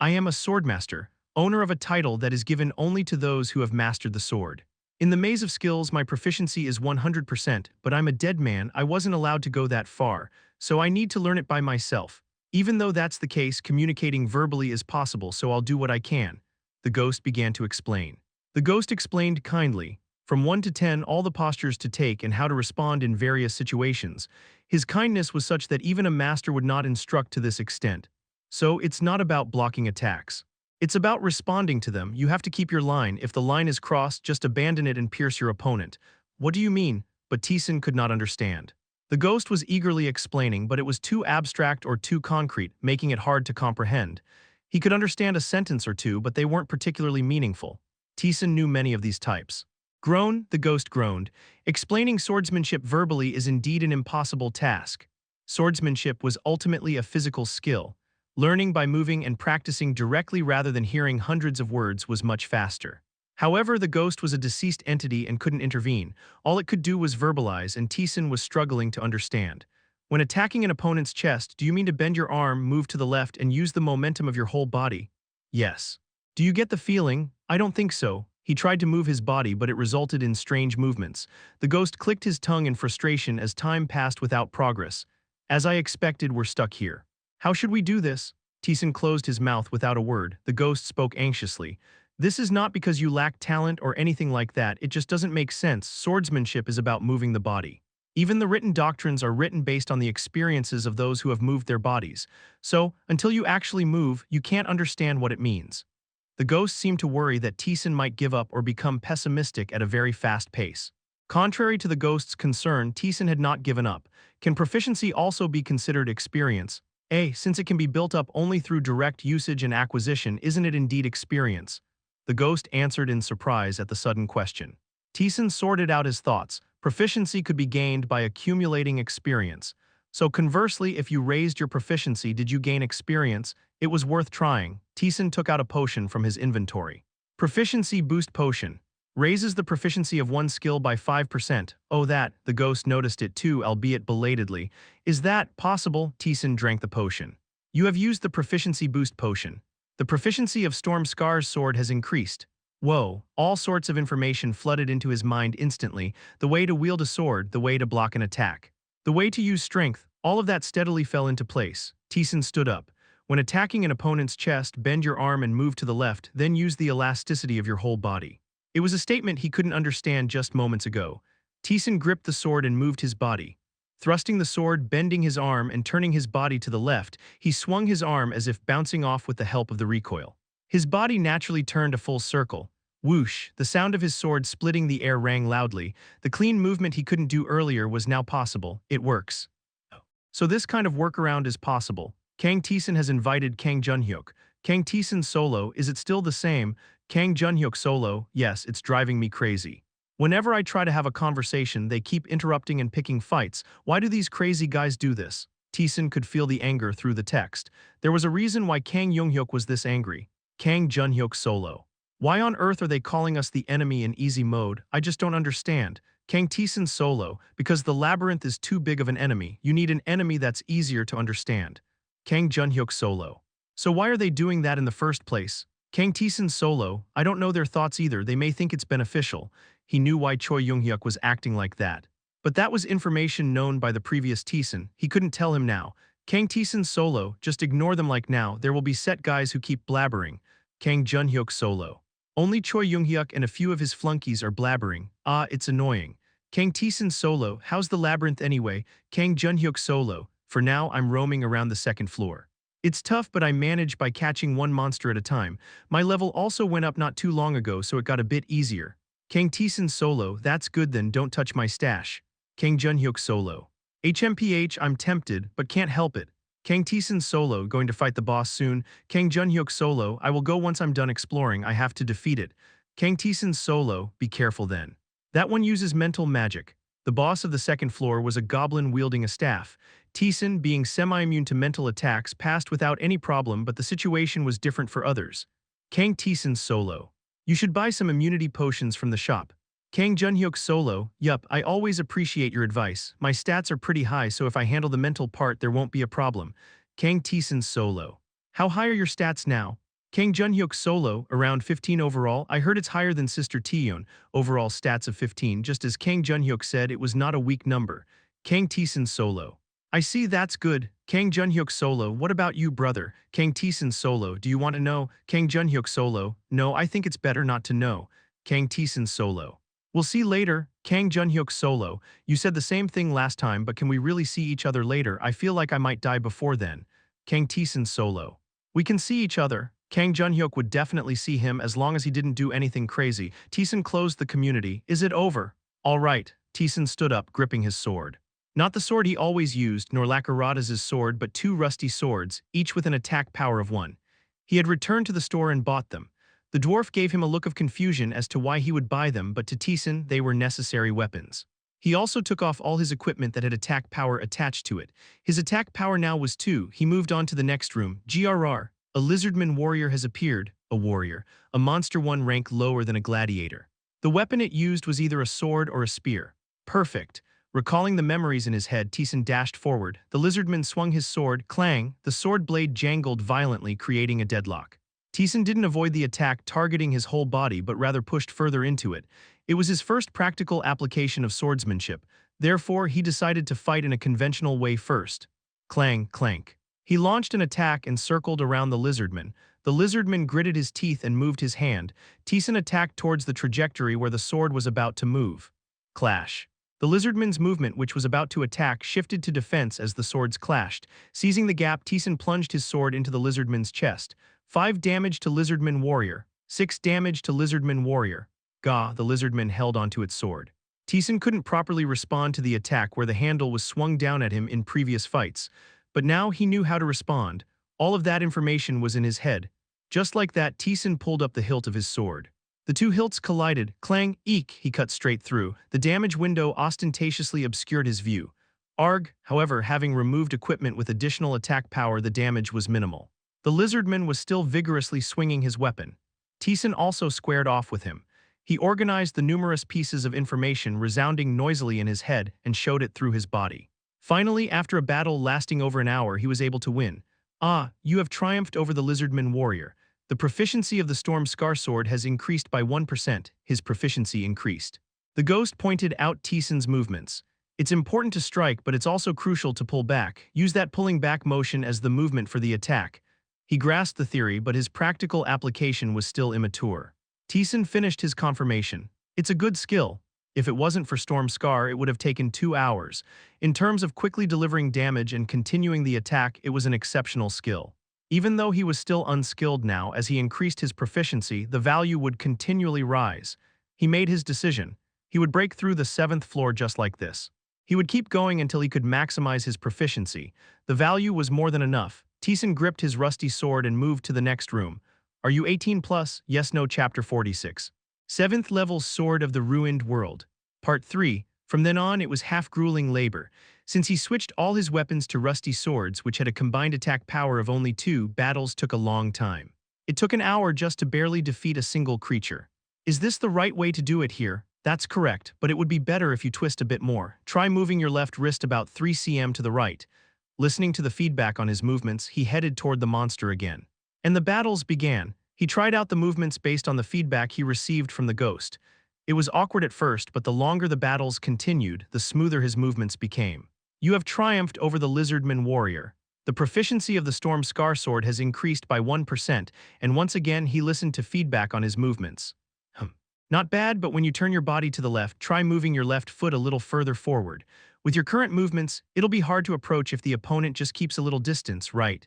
I am a swordmaster, owner of a title that is given only to those who have mastered the sword. In the maze of skills, my proficiency is 100%, but I'm a dead man. I wasn't allowed to go that far, so I need to learn it by myself. Even though that's the case, communicating verbally is possible, so I'll do what I can. The ghost began to explain. The ghost explained kindly. From 1 to 10, all the postures to take and how to respond in various situations. His kindness was such that even a master would not instruct to this extent. So it's not about blocking attacks. It's about responding to them. You have to keep your line. If the line is crossed, just abandon it and pierce your opponent. What do you mean? But Taesan could not understand. The ghost was eagerly explaining, but it was too abstract or too concrete, making it hard to comprehend. He could understand a sentence or two, but they weren't particularly meaningful. Taesan knew many of these types. Groan, the ghost groaned. Explaining swordsmanship verbally is indeed an impossible task. Swordsmanship was ultimately a physical skill. Learning by moving and practicing directly rather than hearing hundreds of words was much faster. However, the ghost was a deceased entity and couldn't intervene. All it could do was verbalize, and Taesan was struggling to understand. When attacking an opponent's chest, do you mean to bend your arm, move to the left, and use the momentum of your whole body? Yes. Do you get the feeling? I don't think so. He tried to move his body, but it resulted in strange movements. The ghost clicked his tongue in frustration as time passed without progress. As I expected, we're stuck here. How should we do this? Taesan closed his mouth without a word. The ghost spoke anxiously. This is not because you lack talent or anything like that, it just doesn't make sense. Swordsmanship is about moving the body. Even the written doctrines are written based on the experiences of those who have moved their bodies. So, until you actually move, you can't understand what it means. The ghost seemed to worry that Taesan might give up or become pessimistic at a very fast pace. Contrary to the ghost's concern, Taesan had not given up. Can proficiency also be considered experience? Since it can be built up only through direct usage and acquisition, isn't it indeed experience? The ghost answered in surprise at the sudden question. Taesan sorted out his thoughts. Proficiency could be gained by accumulating experience. So conversely, if you raised your proficiency, did you gain experience? It was worth trying. Taesan took out a potion from his inventory. Proficiency Boost Potion. Raises the proficiency of one skill by 5%. Oh, the ghost noticed it too, albeit belatedly. Is that possible? Taesan drank the potion. You have used the Proficiency Boost Potion. The proficiency of Storm Scar's sword has increased. Whoa, all sorts of information flooded into his mind instantly. The way to wield a sword, the way to block an attack. The way to use strength, all of that steadily fell into place. Taesan stood up. When attacking an opponent's chest, bend your arm and move to the left, then use the elasticity of your whole body. It was a statement he couldn't understand just moments ago. Taesan gripped the sword and moved his body. Thrusting the sword, bending his arm, and turning his body to the left, he swung his arm as if bouncing off with the help of the recoil. His body naturally turned a full circle. Whoosh, the sound of his sword splitting the air rang loudly. The clean movement he couldn't do earlier was now possible. It works. So this kind of workaround is possible. Kang Taesan has invited Kang Junhyuk. Kang Taesan solo, is it still the same? Kang Junhyuk solo, yes, it's driving me crazy. Whenever I try to have a conversation, they keep interrupting and picking fights. Why do these crazy guys do this? Taesan could feel the anger through the text. There was a reason why Kang Junhyuk was this angry. Kang Junhyuk solo. Why on earth are they calling us the enemy in easy mode? I just don't understand. Kang Taesan solo, because the labyrinth is too big of an enemy. You need an enemy that's easier to understand. Kang Junhyuk solo. So why are they doing that in the first place? Kang Taesan solo, I don't know their thoughts either. They may think it's beneficial. He knew why Choi Younghyuk was acting like that. But that was information known by the previous Taesan. He couldn't tell him now. Kang Taesan solo, just ignore them like now. There will be set guys who keep blabbering. Kang Junhyuk solo. Only Choi Younghyuk and a few of his flunkies are blabbering. It's annoying. Kang Taesan solo, how's the labyrinth anyway? Kang Junhyuk solo, for now I'm roaming around the second floor. It's tough, but I manage by catching one monster at a time. My level also went up not too long ago, so it got a bit easier. Kang Taesan solo, that's good then, don't touch my stash. Kang Junhyuk solo. HMPH, I'm tempted, but can't help it. Kang Taesan solo, going to fight the boss soon. Kang Junhyuk solo, I will go once I'm done exploring, I have to defeat it. Kang Taesan solo, be careful then. That one uses mental magic. The boss of the second floor was a goblin wielding a staff. Taesan, being semi-immune to mental attacks, passed without any problem, but the situation was different for others. Kang Taesan solo. You should buy some immunity potions from the shop. Kang Junhyuk solo, yup, I always appreciate your advice. My stats are pretty high, so if I handle the mental part there won't be a problem. Kang Taesan solo. How high are your stats now? Kang Junhyuk solo, around 15 overall. I heard it's higher than Sister Taeyeon, overall stats of 15, just as Kang Junhyuk said it was not a weak number. Kang Taesan solo. I see, that's good. Kang Junhyuk solo, what about you, brother? Kang Taesan solo, do you want to know? Kang Junhyuk solo, no, I think it's better not to know. Kang Taesan solo. We'll see later, Kang Junhyuk solo. You said the same thing last time, but can we really see each other later? I feel like I might die before then. Kang Taesan solo. We can see each other. Kang Junhyuk would definitely see him as long as he didn't do anything crazy. Taesan closed the community. Is it over? All right. Taesan stood up, gripping his sword. Not the sword he always used, nor Lakarada's sword, but two rusty swords, each with an attack power of 1. He had returned to the store and bought them. The dwarf gave him a look of confusion as to why he would buy them, but to Taesan they were necessary weapons. He also took off all his equipment that had attack power attached to it. His attack power now was 2. He moved on to the next room. GRR. A lizardman warrior has appeared. A warrior. A monster 1 rank lower than a gladiator. The weapon it used was either a sword or a spear. Perfect. Recalling the memories in his head, Taesan dashed forward. The lizardman swung his sword. Clang. The sword blade jangled violently, creating a deadlock. Taesan didn't avoid the attack targeting his whole body but rather pushed further into it. It was his first practical application of swordsmanship. Therefore, he decided to fight in a conventional way first. Clang, clank. He launched an attack and circled around the lizardman. The lizardman gritted his teeth and moved his hand. Taesan attacked towards the trajectory where the sword was about to move. Clash. The lizardman's movement, which was about to attack, shifted to defense as the swords clashed. Seizing the gap, Taesan plunged his sword into the lizardman's chest. 5 damage to Lizardman Warrior. 6 damage to Lizardman Warrior. Gah, the lizardman held onto its sword. Taesan couldn't properly respond to the attack where the handle was swung down at him in previous fights. But now he knew how to respond. All of that information was in his head. Just like that, Taesan pulled up the hilt of his sword. The two hilts collided. Clang, eek, he cut straight through. The damage window ostentatiously obscured his view. Arg, however, having removed equipment with additional attack power, the damage was minimal. The lizardman was still vigorously swinging his weapon. Taesan also squared off with him. He organized the numerous pieces of information resounding noisily in his head and showed it through his body. Finally, after a battle lasting over an hour, he was able to win. Ah, you have triumphed over the lizardman warrior. The proficiency of the Storm Scar Sword has increased by 1%. His proficiency increased. The ghost pointed out Taesan's movements. It's important to strike, but it's also crucial to pull back. Use that pulling back motion as the movement for the attack. He grasped the theory, but his practical application was still immature. Taesan finished his confirmation. It's a good skill. If it wasn't for Storm Scar, it would have taken 2 hours. In terms of quickly delivering damage and continuing the attack, it was an exceptional skill. Even though he was still unskilled now, as he increased his proficiency, the value would continually rise. He made his decision. He would break through the 7th floor just like this. He would keep going until he could maximize his proficiency. The value was more than enough. Taesan gripped his rusty sword and moved to the next room. Are you 18 plus? Yes, no. Chapter 46. 7th level Sword of the Ruined World. Part 3. From then on, it was half-grueling labor. Since he switched all his weapons to rusty swords, which had a combined attack power of only 2, battles took a long time. It took an hour just to barely defeat a single creature. Is this the right way to do it here? That's correct, but it would be better if you twist a bit more. Try moving your left wrist about 3 cm to the right. Listening to the feedback on his movements, he headed toward the monster again. And the battles began. He tried out the movements based on the feedback he received from the ghost. It was awkward at first, but the longer the battles continued, the smoother his movements became. You have triumphed over the Lizardman Warrior. The proficiency of the Storm Scar Sword has increased by 1%, and once again he listened to feedback on his movements. Not bad, but when you turn your body to the left, try moving your left foot a little further forward. With your current movements, it'll be hard to approach if the opponent just keeps a little distance, right?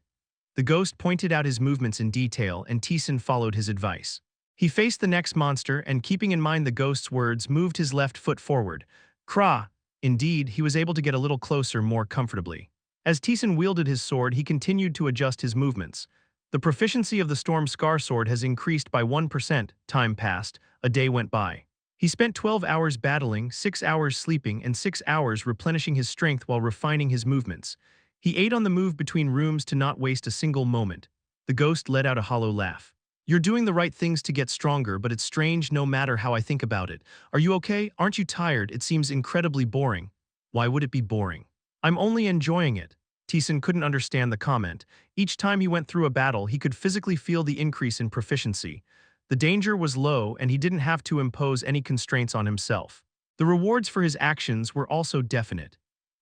The ghost pointed out his movements in detail, and Taesan followed his advice. He faced the next monster and, keeping in mind the ghost's words, moved his left foot forward. Krah! Indeed, he was able to get a little closer more comfortably. As Taesan wielded his sword, he continued to adjust his movements. The proficiency of the Storm Scar Sword has increased by 1%. Time passed. A day went by. He spent 12 hours battling, 6 hours sleeping, and 6 hours replenishing his strength while refining his movements. He ate on the move between rooms to not waste a single moment. The ghost let out a hollow laugh. You're doing the right things to get stronger, but it's strange no matter how I think about it. Are you okay? Aren't you tired? It seems incredibly boring. Why would it be boring? I'm only enjoying it. Taesan couldn't understand the comment. Each time he went through a battle, he could physically feel the increase in proficiency. The danger was low, and he didn't have to impose any constraints on himself. The rewards for his actions were also definite.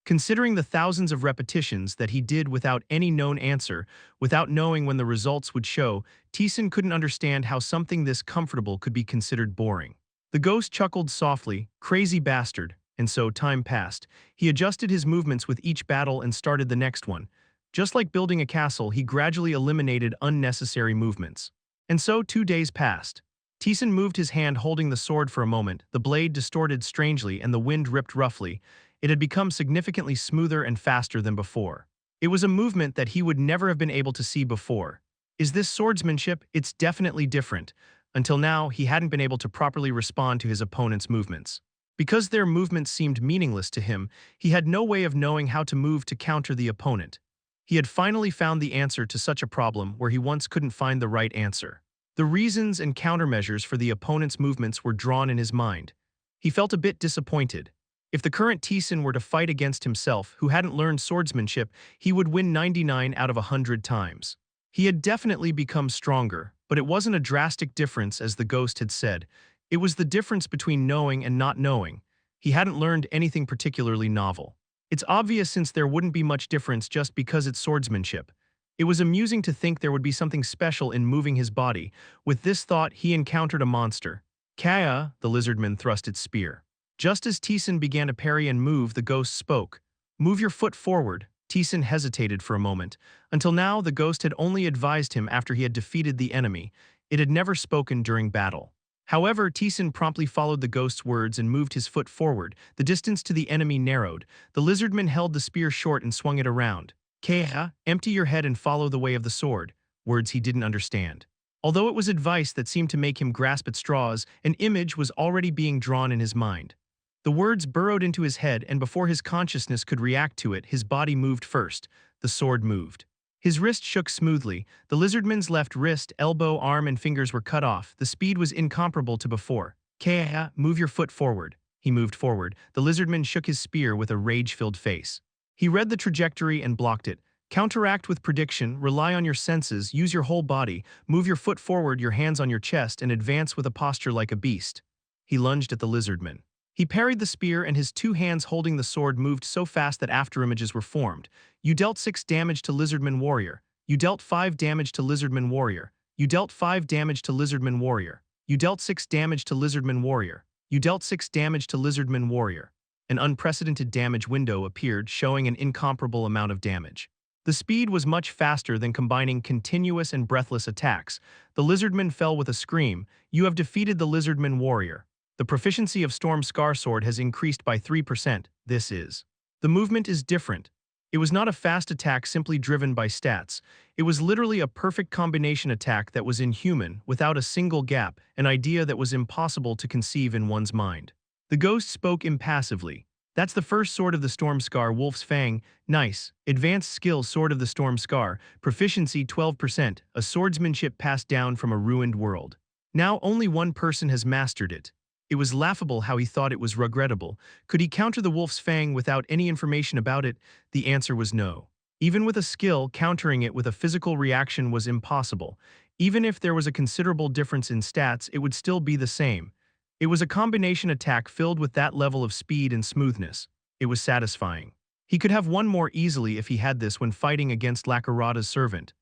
Considering the thousands of repetitions that he did without any known answer, without knowing when the results would show, Taesan couldn't understand how something this comfortable could be considered boring. The ghost chuckled softly, crazy bastard, and so time passed. He adjusted his movements with each battle and started the next one. Just like building a castle, he gradually eliminated unnecessary movements. And so 2 days passed. Taesan moved his hand holding the sword for a moment, the blade distorted strangely and the wind ripped roughly. It had become significantly smoother and faster than before. It was a movement that he would never have been able to see before. Is this swordsmanship? It's definitely different. Until now, he hadn't been able to properly respond to his opponent's movements. Because their movements seemed meaningless to him, he had no way of knowing how to move to counter the opponent. He had finally found the answer to such a problem where he once couldn't find the right answer. The reasons and countermeasures for the opponent's movements were drawn in his mind. He felt a bit disappointed. If the current Taesan were to fight against himself, who hadn't learned swordsmanship, he would win 99 out of 100 times. He had definitely become stronger, but it wasn't a drastic difference as the ghost had said. It was the difference between knowing and not knowing. He hadn't learned anything particularly novel. It's obvious since there wouldn't be much difference just because it's swordsmanship. It was amusing to think there would be something special in moving his body. With this thought, he encountered a monster. Kaya, the lizardman thrust its spear. Just as Taesan began to parry and move, the ghost spoke. Move your foot forward. Taesan hesitated for a moment. Until now, the ghost had only advised him after he had defeated the enemy. It had never spoken during battle. However, Taesan promptly followed the ghost's words and moved his foot forward. The distance to the enemy narrowed. The lizardman held the spear short and swung it around. Kaya, empty your head and follow the way of the sword. Words he didn't understand. Although it was advice that seemed to make him grasp at straws, an image was already being drawn in his mind. The words burrowed into his head, and before his consciousness could react to it, his body moved first. The sword moved. His wrist shook smoothly. The lizardman's left wrist, elbow, arm, and fingers were cut off. The speed was incomparable to before. Kaya, move your foot forward. He moved forward. The lizardman shook his spear with a rage-filled face. He read the trajectory and blocked it. Counteract with prediction, rely on your senses, use your whole body, move your foot forward, your hands on your chest, and advance with a posture like a beast. He lunged at the lizardman. He parried the spear, and his two hands holding the sword moved so fast that afterimages were formed. You dealt 6 damage to Lizardman Warrior. You dealt 5 damage to Lizardman Warrior. You dealt 5 damage to Lizardman Warrior. You dealt 6 damage to Lizardman Warrior. You dealt 6 damage to Lizardman Warrior. An unprecedented damage window appeared, showing an incomparable amount of damage. The speed was much faster than combining continuous and breathless attacks. The Lizardman fell with a scream. You have defeated the Lizardman Warrior. The proficiency of Storm Scar Sword has increased by 3%. The movement is different. It was not a fast attack simply driven by stats. It was literally a perfect combination attack that was inhuman, without a single gap, an idea that was impossible to conceive in one's mind. The ghost spoke impassively. That's the first sword of the Storm Scar, Wolf's Fang. Nice. Advanced skill, Sword of the Storm Scar. Proficiency 12%, a swordsmanship passed down from a ruined world. Now only one person has mastered it. It was laughable how he thought it was regrettable. Could he counter the Wolf's Fang without any information about it? The answer was no. Even with a skill, countering it with a physical reaction was impossible. Even if there was a considerable difference in stats, it would still be the same. It was a combination attack filled with that level of speed and smoothness. It was satisfying. He could have won more easily if he had this when fighting against Lakarada's servant.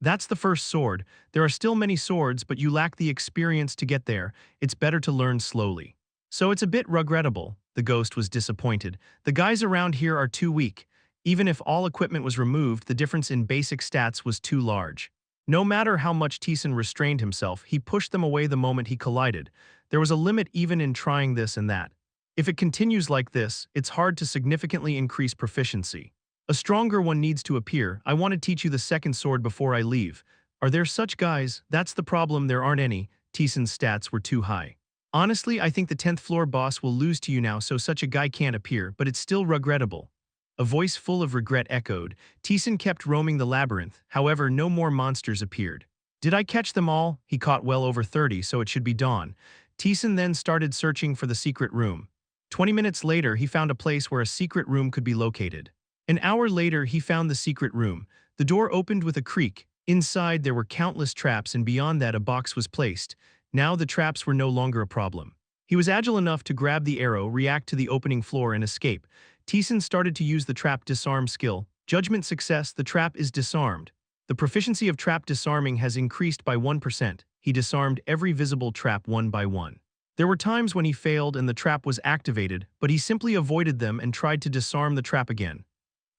That's the first sword. There are still many swords, but you lack the experience to get there. It's better to learn slowly. So it's a bit regrettable. The ghost was disappointed. The guys around here are too weak. Even if all equipment was removed, the difference in basic stats was too large. No matter how much Taesan restrained himself, he pushed them away the moment he collided. There was a limit even in trying this and that. If it continues like this, it's hard to significantly increase proficiency. A stronger one needs to appear. I want to teach you the second sword before I leave. Are there such guys? That's the problem, there aren't any. Taesan's stats were too high. Honestly, I think the 10th floor boss will lose to you now, so such a guy can't appear, but it's still regrettable. A voice full of regret echoed. Taesan kept roaming the labyrinth, however no more monsters appeared. Did I catch them all? He caught well over 30, so it should be dawn. Taesan then started searching for the secret room. 20 minutes later, he found a place where a secret room could be located. An hour later, he found the secret room. The door opened with a creak. Inside, there were countless traps, and beyond that, a box was placed. Now the traps were no longer a problem. He was agile enough to grab the arrow, react to the opening floor, and escape. Taesan started to use the trap disarm skill. Judgment success, the trap is disarmed. The proficiency of trap disarming has increased by 1%. He disarmed every visible trap one by one. There were times when he failed and the trap was activated, but he simply avoided them and tried to disarm the trap again.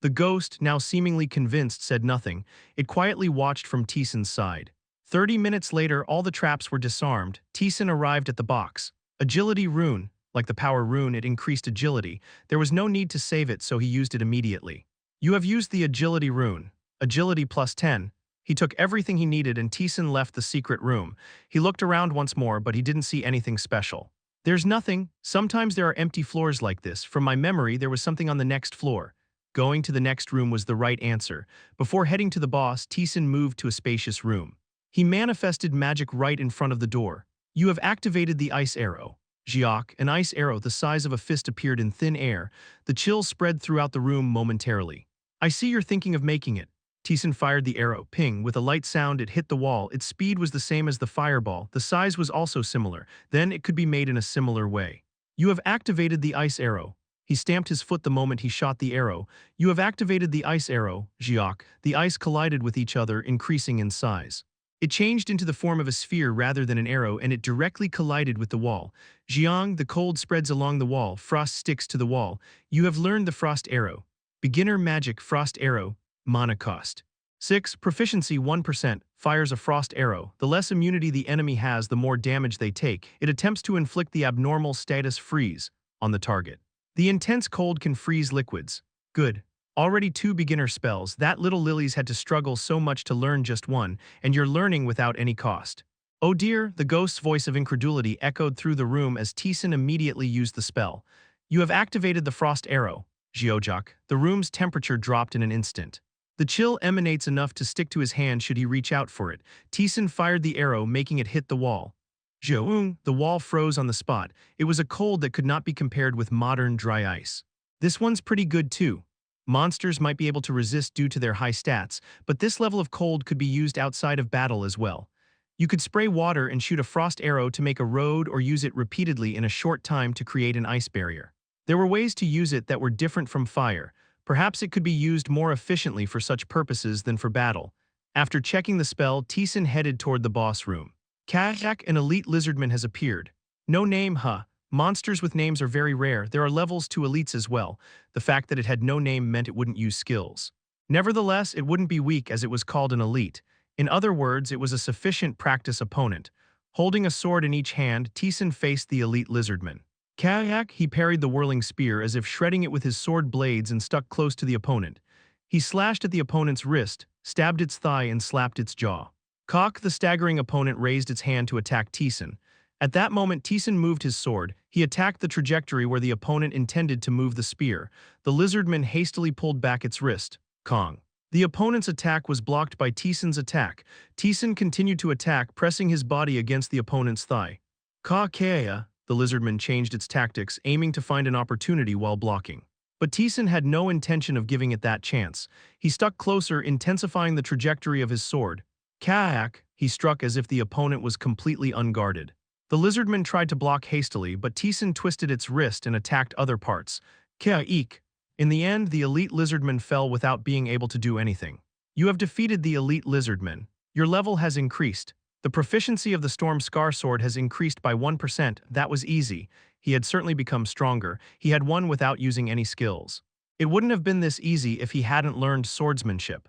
The ghost, now seemingly convinced, said nothing. It quietly watched from Taesan's side. 30 minutes later, all the traps were disarmed. Taesan arrived at the box. Agility rune. Like the power rune, it increased agility. There was no need to save it, so he used it immediately. You have used the agility rune. Agility plus 10. He took everything he needed and Taesan left the secret room. He looked around once more, but he didn't see anything special. There's nothing. Sometimes there are empty floors like this. From my memory, there was something on the next floor. Going to the next room was the right answer. Before heading to the boss, Taesan moved to a spacious room. He manifested magic right in front of the door. You have activated the ice arrow. Jiak, an ice arrow the size of a fist appeared in thin air. The chill spread throughout the room momentarily. I see you're thinking of making it. Taesan fired the arrow. Ping, with a light sound, it hit the wall. Its speed was the same as the fireball. The size was also similar. Then it could be made in a similar way. You have activated the ice arrow. He stamped his foot the moment he shot the arrow. You have activated the ice arrow, Jiak. The ice collided with each other, increasing in size. It changed into the form of a sphere rather than an arrow, and it directly collided with the wall. Jiang, the cold spreads along the wall. Frost sticks to the wall. You have learned the frost arrow. Beginner magic frost arrow. Mana cost 6. Proficiency 1%. Fires a frost arrow. The less immunity the enemy has, the more damage they take. It attempts to inflict the abnormal status freeze on the target. The intense cold can freeze liquids. Good. Already 2 beginner spells. That little Lilies had to struggle so much to learn just one, and you're learning without any cost. Oh dear, the ghost's voice of incredulity echoed through the room as Taesan immediately used the spell. You have activated the frost arrow, Jiojak. The room's temperature dropped in an instant. The chill emanates enough to stick to his hand should he reach out for it. Taesan fired the arrow, making it hit the wall. Zhou, the wall froze on the spot. It was a cold that could not be compared with modern dry ice. This one's pretty good too. Monsters might be able to resist due to their high stats, but this level of cold could be used outside of battle as well. You could spray water and shoot a frost arrow to make a road or use it repeatedly in a short time to create an ice barrier. There were ways to use it that were different from fire. Perhaps it could be used more efficiently for such purposes than for battle. After checking the spell, Taesan headed toward the boss room. Kajak, an elite lizardman, has appeared. No name, huh? Monsters with names are very rare. There are levels to elites as well. The fact that it had no name meant it wouldn't use skills. Nevertheless, it wouldn't be weak as it was called an elite. In other words, it was a sufficient practice opponent. Holding a sword in each hand, Taesan faced the elite lizardman. Kajak, he parried the whirling spear as if shredding it with his sword blades and stuck close to the opponent. He slashed at the opponent's wrist, stabbed its thigh and slapped its jaw. Kok, the staggering opponent, raised its hand to attack Taesan. At that moment, Taesan moved his sword. He attacked the trajectory where the opponent intended to move the spear. The lizardman hastily pulled back its wrist. Kong. The opponent's attack was blocked by Taesan's attack. Taesan continued to attack, pressing his body against the opponent's thigh. Ka-kea, the lizardman changed its tactics, aiming to find an opportunity while blocking. But Taesan had no intention of giving it that chance. He stuck closer, intensifying the trajectory of his sword. Kaak, he struck as if the opponent was completely unguarded. The lizardman tried to block hastily, but Taesan twisted its wrist and attacked other parts. Kaik. In the end, the elite lizardman fell without being able to do anything. You have defeated the elite lizardman. Your level has increased. The proficiency of the Storm Scar Sword has increased by 1%. That was easy. He had certainly become stronger. He had won without using any skills. It wouldn't have been this easy if he hadn't learned swordsmanship.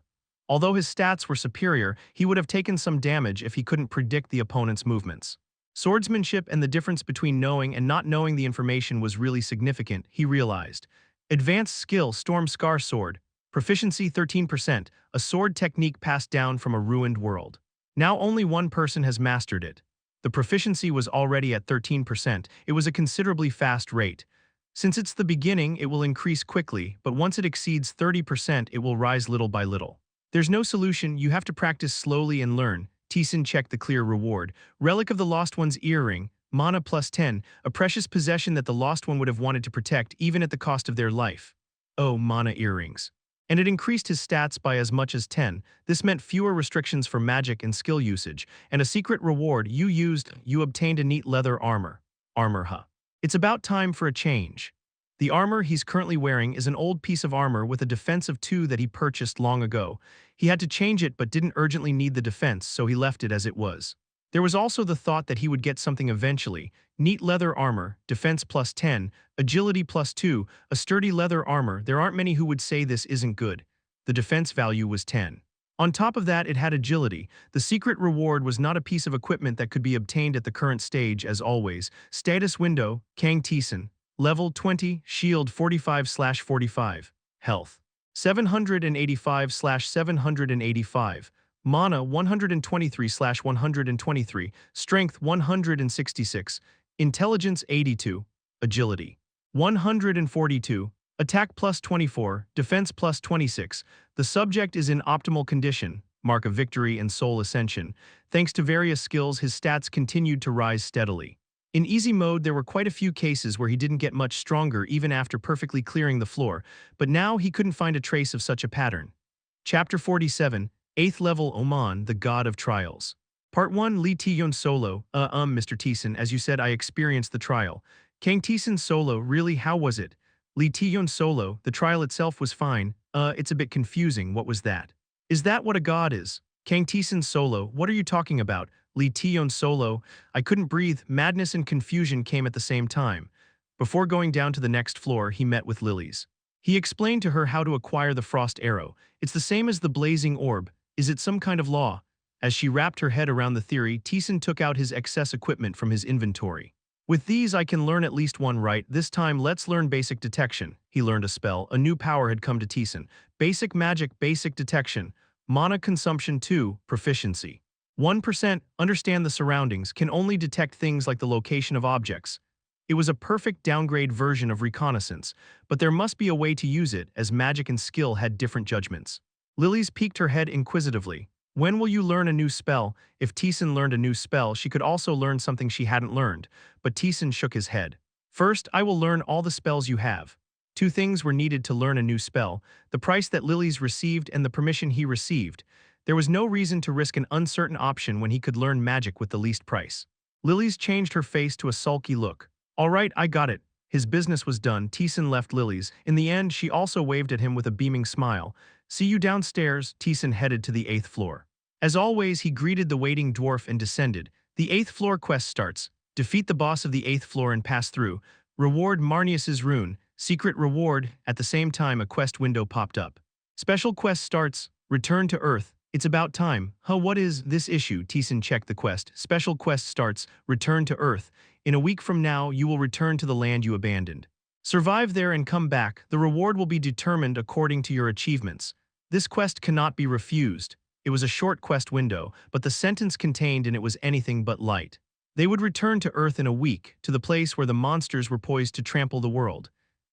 Although his stats were superior, he would have taken some damage if he couldn't predict the opponent's movements. Swordsmanship and the difference between knowing and not knowing the information was really significant, he realized. Advanced skill, Storm Scar Sword. Proficiency 13%, a sword technique passed down from a ruined world. Now only one person has mastered it. The proficiency was already at 13%. It was a considerably fast rate. Since it's the beginning, it will increase quickly, but once it exceeds 30%, it will rise little by little. There's no solution, you have to practice slowly and learn. Taesan checked the clear reward. Relic of the Lost One's earring, mana plus 10, a precious possession that the Lost One would have wanted to protect even at the cost of their life. Oh, mana earrings. And it increased his stats by as much as 10. This meant fewer restrictions for magic and skill usage. And a secret reward you obtained a neat leather armor. Armor, huh? It's about time for a change. The armor he's currently wearing is an old piece of armor with a defense of 2 that he purchased long ago. He had to change it but didn't urgently need the defense, so he left it as it was. There was also the thought that he would get something eventually. Neat leather armor, defense plus 10, agility plus 2, a sturdy leather armor. There aren't many who would say this isn't good. The defense value was 10. On top of that, it had agility. The secret reward was not a piece of equipment that could be obtained at the current stage, as always. Status window, Kang Taesan. Level 20, shield 45/45. Health 785/785. Mana 123/123. Strength 166. Intelligence 82. Agility 142. Attack plus 24. Defense plus 26. The subject is in optimal condition, mark of victory and soul ascension. Thanks to various skills, his stats continued to rise steadily. In easy mode, there were quite a few cases where he didn't get much stronger even after perfectly clearing the floor, but now he couldn't find a trace of such a pattern. Chapter 47, 8th Level Oman, the God of Trials. Part 1, Lee Taeyeon Solo. Mr. Taesan, as you said, I experienced the trial. Kang Taesan Solo, really, how was it? Lee Taeyeon Solo, the trial itself was fine. It's a bit confusing, what was that? Is that what a god is? Kang Taesan Solo, what are you talking about? Lee Taeyeon Solo, I couldn't breathe, madness and confusion came at the same time. Before going down to the next floor, he met with Lilies. He explained to her how to acquire the frost arrow. It's the same as the blazing orb. Is it some kind of law? As she wrapped her head around the theory, Taesan took out his excess equipment from his inventory. With these I can learn at least one right. This time let's learn basic detection. He learned a spell. A new power had come to Taesan. Basic magic, basic detection. Mana consumption 2, proficiency. 1%, understand the surroundings, can only detect things like the location of objects. It was a perfect downgrade version of reconnaissance, but there must be a way to use it as magic and skill had different judgments. Lilies peeked her head inquisitively. When will you learn a new spell? If Taesan learned a new spell, she could also learn something she hadn't learned, but Taesan shook his head. First, I will learn all the spells you have. Two things were needed to learn a new spell, the price that Lilies received and the permission he received. There was no reason to risk an uncertain option when he could learn magic with the least price. Lilies changed her face to a sulky look. All right, I got it. His business was done. Taesan left Lilies. In the end, she also waved at him with a beaming smile. See you downstairs. Taesan headed to the 8th floor. As always, he greeted the waiting dwarf and descended. The 8th floor quest starts. Defeat the boss of the 8th floor and pass through. Reward Marnius's rune. Secret reward. At the same time, a quest window popped up. Special quest starts. Return to Earth. It's about time. What is this issue? Taesan checked the quest. Special quest starts. Return to Earth. In a week from now, you will return to the land you abandoned. Survive there and come back. The reward will be determined according to your achievements. This quest cannot be refused. It was a short quest window, but the sentence contained in it was anything but light. They would return to Earth in a week, to the place where the monsters were poised to trample the world.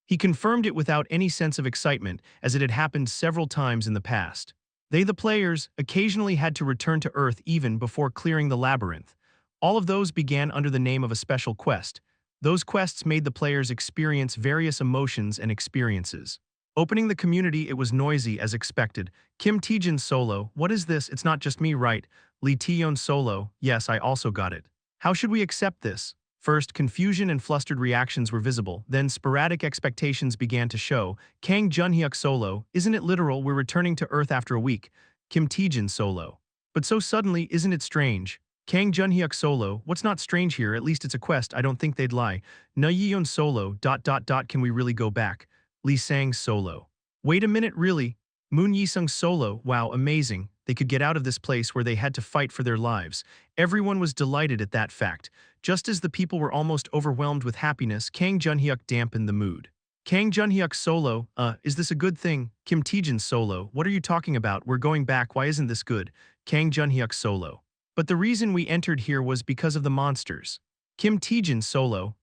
He confirmed it without any sense of excitement, as it had happened several times in the past. They, the players, occasionally had to return to Earth even before clearing the labyrinth. All of those began under the name of a special quest. Those quests made the players experience various emotions and experiences. Opening the community, it was noisy as expected. Kim Taejan Solo, what is this? It's not just me, right? Lee Taeyeon Solo, yes, I also got it. How should we accept this? First, confusion and flustered reactions were visible, then sporadic expectations began to show. Kang Junhyuk Solo, isn't it literal we're returning to Earth after a week? Kim Taejan Solo. But so suddenly, isn't it strange? Kang Junhyuk Solo, what's not strange here? At least it's a quest, I don't think they'd lie. Nayeon Solo, ... Can we really go back? Lee Sang Solo. Wait a minute, really? Moon Yisung Solo, wow, amazing. They could get out of this place where they had to fight for their lives. Everyone was delighted at that fact. Just as the people were almost overwhelmed with happiness, Kang Junhyuk dampened the mood. Kang Junhyuk Solo, is this a good thing? Kim Taejan Solo, what are you talking about? We're going back, why isn't this good? Kang Junhyuk Solo. But the reason we entered here was because of the monsters. Kim Taejan Solo,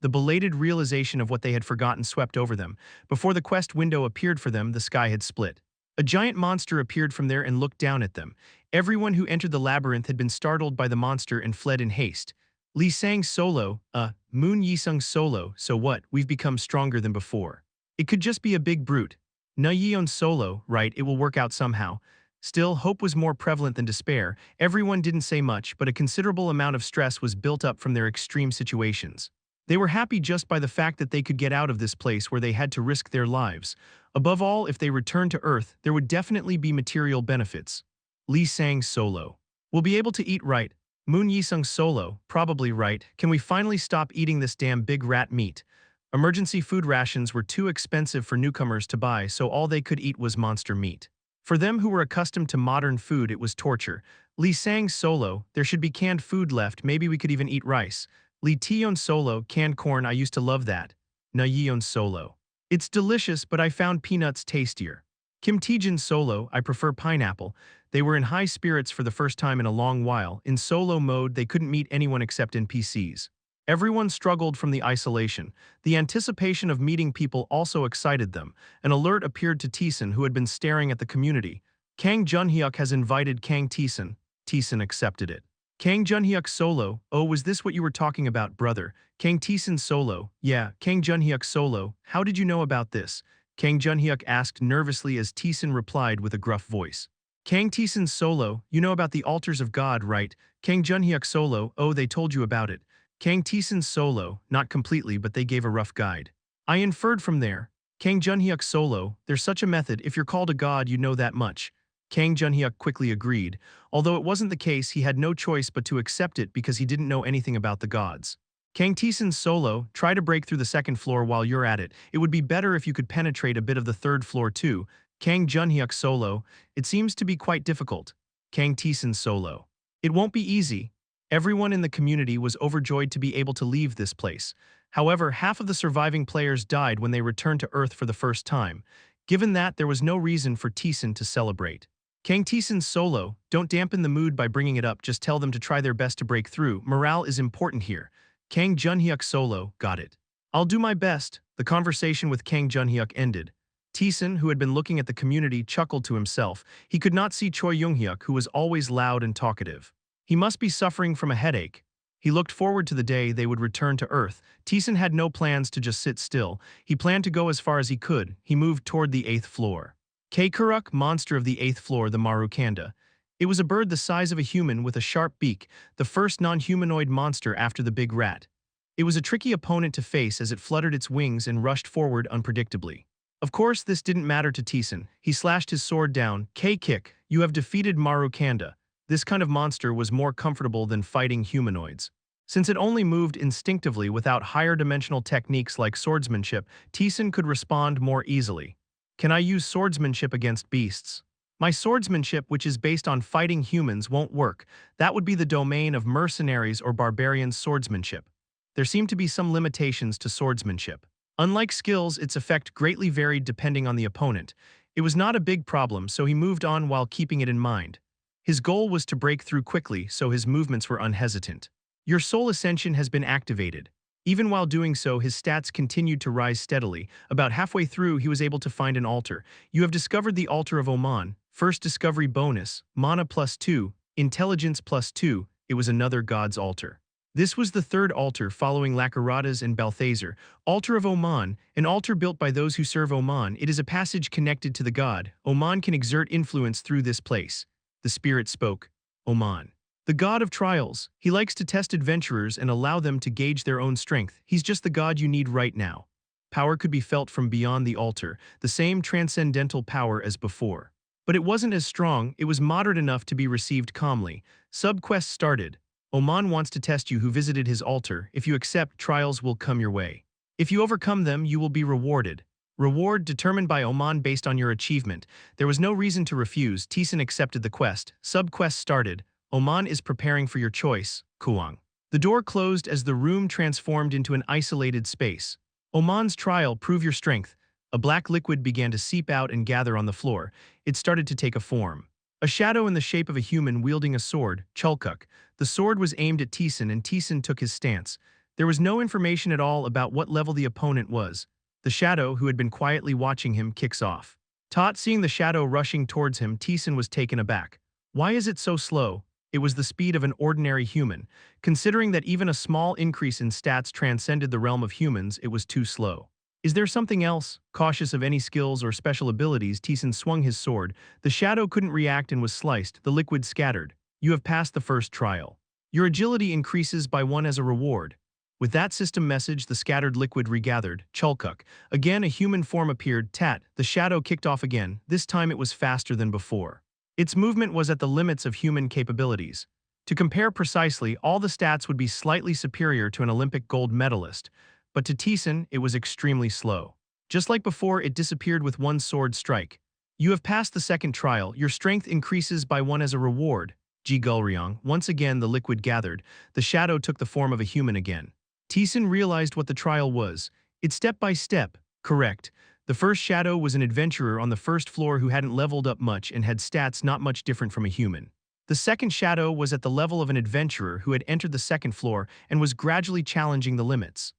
the belated realization of what they had forgotten swept over them. Before the quest window appeared for them, the sky had split. A giant monster appeared from there and looked down at them. Everyone who entered the labyrinth had been startled by the monster and fled in haste. Lee Sang Solo, Moon Yisung Solo, so what? We've become stronger than before. It could just be a big brute. Nayeon Solo, right, it will work out somehow. Still, hope was more prevalent than despair. Everyone didn't say much, but a considerable amount of stress was built up from their extreme situations. They were happy just by the fact that they could get out of this place where they had to risk their lives. Above all, if they returned to Earth, there would definitely be material benefits. Lee Sang Solo. We'll be able to eat right. Moon Yisung Solo, probably right. Can we finally stop eating this damn big rat meat? Emergency food rations were too expensive for newcomers to buy, so all they could eat was monster meat. For them who were accustomed to modern food, it was torture. Lee Sang Solo, there should be canned food left, maybe we could even eat rice. Lee Tion Solo, canned corn, I used to love that. Na Yeon Solo. It's delicious, but I found peanuts tastier. Kim Taesan Solo, I prefer pineapple. They were in high spirits for the first time in a long while. In solo mode, they couldn't meet anyone except NPCs. Everyone struggled from the isolation. The anticipation of meeting people also excited them. An alert appeared to Taesan, who had been staring at the community. Kang Junhyuk has invited Kang Taesan. Taesan accepted it. Kang Junhyuk Solo, oh, was this what you were talking about, brother? Kang Taesan Solo, yeah, Kang Junhyuk Solo, how did you know about this? Kang Junhyuk asked nervously as Taesan replied with a gruff voice. Kang Taesan Solo, you know about the altars of God, right? Kang Junhyuk Solo, oh, they told you about it. Kang Taesan Solo, not completely, but they gave a rough guide. I inferred from there. Kang Junhyuk Solo, there's such a method, if you're called a god you know that much. Kang Junhyuk quickly agreed. Although it wasn't the case, he had no choice but to accept it because he didn't know anything about the gods. Kang Taesan Solo, try to break through the second floor while you're at it. It would be better if you could penetrate a bit of the third floor too. Kang Junhyuk Solo, it seems to be quite difficult. Kang Taesan Solo. It won't be easy. Everyone in the community was overjoyed to be able to leave this place. However, half of the surviving players died when they returned to Earth for the first time. Given that, there was no reason for Taesan to celebrate. Kang Taesan Solo, don't dampen the mood by bringing it up, just tell them to try their best to break through. Morale is important here. Kang Junhyuk Solo, got it. I'll do my best. The conversation with Kang Junhyuk ended. Taesan, who had been looking at the community, chuckled to himself. He could not see Choi Younghyuk, who was always loud and talkative. He must be suffering from a headache. He looked forward to the day they would return to Earth. Taesan had no plans to just sit still. He planned to go as far as he could. He moved toward the 8th floor. Kuruk, monster of the 8th floor, the Marukanda. It was a bird the size of a human with a sharp beak, the first non-humanoid monster after the big rat. It was a tricky opponent to face as it fluttered its wings and rushed forward unpredictably. Of course, this didn't matter to Taesan. He slashed his sword down. K-kick, you have defeated Marukanda. This kind of monster was more comfortable than fighting humanoids. Since it only moved instinctively without higher dimensional techniques like swordsmanship, Taesan could respond more easily. Can I use swordsmanship against beasts? My swordsmanship, which is based on fighting humans, won't work. That would be the domain of mercenaries or barbarians' swordsmanship. There seem to be some limitations to swordsmanship. Unlike skills, its effect greatly varied depending on the opponent. It was not a big problem, so he moved on while keeping it in mind. His goal was to break through quickly, so his movements were unhesitant. Your soul ascension has been activated. Even while doing so, his stats continued to rise steadily. About halfway through, he was able to find an altar. You have discovered the altar of Oman. First discovery bonus, mana +2, intelligence +2. It was another god's altar. This was the third altar following Lakarada's and Balthazar. Altar of Oman, an altar built by those who serve Oman. It is a passage connected to the god. Oman can exert influence through this place. The spirit spoke. Oman. The god of trials. He likes to test adventurers and allow them to gauge their own strength. He's just the god you need right now. Power could be felt from beyond the altar, the same transcendental power as before. But it wasn't as strong, it was moderate enough to be received calmly. Sub-quest started. Oman wants to test you who visited his altar. If you accept, trials will come your way. If you overcome them, you will be rewarded. Reward determined by Oman based on your achievement. There was no reason to refuse. Taesan accepted the quest. Sub-quest started. Oman is preparing for your choice, Kuang. The door closed as the room transformed into an isolated space. Oman's trial, prove your strength. A black liquid began to seep out and gather on the floor. It started to take a form. A shadow in the shape of a human wielding a sword, Chulkuk. The sword was aimed at Taesan and Taesan took his stance. There was no information at all about what level the opponent was. The shadow, who had been quietly watching him, kicks off. Seeing the shadow rushing towards him, Taesan was taken aback. Why is it so slow? It was the speed of an ordinary human. Considering that even a small increase in stats transcended the realm of humans, it was too slow. Is there something else? Cautious of any skills or special abilities, Taesan swung his sword. The shadow couldn't react and was sliced. The liquid scattered. You have passed the first trial. Your agility increases by 1 as a reward. With that system message, the scattered liquid regathered. Chulkuk. Again, a human form appeared. Tat. The shadow kicked off again. This time it was faster than before. Its movement was at the limits of human capabilities. To compare precisely, all the stats would be slightly superior to an Olympic gold medalist, but to Taesan, it was extremely slow. Just like before, it disappeared with one sword strike. You have passed the second trial, your strength increases by one as a reward. Ji Gulryong, once again the liquid gathered, the shadow took the form of a human again. Taesan realized what the trial was. It's step by step, correct. The first shadow was an adventurer on the first floor who hadn't leveled up much and had stats not much different from a human. The second shadow was at the level of an adventurer who had entered the second floor and was gradually challenging the limits.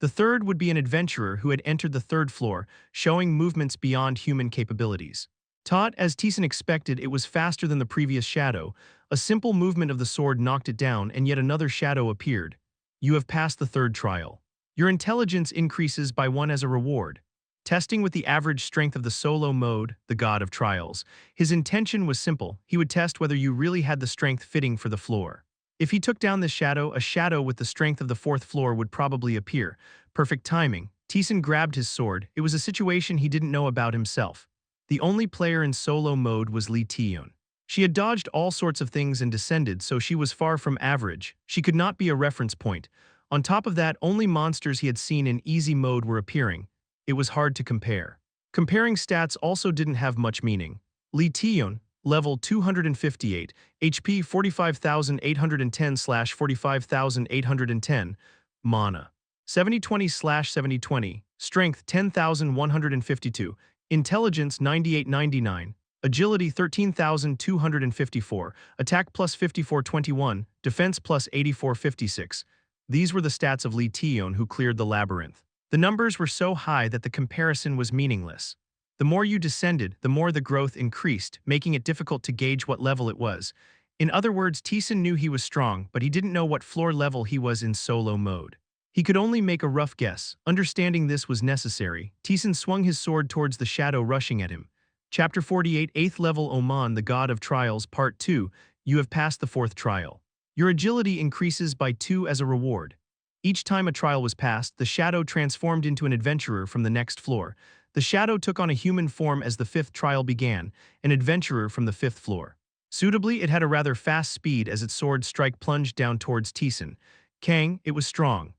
The third would be an adventurer who had entered the third floor, showing movements beyond human capabilities. Taught as Taesan expected, it was faster than the previous shadow. A simple movement of the sword knocked it down and yet another shadow appeared. You have passed the third trial. Your intelligence increases by one as a reward. Testing with the average strength of the solo mode, the god of trials. His intention was simple. He would test whether you really had the strength fitting for the floor. If he took down this shadow, a shadow with the strength of the fourth floor would probably appear. Perfect timing. Taesan grabbed his sword. It was a situation he didn't know about himself. The only player in solo mode was Lee Taeyeon. She had dodged all sorts of things and descended, so she was far from average. She could not be a reference point. On top of that, only monsters he had seen in easy mode were appearing. It was hard to compare. Comparing stats also didn't have much meaning. Lee Taeyeon, level 258, HP 45,810/45,810, mana 7020/7020, strength 10,152, intelligence 9899, agility 13,254, attack plus 5421, defense plus 8456. These were the stats of Lee Taeyeon, who cleared the labyrinth. The numbers were so high that the comparison was meaningless. The more you descended, the more the growth increased, making it difficult to gauge what level it was. In other words, Taesan knew he was strong, but he didn't know what floor level he was in solo mode. He could only make a rough guess. Understanding this was necessary. Taesan swung his sword towards the shadow rushing at him. Chapter 48, 8th level Oman, the God of Trials, Part 2. You have passed the fourth trial. Your agility increases by 2 as a reward. Each time a trial was passed, the shadow transformed into an adventurer from the next floor. The shadow took on a human form as the fifth trial began, an adventurer from the fifth floor. Suitably, it had a rather fast speed as its sword strike plunged down towards Taesan. Kang, it was strong.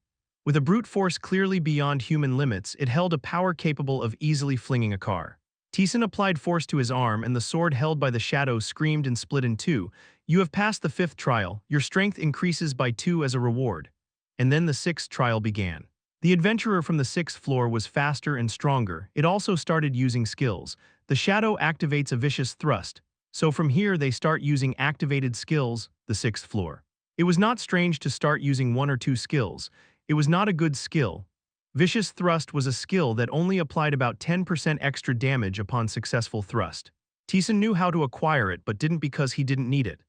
With a brute force clearly beyond human limits, it held a power capable of easily flinging a car. Taesan applied force to his arm and the sword held by the shadow screamed and split in two. You have passed the fifth trial, your strength increases by 2 as a reward. And then the sixth trial began. The adventurer from the sixth floor was faster and stronger. It also started using skills. The shadow activates a vicious thrust. So from here they start using activated skills, the sixth floor. It was not strange to start using 1 or 2 skills. It was not a good skill. Vicious thrust was a skill that only applied about 10% extra damage upon successful thrust. Taesan knew how to acquire it but didn't because he didn't need it.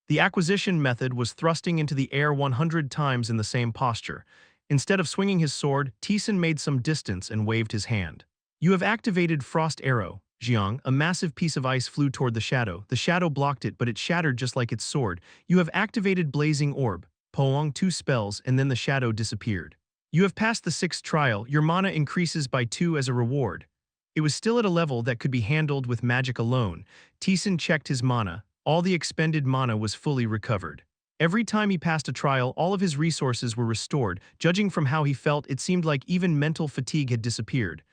The acquisition method was thrusting into the air 100 times in the same posture. Instead of swinging his sword, Taesan made some distance and waved his hand. You have activated Frost Arrow. Jiang, a massive piece of ice flew toward the shadow. The shadow blocked it, but it shattered just like its sword. You have activated Blazing Orb. Poong, 2 spells, and then the shadow disappeared. You have passed the sixth trial. Your mana increases by 2 as a reward. It was still at a level that could be handled with magic alone. Taesan checked his mana. All the expended mana was fully recovered. Every time he passed a trial, all of his resources were restored. Judging from how he felt, it seemed like even mental fatigue had disappeared.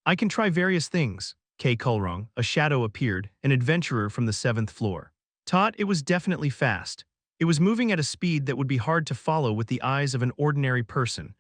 I can try various things. K. Kulrong, a shadow appeared, an adventurer from the 7th floor. Taught, it was definitely fast. It was moving at a speed that would be hard to follow with the eyes of an ordinary person.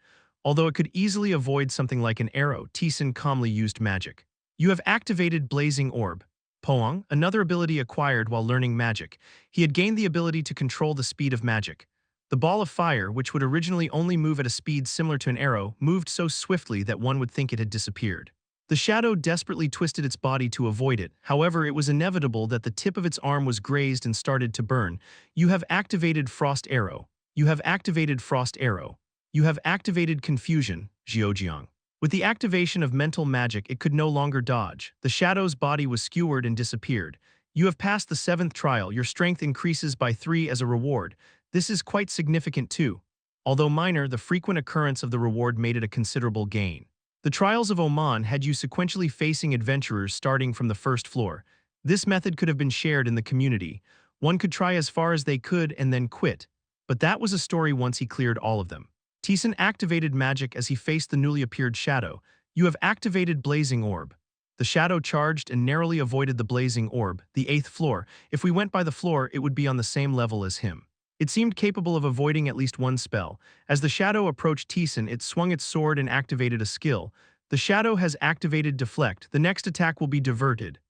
Although it could easily avoid something like an arrow, Taesan calmly used magic. You have activated Blazing Orb. Poong, another ability acquired while learning magic. He had gained the ability to control the speed of magic. The ball of fire, which would originally only move at a speed similar to an arrow, moved so swiftly that one would think it had disappeared. The shadow desperately twisted its body to avoid it. However, it was inevitable that the tip of its arm was grazed and started to burn. You have activated Frost Arrow. You have activated Frost Arrow. You have activated Confusion, Jiang. With the activation of mental magic, it could no longer dodge. The shadow's body was skewered and disappeared. You have passed the 7th trial. Your strength increases by 3 as a reward. This is quite significant too. Although minor, the frequent occurrence of the reward made it a considerable gain. The trials of Oman had you sequentially facing adventurers starting from the 1st floor. This method could have been shared in the community. One could try as far as they could and then quit, but that was a story once he cleared all of them. Taesan activated magic as he faced the newly appeared shadow. You have activated Blazing Orb. The shadow charged and narrowly avoided the blazing orb, the 8th floor. If we went by the floor, it would be on the same level as him. It seemed capable of avoiding at least one spell. As the shadow approached Taesan, it swung its sword and activated a skill. The shadow has activated Deflect. The next attack will be diverted.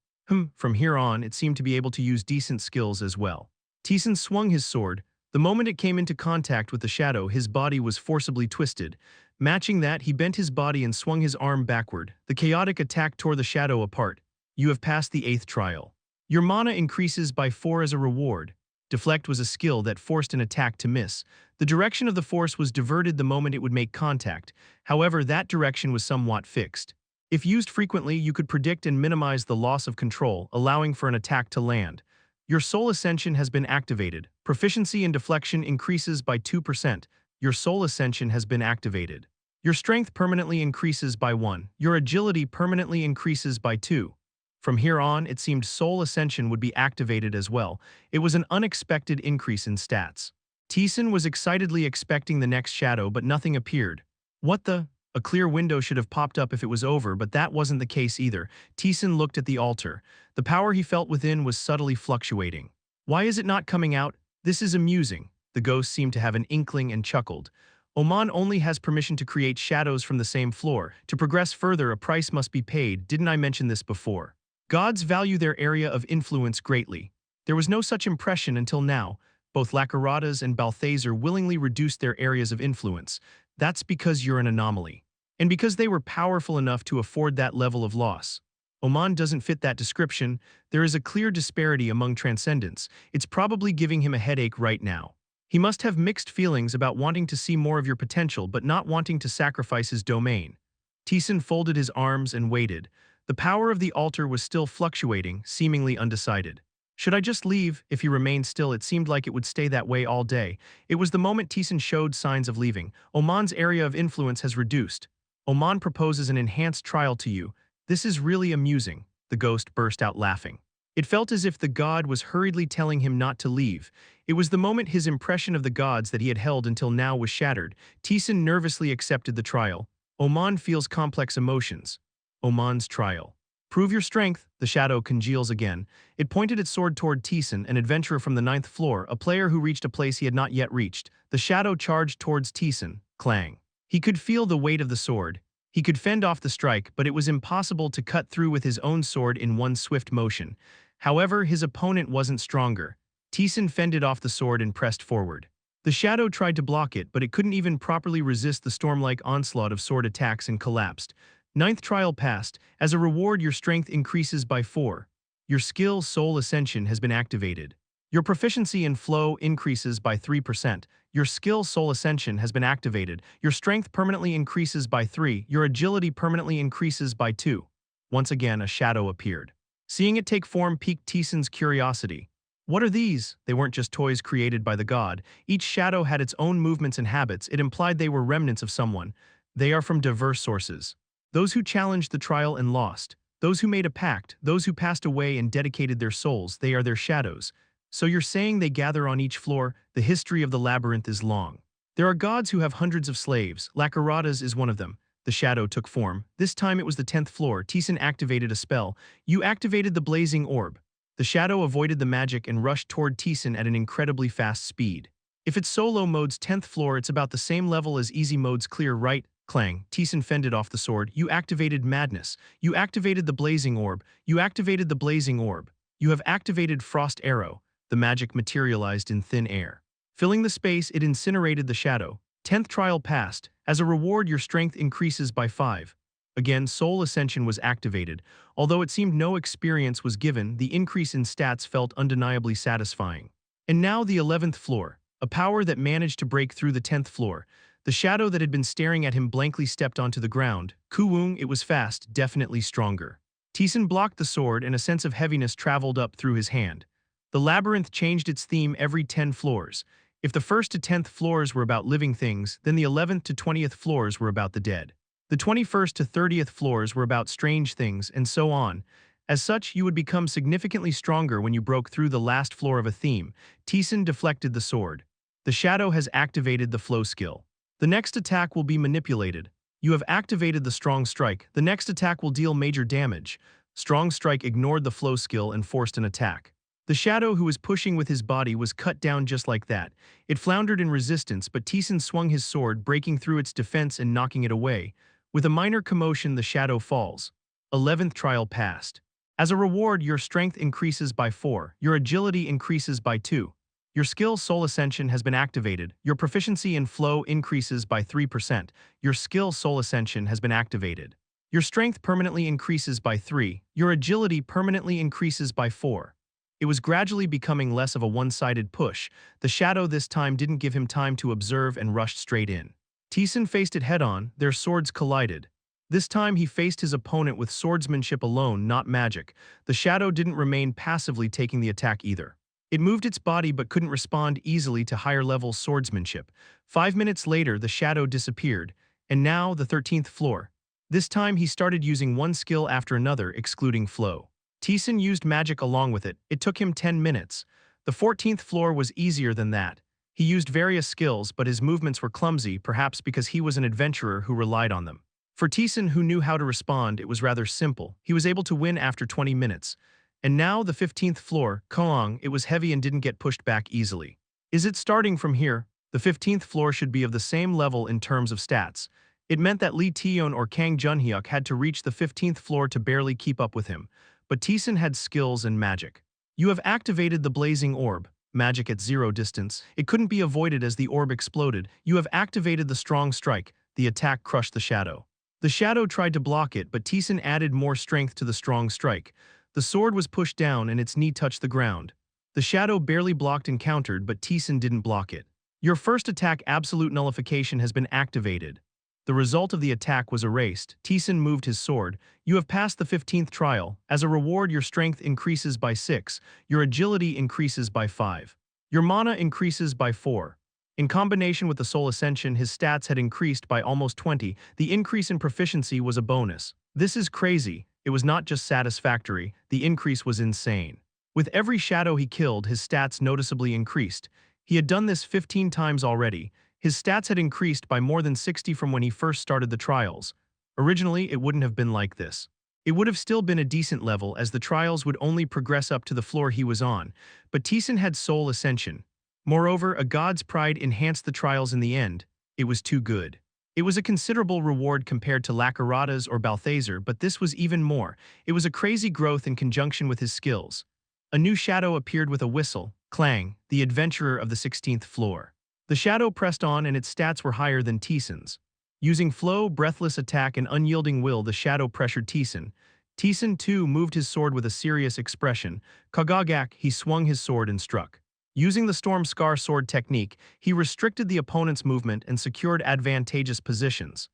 From here on, it seemed to be able to use decent skills as well. Taesan swung his sword. The moment it came into contact with the shadow, his body was forcibly twisted. Matching that, he bent his body and swung his arm backward. The chaotic attack tore the shadow apart. You have passed the 8th trial. Your mana increases by 4 as a reward. Deflect was a skill that forced an attack to miss. The direction of the force was diverted the moment it would make contact. However, that direction was somewhat fixed. If used frequently, you could predict and minimize the loss of control, allowing for an attack to land. Your Soul Ascension has been activated. Proficiency in deflection increases by 2%. Your Soul Ascension has been activated. Your strength permanently increases by 1. Your agility permanently increases by 2. From here on, it seemed Soul Ascension would be activated as well. It was an unexpected increase in stats. Taesan was excitedly expecting the next shadow, but nothing appeared. What the? A clear window should have popped up if it was over, but that wasn't the case either. Taesan looked at the altar. The power he felt within was subtly fluctuating. Why is it not coming out? This is amusing. The ghost seemed to have an inkling and chuckled. Oman only has permission to create shadows from the same floor. To progress further, a price must be paid. Didn't I mention this before? Gods value their area of influence greatly. There was no such impression until now. Both Labyrinth and Balthazar willingly reduced their areas of influence. That's because you're an anomaly. And because they were powerful enough to afford that level of loss. Oman doesn't fit that description. There is a clear disparity among transcendents. It's probably giving him a headache right now. He must have mixed feelings about wanting to see more of your potential but not wanting to sacrifice his domain. Taesan folded his arms and waited. The power of the altar was still fluctuating, seemingly undecided. Should I just leave? If he remained still, it seemed like it would stay that way all day. It was the moment Taesan showed signs of leaving. Oman's area of influence has reduced. Oman proposes an enhanced trial to you. This is really amusing. The ghost burst out laughing. It felt as if the god was hurriedly telling him not to leave. It was the moment his impression of the gods that he had held until now was shattered. Taesan nervously accepted the trial. Oman feels complex emotions. Oman's trial. Prove your strength. The shadow congeals again. It pointed its sword toward Taesan, an adventurer from the 9th floor, a player who reached a place he had not yet reached. The shadow charged towards Taesan. Clang. He could feel the weight of the sword. He could fend off the strike, but it was impossible to cut through with his own sword in one swift motion. However, his opponent wasn't stronger. Taesan fended off the sword and pressed forward. The shadow tried to block it, but it couldn't even properly resist the storm-like onslaught of sword attacks and collapsed. 9th trial passed. As a reward, your strength increases by 4. Your skill Soul Ascension has been activated. Your proficiency in flow increases by 3%. Your skill Soul Ascension has been activated. Your strength permanently increases by 3. Your agility permanently increases by 2. Once again, a shadow appeared. Seeing it take form piqued Taesan's curiosity. What are these? They weren't just toys created by the god. Each shadow had its own movements and habits. It implied they were remnants of someone. They are from diverse sources. Those who challenged the trial and lost. Those who made a pact. Those who passed away and dedicated their souls. They are their shadows. So you're saying they gather on each floor? The history of the labyrinth is long. There are gods who have hundreds of slaves. Labyrinth is one of them. The shadow took form. This time it was the 10th floor. Taesan activated a spell. You activated the blazing orb. The shadow avoided the magic and rushed toward Taesan at an incredibly fast speed. If it's solo mode's 10th floor, it's about the same level as easy mode's clear right. Clang. Taesan fended off the sword. You activated madness. You activated the blazing orb. You activated the blazing orb. You have activated frost arrow. The magic materialized in thin air. Filling the space, it incinerated the shadow. 10th trial passed. As a reward, your strength increases by 5. Again, Soul Ascension was activated. Although it seemed no experience was given, the increase in stats felt undeniably satisfying. And now the 11th floor. A power that managed to break through the 10th floor. The shadow that had been staring at him blankly stepped onto the ground. Kuwung, it was fast, definitely stronger. Taesan blocked the sword and a sense of heaviness traveled up through his hand. The labyrinth changed its theme every 10 floors. If the 1st to 10th floors were about living things, then the 11th to 20th floors were about the dead. The 21st to 30th floors were about strange things, and so on. As such, you would become significantly stronger when you broke through the last floor of a theme. Taesan deflected the sword. The shadow has activated the flow skill. The next attack will be manipulated. You have activated the strong strike. The next attack will deal major damage. Strong strike ignored the flow skill and forced an attack. The shadow who was pushing with his body was cut down just like that. It floundered in resistance, but Taesan swung his sword, breaking through its defense and knocking it away. With a minor commotion, the shadow falls. 11th trial passed. As a reward, your strength increases by 4, your agility increases by 2. Your skill Soul Ascension has been activated. Your proficiency in flow increases by 3%. Your skill Soul Ascension has been activated. Your strength permanently increases by 3. Your agility permanently increases by 4. It was gradually becoming less of a one-sided push. The shadow this time didn't give him time to observe and rushed straight in. Taesan faced it head-on, their swords collided. This time he faced his opponent with swordsmanship alone, not magic. The shadow didn't remain passively taking the attack either. It moved its body but couldn't respond easily to higher-level swordsmanship. 5 minutes later, the shadow disappeared, and now the 13th floor. This time he started using one skill after another, excluding flow. Taesan used magic along with it. It took him 10 minutes. The 14th floor was easier than that. He used various skills, but his movements were clumsy, perhaps because he was an adventurer who relied on them. For Taesan, who knew how to respond, it was rather simple. He was able to win after 20 minutes. And now the 15th floor, Kong, it was heavy and didn't get pushed back easily. Is it starting from here? The 15th floor should be of the same level in terms of stats. It meant that Lee Taeyeon or Kang Junhyuk had to reach the 15th floor to barely keep up with him. But Taesan had skills and magic. You have activated the blazing orb. Magic at 0 distance. It couldn't be avoided as the orb exploded. You have activated the strong strike. The attack crushed the shadow. The shadow tried to block it, but Taesan added more strength to the strong strike. The sword was pushed down and its knee touched the ground. The shadow barely blocked and countered, but Taesan didn't block it. Your first attack absolute nullification has been activated. The result of the attack was erased. Taesan moved his sword. You have passed the 15th trial. As a reward, your strength increases by 6. Your agility increases by 5. Your mana increases by 4. In combination with the Soul Ascension, his stats had increased by almost 20. The increase in proficiency was a bonus. This is crazy. It was not just satisfactory, the increase was insane. With every shadow he killed, his stats noticeably increased. He had done this 15 times already. His stats had increased by more than 60 from when he first started the trials. Originally, it wouldn't have been like this. It would have still been a decent level, as the trials would only progress up to the floor he was on. But Taesan had Soul Ascension. Moreover, a god's pride enhanced the trials in the end. It was too good. It was a considerable reward compared to Lakarada's or Balthazar, but this was even more. It was a crazy growth in conjunction with his skills. A new shadow appeared with a whistle, Klang, the adventurer of the 16th floor. The shadow pressed on and its stats were higher than Taesan's. Using flow, breathless attack, and unyielding will, the shadow pressured Taesan. Taesan, too, moved his sword with a serious expression. Kagagak, he swung his sword and struck. Using the Storm Scar sword technique, he restricted the opponent's movement and secured advantageous positions.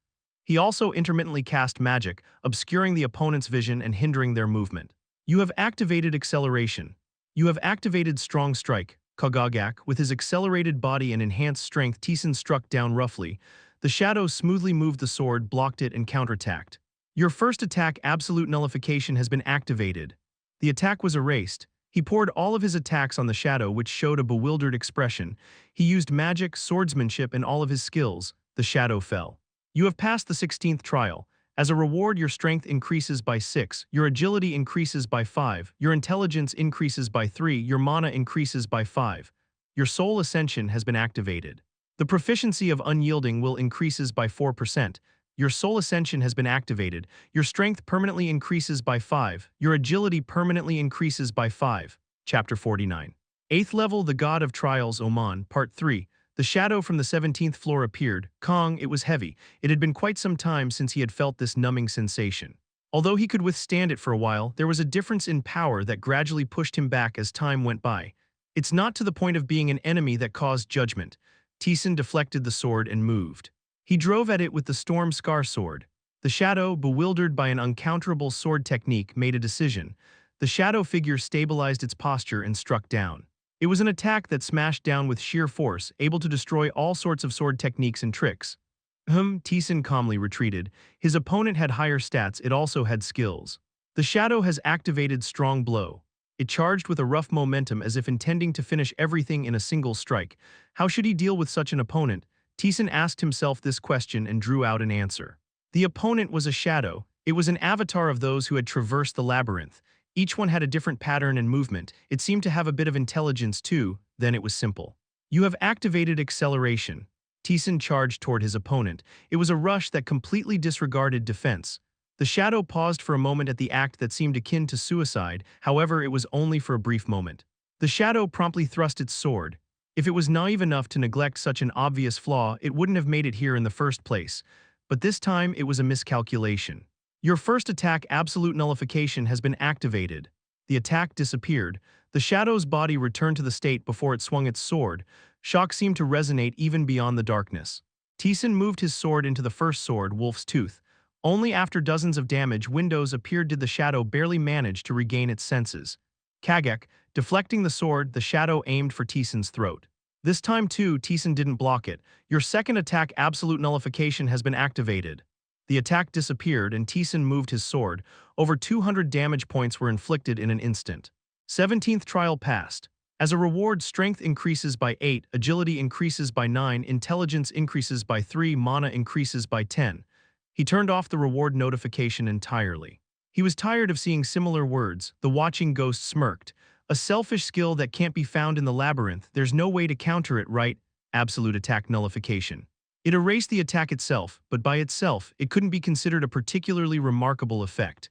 He also intermittently cast magic, obscuring the opponent's vision and hindering their movement. You have activated acceleration. You have activated Strong Strike. Kagagak, with his accelerated body and enhanced strength, Taesan struck down roughly. The shadow smoothly moved the sword, blocked it, and counterattacked. Your first attack, Absolute Nullification, has been activated. The attack was erased. He poured all of his attacks on the shadow, which showed a bewildered expression. He used magic, swordsmanship, and all of his skills. The shadow fell. You have passed the 16th trial. As a reward, your strength increases by 6, your agility increases by 5, your intelligence increases by 3, your mana increases by 5. Your Soul Ascension has been activated. The proficiency of Unyielding will increases by 4%. Your Soul Ascension has been activated. Your strength permanently increases by 5. Your agility permanently increases by 5. Chapter 49. 8th level, the God of Trials, Oman, Part 3. The shadow from the 17th floor appeared. Kong, it was heavy. It had been quite some time since he had felt this numbing sensation. Although he could withstand it for a while, there was a difference in power that gradually pushed him back as time went by. It's not to the point of being an enemy that caused judgment. Taesan deflected the sword and moved. He drove at it with the Storm Scar sword. The shadow, bewildered by an uncounterable sword technique, made a decision. The shadow figure stabilized its posture and struck down. It was an attack that smashed down with sheer force, able to destroy all sorts of sword techniques and tricks. Taesan calmly retreated. His opponent had higher stats, it also had skills. The shadow has activated strong blow. It charged with a rough momentum as if intending to finish everything in a single strike. How should he deal with such an opponent? Taesan asked himself this question and drew out an answer. The opponent was a shadow. It was an avatar of those who had traversed the labyrinth. Each one had a different pattern and movement. It seemed to have a bit of intelligence too, then it was simple. You have activated acceleration. Taesan charged toward his opponent. It was a rush that completely disregarded defense. The shadow paused for a moment at the act that seemed akin to suicide, however it was only for a brief moment. The shadow promptly thrust its sword. If it was naive enough to neglect such an obvious flaw, it wouldn't have made it here in the first place. But this time it was a miscalculation. Your first attack absolute nullification has been activated. The attack disappeared. The shadow's body returned to the state before it swung its sword. Shock seemed to resonate even beyond the darkness. Taesan moved his sword into the first sword, Wolf's Tooth. Only after dozens of damage windows appeared did the shadow barely manage to regain its senses. Kagek, deflecting the sword, the shadow aimed for Taesan's throat. This time too, Taesan didn't block it. Your second attack absolute nullification has been activated. The attack disappeared and Taesan moved his sword. Over 200 damage points were inflicted in an instant. 17th trial passed. As a reward, strength increases by 8, agility increases by 9, intelligence increases by 3, mana increases by 10. He turned off the reward notification entirely. He was tired of seeing similar words. The watching ghost smirked. A selfish skill that can't be found in the labyrinth. There's no way to counter it, right? Absolute attack nullification. It erased the attack itself, but by itself, it couldn't be considered a particularly remarkable effect.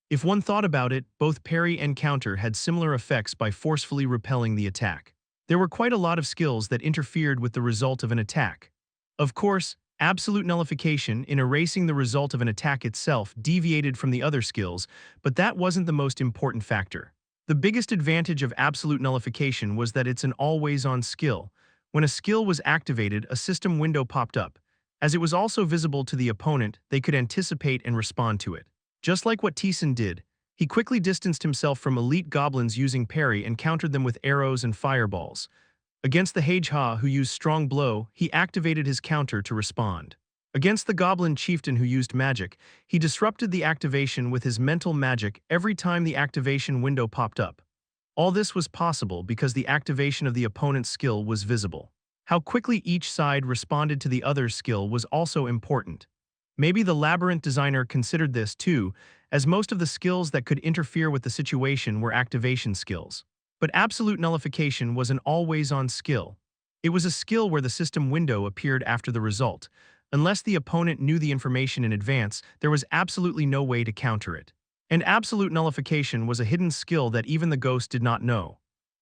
If one thought about it, both parry and counter had similar effects by forcefully repelling the attack. There were quite a lot of skills that interfered with the result of an attack. Of course, absolute nullification, in erasing the result of an attack itself, deviated from the other skills, but that wasn't the most important factor. The biggest advantage of absolute nullification was that it's an always-on skill. When a skill was activated, a system window popped up. As it was also visible to the opponent, they could anticipate and respond to it. Just like what Taesan did, he quickly distanced himself from elite goblins using parry and countered them with arrows and fireballs. Against the Hage-Ha, who used strong blow, he activated his counter to respond. Against the goblin chieftain who used magic, he disrupted the activation with his mental magic every time the activation window popped up. All this was possible because the activation of the opponent's skill was visible. How quickly each side responded to the other's skill was also important. Maybe the labyrinth designer considered this too, as most of the skills that could interfere with the situation were activation skills. But absolute nullification was an always-on skill. It was a skill where the system window appeared after the result. Unless the opponent knew the information in advance, there was absolutely no way to counter it. And absolute nullification was a hidden skill that even the ghost did not know.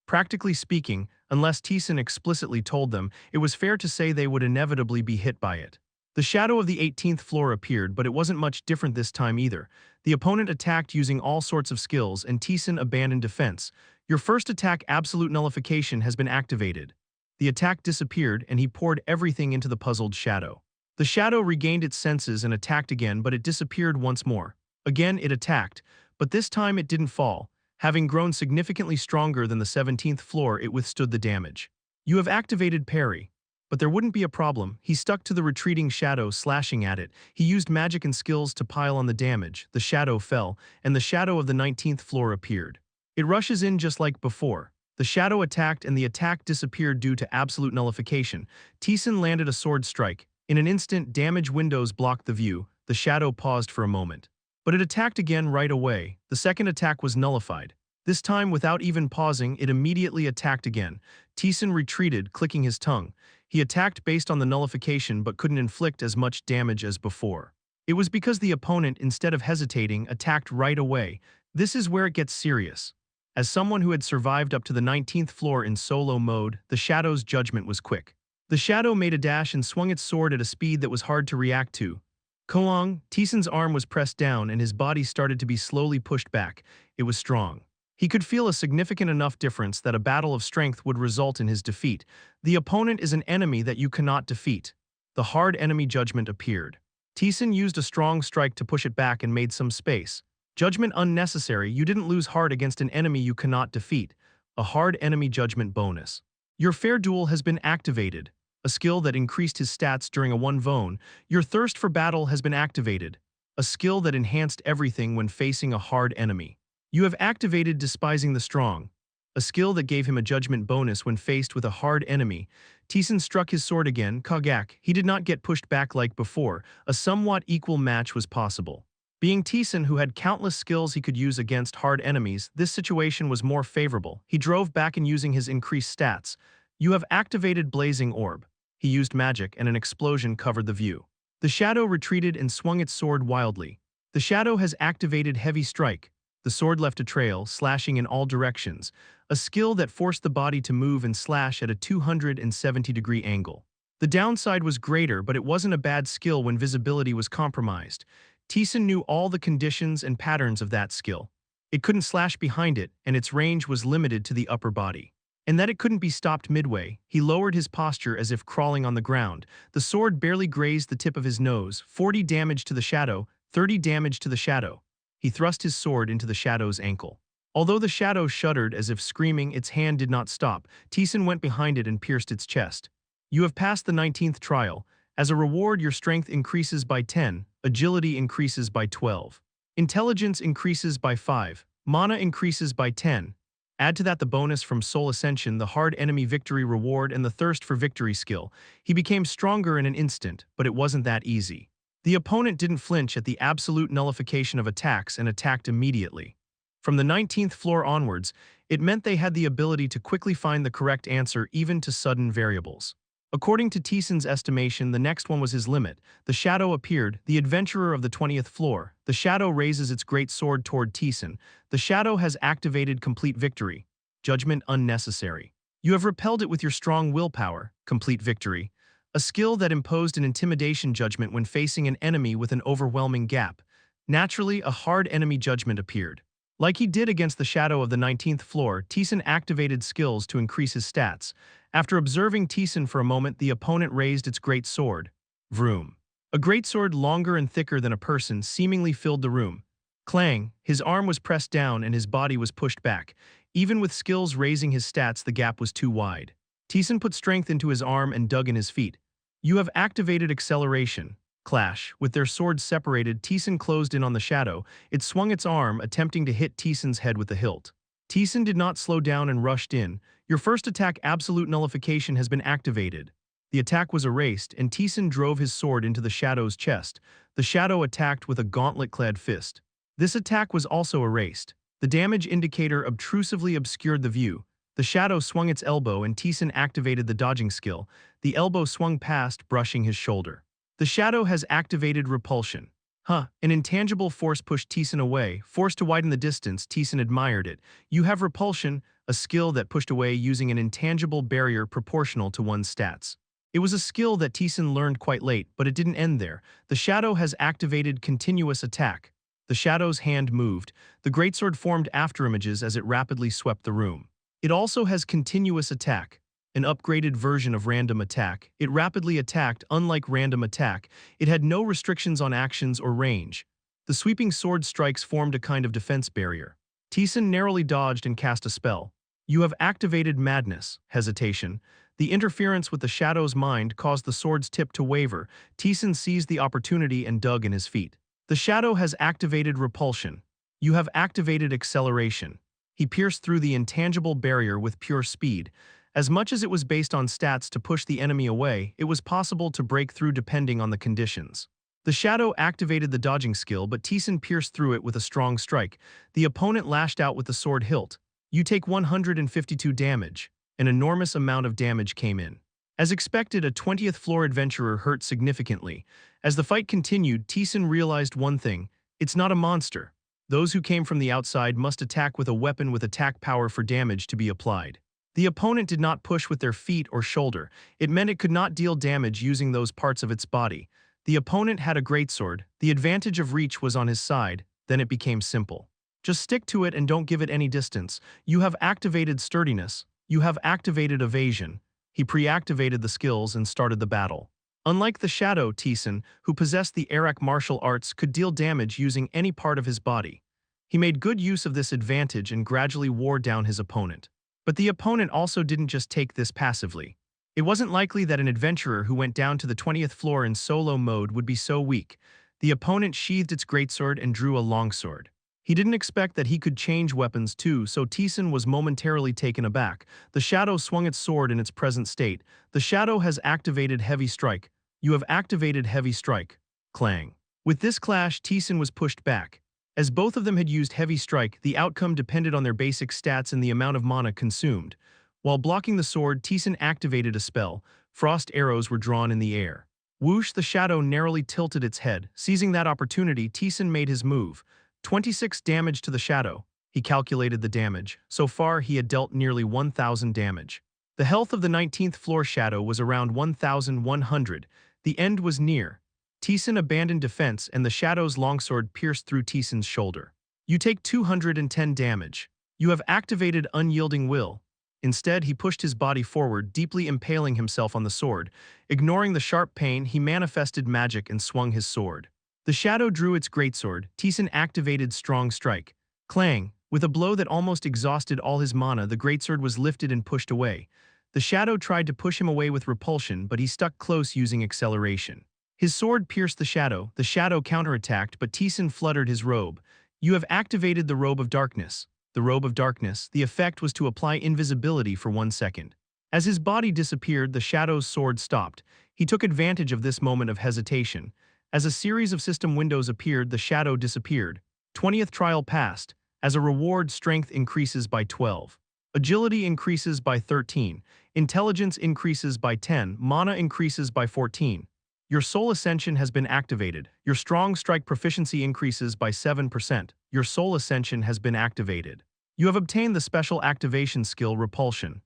Practically speaking, unless Taesan explicitly told them, it was fair to say they would inevitably be hit by it. The shadow of the 18th floor appeared, but it wasn't much different this time either. The opponent attacked using all sorts of skills, and Taesan abandoned defense. Your first attack absolute nullification has been activated. The attack disappeared, and he poured everything into the puzzled shadow. The shadow regained its senses and attacked again, but it disappeared once more. Again it attacked, but this time it didn't fall. Having grown significantly stronger than the 17th floor, it withstood the damage. You have activated parry. But there wouldn't be a problem. He stuck to the retreating shadow, slashing at it. He used magic and skills to pile on the damage. The shadow fell, and the shadow of the 19th floor appeared. It rushes in just like before. The shadow attacked, and the attack disappeared due to absolute nullification. Taesan landed a sword strike. In an instant, damage windows blocked the view. The shadow paused for a moment. But it attacked again right away. The second attack was nullified. This time, without even pausing, it immediately attacked again. Taesan retreated, clicking his tongue. He attacked based on the nullification but couldn't inflict as much damage as before. It was because the opponent, instead of hesitating, attacked right away. This is where it gets serious. As someone who had survived up to the 19th floor in solo mode, the shadow's judgment was quick. The shadow made a dash and swung its sword at a speed that was hard to react to. Koang, Taesan's arm was pressed down and his body started to be slowly pushed back. It was strong. He could feel a significant enough difference that a battle of strength would result in his defeat. The opponent is an enemy that you cannot defeat. The hard enemy judgment appeared. Taesan used a strong strike to push it back and made some space. Judgment unnecessary. You didn't lose hard against an enemy you cannot defeat. A hard enemy judgment bonus. Your fair duel has been activated. A skill that increased his stats during a one-vone. Your thirst for battle has been activated. a skill that enhanced everything when facing a hard enemy. You have activated Despising the Strong, a skill that gave him a judgment bonus when faced with a hard enemy. Taesan struck his sword again, Kagak. He did not get pushed back like before. A somewhat equal match was possible. Being Taesan, who had countless skills he could use against hard enemies, this situation was more favorable. He drove back and using his increased stats. You have activated Blazing Orb. He used magic and an explosion covered the view. The shadow retreated and swung its sword wildly. The shadow has activated Heavy Strike. The sword left a trail, slashing in all directions, a skill that forced the body to move and slash at a 270-degree angle. The downside was greater, but it wasn't a bad skill when visibility was compromised. Taesan knew all the conditions and patterns of that skill. It couldn't slash behind it, and its range was limited to the upper body. And that it couldn't be stopped midway, he lowered his posture as if crawling on the ground. The sword barely grazed the tip of his nose, 40 damage to the shadow, 30 damage to the shadow. He thrust his sword into the shadow's ankle. Although the shadow shuddered as if screaming, its hand did not stop. Taesan went behind it and pierced its chest. You have passed the 19th trial. As a reward, your strength increases by 10, agility increases by 12. Intelligence increases by 5, mana increases by 10. Add to that the bonus from Soul Ascension, the hard enemy victory reward, and the thirst for victory skill. He became stronger in an instant, but it wasn't that easy. The opponent didn't flinch at the absolute nullification of attacks and attacked immediately. From the 19th floor onwards, it meant they had the ability to quickly find the correct answer even to sudden variables. According to Taesan's estimation, the next one was his limit. The shadow appeared, the adventurer of the 20th floor. The shadow raises its great sword toward Taesan. The shadow has activated Complete Victory. Judgment unnecessary. You have repelled it with your strong willpower. Complete Victory. A skill that imposed an intimidation judgment when facing an enemy with an overwhelming gap. Naturally, a hard enemy judgment appeared. Like he did against the shadow of the 19th floor, Taesan activated skills to increase his stats. After observing Taesan for a moment, the opponent raised its great sword. Vroom. A great sword longer and thicker than a person seemingly filled the room. Clang, his arm was pressed down and his body was pushed back. Even with skills raising his stats, the gap was too wide. Taesan put strength into his arm and dug in his feet. You have activated Acceleration. Clash. With their swords separated, Taesan closed in on the shadow. It swung its arm, attempting to hit Taesan's head with the hilt. Taesan did not slow down and rushed in. Your first attack, Absolute Nullification, has been activated. The attack was erased, and Taesan drove his sword into the shadow's chest. The shadow attacked with a gauntlet-clad fist. This attack was also erased. The damage indicator obtrusively obscured the view. The shadow swung its elbow and Taesan activated the dodging skill. The elbow swung past, brushing his shoulder. The shadow has activated Repulsion. An intangible force pushed Taesan away. Forced to widen the distance, Taesan admired it. You have Repulsion, a skill that pushed away using an intangible barrier proportional to one's stats. It was a skill that Taesan learned quite late, but it didn't end there. The shadow has activated Continuous Attack. The shadow's hand moved. The greatsword formed afterimages as it rapidly swept the room. It also has Continuous Attack, an upgraded version of Random Attack. It rapidly attacked. Unlike Random Attack, it had no restrictions on actions or range. The sweeping sword strikes formed a kind of defense barrier. Taesan narrowly dodged and cast a spell. You have activated Madness. Hesitation. The interference with the shadow's mind caused the sword's tip to waver. Taesan seized the opportunity and dug in his feet. The shadow has activated Repulsion. You have activated Acceleration. He pierced through the intangible barrier with pure speed. As much as it was based on stats to push the enemy away, it was possible to break through depending on the conditions. The shadow activated the dodging skill, but Taesan pierced through it with a strong strike. The opponent lashed out with the sword hilt. You take 152 damage. An enormous amount of damage came in. As expected, a 20th floor adventurer hurt significantly. As the fight continued, Taesan realized one thing: it's not a monster. Those who came from the outside must attack with a weapon with attack power for damage to be applied. The opponent did not push with their feet or shoulder. It meant it could not deal damage using those parts of its body. The opponent had a greatsword. The advantage of reach was on his side. Then it became simple. Just stick to it and don't give it any distance. You have activated Sturdiness. You have activated Evasion. He pre-activated the skills and started the battle. Unlike the shadow, Taesan, who possessed the Arak martial arts, could deal damage using any part of his body. He made good use of this advantage and gradually wore down his opponent. But the opponent also didn't just take this passively. It wasn't likely that an adventurer who went down to the 20th floor in solo mode would be so weak. The opponent sheathed its greatsword and drew a longsword. He didn't expect that he could change weapons too, so Taesan was momentarily taken aback. The shadow swung its sword in its present state. The shadow has activated heavy strike. You have activated heavy strike. Clang. With this clash, Taesan was pushed back. As both of them had used heavy strike, the outcome depended on their basic stats and the amount of mana consumed. While blocking the sword, Taesan activated a spell. Frost arrows were drawn in the air. Whoosh, the shadow narrowly tilted its head. Seizing that opportunity, Taesan made his move. 26 damage to the shadow. He calculated the damage. So far, he had dealt nearly 1,000 damage. The health of the 19th floor shadow was around 1,100. The end was near. Taesan abandoned defense and the shadow's longsword pierced through Taesan's shoulder. You take 210 damage. You have activated unyielding will. Instead, he pushed his body forward, deeply impaling himself on the sword. Ignoring the sharp pain, he manifested magic and swung his sword. The shadow drew its greatsword. Taesan activated strong strike. Clang. With a blow that almost exhausted all his mana, the greatsword was lifted and pushed away. The shadow tried to push him away with repulsion, but he stuck close using acceleration. His sword pierced the shadow counterattacked, but Taesan fluttered his robe. You have activated the Robe of Darkness. The Robe of Darkness, the effect was to apply invisibility for 1 second. As his body disappeared, the shadow's sword stopped. He took advantage of this moment of hesitation. As a series of system windows appeared, the shadow disappeared. 20th trial passed. As a reward, strength increases by 12. Agility increases by 13. Intelligence increases by 10. Mana increases by 14. Your soul ascension has been activated. Your strong strike proficiency increases by 7%. Your soul ascension has been activated. You have obtained the special activation skill Repulsion.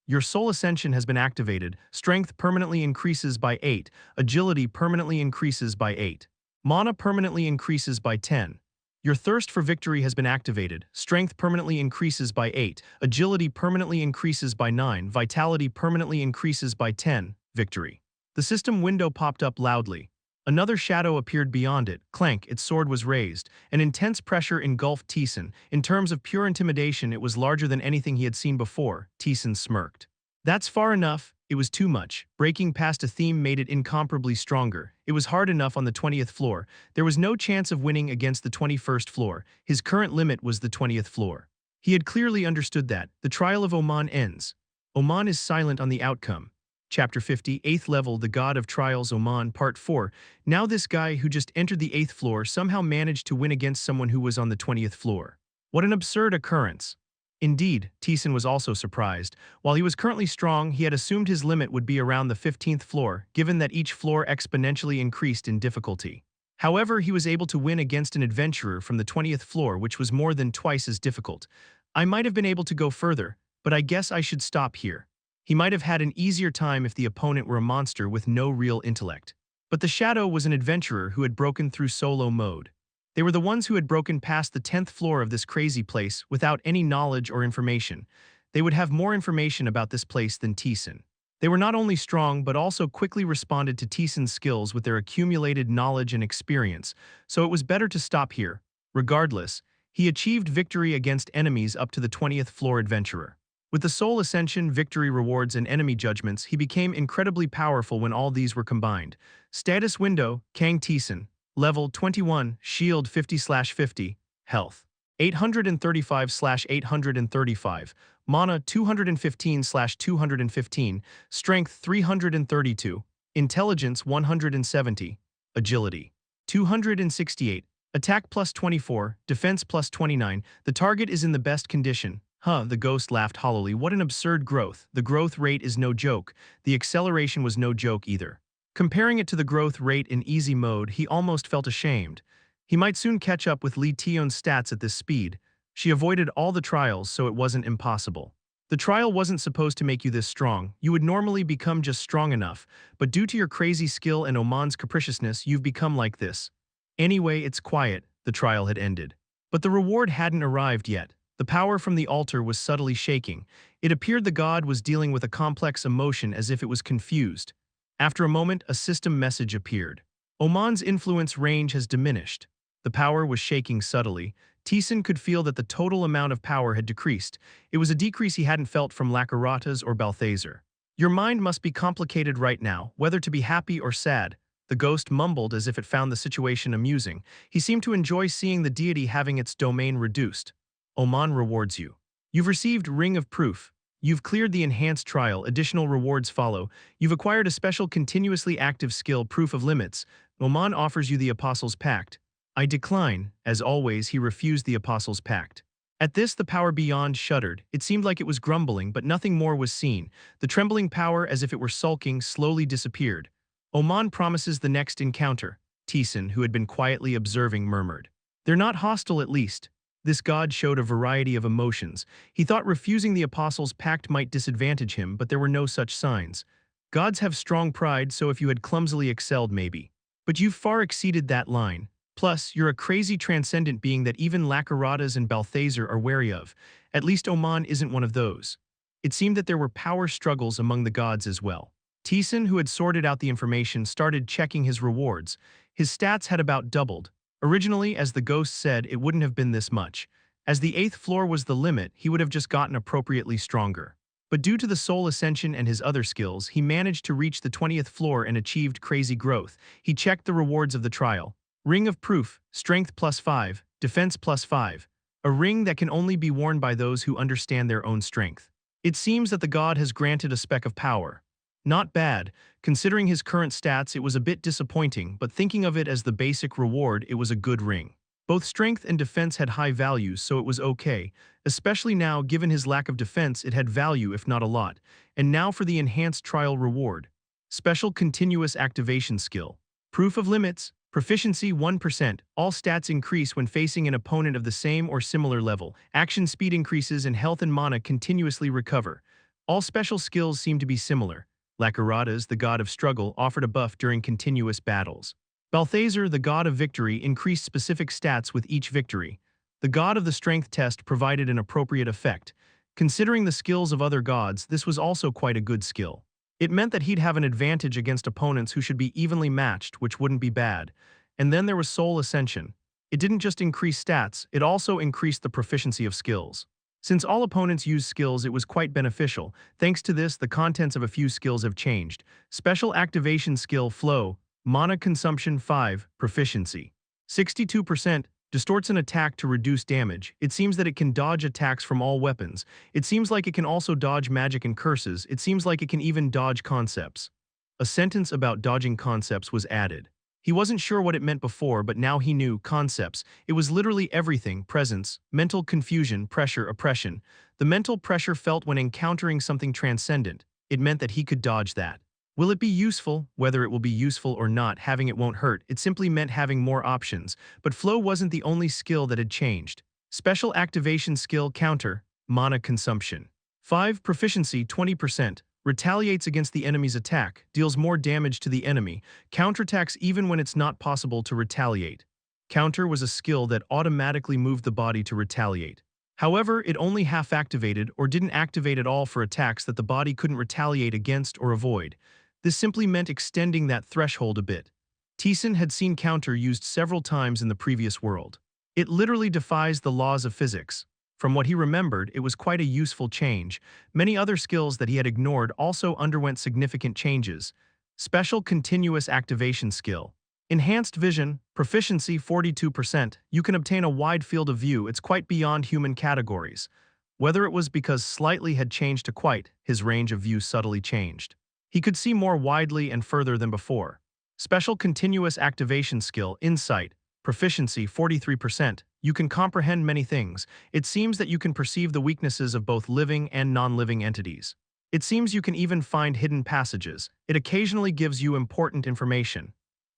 Your soul ascension has been activated. Strength permanently increases by 8. Agility permanently increases by 8. Mana permanently increases by 10. Your thirst for victory has been activated. Strength permanently increases by 8. Agility permanently increases by 9. Vitality permanently increases by 10. Victory. The system window popped up loudly. Another shadow appeared beyond it. Clank, its sword was raised. An intense pressure engulfed Taesan. In terms of pure intimidation, it was larger than anything he had seen before. Taesan smirked. That's far enough. It was too much. Breaking past a theme made it incomparably stronger. It was hard enough on the 20th floor. There was no chance of winning against the 21st floor. His current limit was the 20th floor. He had clearly understood that. The trial of Oman ends. Oman is silent on the outcome. Chapter 50, 8th level, The God of Trials, Oman, Part 4. Now this guy who just entered the 8th floor somehow managed to win against someone who was on the 20th floor. What an absurd occurrence. Indeed, Taesan was also surprised. While he was currently strong, he had assumed his limit would be around the 15th floor, given that each floor exponentially increased in difficulty. However, he was able to win against an adventurer from the 20th floor, which was more than twice as difficult. I might have been able to go further, but I guess I should stop here. He might have had an easier time if the opponent were a monster with no real intellect. But the shadow was an adventurer who had broken through solo mode. They were the ones who had broken past the 10th floor of this crazy place without any knowledge or information. They would have more information about this place than Taesan. They were not only strong but also quickly responded to Taesan's skills with their accumulated knowledge and experience, so it was better to stop here. Regardless, he achieved victory against enemies up to the 20th floor adventurer. With the soul ascension, victory rewards, and enemy judgments, he became incredibly powerful when all these were combined. Status window, Kang Taesan. Level 21, Shield 50/50, Health 835/835, Mana 215/215, Strength 332, Intelligence 170, Agility 268, Attack plus 24, Defense plus 29. The target is in the best condition. The ghost laughed hollowly. What an absurd growth. The growth rate is no joke. The acceleration was no joke either. Comparing it to the growth rate in easy mode, he almost felt ashamed. He might soon catch up with Lee Taeyeon's stats at this speed. She avoided all the trials, so it wasn't impossible. The trial wasn't supposed to make you this strong. You would normally become just strong enough, but due to your crazy skill and Oman's capriciousness, you've become like this. Anyway, it's quiet. The trial had ended. But the reward hadn't arrived yet. The power from the altar was subtly shaking. It appeared the god was dealing with a complex emotion as if it was confused. After a moment, a system message appeared. Oman's influence range has diminished. The power was shaking subtly. Taesan could feel that the total amount of power had decreased. It was a decrease he hadn't felt from Lacaratas or Balthazar. Your mind must be complicated right now, whether to be happy or sad. The ghost mumbled as if it found the situation amusing. He seemed to enjoy seeing the deity having its domain reduced. Oman rewards you. You've received Ring of Proof. You've cleared the enhanced trial, additional rewards follow. You've acquired a special continuously active skill, Proof of Limits. Oman offers you the Apostles' Pact. I decline. As always, he refused the Apostles' Pact. At this, the power beyond shuddered. It seemed like it was grumbling, but nothing more was seen. The trembling power, as if it were sulking, slowly disappeared. Oman promises the next encounter. Taesan, who had been quietly observing, murmured. They're not hostile, at least. This god showed a variety of emotions. He thought refusing the Apostles' Pact might disadvantage him, but there were no such signs. Gods have strong pride, so if you had clumsily excelled, maybe. But you've far exceeded that line. Plus, you're a crazy transcendent being that even Labyrinth and Balthazar are wary of. At least Oman isn't one of those. It seemed that there were power struggles among the gods as well. Taesan, who had sorted out the information, started checking his rewards. His stats had about doubled. Originally, as the ghost said, it wouldn't have been this much. As the 8th floor was the limit, he would have just gotten appropriately stronger. But due to the soul ascension and his other skills, he managed to reach the 20th floor and achieved crazy growth. He checked the rewards of the trial. Ring of Proof, Strength +5, Defense +5. A ring that can only be worn by those who understand their own strength. It seems that the god has granted a speck of power. Not bad. Considering his current stats, it was a bit disappointing, but thinking of it as the basic reward, it was a good ring. Both strength and defense had high values, so it was okay. Especially now, given his lack of defense, it had value if not a lot. And now for the enhanced trial reward. Special continuous activation skill. Proof of Limits. Proficiency 1%. All stats increase when facing an opponent of the same or similar level. Action speed increases and health and mana continuously recover. All special skills seem to be similar. Labyrinth, the god of struggle, offered a buff during continuous battles. Balthazar, the god of victory, increased specific stats with each victory. The god of the strength test provided an appropriate effect. Considering the skills of other gods, this was also quite a good skill. It meant that he'd have an advantage against opponents who should be evenly matched, which wouldn't be bad. And then there was Soul Ascension. It didn't just increase stats, it also increased the proficiency of skills. Since all opponents use skills, it was quite beneficial. Thanks to this, the contents of a few skills have changed. Special Activation Skill Flow, Mana Consumption 5, Proficiency. 62%, distorts an attack to reduce damage. It seems that it can dodge attacks from all weapons. It seems like it can also dodge magic and curses. It seems like it can even dodge concepts. A sentence about dodging concepts was added. He wasn't sure what it meant before, but now he knew. Concepts. It was literally everything: presence, mental confusion, pressure, oppression. The mental pressure felt when encountering something transcendent. It meant that he could dodge that. Will it be useful? Whether it will be useful or not, having it won't hurt. It simply meant having more options. But flow wasn't the only skill that had changed. Special activation skill counter, mana consumption. 5. Proficiency 20%. Retaliates against the enemy's attack, deals more damage to the enemy, counterattacks even when it's not possible to retaliate. Counter was a skill that automatically moved the body to retaliate. However, it only half-activated or didn't activate at all for attacks that the body couldn't retaliate against or avoid. This simply meant extending that threshold a bit. Taesan had seen counter used several times in the previous world. It literally defies the laws of physics. From what he remembered, it was quite a useful change. Many other skills that he had ignored also underwent significant changes. Special Continuous Activation Skill. Enhanced Vision, Proficiency 42%. You can obtain a wide field of view. It's quite beyond human categories. Whether it was because slightly had changed to quite, his range of view subtly changed. He could see more widely and further than before. Special Continuous Activation Skill, Insight. Proficiency 43%. You can comprehend many things. It seems that you can perceive the weaknesses of both living and non-living entities. It seems you can even find hidden passages. It occasionally gives you important information.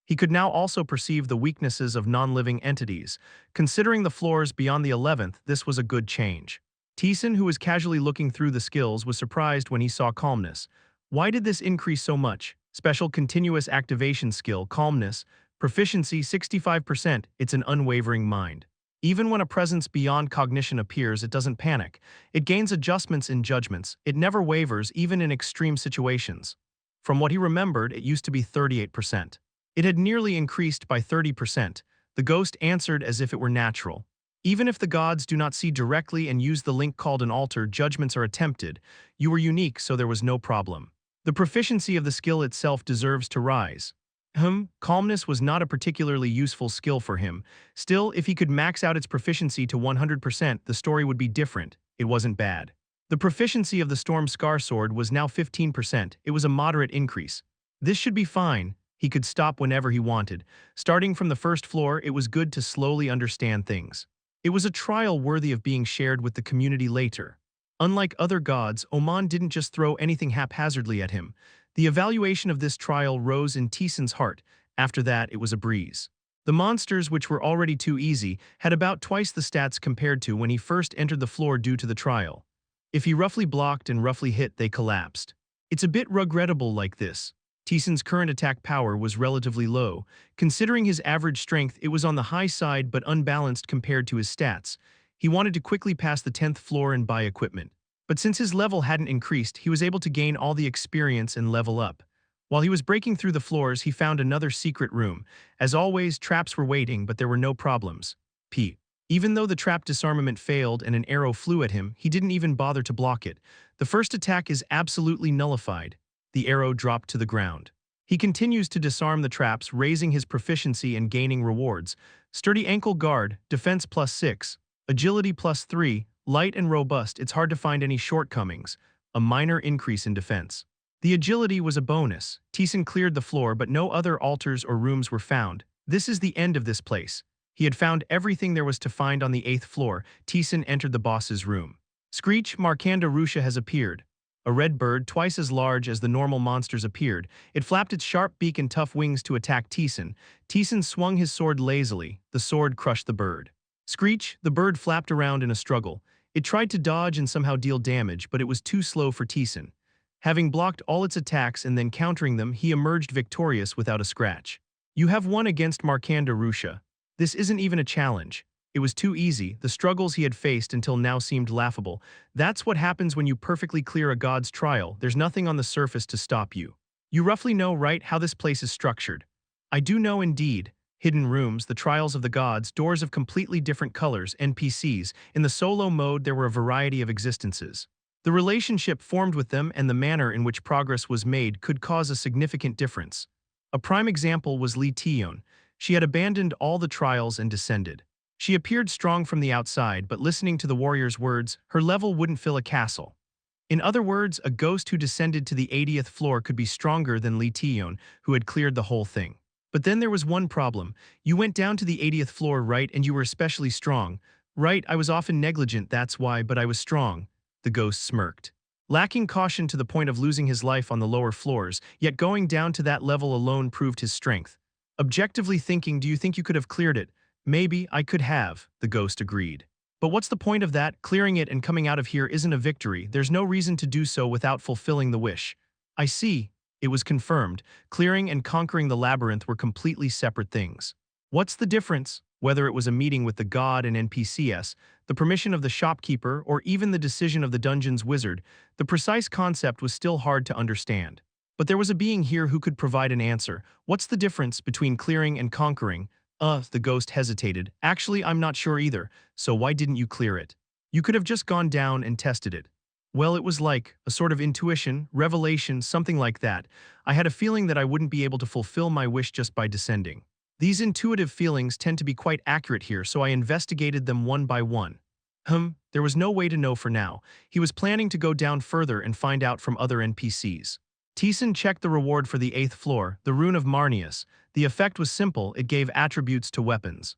He could now also perceive the weaknesses of non-living entities. Considering the floors beyond the 11th, this was a good change. Taesan, who was casually looking through the skills, was surprised when he saw calmness. Why did this increase so much? Special Continuous Activation Skill, Calmness. Proficiency 65%. It's an unwavering mind. Even when a presence beyond cognition appears, it doesn't panic. It gains adjustments in judgments. It never wavers, even in extreme situations. From what he remembered, it used to be 38%. It had nearly increased by 30%. The ghost answered as if it were natural. Even if the gods do not see directly and use the link called an altar, judgments are attempted. You were unique, so there was no problem. The proficiency of the skill itself deserves to rise. Calmness was not a particularly useful skill for him. Still, if he could max out its proficiency to 100%, the story would be different. It wasn't bad. The proficiency of the Storm Scar Sword was now 15%. It was a moderate increase. This should be fine. He could stop whenever he wanted. Starting from the first floor, it was good to slowly understand things. It was a trial worthy of being shared with the community later. Unlike other gods, Oman didn't just throw anything haphazardly at him. The evaluation of this trial rose in Taesan's heart. After that, it was a breeze. The monsters, which were already too easy, had about twice the stats compared to when he first entered the floor due to the trial. If he roughly blocked and roughly hit, they collapsed. It's a bit regrettable like this. Taesan's current attack power was relatively low. Considering his average strength, it was on the high side but unbalanced compared to his stats. He wanted to quickly pass the 10th floor and buy equipment. But since his level hadn't increased, he was able to gain all the experience and level up. While he was breaking through the floors, he found another secret room. As always, traps were waiting, but there were no problems. Even though the trap disarmament failed and an arrow flew at him, he didn't even bother to block it. The first attack is absolutely nullified. The arrow dropped to the ground. He continues to disarm the traps, raising his proficiency and gaining rewards. Sturdy ankle guard, defense +6, agility +3, light and robust. It's hard to find any shortcomings. A minor increase in defense. The agility was a bonus. Taesan cleared the floor, but no other altars or rooms were found. This is the end of this place. He had found everything there was to find on the 8th floor. Taesan entered the boss's room. Screech, Markanda Rusha has appeared. A red bird, twice as large as the normal monsters, appeared. It flapped its sharp beak and tough wings to attack Taesan. Taesan swung his sword lazily. The sword crushed the bird. Screech, the bird, flapped around in a struggle. It tried to dodge and somehow deal damage, but it was too slow for Taesan. Having blocked all its attacks and then countering them, he emerged victorious without a scratch. You have won against Markanda Rusha. This isn't even a challenge. It was too easy. The struggles he had faced until now seemed laughable. That's what happens when you perfectly clear a god's trial. There's nothing on the surface to stop you. You roughly know, right, how this place is structured? I do know indeed. Hidden rooms, the trials of the gods, doors of completely different colors, NPCs. In the solo mode, there were a variety of existences. The relationship formed with them and the manner in which progress was made could cause a significant difference. A prime example was Lee Taeyeon. She had abandoned all the trials and descended. She appeared strong from the outside, but listening to the warrior's words, her level wouldn't fill a castle. In other words, a ghost who descended to the 80th floor could be stronger than Lee Taeyeon, who had cleared the whole thing. But then there was one problem. You went down to the 80th floor, right, and you were especially strong. Right, I was often negligent, that's why, but I was strong. The ghost smirked. Lacking caution to the point of losing his life on the lower floors, yet going down to that level alone proved his strength. Objectively thinking, do you think you could have cleared it? Maybe I could have, the ghost agreed. But what's the point of that? Clearing it and coming out of here isn't a victory. There's no reason to do so without fulfilling the wish. I see. It was confirmed. Clearing and conquering the labyrinth were completely separate things. What's the difference? Whether it was a meeting with the god and NPCs, the permission of the shopkeeper, or even the decision of the dungeon's wizard, the precise concept was still hard to understand. But there was a being here who could provide an answer. What's the difference between clearing and conquering? The ghost hesitated. Actually, I'm not sure either, so why didn't you clear it? You could have just gone down and tested it. Well, it was like a sort of intuition, revelation, something like that. I had a feeling that I wouldn't be able to fulfill my wish just by descending. These intuitive feelings tend to be quite accurate here, so I investigated them one by one. There was no way to know for now. He was planning to go down further and find out from other NPCs. Taesan checked the reward for the 8th floor, the Rune of Marnius. The effect was simple, it gave attributes to weapons.